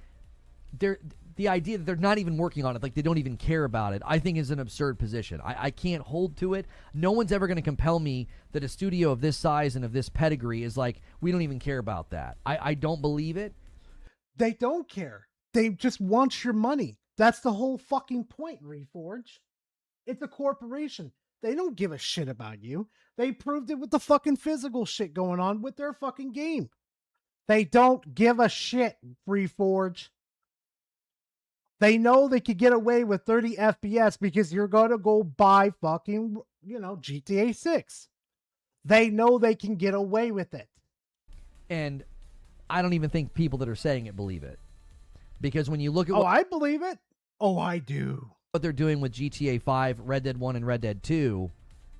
the idea that they're not even working on it, like they don't even care about it, I think is an absurd position. I can't hold to it. No one's ever going to compel me that a studio of this size and of this pedigree is like, we don't even care about that. I don't believe it. They don't care. They just want your money. That's the whole fucking point, Reforge. It's a corporation. They don't give a shit about you. They proved it with the fucking physical shit going on with their fucking game. They don't give a shit, Reforge. They know they could get away with 30 FPS because you're going to go buy fucking, GTA 6. They know they can get away with it. And I don't even think people that are saying it believe it. Because when you look at I believe it. Oh, I do. What they're doing with GTA 5, Red Dead 1, and Red Dead 2.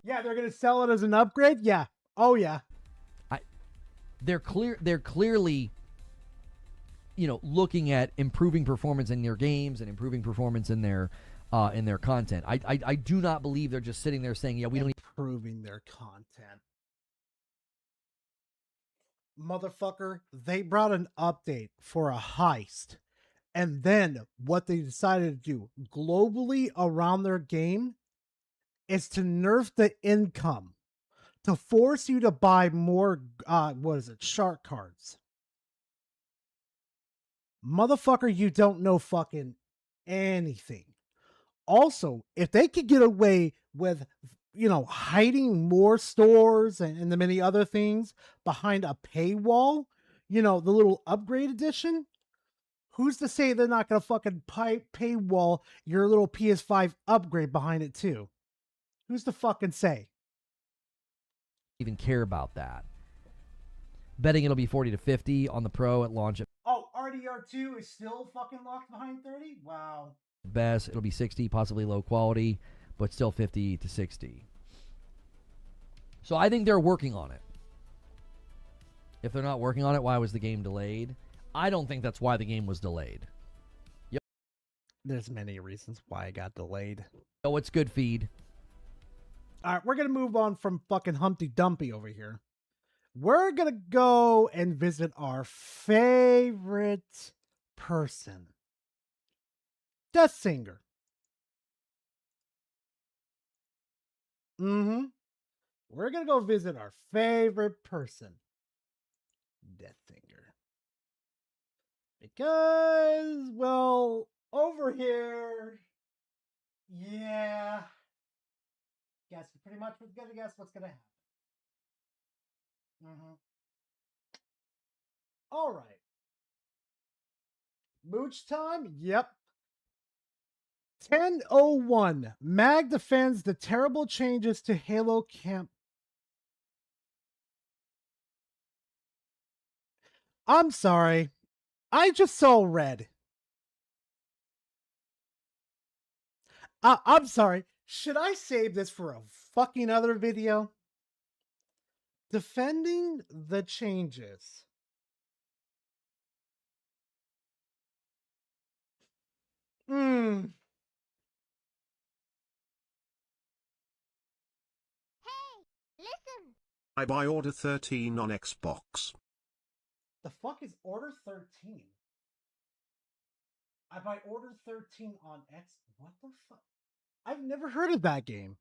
Yeah, they're going to sell it as an upgrade? Yeah. Oh, yeah. They're clearly, looking at improving performance in their games and improving performance in their content. I do not believe they're just sitting there saying, yeah, we don't need improving their content. Motherfucker, they brought an update for a heist. And then what they decided to do globally around their game is to nerf the income, to force you to buy more, shark cards. Motherfucker, you don't know fucking anything. Also, if they could get away with, hiding more stores and the many other things behind a paywall, the little upgrade edition, who's to say they're not going to fucking paywall your little PS5 upgrade behind it too? Who's to fucking say? even care about that. Betting it'll be 40 to 50 on the Pro at launch. Oh, RDR2 is still fucking locked behind 30? Wow. Best, it'll be 60, possibly low quality, but still 50 to 60. So I think they're working on it. If they're not working on it, why was the game delayed? I don't think that's why the game was delayed. Yep. There's many reasons why it got delayed. Oh, it's good feed. All right, we're going to move on from fucking Humpty Dumpty over here. We're going to go and visit our favorite person. Death Singer. Mm-hmm. We're going to go visit our favorite person. Death Singer. Because, well, over here, yeah. Guess pretty much we're going to guess what's going to happen. Mm-hmm. All right. Mooch time? Yep. 10:01. Mag defends the terrible changes to Halo Camp. I'm sorry. I just saw red. I'm sorry. Should I save this for a fucking other video? Defending the changes. Listen! I buy Order 13 on Xbox. The fuck is Order 13? I buy Order 13 on X. What the fuck? I've never heard of that game.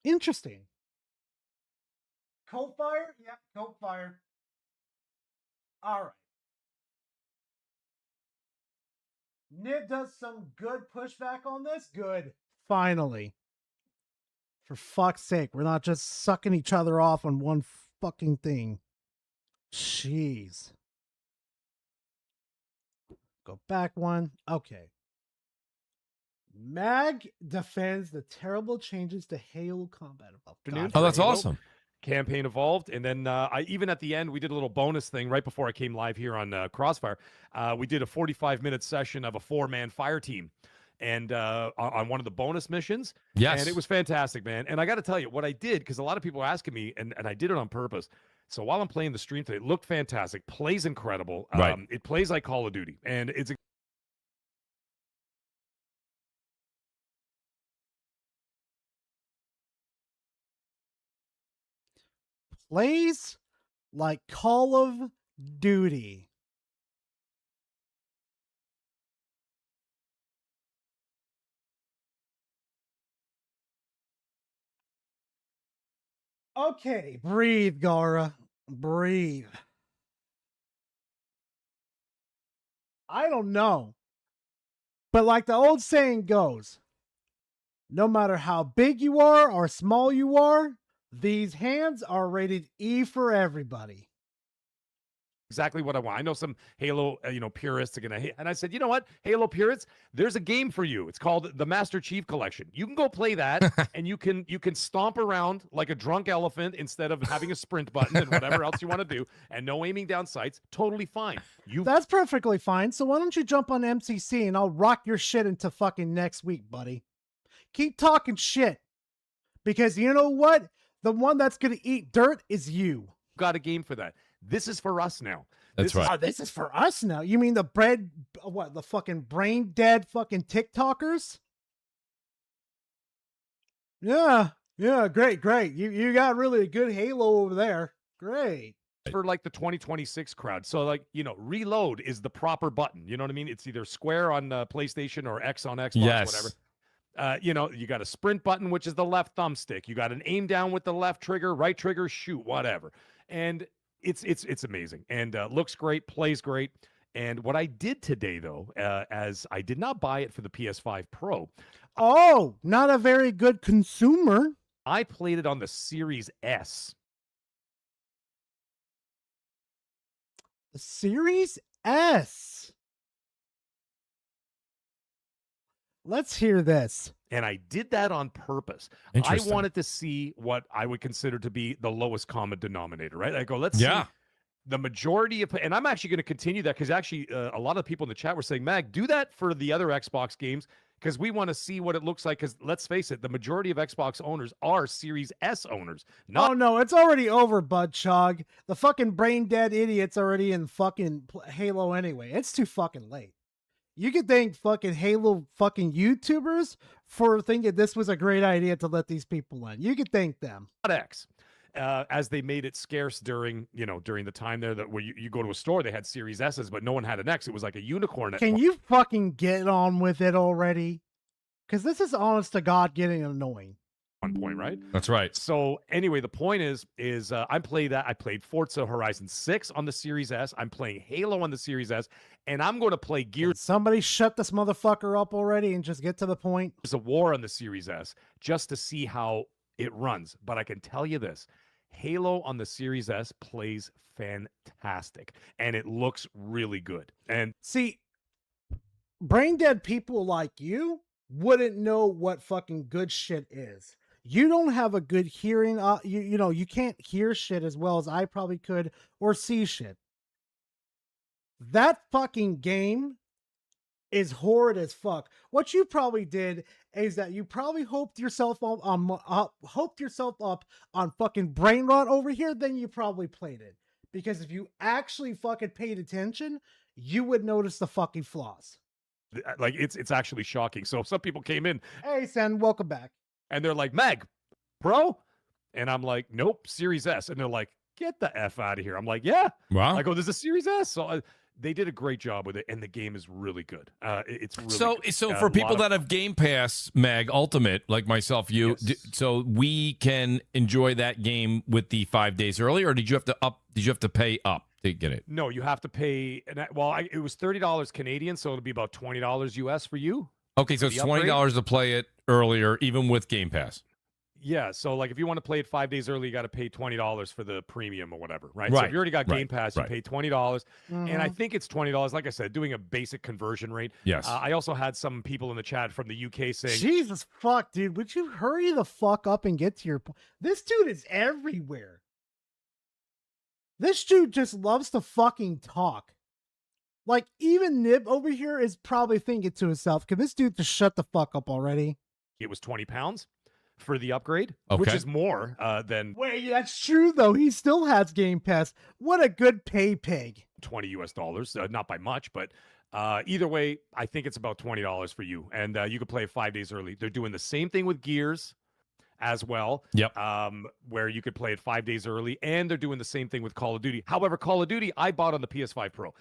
Interesting. Cold Fire? Yep, Cold Fire. All right. Nib does some good pushback on this. Good. Finally. For fuck's sake, we're not just sucking each other off on one fucking thing. Jeez. Go back one. Okay. Mag defends the terrible changes to Halo combat. Oh, that's awesome. Campaign evolved, and then I even at the end we did a little bonus thing right before I came live here on Crossfire. We did a 45-minute session of a 4-man fire team, and on one of the bonus missions. Yes, and it was fantastic, man. And I got to tell you what I did, because a lot of people are asking me, and I did it on purpose. So while I'm playing the stream today, it looked fantastic, plays incredible. Right. It plays like Call of Duty, and it's. Plays like Call of Duty. Okay, breathe, Gara. Breathe. I don't know. But like the old saying goes, no matter how big you are or small you are, these hands are rated E for everybody. Exactly what I want. I know some Halo, purists are gonna hate, and I said, you know what, Halo purists, there's a game for you. It's called the Master Chief Collection. You can go play that, and you can stomp around like a drunk elephant instead of having a sprint button and whatever else you want to do, and no aiming down sights. Totally fine. That's perfectly fine. So why don't you jump on MCC and I'll rock your shit into fucking next week, buddy. Keep talking shit, because you know what? The one that's gonna eat dirt is you. Got a game for that. This is for us now. That's right. This is for us now. You mean the the fucking brain dead fucking TikTokers? Yeah, great. You got really a good Halo over there. Great. For like the 2026 crowd. So like, reload is the proper button. You know what I mean? It's either square on PlayStation or X on Xbox, Yes. whatever. You got a sprint button, which is the left thumbstick. You got an aim down with the left trigger, right trigger, shoot, whatever. And it's amazing, and looks great, plays great. And what I did today, though, as I did not buy it for the PS5 Pro. Oh, not a very good consumer. I played it on the Series S. The Series S. Let's hear this. And I did that on purpose. I wanted to see what I would consider to be the lowest common denominator, right? I go, let's see the majority of, and I'm actually going to continue that, because actually a lot of people in the chat were saying, Mag, do that for the other Xbox games, because we want to see what it looks like. Because let's face it, the majority of Xbox owners are Series S owners. Oh no, it's already over, Bud Chug. The fucking brain dead idiot's already in fucking Halo anyway. It's too fucking late. You could thank fucking Halo fucking YouTubers for thinking this was a great idea to let these people in. You could thank them. X, as they made it scarce during the time there that where you go to a store, they had Series S's, but no one had an X. It was like a unicorn. Can you fucking get on with it already? Because this is honest to God getting annoying. One point, right? That's right. So anyway, the point is I played Forza Horizon 6 on the Series S. I'm playing Halo on the Series S, and I'm going to play Gears. Somebody shut this motherfucker up already and just get to the point. There's a war on the Series S just to see how it runs. But I can tell you this, Halo on the Series S plays fantastic, and it looks really good. And see, brain dead people like you wouldn't know what fucking good shit is. You don't have a good hearing. You can't hear shit as well as I probably could, or see shit. That fucking game is horrid as fuck. What you probably did is that you probably hoped yourself up on fucking brain rot over here. Then you probably played it, because if you actually fucking paid attention, you would notice the fucking flaws. Like it's actually shocking. So some people came in. Hey, Sen, welcome back. And they're like, Meg, bro. And I'm like, nope, Series S. And they're like, get the F out of here. I'm like, yeah. Wow. I go, there's a Series S. So they did a great job with it, and the game is really good. It's really good. So for people that have Game Pass, Mag Ultimate, like myself, so we can enjoy that game with the 5 days early, or did you have to pay up to get it? No, you have to pay. It was $30 Canadian, so it'll be about $20 US for you. Okay, so it's $20 to play it earlier, even with Game Pass. Yeah, so like if you want to play it 5 days early, you got to pay $20 for the premium or whatever, right? So Right, if you already got right, Game Pass, right. you pay $20, and I Mhm. think it's $20. Like I said, doing a basic conversion rate. Yes. I also had some people in the chat from the UK saying, Jesus fuck, dude. Would you hurry the fuck up and get to your point? This dude is everywhere. This dude just loves to fucking talk. Like, even Nib over here is probably thinking to himself, can this dude just shut the fuck up already? it was £20 for the upgrade, Okay. which is more than Wait, that's true, though. He still has Game Pass. What a good pay pig. $20 US, not by much, but either way, I think it's about $20 for you, and you can play it 5 days early. They're doing the same thing with Gears as well. Yep. Where you could play it 5 days early, and they're doing the same thing with Call of Duty. However, Call of Duty I bought on the PS5 Pro,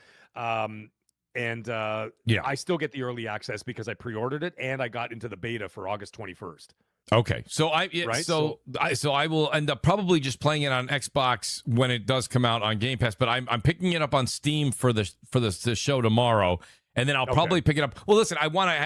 and I still get the early access because I pre-ordered it, and I got into the beta for August 21st. Okay, so Right, so I will end up probably just playing it on Xbox when it does come out on Game Pass, but I'm picking it up on Steam for the show tomorrow, and then I'll probably pick it up. Well, listen,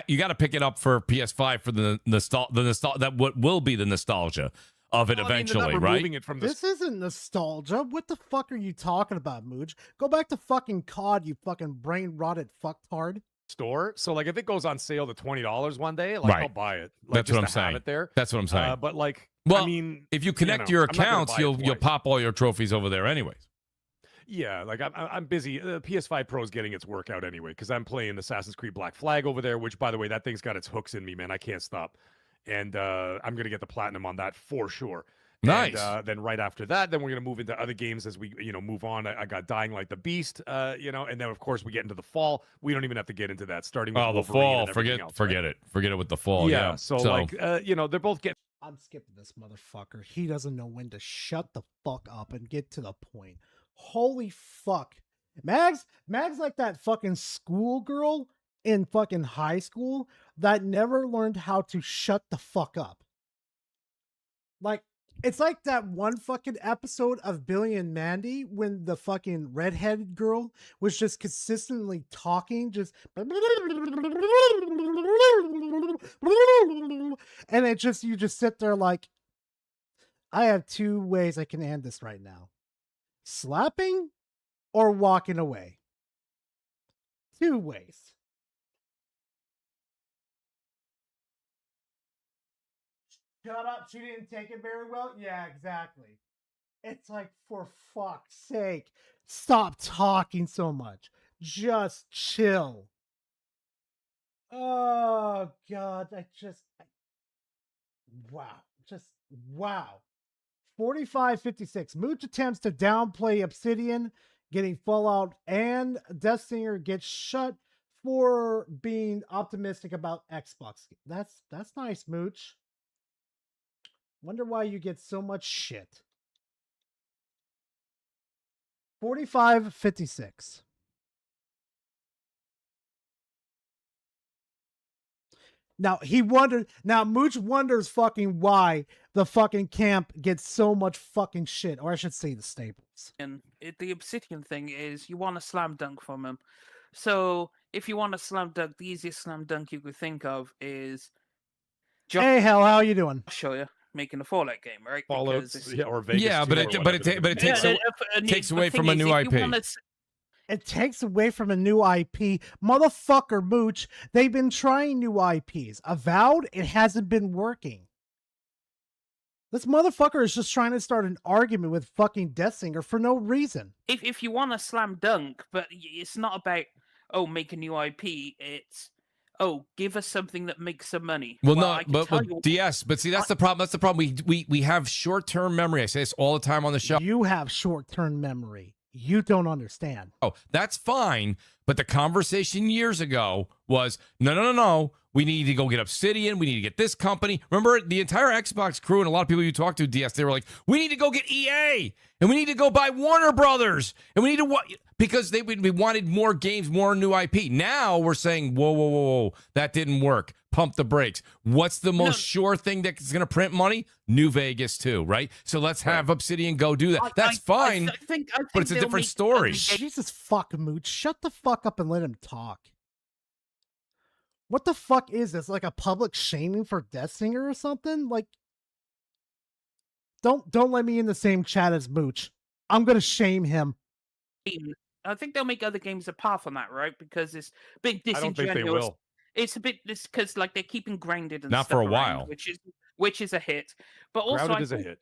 you got to pick it up for PS5 for the nostalgia that what will be the nostalgia of it eventually, right? This isn't nostalgia. What the fuck are you talking about, Mooj? Go back to fucking COD, you fucking brain-rotted fucktard. Store. So like if it goes on sale to $20 one day, like Right. I'll buy it. Like, That's what just I'm to have saying. It there. That's what I'm saying. But like, Well, I mean, if you connect know, your I'm not gonna accounts, buy it you'll pop all your trophies over there anyways. Yeah, like I'm busy. PS5 Pro is getting its work out anyway because I'm playing Assassin's Creed Black Flag over there, which by the way, that thing's got its hooks in me, man. I can't stop. And I'm gonna get the platinum on that for sure. Nice. And, then right after that, then we're gonna move into other games as we move on. I got Dying Like the Beast, and then of course we get into the fall. We don't even have to get into that. Starting with Oh, the Wolverine fall, and everything else, forget it with the fall. Yeah. So like they're both getting. I'm skipping this motherfucker. He doesn't know when to shut the fuck up and get to the point. Holy fuck. Mag's like that fucking schoolgirl in fucking high school that never learned how to shut the fuck up. Like, it's like that one fucking episode of Billy and Mandy when the fucking redheaded girl was just consistently talking, just and it just you just sit there like, I have two ways I can end this right now. Slapping or walking away. Two ways. Shut up, she didn't take it very well? Yeah, exactly. It's like, for fuck's sake, stop talking so much. Just chill. Oh, God, wow. 45-56. Mooch attempts to downplay Obsidian getting Fallout, and Death Singer gets shut for being optimistic about Xbox. That's nice, Mooch. Wonder why you get so much shit. 45-56. Now Mooch wonders fucking why the fucking camp gets so much fucking shit, or I should say the Staples. And the Obsidian thing is you want a slam dunk from him. So if you want a slam dunk, the easiest slam dunk you could think of is Hey, Hell, how you doing? I'll show you. Making a Fallout game, right? Fallout, or Vegas. Yeah, but it takes away from a new IP. It takes away from a new IP. Motherfucker, Mooch, they've been trying new IPs. Avowed, it hasn't been working. This motherfucker is just trying to start an argument with fucking Death Singer for no reason. If you want a slam dunk, but it's not about, make a new IP, it's, give us something that makes some money. Well, no, but yes, but see, that's the problem. That's the problem. We have short-term memory. I say this all the time on the show. You have short-term memory. You don't understand. Oh, that's fine. But the conversation years ago was, no. We need to go get Obsidian. We need to get this company. Remember, the entire Xbox crew and a lot of people you talked to, DS, they were like, we need to go get EA. And we need to go buy Warner Brothers. And we need to, because we wanted more games, more new IP. Now we're saying, whoa. That didn't work. Pump the brakes. What's the most sure thing that's going to print money? New Vegas too, right? So let's have Obsidian go do that. That's fine, I think but it's a different story. Jesus fuck, Mooch. Shut the fuck up and let him talk. What the fuck is this? Like a public shaming for Death Singer or something? Like, don't let me in the same chat as Mooch. I'm gonna shame him. I think they'll make other games apart from that, right? Because it's a bit I don't disingenuous. think they will. It's a bit this because like they're keeping Grounded and Not stuff for a around, while. which is a hit. But also Grounded is a hit.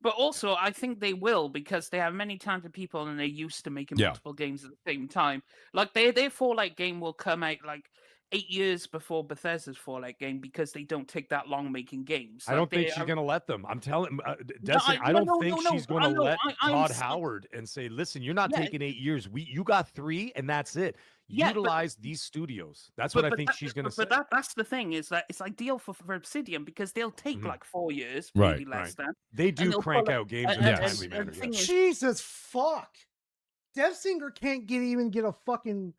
But also, I think they will because they have many talented people and they're used to making multiple games at the same time. Like their Fallout game will come out like 8 years before Bethesda's Fallout game because they don't take that long making games. I don't think she's going to let them. I'm telling Destiny, I don't think she's going to let Todd Howard and say, listen, you're not taking 8 years. You got 3 and that's it. Utilize these studios. That's what I think she's going to say. But that's the thing is that it's ideal for Obsidian because they'll take like 4 years, Right, maybe less than. They do crank out games in a timely manner. Jesus fuck. Death Singer can't even get a fucking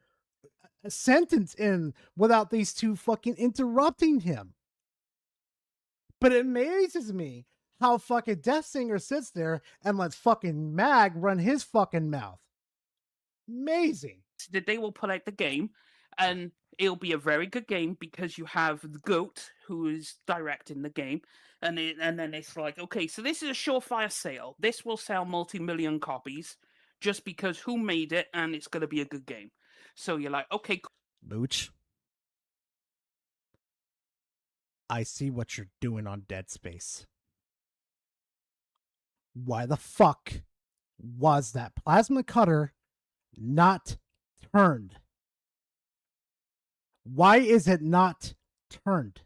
a sentence in without these two fucking interrupting him. But it amazes me how fucking Death Singer sits there and lets fucking Mag run his fucking mouth. Amazing. That they will pull out the game and it'll be a very good game because you have the GOAT who is directing the game and then it's like, okay, so this is a surefire sale. This will sell multi-million copies just because who made it and it's going to be a good game. So you're like, okay, Mooch, I see what you're doing on Dead Space. Why the fuck was that plasma cutter not turned? Why is it not turned?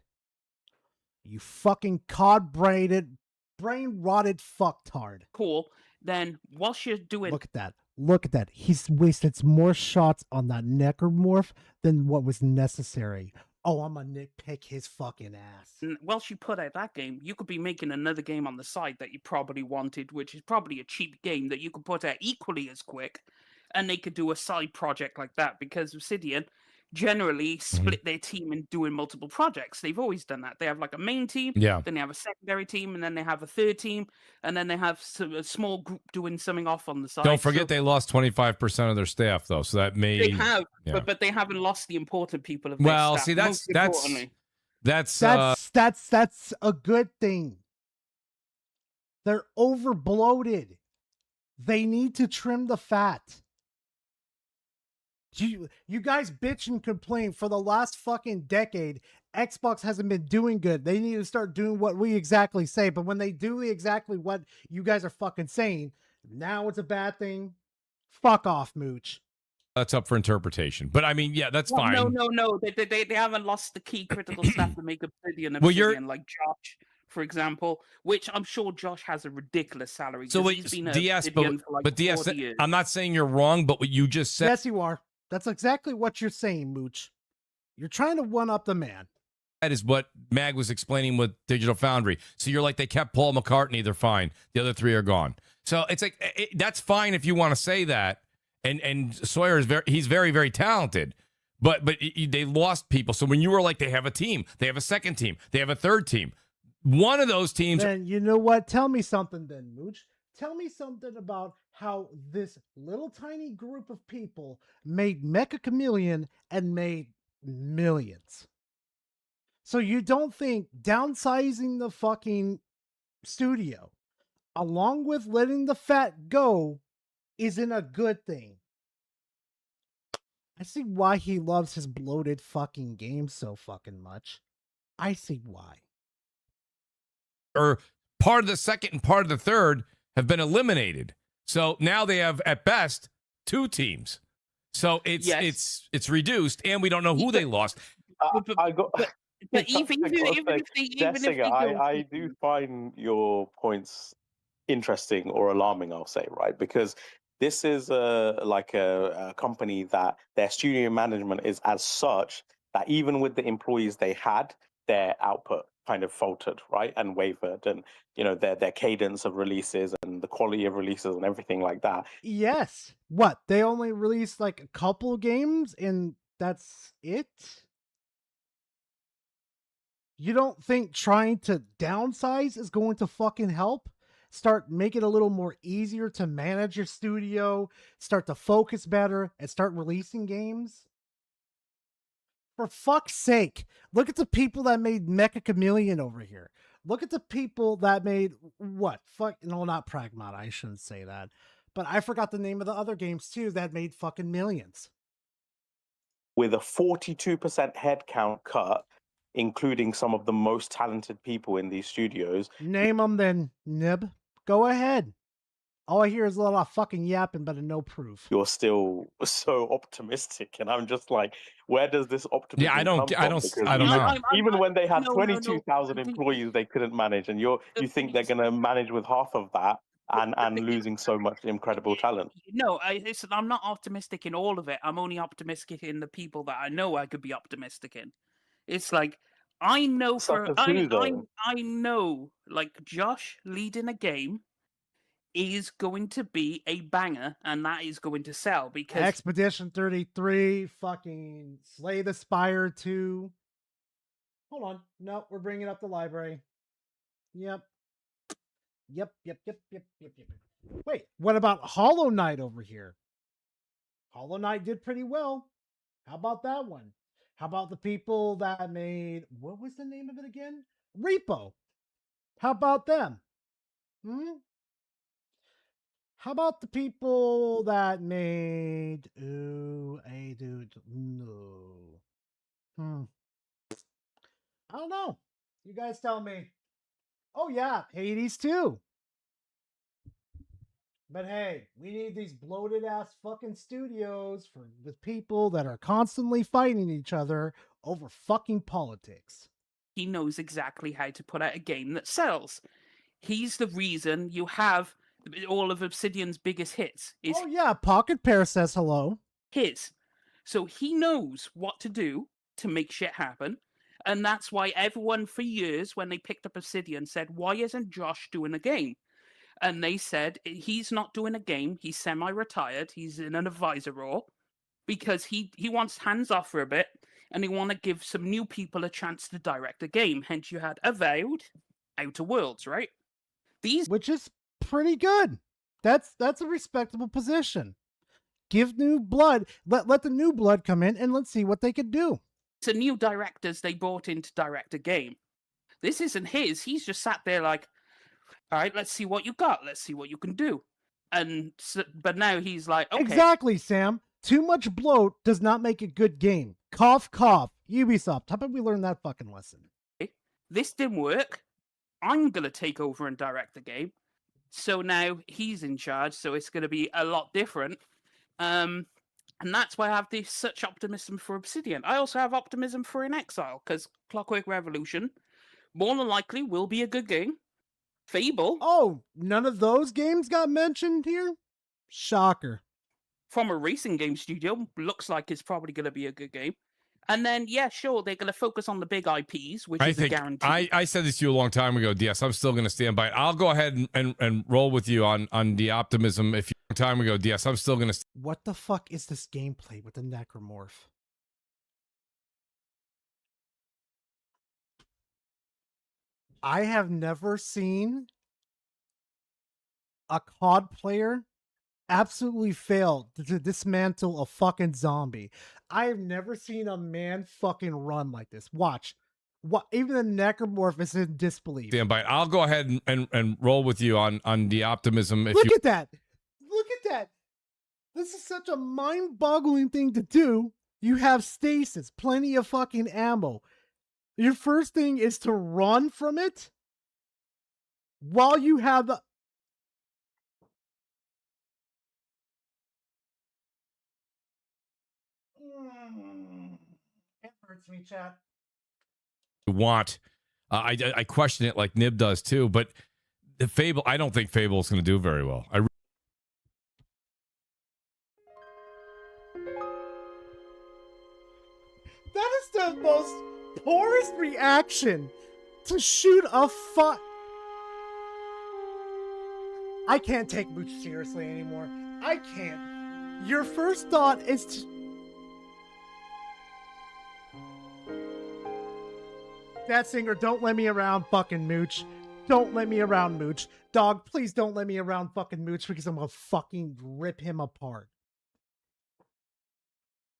You fucking brain rotted fucktard. cool. Then whilst you're doing Look at that. Look at that. He's wasted more shots on that necromorph than what was necessary. Oh, I'm gonna nitpick his fucking ass. whilst you put out that game, you could be making another game on the side that you probably wanted, which is probably a cheap game that you could put out equally as quick, and they could do a side project like that because Obsidian generally split their team in doing multiple projects. They've always done that. They have like a main team, then they have a secondary team, and then they have a third team, and then they have a small group doing something off on the side. Don't forget So they lost 25% of their staff though, so that may they have, yeah. but they haven't lost the important people of their Well, staff, see, most importantly. that's That's a good thing. They're over bloated. They need to trim the fat. You guys bitch and complain for the last fucking decade. Xbox hasn't been doing good. They need to start doing what we exactly say. But when they do exactly what you guys are fucking saying, now it's a bad thing. Fuck off, Mooch. that's up for interpretation. But I mean, yeah, that's Well, fine. No. They haven't lost the key critical staff to make Obsidian. Well, you're- like Josh, for example, which I'm sure Josh has a ridiculous salary. So 'cause wait, he's been at DS, Obsidian for like but DS, 40 years. I'm not saying you're wrong, but what you just said. Yes, you are. That's exactly what you're saying, Mooch. You're trying to one up the man. That is what Mag was explaining with Digital Foundry. So you're like, they kept Paul McCartney, they're fine. The other 3 are gone. So it's like, that's fine if you want to say that. And Sawyer is he's very, very talented. But they lost people. So when you were like, they have a team, they have a second team, they have a third team. One of those teams. Then you know what? Tell me something then, Mooch. Tell me something about how this little tiny group of people made Mecha Chameleon and made millions. So you don't think downsizing the fucking studio, along with letting the fat go, isn't a good thing? I see why he loves his bloated fucking game so fucking much. I see why. Or part of the second and part of the third have been eliminated. So now they have at best 2 teams. So it's reduced, and we don't know who they lost. I do find your points interesting or alarming, I'll say, right? Because This is a company that their studio management is as such that even with the employees they had, their output kind of faltered, right, and wavered, and their cadence of releases and the quality of releases and everything like that. Yes. What? They only released like a couple games and that's it? You don't think trying to downsize is going to fucking help? Start making it a little more easier to manage your studio, start to focus better, and start releasing games? For fuck's sake, look at the people that made Mecha Chameleon over here. Look at the people that made what? No, not Pragmata. I shouldn't say that. But I forgot the name of the other games too that made fucking millions. With a 42% headcount cut, including some of the most talented people in these studios. Name them then, Nib. Go ahead. All I hear is a lot of fucking yapping, but no proof. You're still so optimistic, and I'm just like, where does this optimism Yeah, I don't come know. from? Even when they had 22,000 employees, they couldn't manage, and you think they're going to manage with half of that and losing so much incredible talent? No, I'm not optimistic in all of it. I'm only optimistic in the people that I know I could be optimistic in. It's like I know I know like Josh leading a game is going to be a banger, and that is going to sell because Expedition 33, fucking Slay the Spire 2. Hold on. No, we're bringing up the library. Yep. Wait, what about Hollow Knight over here? Hollow Knight did pretty well. How about that one? How about the people that made, what was the name of it again? Repo. How about them? How about the people that made, I don't know. You guys tell me. Oh yeah, Hades too. But hey, we need these bloated ass fucking studios with people that are constantly fighting each other over fucking politics. he knows exactly how to put out a game that sells. He's the reason you have all of Obsidian's biggest hits. Oh yeah, Pocket Pair says hello. His. So he knows what to do to make shit happen. And that's why everyone for years, when they picked up Obsidian, said, why isn't Josh doing a game? And they said, he's not doing a game. He's semi-retired. He's in an advisor role because he wants hands off for a bit and he want to give some new people a chance to direct a game. Hence you had Avowed, Outer Worlds, right? Which is pretty good. That's a respectable position. Give new blood. Let the new blood come in and let's see what they could do. It's a new directors they brought in to direct a game. This isn't his. He's just sat there like, all right, let's see what you got. Let's see what you can do. And so, but now he's like, okay. Exactly, Sam. Too much bloat does not make a good game. Cough, cough. Ubisoft. How about we learn that fucking lesson? This didn't work. I'm going to take over and direct the game. So now he's in charge. So it's going to be a lot different. And that's why I have such optimism for Obsidian. I also have optimism for In Exile, because Clockwork Revolution, more than likely, will be a good game. Fable. Oh, none of those games got mentioned here? Shocker. From a racing game studio, looks like it's probably going to be a good game. And then, yeah, sure, they're going to focus on the big IPs, which is a guarantee. I said this to you a long time ago, DS. I'm still going to stand by it. I'll go ahead and roll with you on the optimism. If you a long time ago, DS, I'm still going to. What the fuck is this gameplay with the Necromorph? I have never seen a COD player absolutely fail to dismantle a fucking zombie. I have never seen a man fucking run like this. Watch. What? Even the Necromorph is in disbelief. Stand by it. I'll go ahead and roll with you on the optimism. If Look you at that. Look at that. This is such a mind-boggling thing to do. You have stasis, plenty of fucking ammo. Your first thing is to run from it while you have the... It hurts me, chat. want. I question it like Nib does too, but the Fable, I don't think Fable is going to do very well. That is the most poorest reaction to shoot a fuck. I can't take Mooch seriously anymore. I can't. Your first thought is to... That singer, don't let me around fucking Mooch. Don't let me around Mooch. Dog, please don't let me around fucking Mooch because I'm gonna fucking rip him apart.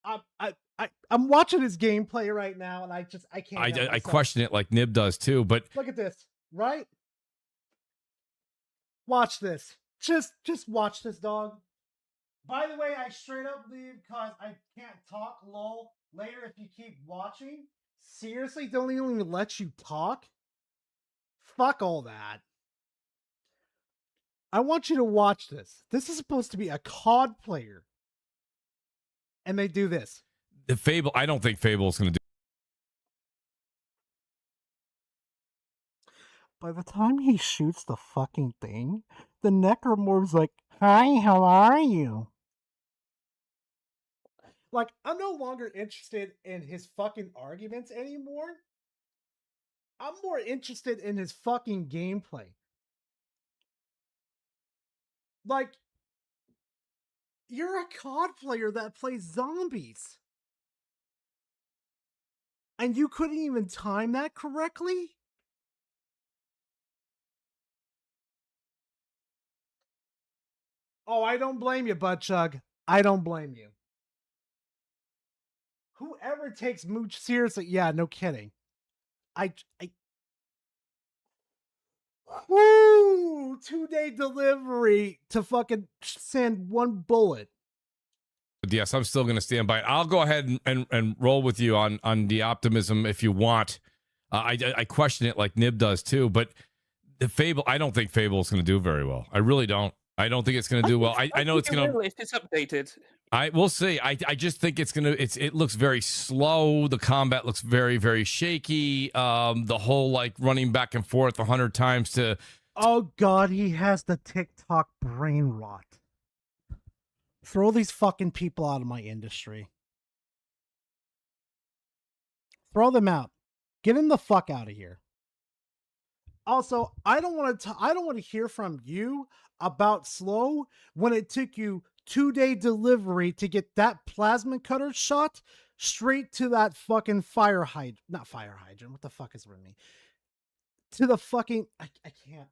I'm watching his gameplay right now, and I can't. I question it like Nib does too, but look at this, right? Watch this. Just watch this, dog. By the way, I straight up leave because I can't talk. Lol. Later, if you keep watching, seriously, don't even let you talk. Fuck all that. I want you to watch this. This is supposed to be a COD player, and they do this. The Fable, I don't think Fable's going to do. By the time he shoots the fucking thing, the necromorph's like, "Hi, how are you?" Like, I'm no longer interested in his fucking arguments anymore. I'm more interested in his fucking gameplay. Like, you're a COD player that plays zombies. And you couldn't even time that correctly? Oh, I don't blame you, Buttchug. I don't blame you. Whoever takes Mooch seriously, yeah, no kidding. Woo! 2-day delivery to fucking send one bullet. But yes, I'm still going to stand by it. I'll go ahead and roll with you on the optimism if you want. I question it like Nib does too, but the Fable, I don't think Fable is going to do very well. I really don't. I don't think it's going to do well. I know it's going to. If it's updated. We'll see. I just think it's going to. It looks very slow. The combat looks very, very shaky. The whole like running back and forth 100 times to. Oh God, he has the TikTok brain rot. Throw these fucking people out of my industry. Throw them out. Get him the fuck out of here. Also, I don't want to hear from you about slow when it took you 2-day delivery to get that plasma cutter shot straight to that fucking fire hydrant. Not fire hydrant. What the fuck is with me? To the fucking... I can't.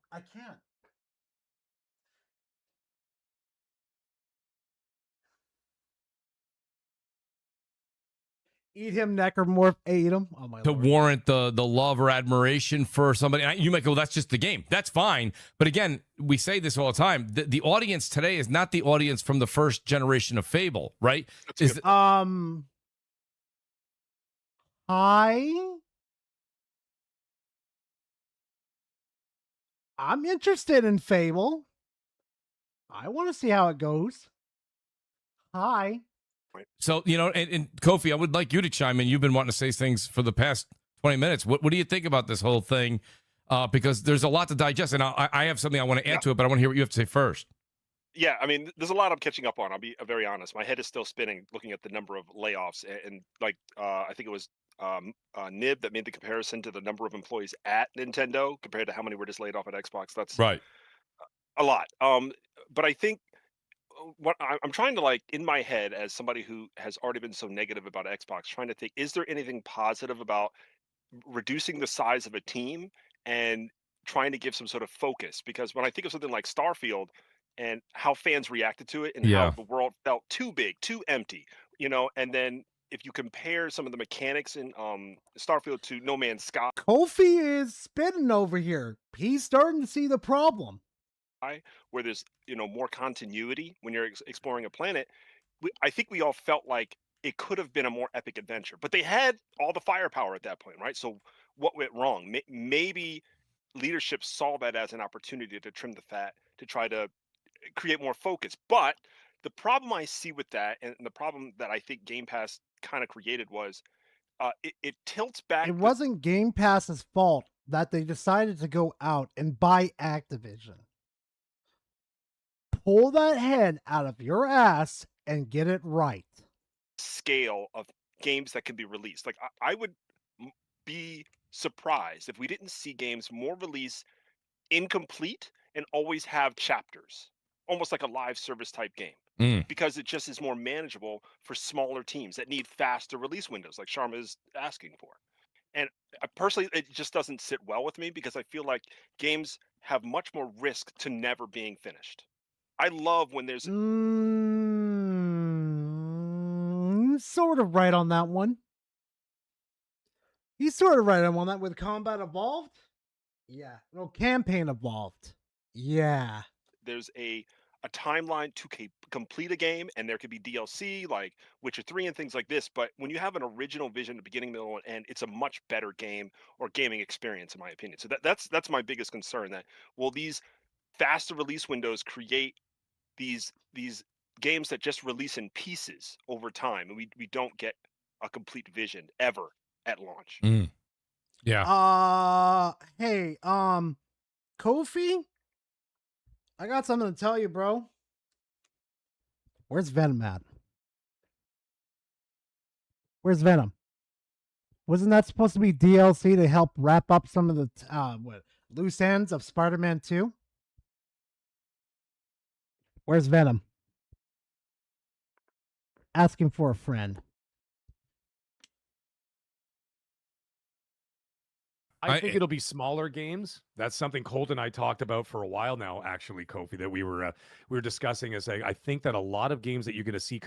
Eat him, necromorph, ate him. Oh my to Lord. Warrant the love or admiration for somebody. You might go, that's just the game. That's fine. But again, we say this all the time. The audience today is not the audience from the first generation of Fable, right? I'm interested in Fable. I want to see how it goes. Hi. So, and Kofi, I would like you to chime in. You've been wanting to say things for the past 20 minutes. What do you think about this whole thing? Because there's a lot to digest, and I have something I want to add to it, but I want to hear what you have to say first. Yeah, I mean, there's a lot I'm catching up on. I'll be very honest. My head is still spinning looking at the number of layoffs. And I think it was Nib that made the comparison to the number of employees at Nintendo compared to how many were just laid off at Xbox. That's right. A lot. But I think what I'm trying to, like, in my head, as somebody who has already been so negative about Xbox, trying to think, is there anything positive about reducing the size of a team and trying to give some sort of focus? Because when I think of something like Starfield and how fans reacted to it and how the world felt too big, too empty, and then if you compare some of the mechanics in Starfield to No Man's Sky. Kofi is spinning over here. He's starting to see the problem. Where there's more continuity when you're exploring a planet, I think we all felt like it could have been a more epic adventure, but they had all the firepower at that point, right? So what went wrong? Maybe leadership saw that as an opportunity to trim the fat, to try to create more focus. But the problem I see with that, and the problem that I think Game Pass kind of created, was it tilts back. It wasn't Game Pass's fault that they decided to go out and buy Activision. Pull that head out of your ass and get it right. scale of games that can be released. Like I would be surprised if we didn't see games more release incomplete and always have chapters, almost like a live service type game, because it just is more manageable for smaller teams that need faster release windows, like Sharma is asking for. And personally, it just doesn't sit well with me because I feel like games have much more risk to never being finished. I love when there's sort of right on that one. He's sort of right on that with Combat Evolved. Yeah. No, Campaign Evolved. Yeah. there's a timeline to complete a game, and there could be DLC like Witcher 3 and things like this. But when you have an original vision, the beginning, middle, and end, it's a much better game or gaming experience, in my opinion. So that's my biggest concern. That will these faster release windows create these games that just release in pieces over time, and we don't get a complete vision ever at launch. Yeah. Hey, Kofi, I got something to tell you, bro. Where's Venom at? Where's Venom? Wasn't that supposed to be DLC to help wrap up some of the loose ends of Spider-Man 2? Where's Venom? Asking for a friend. I think it'll be smaller games. That's something Colt and I talked about for a while now, actually, Kofi, that we were discussing. Is I think that a lot of games that you're going to see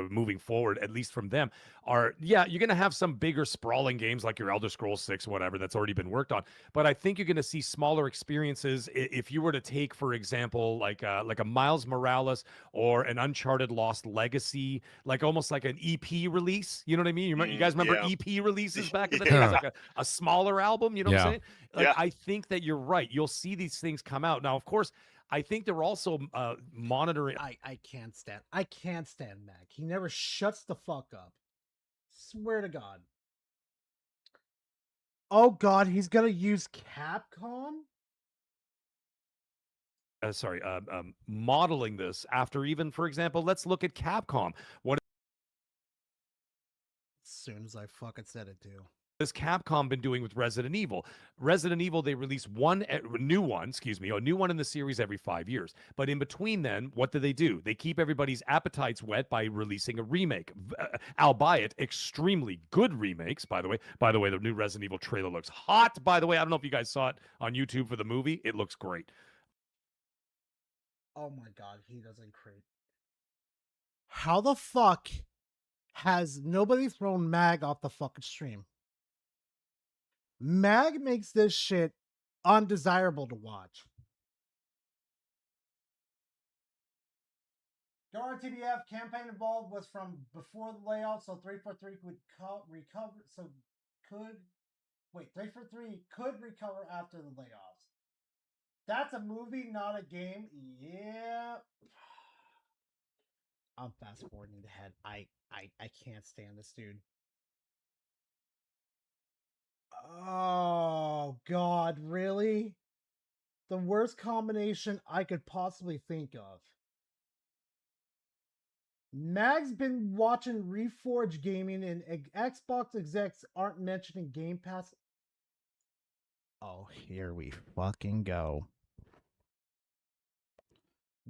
moving forward, at least from them, are, you're going to have some bigger sprawling games like your Elder Scrolls 6, whatever, that's already been worked on. But I think you're going to see smaller experiences. If you were to take, for example, like a Miles Morales or an Uncharted Lost Legacy, like almost like an EP release. You know what I mean? You guys remember EP releases back in the day? It was like a smaller album. You know what I'm saying? Like, I think that you're right. You'll see these things come out. Now, of course, I think they're also monitoring. I can't stand Mac. He never shuts the fuck up. Swear to God. Oh God, he's gonna use Capcom? Modeling this after, even, for example, let's look at Capcom. What as soon as I fucking said it too. Has Capcom been doing with Resident Evil? Resident Evil, they release a new one in the series every 5 years. But in between then, what do? They keep everybody's appetites wet by releasing a remake. Albeit extremely good remakes, by the way. By the way, the new Resident Evil trailer looks hot, by the way. I don't know if you guys saw it on YouTube for the movie. It looks great. Oh my God, he doesn't create. How the fuck has nobody thrown Mag off the fucking stream? Mag makes this shit undesirable to watch. Go RTBF, campaign involved was from before the layoff, so 343 could recover. So could 343 could recover after the layoffs. That's a movie, not a game. Yeah. I'm fast forwarding ahead. I can't stand this dude. Oh, God, really? The worst combination I could possibly think of. Mag's been watching Reforge Gaming, and Xbox execs aren't mentioning Game Pass. Oh, here we fucking go.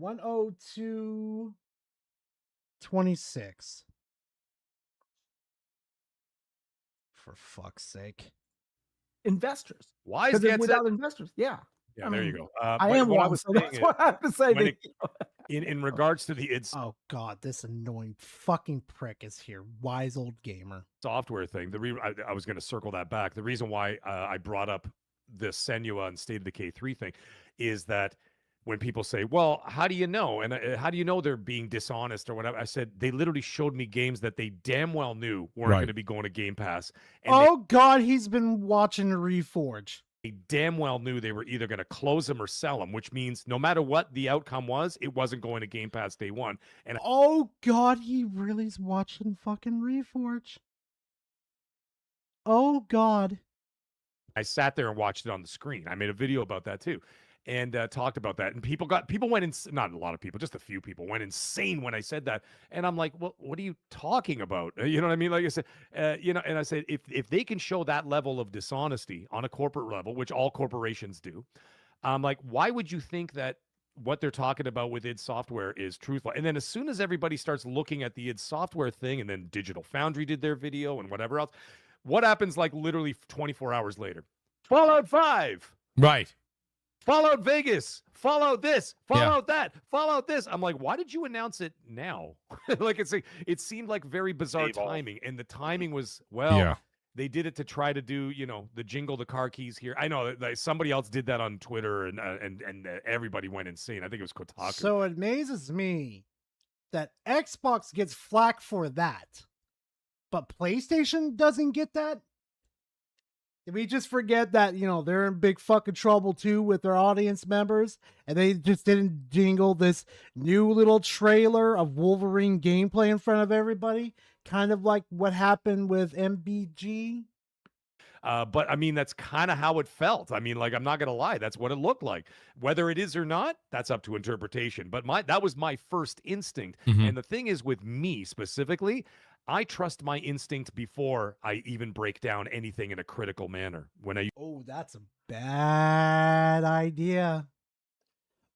102.26. For fuck's sake. Investors. Why is without investors? Yeah. Yeah, there you go. I am one, so that's what I have to say. In regards to the oh God, this annoying fucking prick is here. Wise old gamer. Software thing. I was going to circle that back. The reason why I brought up this Senua and State of Decay 3 thing is that when people say, well, how do you know? And how do you know they're being dishonest or whatever? I said, they literally showed me games that they damn well knew weren't going to be going to Game Pass. And God, he's been watching Reforge. They damn well knew they were either going to close them or sell them, which means no matter what the outcome was, it wasn't going to Game Pass day one. And oh God, he really is watching fucking Reforge. Oh God. I sat there and watched it on the screen. I made a video about that too. and talked about that. And people went not a lot of people, just a few people went insane when I said that. And I'm like, well, what are you talking about? You know what I mean? Like I said, and I said, if they can show that level of dishonesty on a corporate level, which all corporations do, like, why would you think that what they're talking about with id Software is truthful? And then as soon as everybody starts looking at the id Software thing, and then Digital Foundry did their video and whatever else, what happens like literally 24 hours later? Fallout 5. Right. Fallout Vegas, Fallout this, Fallout that, Fallout this. I'm like, why did you announce it now? Like, it seemed like very bizarre timing, and the timing was, well, they did it to try to do, the jingle the car keys here. I know that somebody else did that on Twitter, and everybody went insane. I think it was Kotaku. So it amazes me that Xbox gets flack for that, but PlayStation doesn't get that. Did we just forget that, they're in big fucking trouble too with their audience members, and they just didn't jingle this new little trailer of Wolverine gameplay in front of everybody? Kind of like what happened with MBG. But I mean, that's kind of how it felt. I mean, like, I'm not going to lie. That's what it looked like. Whether it is or not, that's up to interpretation. But that was my first instinct. Mm-hmm. And the thing is, with me specifically, I trust my instinct before I even break down anything in a critical manner. Oh, that's a bad idea.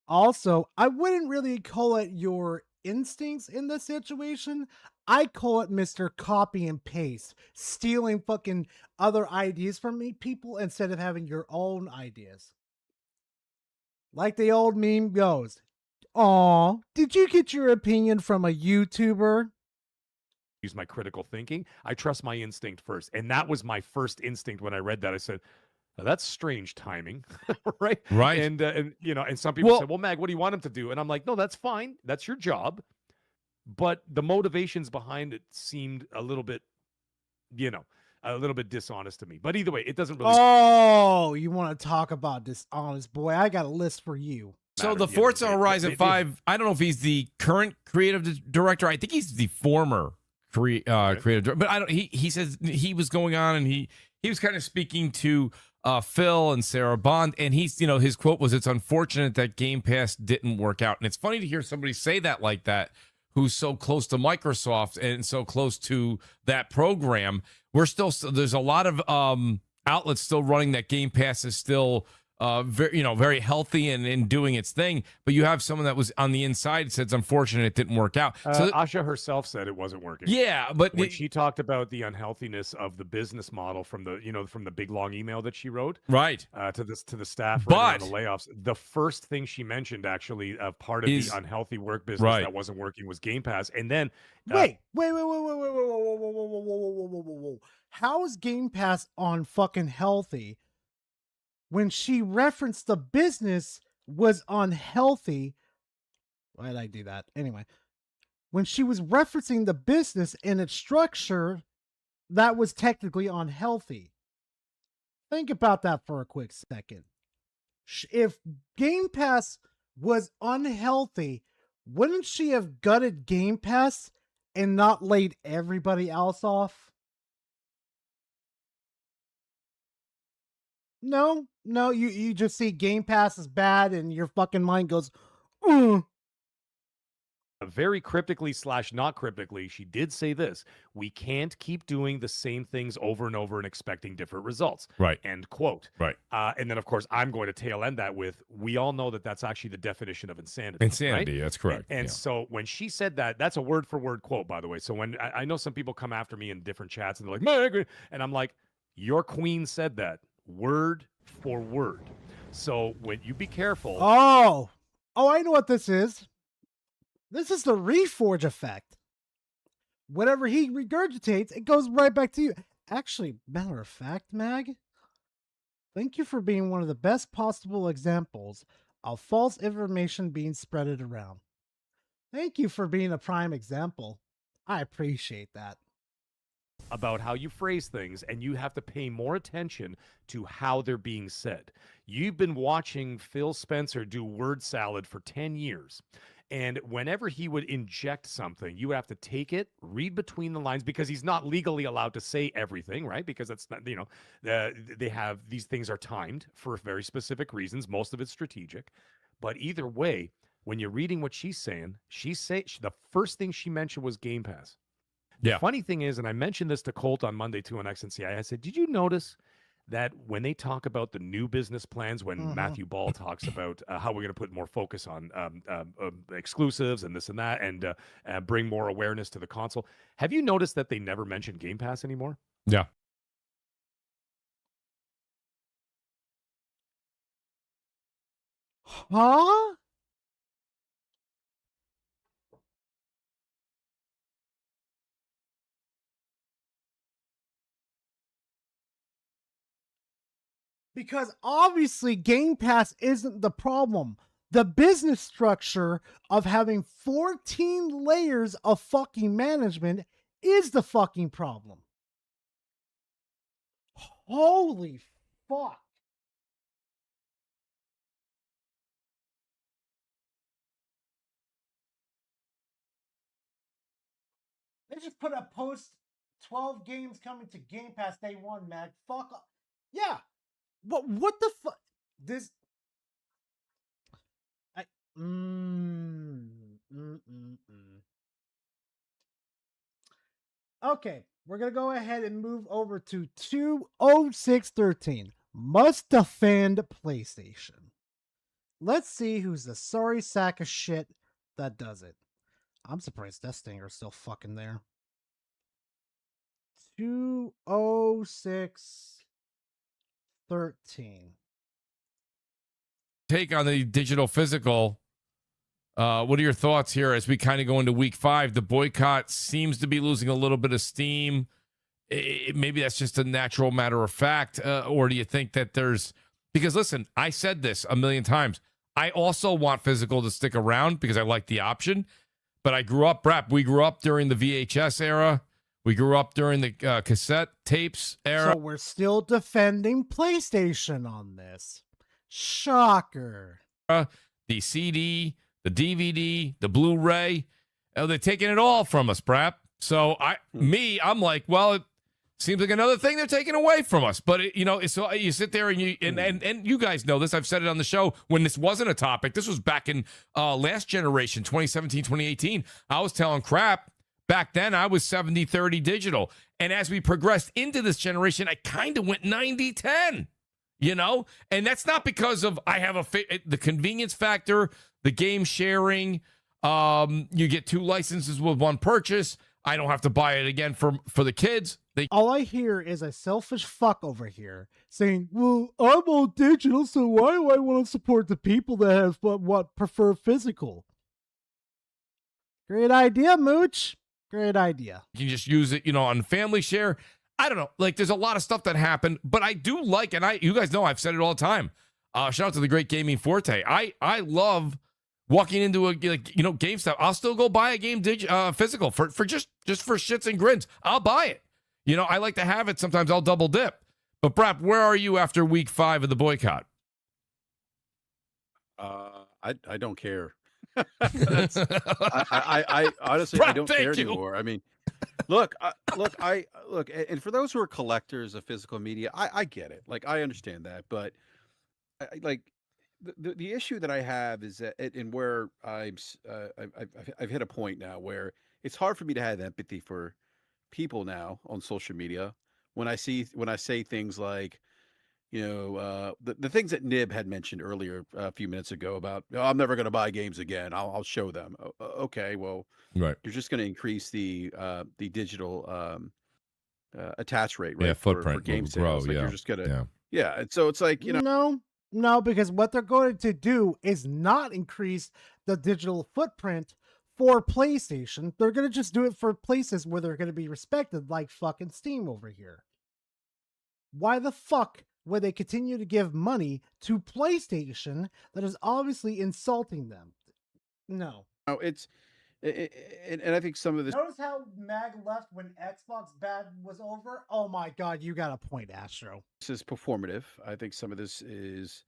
Also, I wouldn't really call it your instincts in this situation. I call it Mr. Copy and Paste, stealing fucking other ideas from people instead of having your own ideas. Like the old meme goes, "Aw, did you get your opinion from a YouTuber?" Use my critical thinking. I trust my instinct first. And that was my first instinct when I read that. I said, "Now, that's strange timing." Right. And some people said, "Well, Mag, what do you want him to do?" And I'm like, "No, that's fine. That's your job." But the motivations behind it seemed a little bit dishonest to me. But either way, it doesn't really. Oh, you want to talk about dishonest? Boy, I got a list for you. So the Forza Horizon 5, I don't know if he's the current creative director. I think he's the former creative director. But he says he was going on, and he was kind of speaking to Phil and Sarah Bond, and he's, his quote was, "It's unfortunate that Game Pass didn't work out." And it's funny to hear somebody say that like that, who's so close to Microsoft and so close to that program. There's a lot of outlets still running that Game Pass is still very healthy and doing its thing. But you have someone that was on the inside said it's unfortunate it didn't work out. So Asha herself said it wasn't working. Yeah, but when she talked about the unhealthiness of the business model from the big long email that she wrote, right, to the staff, right, on the layoffs, the first thing she mentioned actually part of the unhealthy work business that wasn't working was Game Pass. And then wait. How is Game Pass on fucking healthy? When she referenced the business was unhealthy, why did I do that? Anyway, when she was referencing the business and its structure, that was technically unhealthy. Think about that for a quick second. If Game Pass was unhealthy, wouldn't she have gutted Game Pass and not laid everybody else off? No, you just see Game Pass is bad and your fucking mind goes, Very cryptically / not cryptically, she did say this: "We can't keep doing the same things over and over and expecting different results." Right. End quote. Right. And then, of course, I'm going to tail end that with, we all know that that's actually the definition of insanity. Insanity, right? that's correct. And so when she said that, that's a word for word quote, by the way. So when I know some people come after me in different chats and they're like, "Meg," and I'm like, your queen said that word for word. So when you be careful. Oh, I know what this is. This is the Reforge effect. Whatever he regurgitates, it goes right back to you. Actually, matter of fact, Mag, thank you for being one of the best possible examples of false information being spreaded around. Thank you for being a prime example. I appreciate that. About how you phrase things, and you have to pay more attention to how they're being said. You've been watching Phil Spencer do word salad for 10 years, And whenever he would inject something, you would have to take it, read between the lines, because he's not legally allowed to say everything, right? Because that's not, they have, these things are timed for very specific reasons. Most of it's strategic. But either way, when you're reading what she's saying, the first thing she mentioned was Game Pass. Yeah. The funny thing is, and I mentioned this to Colt on Monday too on XNCI, I said, did you notice that when they talk about the new business plans, when Matthew Ball talks about how we're going to put more focus on exclusives and this and that, and bring more awareness to the console, have you noticed that they never mention Game Pass anymore? Yeah. Huh? Because obviously Game Pass isn't the problem. The business structure of having 14 layers of fucking management is the fucking problem. Holy fuck. They just put a post 12 games coming to Game Pass day one, Mag. Fuck up. Yeah. What the fuck? This. Okay, we're gonna go ahead and move over to 20613. Must defend PlayStation. Let's see who's the sorry sack of shit that does it. I'm surprised Death Stinger's still fucking there. 20613. Take on the digital physical. What are your thoughts here as we kind of go into week 5? The boycott seems to be losing a little bit of steam. Maybe that's just a natural matter of fact. Or do you think that because listen, I said this a million times. I also want physical to stick around because I like the option. But I grew up, we grew up during the VHS era. We grew up during the cassette tapes era. So we're still defending PlayStation on this. Shocker. The CD, the DVD, the Blu-ray. They're taking it all from us, Brap. So I'm like, well, it seems like another thing they're taking away from us. But so you sit there and you guys know this. I've said it on the show when this wasn't a topic. This was back in last generation, 2017, 2018. I was telling crap. Back then, I was 70-30 digital. And as we progressed into this generation, I kind of went 90-10. And that's not because of I have the convenience factor, the game sharing. You get 2 licenses with 1 purchase. I don't have to buy it again for the kids. All I hear is a selfish fuck over here saying, well, I'm all digital, so why do I want to support the people that have what prefer physical? Great idea, Mooch. Great idea. You can just use it, on family share. I don't know. Like, there's a lot of stuff that happened, but I do like, and you guys know I've said it all the time. Shout out to the great Gaming Forte. I love walking into a GameStop. I'll still go buy a game physical for just for shits and grins. I'll buy it. I like to have it. Sometimes I'll double dip. But Brap, where are you after week 5 of the boycott? I don't care. I honestly I don't care anymore. I mean, look, and for those who are collectors of physical media, I get it. Like, I understand that, but the issue that I have is that, and where I've hit a point now where it's hard for me to have empathy for people now on social media when I say things like, the things that Nib had mentioned earlier a few minutes ago about, I'm never going to buy games again. I'll show them. Okay, well, right. You're just going to increase the digital attach rate, right? Footprint for game grow, sales. Like, yeah. you're just going to, yeah. And so it's like, No, because what they're going to do is not increase the digital footprint for PlayStation. They're going to just do it for places where they're going to be respected, like fucking Steam over here. Why the fuck would they continue to give money to PlayStation that is obviously insulting them? No. No, and I think some of this. Notice how Mag left when Xbox bad was over? Oh my god, you got a point, Astro. This is performative. I think some of this is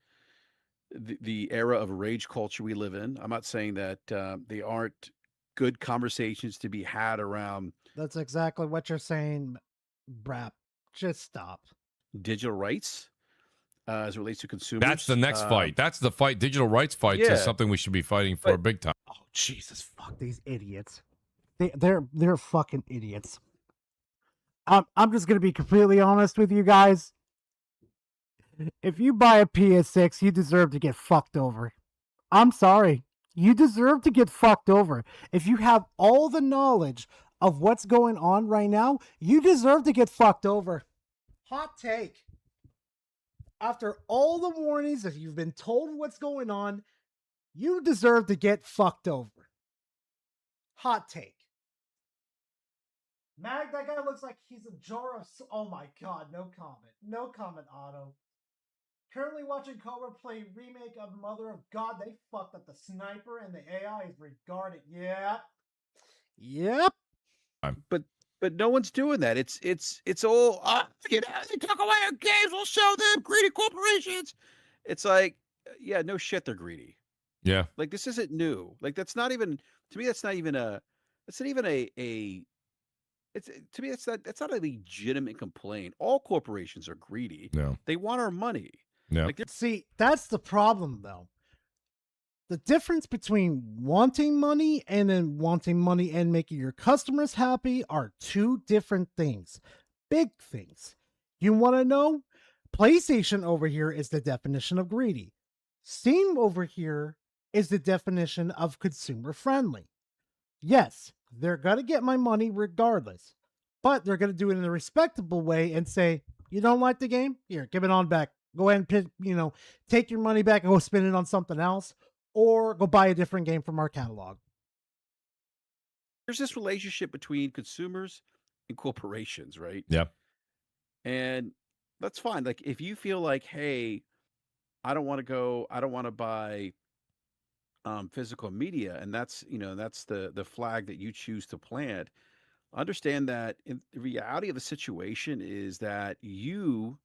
the era of rage culture we live in. I'm not saying that they aren't good conversations to be had around That's exactly what you're saying, Brap. Just stop. digital rights as it relates to consumers. That's the next fight. That's the fight. Digital rights fights is yeah. something we should be fighting for big time. Oh Jesus, fuck these idiots. They're fucking idiots. I'm just gonna be completely honest with you guys. If you buy a PS6, you deserve to get fucked over. I'm sorry. You deserve to get fucked over. If you have all the knowledge of what's going on right now, you deserve to get fucked over. Hot take. After all the warnings that you've been told what's going on, you deserve to get fucked over. Hot take. Mag, that guy looks like he's a jar of... Oh my god, no comment. No comment, Otto. Currently watching Cobra play remake of Mother of God. They fucked up the sniper and the AI is regarded. Yeah. Yep. But no one's doing that. It's all they took away our games. We'll show them greedy corporations. It's like, yeah, no shit, they're greedy. Yeah. Like this isn't new. Like that's not even to me. That's not even a. It's not even a. It's to me. That's not a legitimate complaint. All corporations are greedy. No. They want our money. Yeah. Like see, that's the problem, though. The difference between wanting money and then wanting money and making your customers happy are two different things. Big things. You want to know? PlayStation over here is the definition of greedy. Steam over here is the definition of consumer friendly. Yes, they're going to get my money regardless, but they're going to do it in a respectable way and say, you don't like the game? Here, give it on back. Go ahead and take your money back and go spend it on something else, or go buy a different game from our catalog. there's this relationship between consumers and corporations, right? Yep. And that's fine. Like if you feel like, hey, I don't want to buy physical media, and that's that's the flag that you choose to plant. Understand that the reality of the situation is that you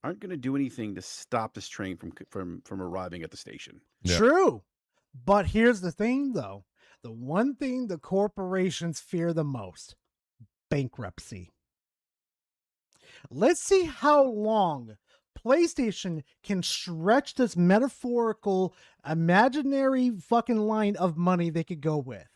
aren't going to do anything to stop this train from arriving at the station. Yeah. True. But here's the thing, though. The one thing the corporations fear the most: bankruptcy. Let's see how long PlayStation can stretch this metaphorical, imaginary fucking line of money they could go with.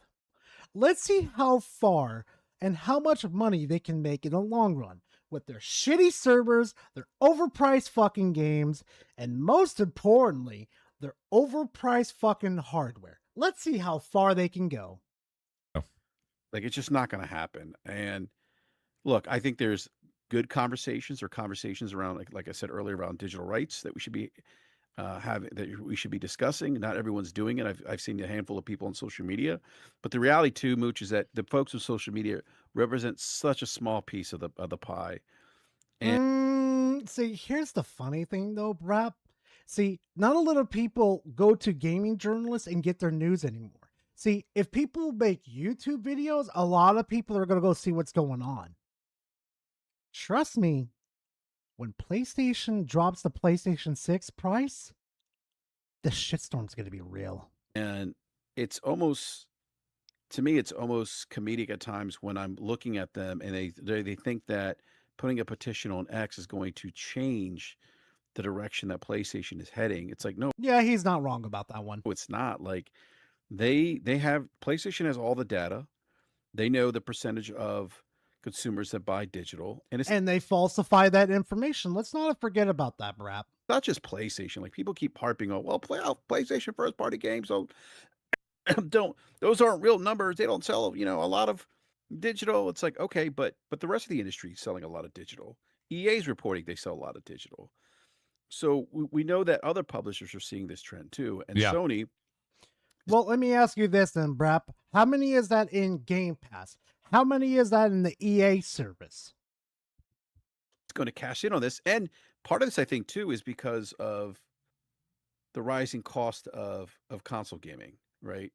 Let's see how far and how much money they can make in the long run with their shitty servers, their overpriced fucking games, and most importantly, their overpriced fucking hardware. Let's see how far they can go. Like it's just not going to happen. And look, I think there's good conversations around, like I said earlier, around digital rights that we should be discussing. Not everyone's doing it. I've seen a handful of people on social media, but the reality too, Mooch, is that the folks with social media represent such a small piece of the pie. And See, here's the funny thing though, Brap. See, not a lot of people go to gaming journalists and get their news anymore. See, if people make YouTube videos, a lot of people are going to go see what's going on. Trust me, when PlayStation drops the PlayStation 6 price, the shitstorm's going to be real. And it's almost, to me, it's almost comedic at times when I'm looking at them and they think that putting a petition on X is going to change the direction that PlayStation is heading. It's like, no. Yeah, he's not wrong about that one. It's not. Like PlayStation has all the data. They know the percentage of consumers that buy digital, and they falsify that information. Let's not forget about that, Brap. Not just PlayStation. Like people keep harping on, well, PlayStation first party games those aren't real numbers. They don't sell, a lot of digital. It's like, okay, but the rest of the industry is selling a lot of digital. EA's reporting they sell a lot of digital. So we know that other publishers are seeing this trend too. And Yeah. Sony. Well, let me ask you this then, Brap. How many is that in Game Pass? How many is that in the EA service? It's going to cash in on this. And part of this, I think, too, is because of the rising cost of console gaming, right?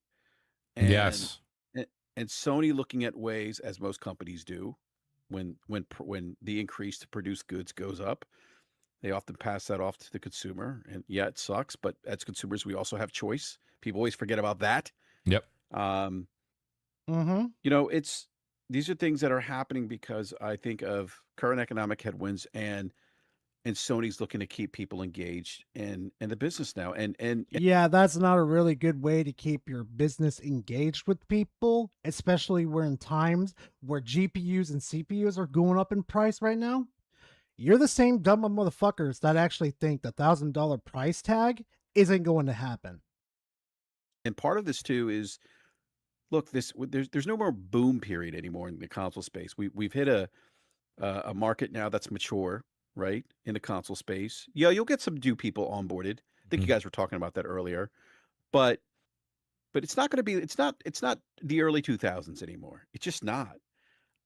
And, Yes. And Sony looking at ways, as most companies do, when the increase to produce goods goes up, They often pass that off to the consumer, and yeah, it sucks. But as consumers, we also have choice. People always forget about that. Yep. You know, these are things that are happening because I think of current economic headwinds, and Sony's looking to keep people engaged in the business now. And Yeah, that's not a really good way to keep your business engaged with people, especially we're in times where GPUs and CPUs are going up in price right now. You're the same dumb motherfuckers that actually think the $1,000 price tag isn't going to happen. And part of this too is, look, there's no more boom period anymore in the console space. We've hit a market now that's mature, right, in the console space. Yeah, you'll get some new people onboarded. I think you guys were talking about that earlier, but it's not going to be. It's not the early 2000s anymore. It's just not.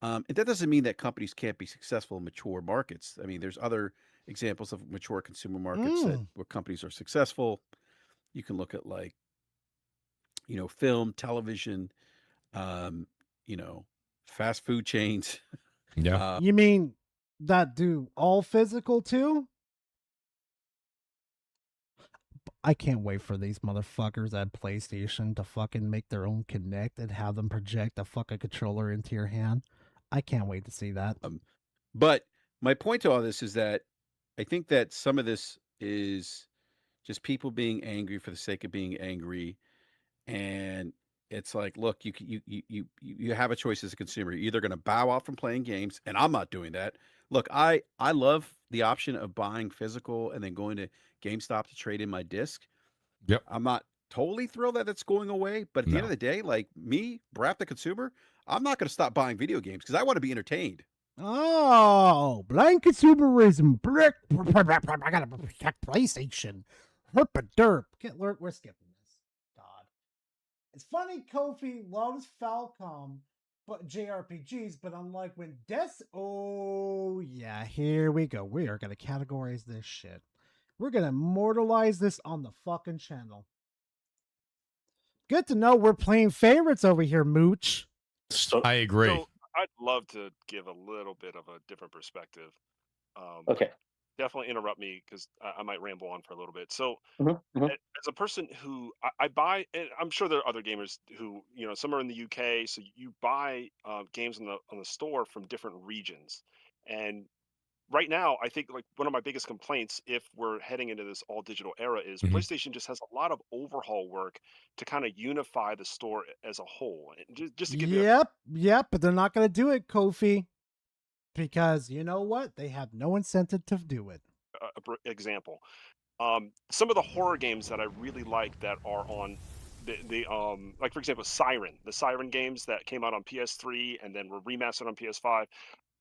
And that doesn't mean that companies can't be successful in mature markets. I mean, there's other examples of mature consumer markets where companies are successful. You can look at, like, you know, film, television, you know, fast food chains. Yeah. You mean that do all physical too? I can't wait for these motherfuckers at PlayStation to fucking make their own Kinect and have them project a fucking controller into your hand. I can't wait to see that. But my point to all this is that I think that some of this is just people being angry for the sake of being angry. And it's like, look, you have a choice as a consumer. You're either going to bow out from playing games, and I'm not doing that. Look, I love the option of buying physical and then going to GameStop to trade in my disc. Yep. I'm not totally thrilled that it's going away, but at the end of the day, like me, Brap the consumer, I'm not going to stop buying video games because I want to be entertained. Oh, blind consumerism. I gotta protect PlayStation. Herp a derp. We're skipping this. God. It's funny Kofi loves Falcom, but JRPGs, but unlike when oh yeah, here we go. We are gonna categorize this shit. We're gonna immortalize this on the fucking channel. Good to know we're playing favorites over here, Mooch. I agree. So I'd love to give a little bit of a different perspective. Okay. Definitely interrupt me because I might ramble on for a little bit. So, Mhm. as a person who I buy, and I'm sure there are other gamers who, you know, some are in the UK, so you buy games on the store from different regions. And right now, I think, like, one of my biggest complaints, if we're heading into this all digital era, is PlayStation just has a lot of overhaul work to kind of unify the store as a whole. And just to give you Yep, but they're not gonna do it, Kofi. Because you know what? They have no incentive to do it. example, some of the horror games that I really like that are on the like, for example, the Siren games that came out on PS3 and then were remastered on PS5.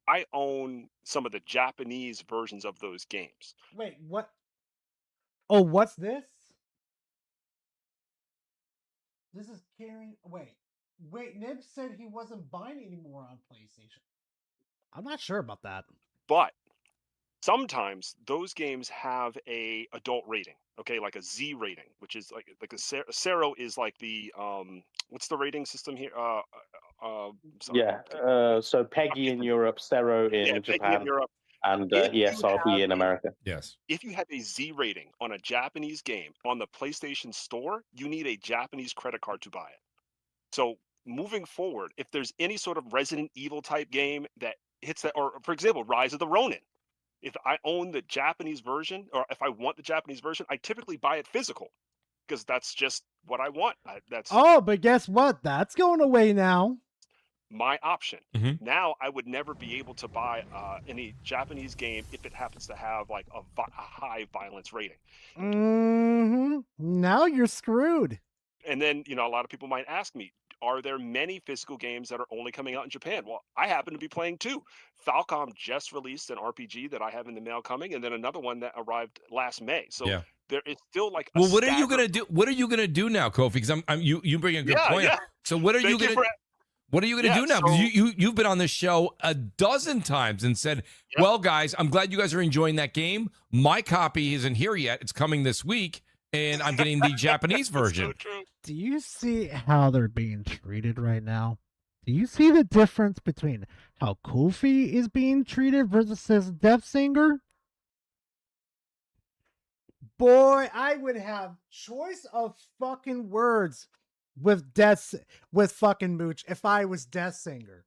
I own some of the Japanese versions of those games. Wait, what? Oh, what's this? This is carrying. Wait. Nib said he wasn't buying anymore on PlayStation. I'm not sure about that. But sometimes those games have a adult rating, okay, like a Z rating, which is like a Sero is like the what's the rating system here? So PEGI in Europe, Sero in PEGI Japan, in Europe, and If you ESRB in America. Yes. if you have a Z rating on a Japanese game on the PlayStation Store, you need a Japanese credit card to buy it. So moving forward, if there's any sort of Resident Evil type game that hits that, or for example, Rise of the Ronin, if I own the Japanese version, or if I want the Japanese version, I typically buy it physical because that's just what I want. That's Oh, but guess what? That's going away now. my option. Now I would never be able to buy any Japanese game if it happens to have like a high violence rating. Now you're screwed. And then, you know, a lot of people might ask me, are there many physical games that are only coming out in Japan? Well, I happen to be playing two. Falcom just released an RPG that I have in the mail coming, and then another one that arrived last May. So Yeah. there is still like a Well, what are you staggered- gonna do? What are you gonna do now, Kofi? Because you bring a good Yeah, point. yeah. So what are Thank you you gonna for- what are you gonna Yeah, do now? Because so- you've been on this show a dozen times and said, "Well, guys, I'm glad you guys are enjoying that game. My copy isn't here yet. It's coming this week, and I'm getting the Japanese version." Do you see how they're being treated right now? Do you see the difference between how Kofi is being treated versus Death Singer? Boy, I would have choice of fucking words with fucking Mooch if I was Death Singer.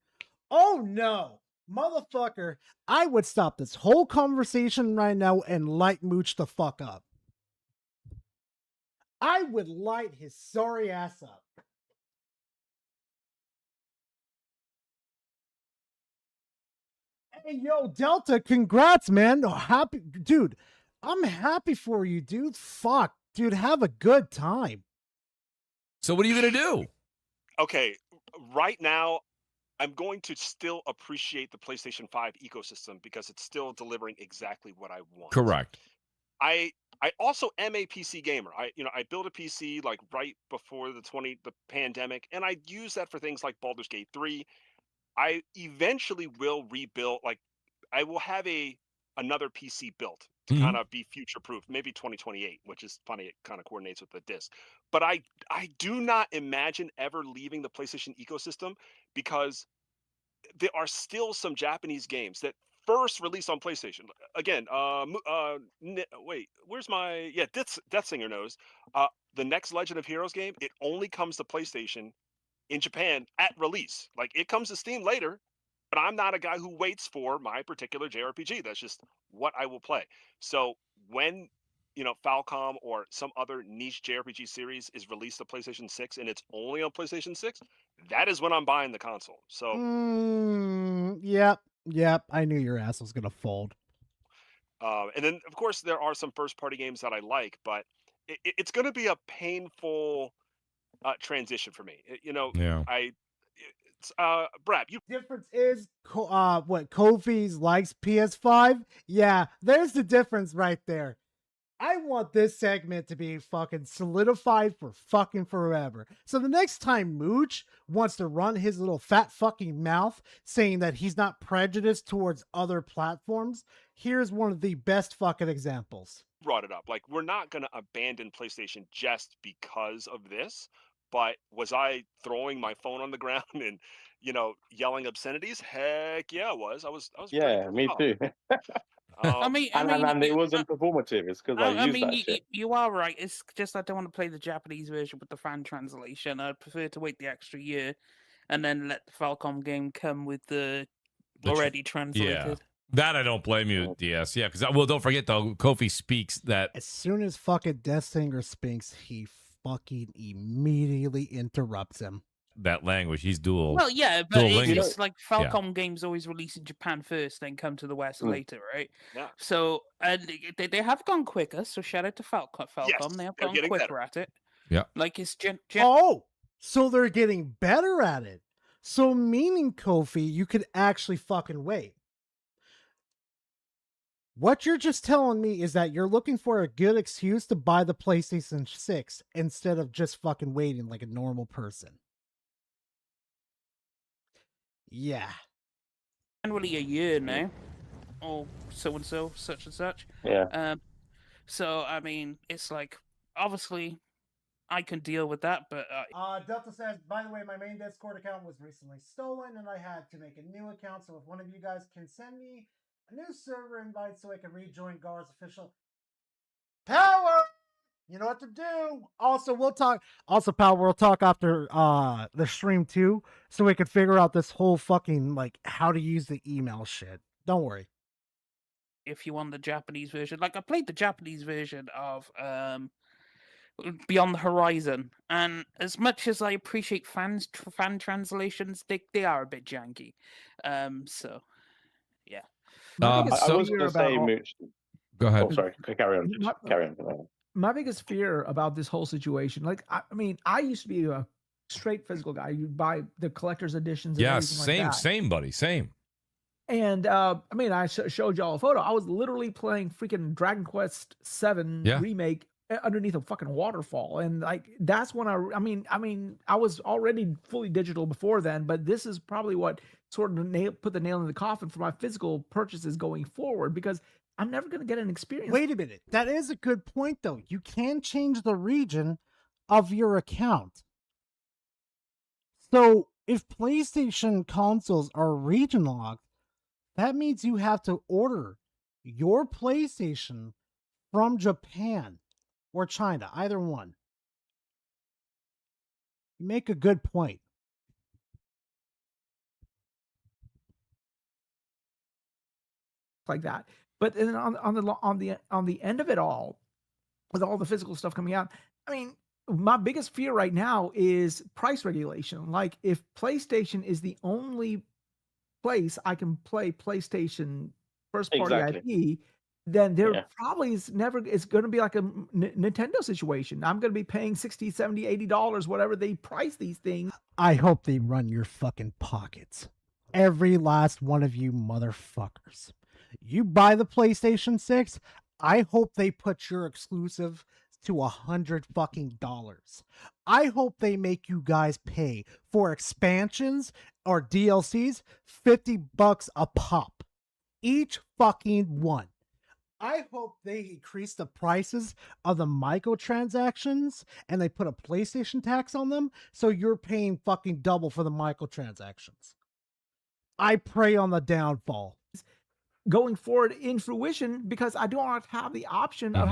Oh no, motherfucker! I would stop this whole conversation right now and light Mooch the fuck up. I would light his sorry ass up. Hey, yo, Delta, congrats, man. Happy, dude. I'm happy for you, dude. Fuck, dude, have a good time. So what are you going to do? Okay, right now, I'm going to still appreciate the PlayStation 5 ecosystem because it's still delivering exactly what I want. Correct. I also am a PC gamer. I built a PC like right before the pandemic, and I use that for things like Baldur's Gate 3. I eventually will rebuild, like I will have another PC built to kind of be future proof, maybe 2028, which is funny, it kind of coordinates with the disc. But I do not imagine ever leaving the PlayStation ecosystem because there are still some Japanese games that first released on PlayStation. Again, wait, where's my Death Singer knows. The next Legend of Heroes game, it only comes to PlayStation in Japan at release. Like it comes to Steam later, but I'm not a guy who waits for my particular JRPG. That's just what I will play. So when Falcom or some other niche JRPG series is released to PlayStation 6 and it's only on PlayStation 6, that is when I'm buying the console. So yep. I knew your ass was gonna fold. And then of course there are some first party games that I like, but it's going to be a painful transition for me. Yeah. Brad, you difference is what Kofi's likes PS5. Yeah, there's the difference right there. I want this segment to be fucking solidified for fucking forever. So the next time Mooch wants to run his little fat fucking mouth saying that he's not prejudiced towards other platforms, here's one of the best fucking examples. Brought it up. Like, we're not going to abandon PlayStation just because of this. But was I throwing my phone on the ground and, yelling obscenities? Heck yeah, I was. I was. Yeah, me too. I mean, and it wasn't performative. It's because I used that shit. You are right. It's just I don't want to play the Japanese version with the fan translation. I'd prefer to wait the extra year and then let the Falcom game come with the already translated. Yeah. That I don't blame you, DS. Yeah, because don't forget though, Kofi speaks that as soon as fucking Death Singer speaks, he fucking immediately interrupts him. That language, he's dual. Well, yeah, but it's like Falcom games always release in Japan first, then come to the West later, right? Yeah. So they have gone quicker. So shout out to Falcom. Yes, they have gone quicker at it. Yeah. Like it's so they're getting better at it. So meaning, Kofi, you could actually fucking wait. What you're just telling me is that you're looking for a good excuse to buy the PlayStation 6 instead of just fucking waiting like a normal person. Yeah. Generally a year now. Or so-and-so, such and such. Yeah. So, I mean, it's like, obviously, I can deal with that, but... Delta says, by the way, my main Discord account was recently stolen, and I had to make a new account, so if one of you guys can send me a new server invite so I can rejoin Gar's official Power. You know what to do. Also, we'll talk after the stream too, so we could figure out this whole fucking like how to use the email shit. Don't worry. If you want the Japanese version, like I played the Japanese version of Beyond the Horizon, and as much as I appreciate fan translations, they are a bit janky. So yeah. I was going to say, Mooch. Go ahead. Oh, sorry. Carry on. Carry on. My biggest fear about this whole situation, like, I mean, I used to be a straight physical guy. You buy the collector's editions. And same, like that. Same, buddy, same. And I mean, I showed y'all a photo. I was literally playing freaking Dragon Quest VII remake underneath a fucking waterfall, and like that's when I mean, I was already fully digital before then, but this is probably what sort of put the nail in the coffin for my physical purchases going forward, because I'm never going to get an experience. Wait a minute. That is a good point, though. You can change the region of your account. So if PlayStation consoles are region locked, that means you have to order your PlayStation from Japan or China, either one. You make a good point. Like that. But then on the end of it all, with all the physical stuff coming out, I mean, my biggest fear right now is price regulation. Like, if PlayStation is the only place I can play PlayStation first party IP, then there probably is never, it's going to be like a Nintendo situation. I'm going to be paying $60, $70, $80, whatever they price these things. I hope they run your fucking pockets. Every last one of you motherfuckers. You buy the PlayStation 6, I hope they put your exclusive to $100 fucking dollars. I hope they make you guys pay for expansions or DLCs $50 a pop. Each fucking one. I hope they increase the prices of the microtransactions and they put a PlayStation tax on them so you're paying fucking double for the microtransactions. I pray on the downfall. Going forward in fruition, because I don't want to have the option of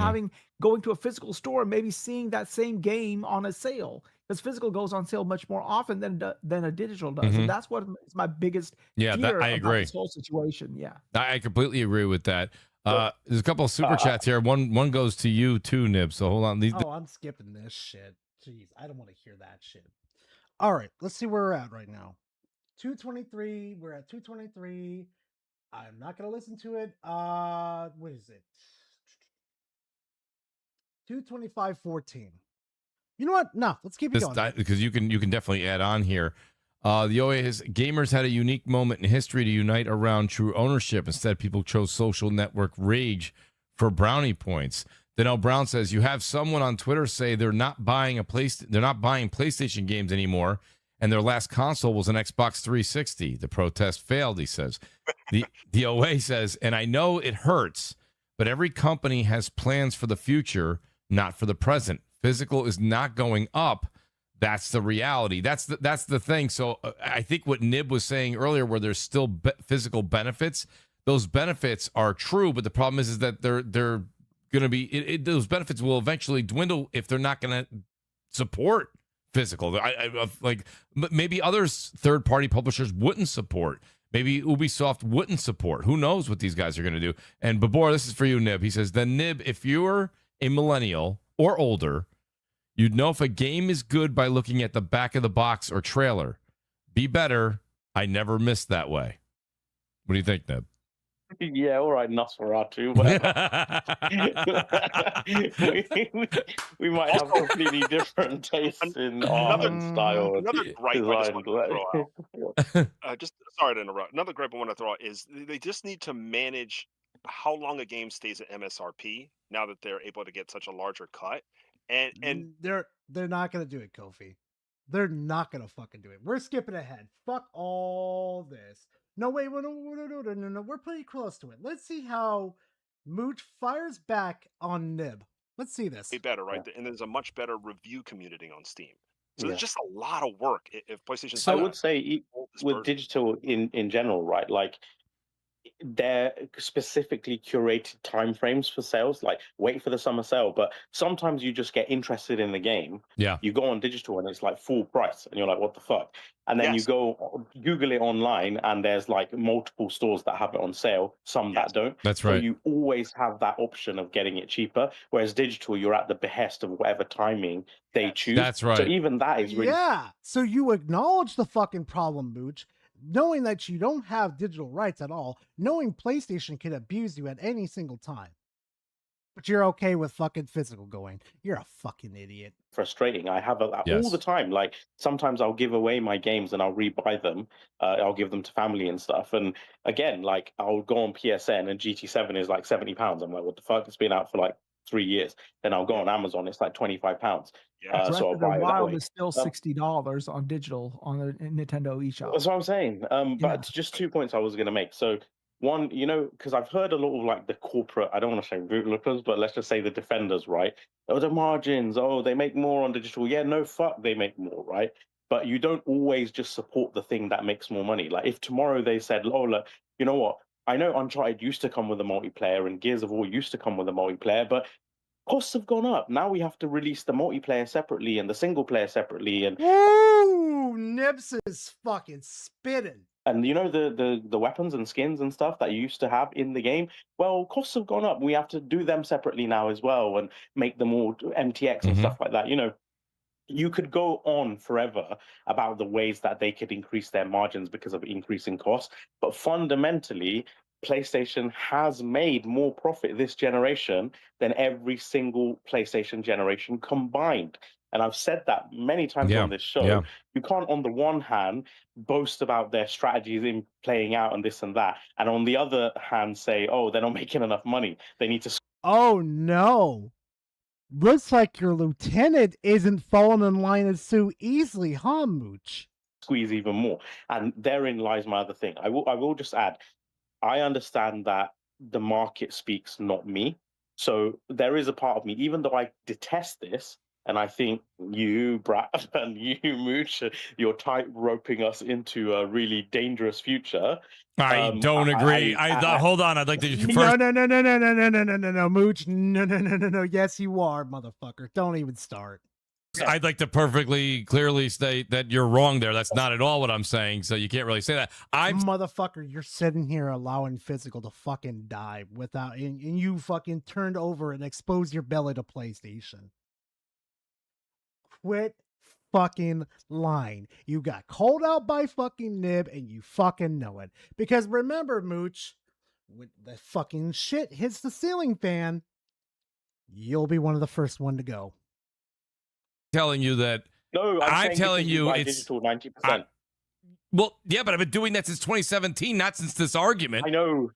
going to a physical store and maybe seeing that same game on a sale, because physical goes on sale much more often than a digital does, and that's what is my biggest fear I about agree. this whole situation. I completely agree with that. There's a couple of super chats here. One goes to you too, Nib. So hold on. I'm skipping this shit. Jeez, I don't want to hear that shit. All right, let's see where we're at right now. 223. We're at 223. I'm not going to listen to it. What is it? 225.14. You know what? No, let's keep it going. Because you can definitely add on here. The OA is gamers had a unique moment in history to unite around true ownership. Instead, people chose social network rage for brownie points. Then Brown says you have someone on Twitter say they're not buying PlayStation games anymore, and their last console was an Xbox 360. The protest failed, he says. The OA says, and I know it hurts, but every company has plans for the future, not for the present. Physical is not going up. That's the reality. That's the thing. So I think what Nib was saying earlier, where there's still physical benefits, those benefits are true, but the problem is that they're going to be those benefits will eventually dwindle if they're not going to support physical. Like maybe others, third-party publishers wouldn't support. Maybe Ubisoft wouldn't support. Who knows what these guys are going to do? And Babor, this is for you, Nib. He says, then Nib, if you're a millennial or older, you'd know if a game is good by looking at the back of the box or trailer. Be better. I never missed that way. What do you think, Nib? Yeah, all right, Nosferatu. we might have completely different tastes in art and style. Another gripe I just want to throw out. Sorry to interrupt. Another gripe I want to throw out is they just need to manage how long a game stays at MSRP now that they're able to get such a larger cut. And they're not gonna do it, Kofi. They're not gonna fucking do it. We're skipping ahead. Fuck all this. No, wait, no. We're pretty close to it. Let's see how Mooch fires back on Nib. Let's see this. Way better, right? And there's a much better review community on Steam. So there's just a lot of work if PlayStation. So I would say with digital in general, right? Like they're specifically curated timeframes for sales, like wait for the summer sale. But sometimes you just get interested in the game. Yeah. You go on digital and it's like full price and you're like, what the fuck? And then you go Google it online and there's like multiple stores that have it on sale, some that don't. That's so right. You always have that option of getting it cheaper. Whereas digital, you're at the behest of whatever timing they choose. That's right. So even that is really... Yeah. So you acknowledge the fucking problem, Mooch, knowing that you don't have digital rights at all, knowing PlayStation can abuse you at any single time. But you're okay with fucking physical going. You're a fucking idiot. Frustrating. I have that all the time. Like sometimes I'll give away my games and I'll rebuy them. I'll give them to family and stuff. And again, like I'll go on PSN and GT7 is like £70. I'm like, what the fuck? It's been out for like 3 years. Then I'll go on Amazon. It's like £25. So I'll buy it that way. Is still $60 on digital on the Nintendo eShop. That's what I'm saying. But just 2 points I was going to make. So one, because I've heard a lot of like the corporate, I don't want to say bootlickers, but let's just say the defenders, right? Oh, the margins. Oh, they make more on digital. Yeah, no, fuck, they make more, right? But you don't always just support the thing that makes more money. Like if tomorrow they said, oh, look, you know what? I know Uncharted used to come with a multiplayer and Gears of War used to come with a multiplayer, but costs have gone up. Now we have to release the multiplayer separately and the single player separately. And ooh, Nibs is fucking spitting. And you know the weapons and skins and stuff that you used to have in the game, well, costs have gone up. We have to do them separately now as well and make them all MTX and stuff like that. You know, you could go on forever about the ways that they could increase their margins because of increasing costs. But fundamentally, PlayStation has made more profit this generation than every single PlayStation generation combined. And I've said that many times on this show. Yeah. You can't, on the one hand, boast about their strategies in playing out and this and that, and on the other hand, say, oh, they're not making enough money. They need to. Oh, no. Looks like your lieutenant isn't falling in line as so easily, huh, Mooch? Squeeze even more. And therein lies my other thing. I will just add, I understand that the market speaks, not me. So there is a part of me, even though I detest this, and I think you, Brat, and you, Mooch, you're tight roping us into a really dangerous future. I don't agree. Hold on. I'd like to first. No, Mooch. No. Yes, you are, motherfucker. Don't even start. I'd like to perfectly clearly state that you're wrong there. That's not at all what I'm saying. So you can't really say that. Motherfucker, you're sitting here allowing physical to fucking die without, and you fucking turned over and exposed your belly to PlayStation. Quit fucking lying. You got called out by fucking Nib and you fucking know it. Because remember, Mooch, when the fucking shit hits the ceiling fan, you'll be one of the first one to go. Telling you that. No, I'm telling you it's digital 90%. Well, yeah, but I've been doing that since 2017, not since this argument. I know.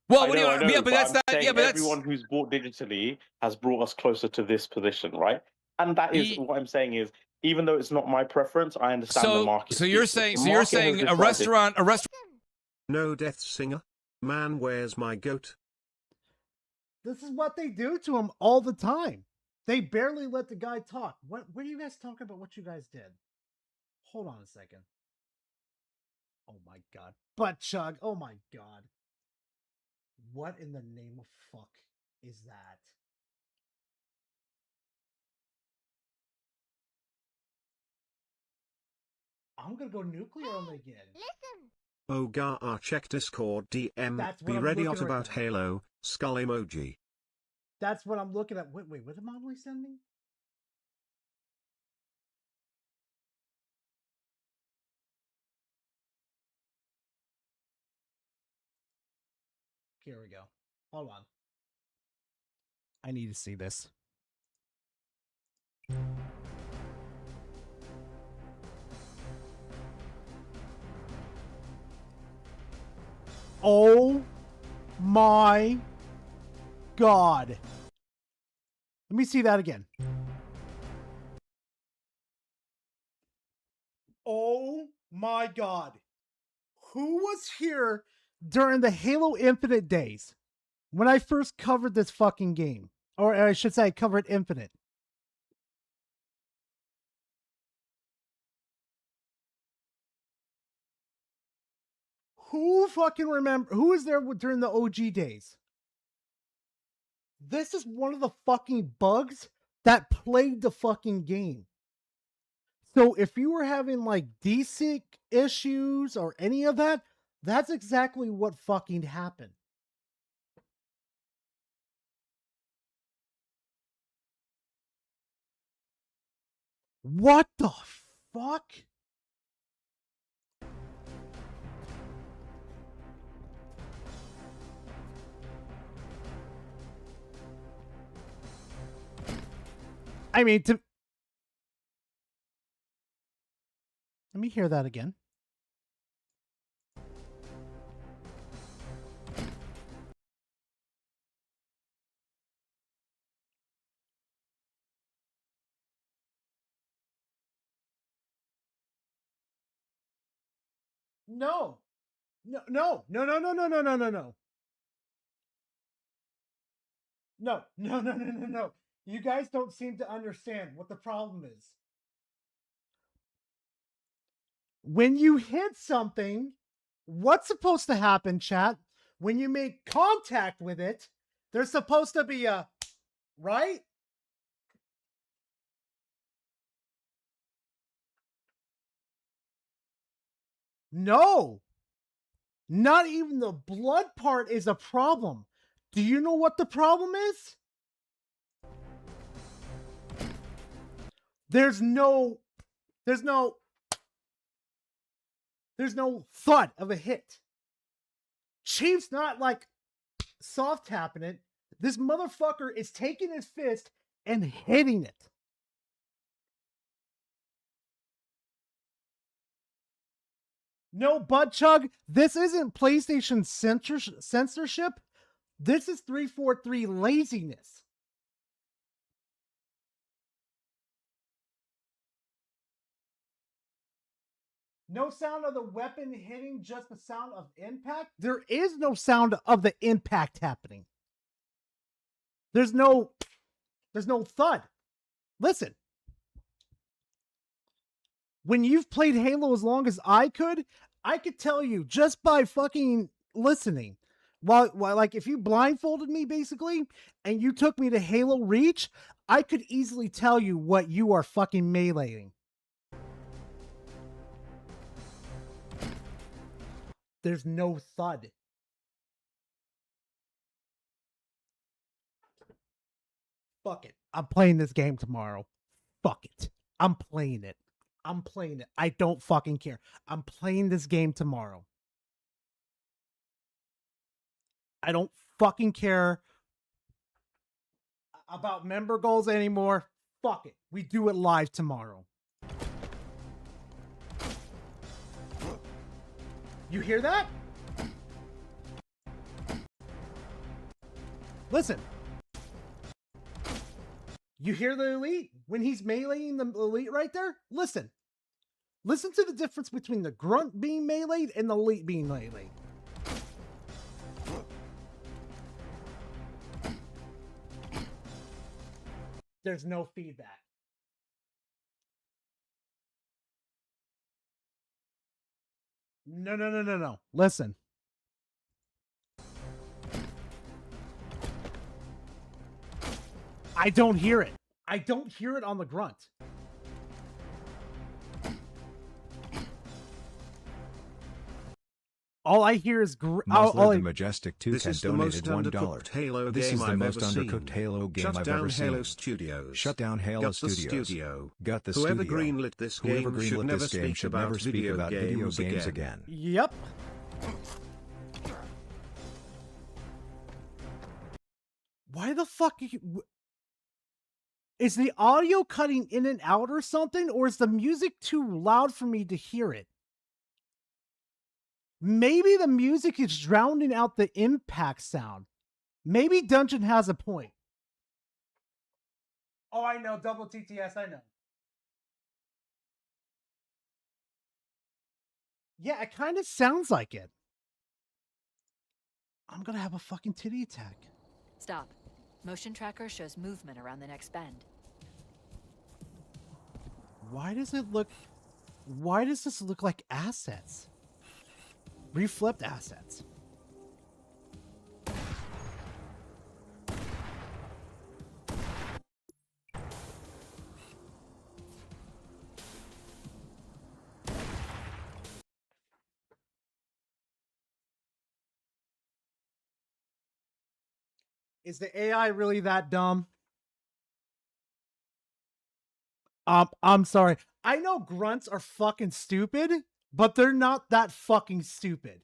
Well, I know, yeah, but that's not. Yeah, but everyone who's bought digitally has brought us closer to this position, right? And that is what I'm saying is, even though it's not my preference, I understand the market. So you're saying a restaurant. No Death Singer. Man, where's my goat? This is what they do to him all the time. They barely let the guy talk. What are you guys talking about? What you guys did? Hold on a second. Oh my god. Butt chug. Oh my god. What in the name of fuck is that? I'm gonna go nuclear on them again. Ogar, check Discord DM. That's what Be I'm ready looking out about at. Halo. Skull emoji. That's what I'm looking at. Wait, what did Monopoly send me? Here we go. Hold on. I need to see this. Oh my god. Let me see that again. Oh my god. Who was here during the Halo Infinite days when I first covered this fucking game? Or I should say I covered Infinite. Who fucking remember? Who was there during the OG days? This is one of the fucking bugs that plagued the fucking game. So if you were having like DSync issues or any of that, that's exactly what fucking happened. What the fuck? I mean, let me hear that again. No. No. No. You guys don't seem to understand what the problem is. When you hit something, what's supposed to happen, chat? When you make contact with it, there's supposed to be a, right? No. Not even the blood part is a problem. Do you know what the problem is? There's no thud of a hit. Chief's not like soft tapping it. This motherfucker is taking his fist and hitting it. No, Bud Chug, this isn't PlayStation censorship. This is 343 laziness. No sound of the weapon hitting, just the sound of impact. There is no sound of the impact happening. There's no thud. Listen. When you've played Halo as long as I could tell you just by fucking listening. While like if you blindfolded me basically and you took me to Halo Reach, I could easily tell you what you are fucking meleeing. There's no thud. Fuck it. I'm playing this game tomorrow. Fuck it. I'm playing it. I'm playing it. I don't fucking care. I'm playing this game tomorrow. I don't fucking care about member goals anymore. Fuck it. We do it live tomorrow. You hear that? Listen. You hear the elite? When he's meleeing the elite right there? Listen. Listen to the difference between the grunt being meleeed and the elite being meleeed. There's no feedback. No. Listen. I don't hear it. I don't hear it on the grunt. All I hear is Muzzler the Majestic 2 This has is the donated most $1. undercooked Halo This game is the I've most ever undercooked seen. Halo game Shut I've down ever Halo seen. Studios. Shut down Halo Gut the Studios. studio. Gut the Whoever studio. greenlit this Whoever game should greenlit never this game speak should about never speak video about video games games again. again. Yep. Why the fuck is the audio cutting in and out or something, or is the music too loud for me to hear it? Maybe the music is drowning out the impact sound. Maybe Dungeon has a point. Oh, I know. Double TTS, I know. Yeah, it kind of sounds like it. I'm gonna have a fucking titty attack. Stop. Motion tracker shows movement around the next bend. Why does this look like assets? Reflipped assets. Is the AI really that dumb? I'm sorry. I know grunts are fucking stupid, but they're not that fucking stupid.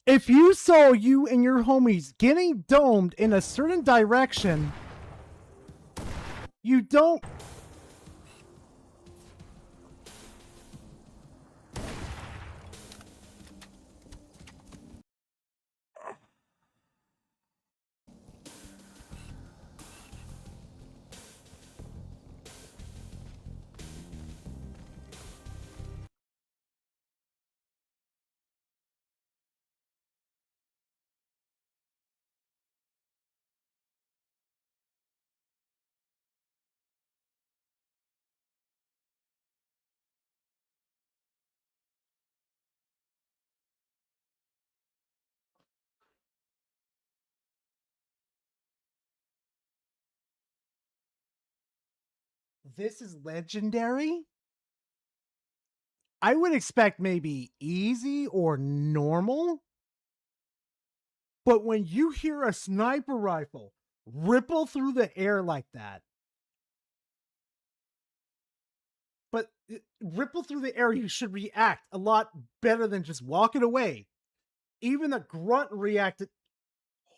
If you saw you and your homies getting domed in a certain direction, you don't... this is legendary. I would expect maybe easy or normal. But when you hear a sniper rifle ripple through the air like that, ripple through the air, you should react a lot better than just walking away. Even the grunt reacted.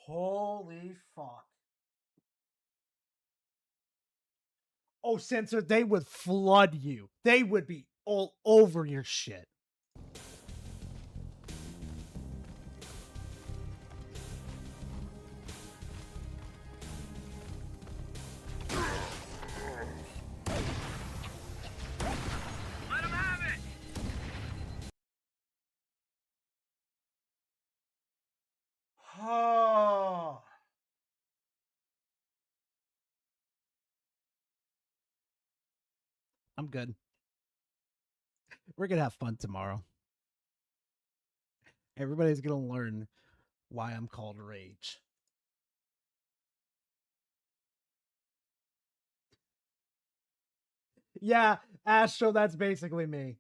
Holy fuck. Oh, Censor, they would flood you. They would be all over your shit. Oh. I'm good. We're going to have fun tomorrow. Everybody's going to learn why I'm called Rage. Yeah, Astro, that's basically me.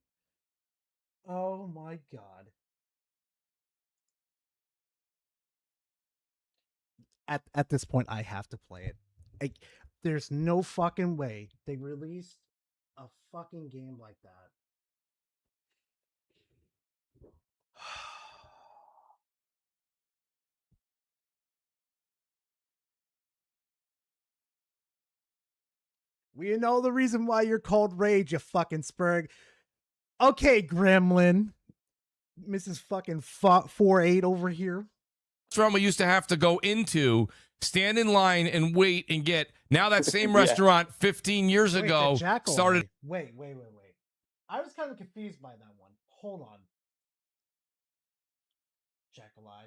Oh my god. At this point, I have to play it. There's no fucking way they released a fucking game like that. We know the reason why you're called Rage, you fucking spurg. Okay, Gremlin. Mrs. fucking 4-8 over here. Restaurant we used to have to go into, stand in line and wait and get. Now that same restaurant 15 years ago started. Wait. I was kind of confused by that one. Hold on. Jackal-eye.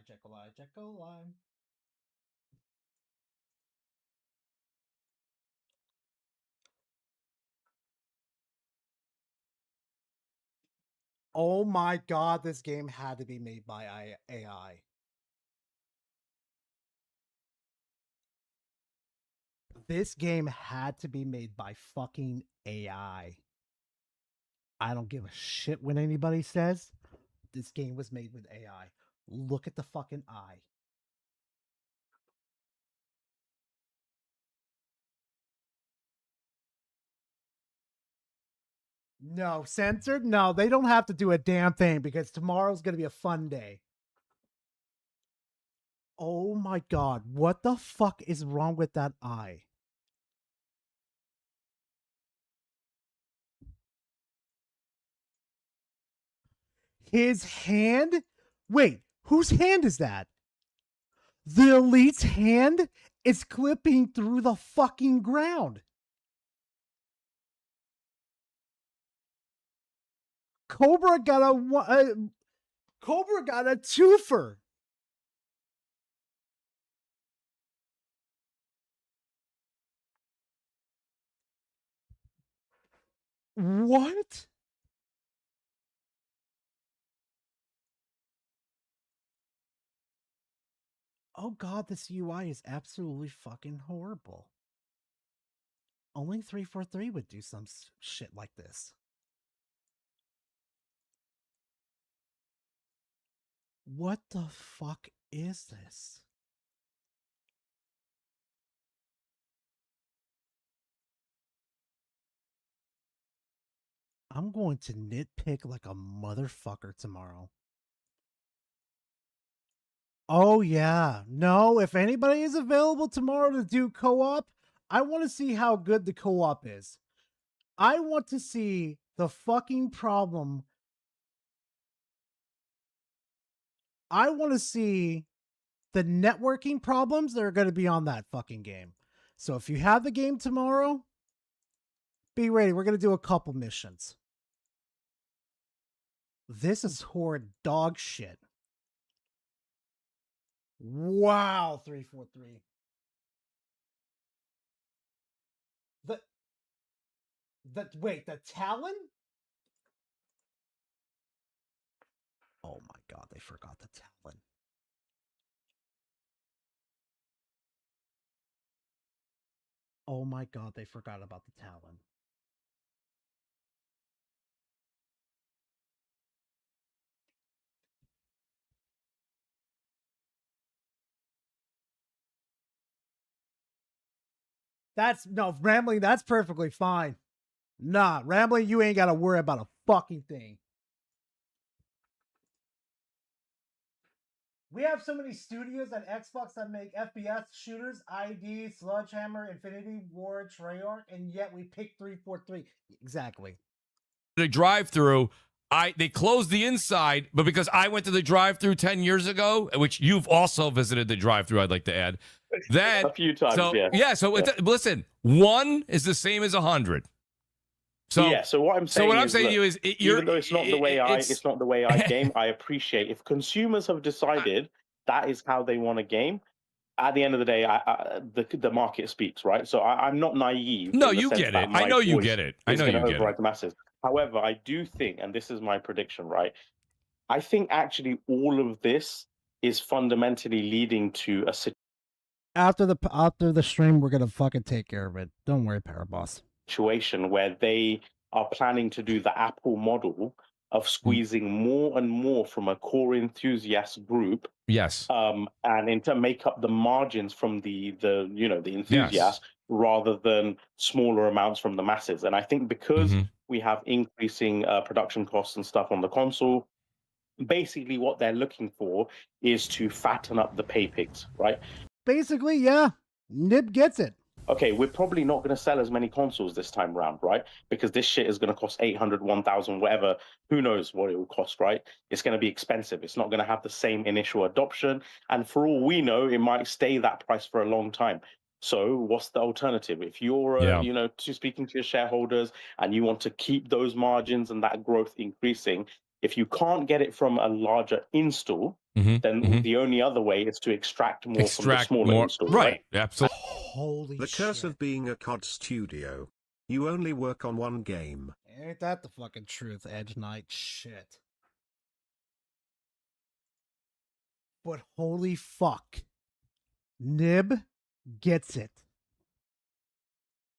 Oh my god, this game had to be made by AI. This game had to be made by fucking AI. I don't give a shit what anybody says. This game was made with AI. Look at the fucking eye. No, censored? No, they don't have to do a damn thing because tomorrow's going to be a fun day. Oh my god, what the fuck is wrong with that eye? His hand? Wait, whose hand is that? The elite's hand is clipping through the fucking ground. Cobra got a twofer. What? Oh god, this UI is absolutely fucking horrible. Only 343 would do some shit like this. What the fuck is this? I'm going to nitpick like a motherfucker tomorrow. Oh yeah. No, if anybody is available tomorrow to do co-op, I want to see how good the co-op is. I want to see the fucking problem. I want to see the networking problems that are going to be on that fucking game. So if you have the game tomorrow, be ready. We're going to do a couple missions. This is horrid dog shit. Wow, 343. Wait, the Talon? Oh my god, they forgot the Talon. Oh my god, they forgot about the Talon. Rambling, that's perfectly fine. Nah, Rambling, you ain't got to worry about a fucking thing. We have so many studios on Xbox that make FPS shooters, ID, Sledgehammer, Infinity Ward, Treyarch, and yet we pick 343. Exactly. The drive-through, they closed the inside, but because I went to the drive-through 10 years ago, which you've also visited the drive-through, I'd like to add. That, a few times, so, yeah. Listen, 1 is the same as 100. So yeah, so what I'm saying, to you is, even though it's not the way it's not the way I game, I appreciate if consumers have decided that is how they want a game. At the end of the day, the market speaks, right? So I'm not naive. No, you get it. I know you get it. I know you get it. The masses. However, I do think, and this is my prediction, right? I think actually all of this is fundamentally leading to a After the stream, we're gonna fucking take care of it. Don't worry, Paraboss. Situation where they are planning to do the Apple model of squeezing more and more from a core enthusiast group. Yes. And to make up the margins from the enthusiasts rather than smaller amounts from the masses. And I think because we have increasing production costs and stuff on the console, basically what they're looking for is to fatten up the pay pigs, right? Basically, yeah. Nib gets it. Okay, we're probably not going to sell as many consoles this time around, right? Because this shit is going to cost 800, 1,000, whatever. Who knows what it will cost, right? It's going to be expensive. It's not going to have the same initial adoption. And for all we know, it might stay that price for a long time. So what's the alternative? If you're, speaking to your shareholders and you want to keep those margins and that growth increasing, if you can't get it from a larger install, then the only other way is to extract more from the smaller install. Right, absolutely. Holy The curse of being a COD studio. You only work on one game. Ain't that the fucking truth, Edge Knight? Shit. But holy fuck. Nib gets it.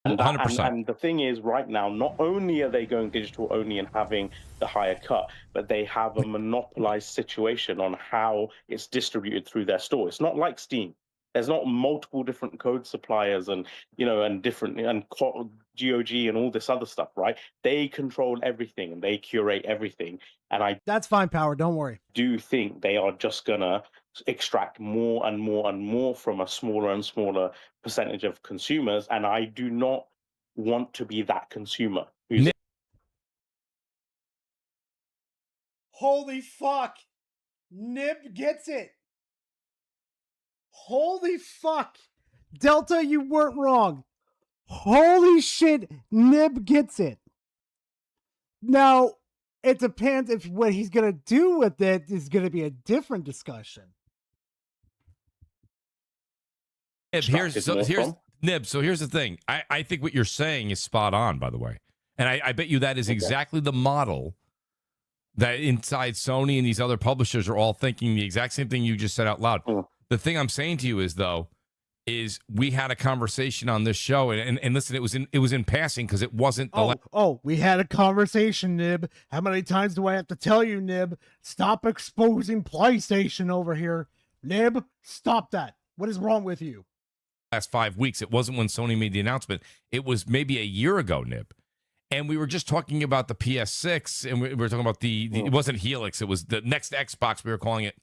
And, 100%. And the thing is, right now, not only are they going digital only and having the higher cut, but they have a monopolized situation on how it's distributed through their store. It's not like Steam. There's not multiple different code suppliers and GOG and all this other stuff, right? They control everything and they curate everything. And that's fine, Power. Don't worry. Do think they are just gonna extract more and more and more from a smaller and smaller percentage of consumers, and I do not want to be that consumer. Holy fuck! Nib gets it! Holy fuck! Delta, you weren't wrong. Holy shit, Nib gets it. Now, it depends if what he's gonna do with it is gonna be a different discussion. Here's Nib. So here's the thing. I think what you're saying is spot on, by the way. And I bet you that is exactly the model that inside Sony and these other publishers are all thinking the exact same thing you just said out loud. The thing I'm saying to you is, though, is we had a conversation on this show, and listen, it was in passing because it wasn't the we had a conversation, Nib. How many times do I have to tell you, Nib? Stop exposing PlayStation over here. Nib, stop that. What is wrong with you? Last 5 weeks. It wasn't when Sony made the announcement. It was maybe a year ago, Nib. And we were just talking about the PS6, and we were talking about it wasn't Helix, it was the next Xbox, we were calling it.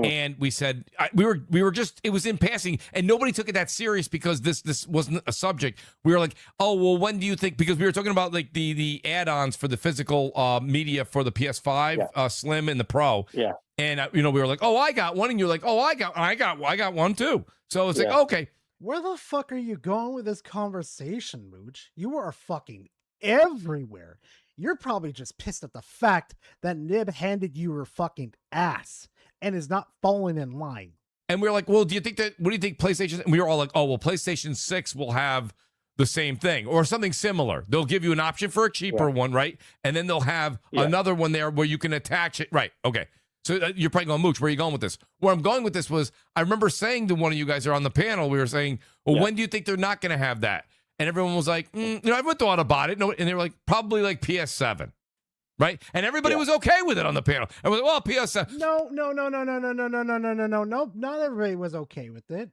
And we said we were just, it was in passing, and nobody took it that serious because this wasn't a subject. We were like, oh well, when do you think? Because we were talking about like the add-ons for the physical media for the PS5 Slim and the Pro. Yeah. And we were like, oh, I got one, and you're like, oh, I got one too. So it's like, okay. Where the fuck are you going with this conversation, Mooch? You are fucking everywhere. You're probably just pissed at the fact that Nib handed you her fucking ass and is not falling in line. And we were like, well, what do you think PlayStation? And we were all like, oh, well, PlayStation 6 will have the same thing or something similar. They'll give you an option for a cheaper one, right? And then they'll have another one there where you can attach it. Right. Okay. So you're probably going, Mooch, where are you going with this? Where I'm going with this was, I remember saying to one of you guys who are on the panel, we were saying, well, when do you think they're not going to have that? And everyone was like, everyone thought about it. No, and they were like, probably like PS7. Right? And everybody was okay with it on the panel. And was like, well, PS7. No. Not everybody was okay with it.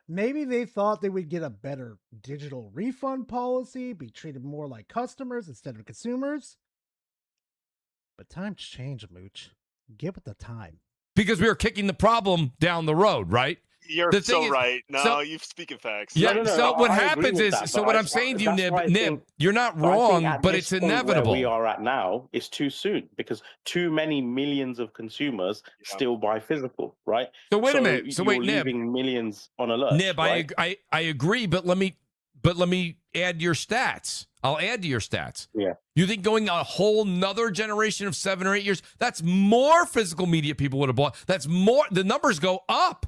Maybe they thought they would get a better digital refund policy, be treated more like customers instead of consumers. But times change, Mooch. Get with the time. Because we were kicking the problem down the road, right? You're The thing so is- right. No, so- you're speaking facts. Yeah. No, So what I agree happens with is, that, so but what I- I'm saying to you, that's Nib, why I think- you're not but I think wrong, at but this it's point inevitable. Where we are at now is too soon because too many millions of consumers still buy physical, right? So wait a minute. So wait, you're Nib. leaving millions on alert. Nib, right? I agree, but let me add your stats. I'll add to your stats. Yeah. You think going a whole nother generation of 7 or 8 years, that's more physical media people would have bought. That's more. The numbers go up.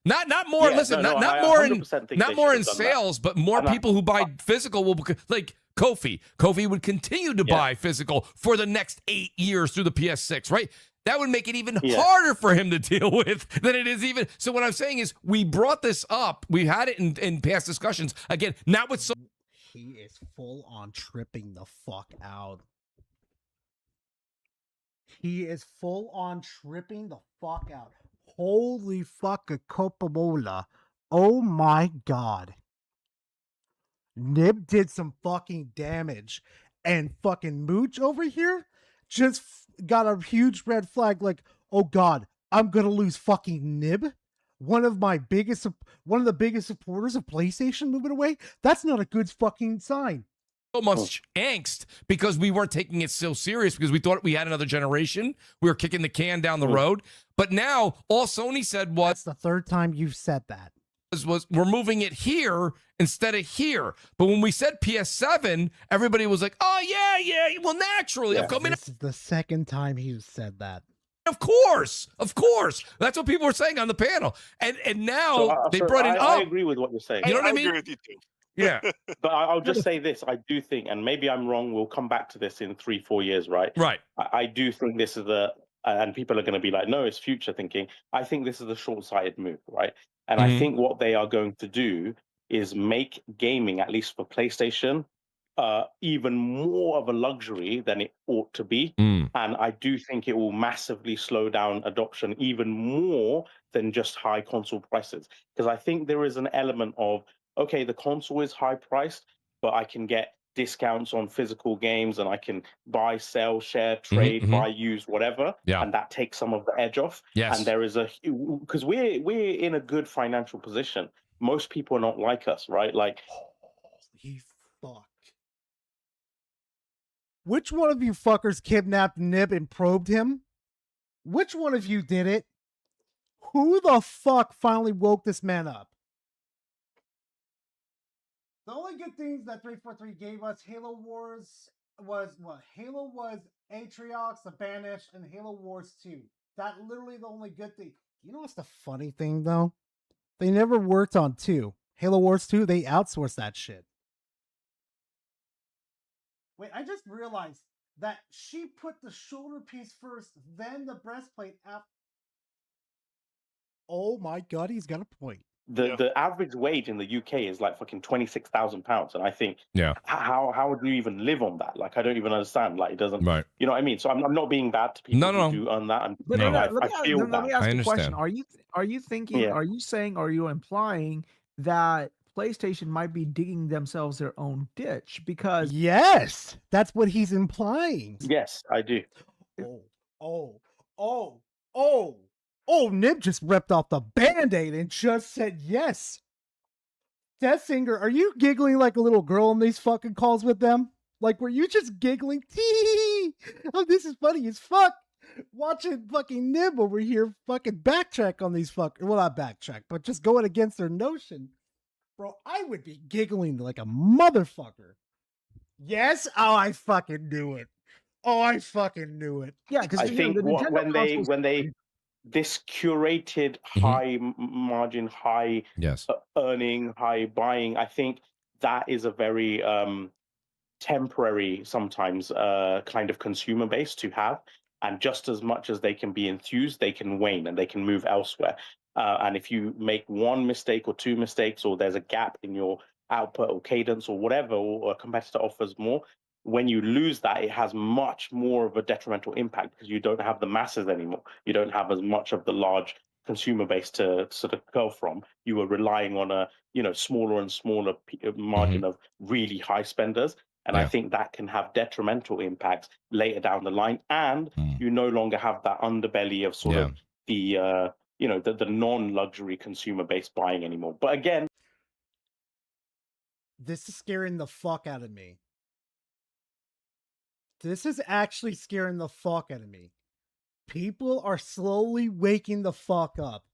Not more. Yeah, listen, no, not I more in 100% think not they more should in have done that. sales, but more And I- people who buy physical will like Kofi. Kofi would continue to buy physical for the next 8 years through the PS6, right? That would make it even harder for him to deal with than it is even. So what I'm saying is, we brought this up. We had it in past discussions. Again, not with so. He is full on tripping the fuck out. He is full on tripping the fuck out. Holy fucking Coca-Cola. Oh my god. Nib did some fucking damage. And fucking Mooch over here just got a huge red flag like, oh god, I'm gonna lose fucking Nib. One of the biggest supporters of PlayStation moving away. That's not a good fucking sign. So much angst because we weren't taking it so serious because we thought we had another generation. We were kicking the can down the road. But now all Sony said was, That's the third time you've said that. was we're moving it here instead of here. But when we said PS7, everybody was like, oh, yeah. Well, naturally. I'm coming. This is the second time he's said that. Of course. That's what people were saying on the panel. And now they brought it up. I agree with what you're saying. You know what I mean? agree with you too. Yeah. But I'll just say this. I do think, and maybe I'm wrong, we'll come back to this in 3-4 years, right? Right. I do think this is and people are going to be like, no, it's future thinking. I think this is a short-sighted move, right? And I think what they are going to do is make gaming, at least for PlayStation, even more of a luxury than it ought to be. And I do think it will massively slow down adoption even more than just high console prices. Because I think there is an element of, okay, the console is high priced, but I can get discounts on physical games and I can buy, sell, share, trade, buy, use, whatever. Yeah. And that takes some of the edge off. Yes. And there is because we're in a good financial position. Most people are not like us, right? Like, Holy fuck. Which one of you fuckers kidnapped Nib and probed him? Which one of you did it? Who the fuck finally woke this man up? The only good things that 343 gave us, Halo Wars was what? Halo was Atriox, The Banished, and Halo Wars 2. That literally the only good thing. You know what's the funny thing though? They never worked on 2. Halo Wars 2, they outsourced that shit. Wait, I just realized that she put the shoulder piece first, then the breastplate after. Oh my god, he's got a point. the average wage in the UK is like fucking £26,000, and I think, Yeah. how would you even live on that? Like, I don't even understand. Like, it doesn't, Right. you know what I mean? So I'm not being bad to people No. who do earn that. But No. let I feel let me that. ask I you a question. understand. Are you thinking? Yeah. Are you saying? Are you implying that PlayStation might be digging themselves their own ditch because? Yes, that's what he's implying. Yes, I do. Oh, Nib just ripped off the Band-Aid and just said yes. Death Singer, are you giggling like a little girl in these fucking calls with them? Like, were you just giggling? Tee! Oh, this is funny as fuck. Watching fucking Nib over here fucking backtrack on these fuckers. Well, not backtrack, but just going against their notion. Bro, I would be giggling like a motherfucker. Yes? Oh, I fucking knew it. Oh, I fucking knew it. Yeah, because I think when they this curated high margin, high earning, high buying, I think that is a very temporary sometimes kind of consumer base to have. And just as much as they can be enthused, they can wane and they can move elsewhere. And if you make one mistake or two mistakes, or there's a gap in your output or cadence or whatever, or a competitor offers more, when you lose that, it has much more of a detrimental impact because you don't have the masses anymore. You don't have as much of the large consumer base to sort of go from. You were relying on a smaller and smaller margin of really high spenders. And I think that can have detrimental impacts later down the line. And you no longer have that underbelly of sort of the the non-luxury consumer base buying anymore. But again, this is scaring the fuck out of me. This is actually scaring the fuck out of me. People are slowly waking the fuck up.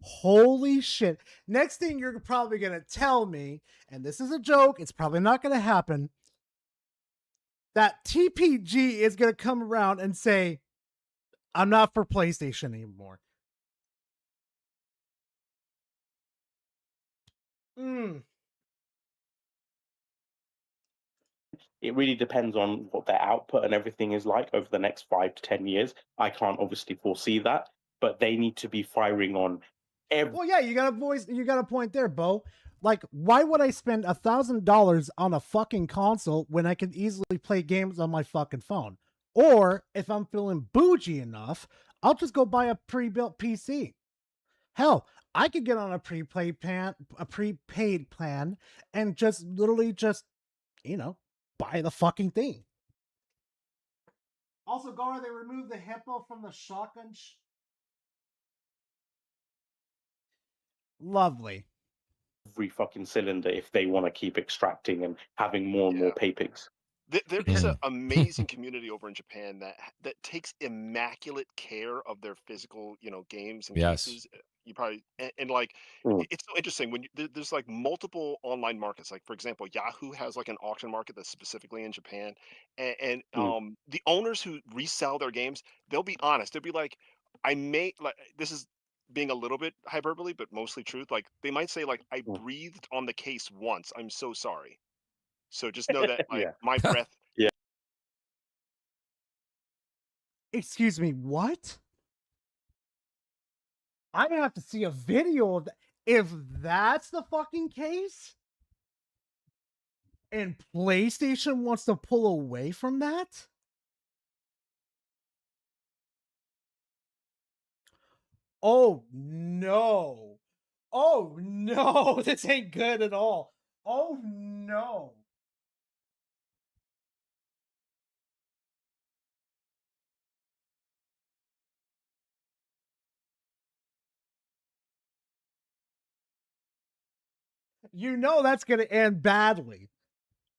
Holy shit. Next thing you're probably going to tell me, and this is a joke, it's probably not going to happen, that TPG is going to come around and say, I'm not for PlayStation anymore. It really depends on what their output and everything is like over the next 5 to 10 years. I can't obviously foresee that, but they need to be firing on every. Well, yeah, you got a point there, Bo. Like, why would I spend $1,000 on a fucking console when I can easily play games on my fucking phone? Or if I'm feeling bougie enough, I'll just go buy a pre-built PC. Hell, I could get on a prepaid plan and just literally buy the fucking thing. Also, Gara, they removed the hippo from the shotgun. Lovely. Every fucking cylinder if they want to keep extracting and having more and more pay-pigs. There is an amazing community over in Japan that takes immaculate care of their physical, games and cases. You probably and like it's so interesting when there's like multiple online markets. Like for example, Yahoo has like an auction market that's specifically in Japan, and the owners who resell their games, they'll be honest. They'll be like, this is being a little bit hyperbole, but mostly truth. Like they might say like, I breathed on the case once. I'm so sorry. So just know that my breath. Yeah. Excuse me, what? I'm gonna have to see a video of that. If that's the fucking case, and PlayStation wants to pull away from that, oh no, this ain't good at all. Oh no. That's going to end badly.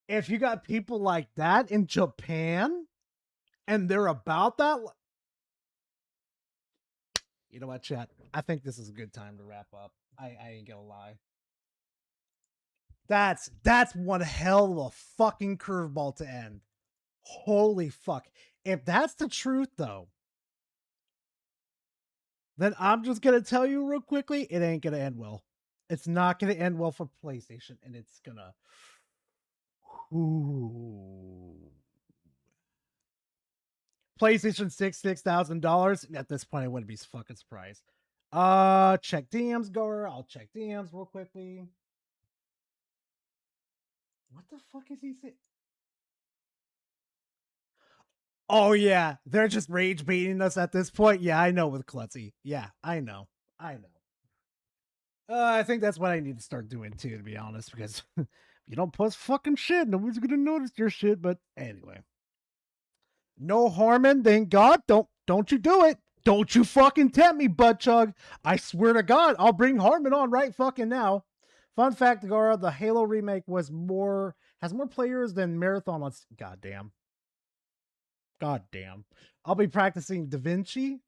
If you got people like that in Japan and they're about that. You know what, chat? I think this is a good time to wrap up. I ain't gonna lie. That's one hell of a fucking curveball to end. Holy fuck. If that's the truth, though, then I'm just going to tell you real quickly, it ain't going to end well. It's not going to end well for PlayStation, and it's going to... PlayStation 6, $6,000. At this point, I wouldn't be fucking surprised. Check DMs, Goer. I'll check DMs real quickly. What the fuck is he saying? Oh, yeah. They're just rage baiting us at this point. Yeah, I know with Klutzy. Yeah, I know. I think that's what I need to start doing too, to be honest, because if you don't post fucking shit, nobody's gonna notice your shit. But anyway. No Harmon, thank God. Don't you do it. Don't you fucking tempt me, butt chug. I swear to God, I'll bring Harmon on right fucking now. Fun fact, Gara, the Halo remake has more players than Marathon on... Goddamn. I'll be practicing Da Vinci.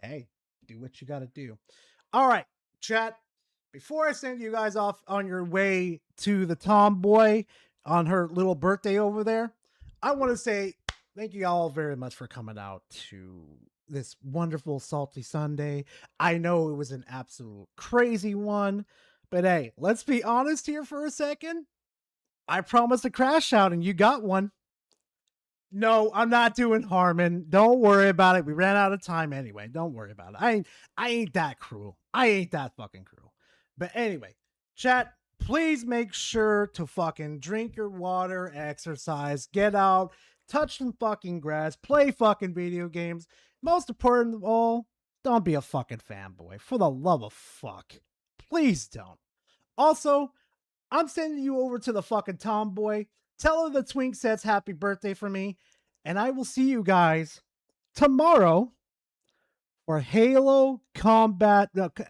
Hey, do what you gotta do. All right, chat. Before I send you guys off on your way to the tomboy on her little birthday over there, I want to say thank you all very much for coming out to this wonderful Salty Sunday. I know it was an absolute crazy one, but hey, let's be honest here for a second. I promised a crash out and you got one. No, I'm not doing Harmon. Don't worry about it. We ran out of time anyway. Don't worry about it. I ain't that cruel. I ain't that fucking cruel. But anyway, chat, please make sure to fucking drink your water, exercise, get out, touch some fucking grass, play fucking video games. Most important of all, Don't be a fucking fanboy. For the love of fuck. Please don't. Also, I'm sending you over to the fucking tomboy. Tell her the twink says happy birthday for me. And I will see you guys tomorrow for Halo Combat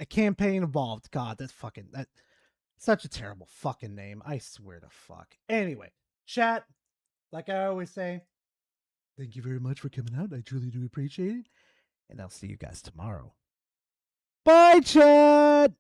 Campaign Evolved. God, that's such a terrible fucking name. I swear to fuck. Anyway, chat, like I always say, thank you very much for coming out. I truly do appreciate it. And I'll see you guys tomorrow. Bye, chat!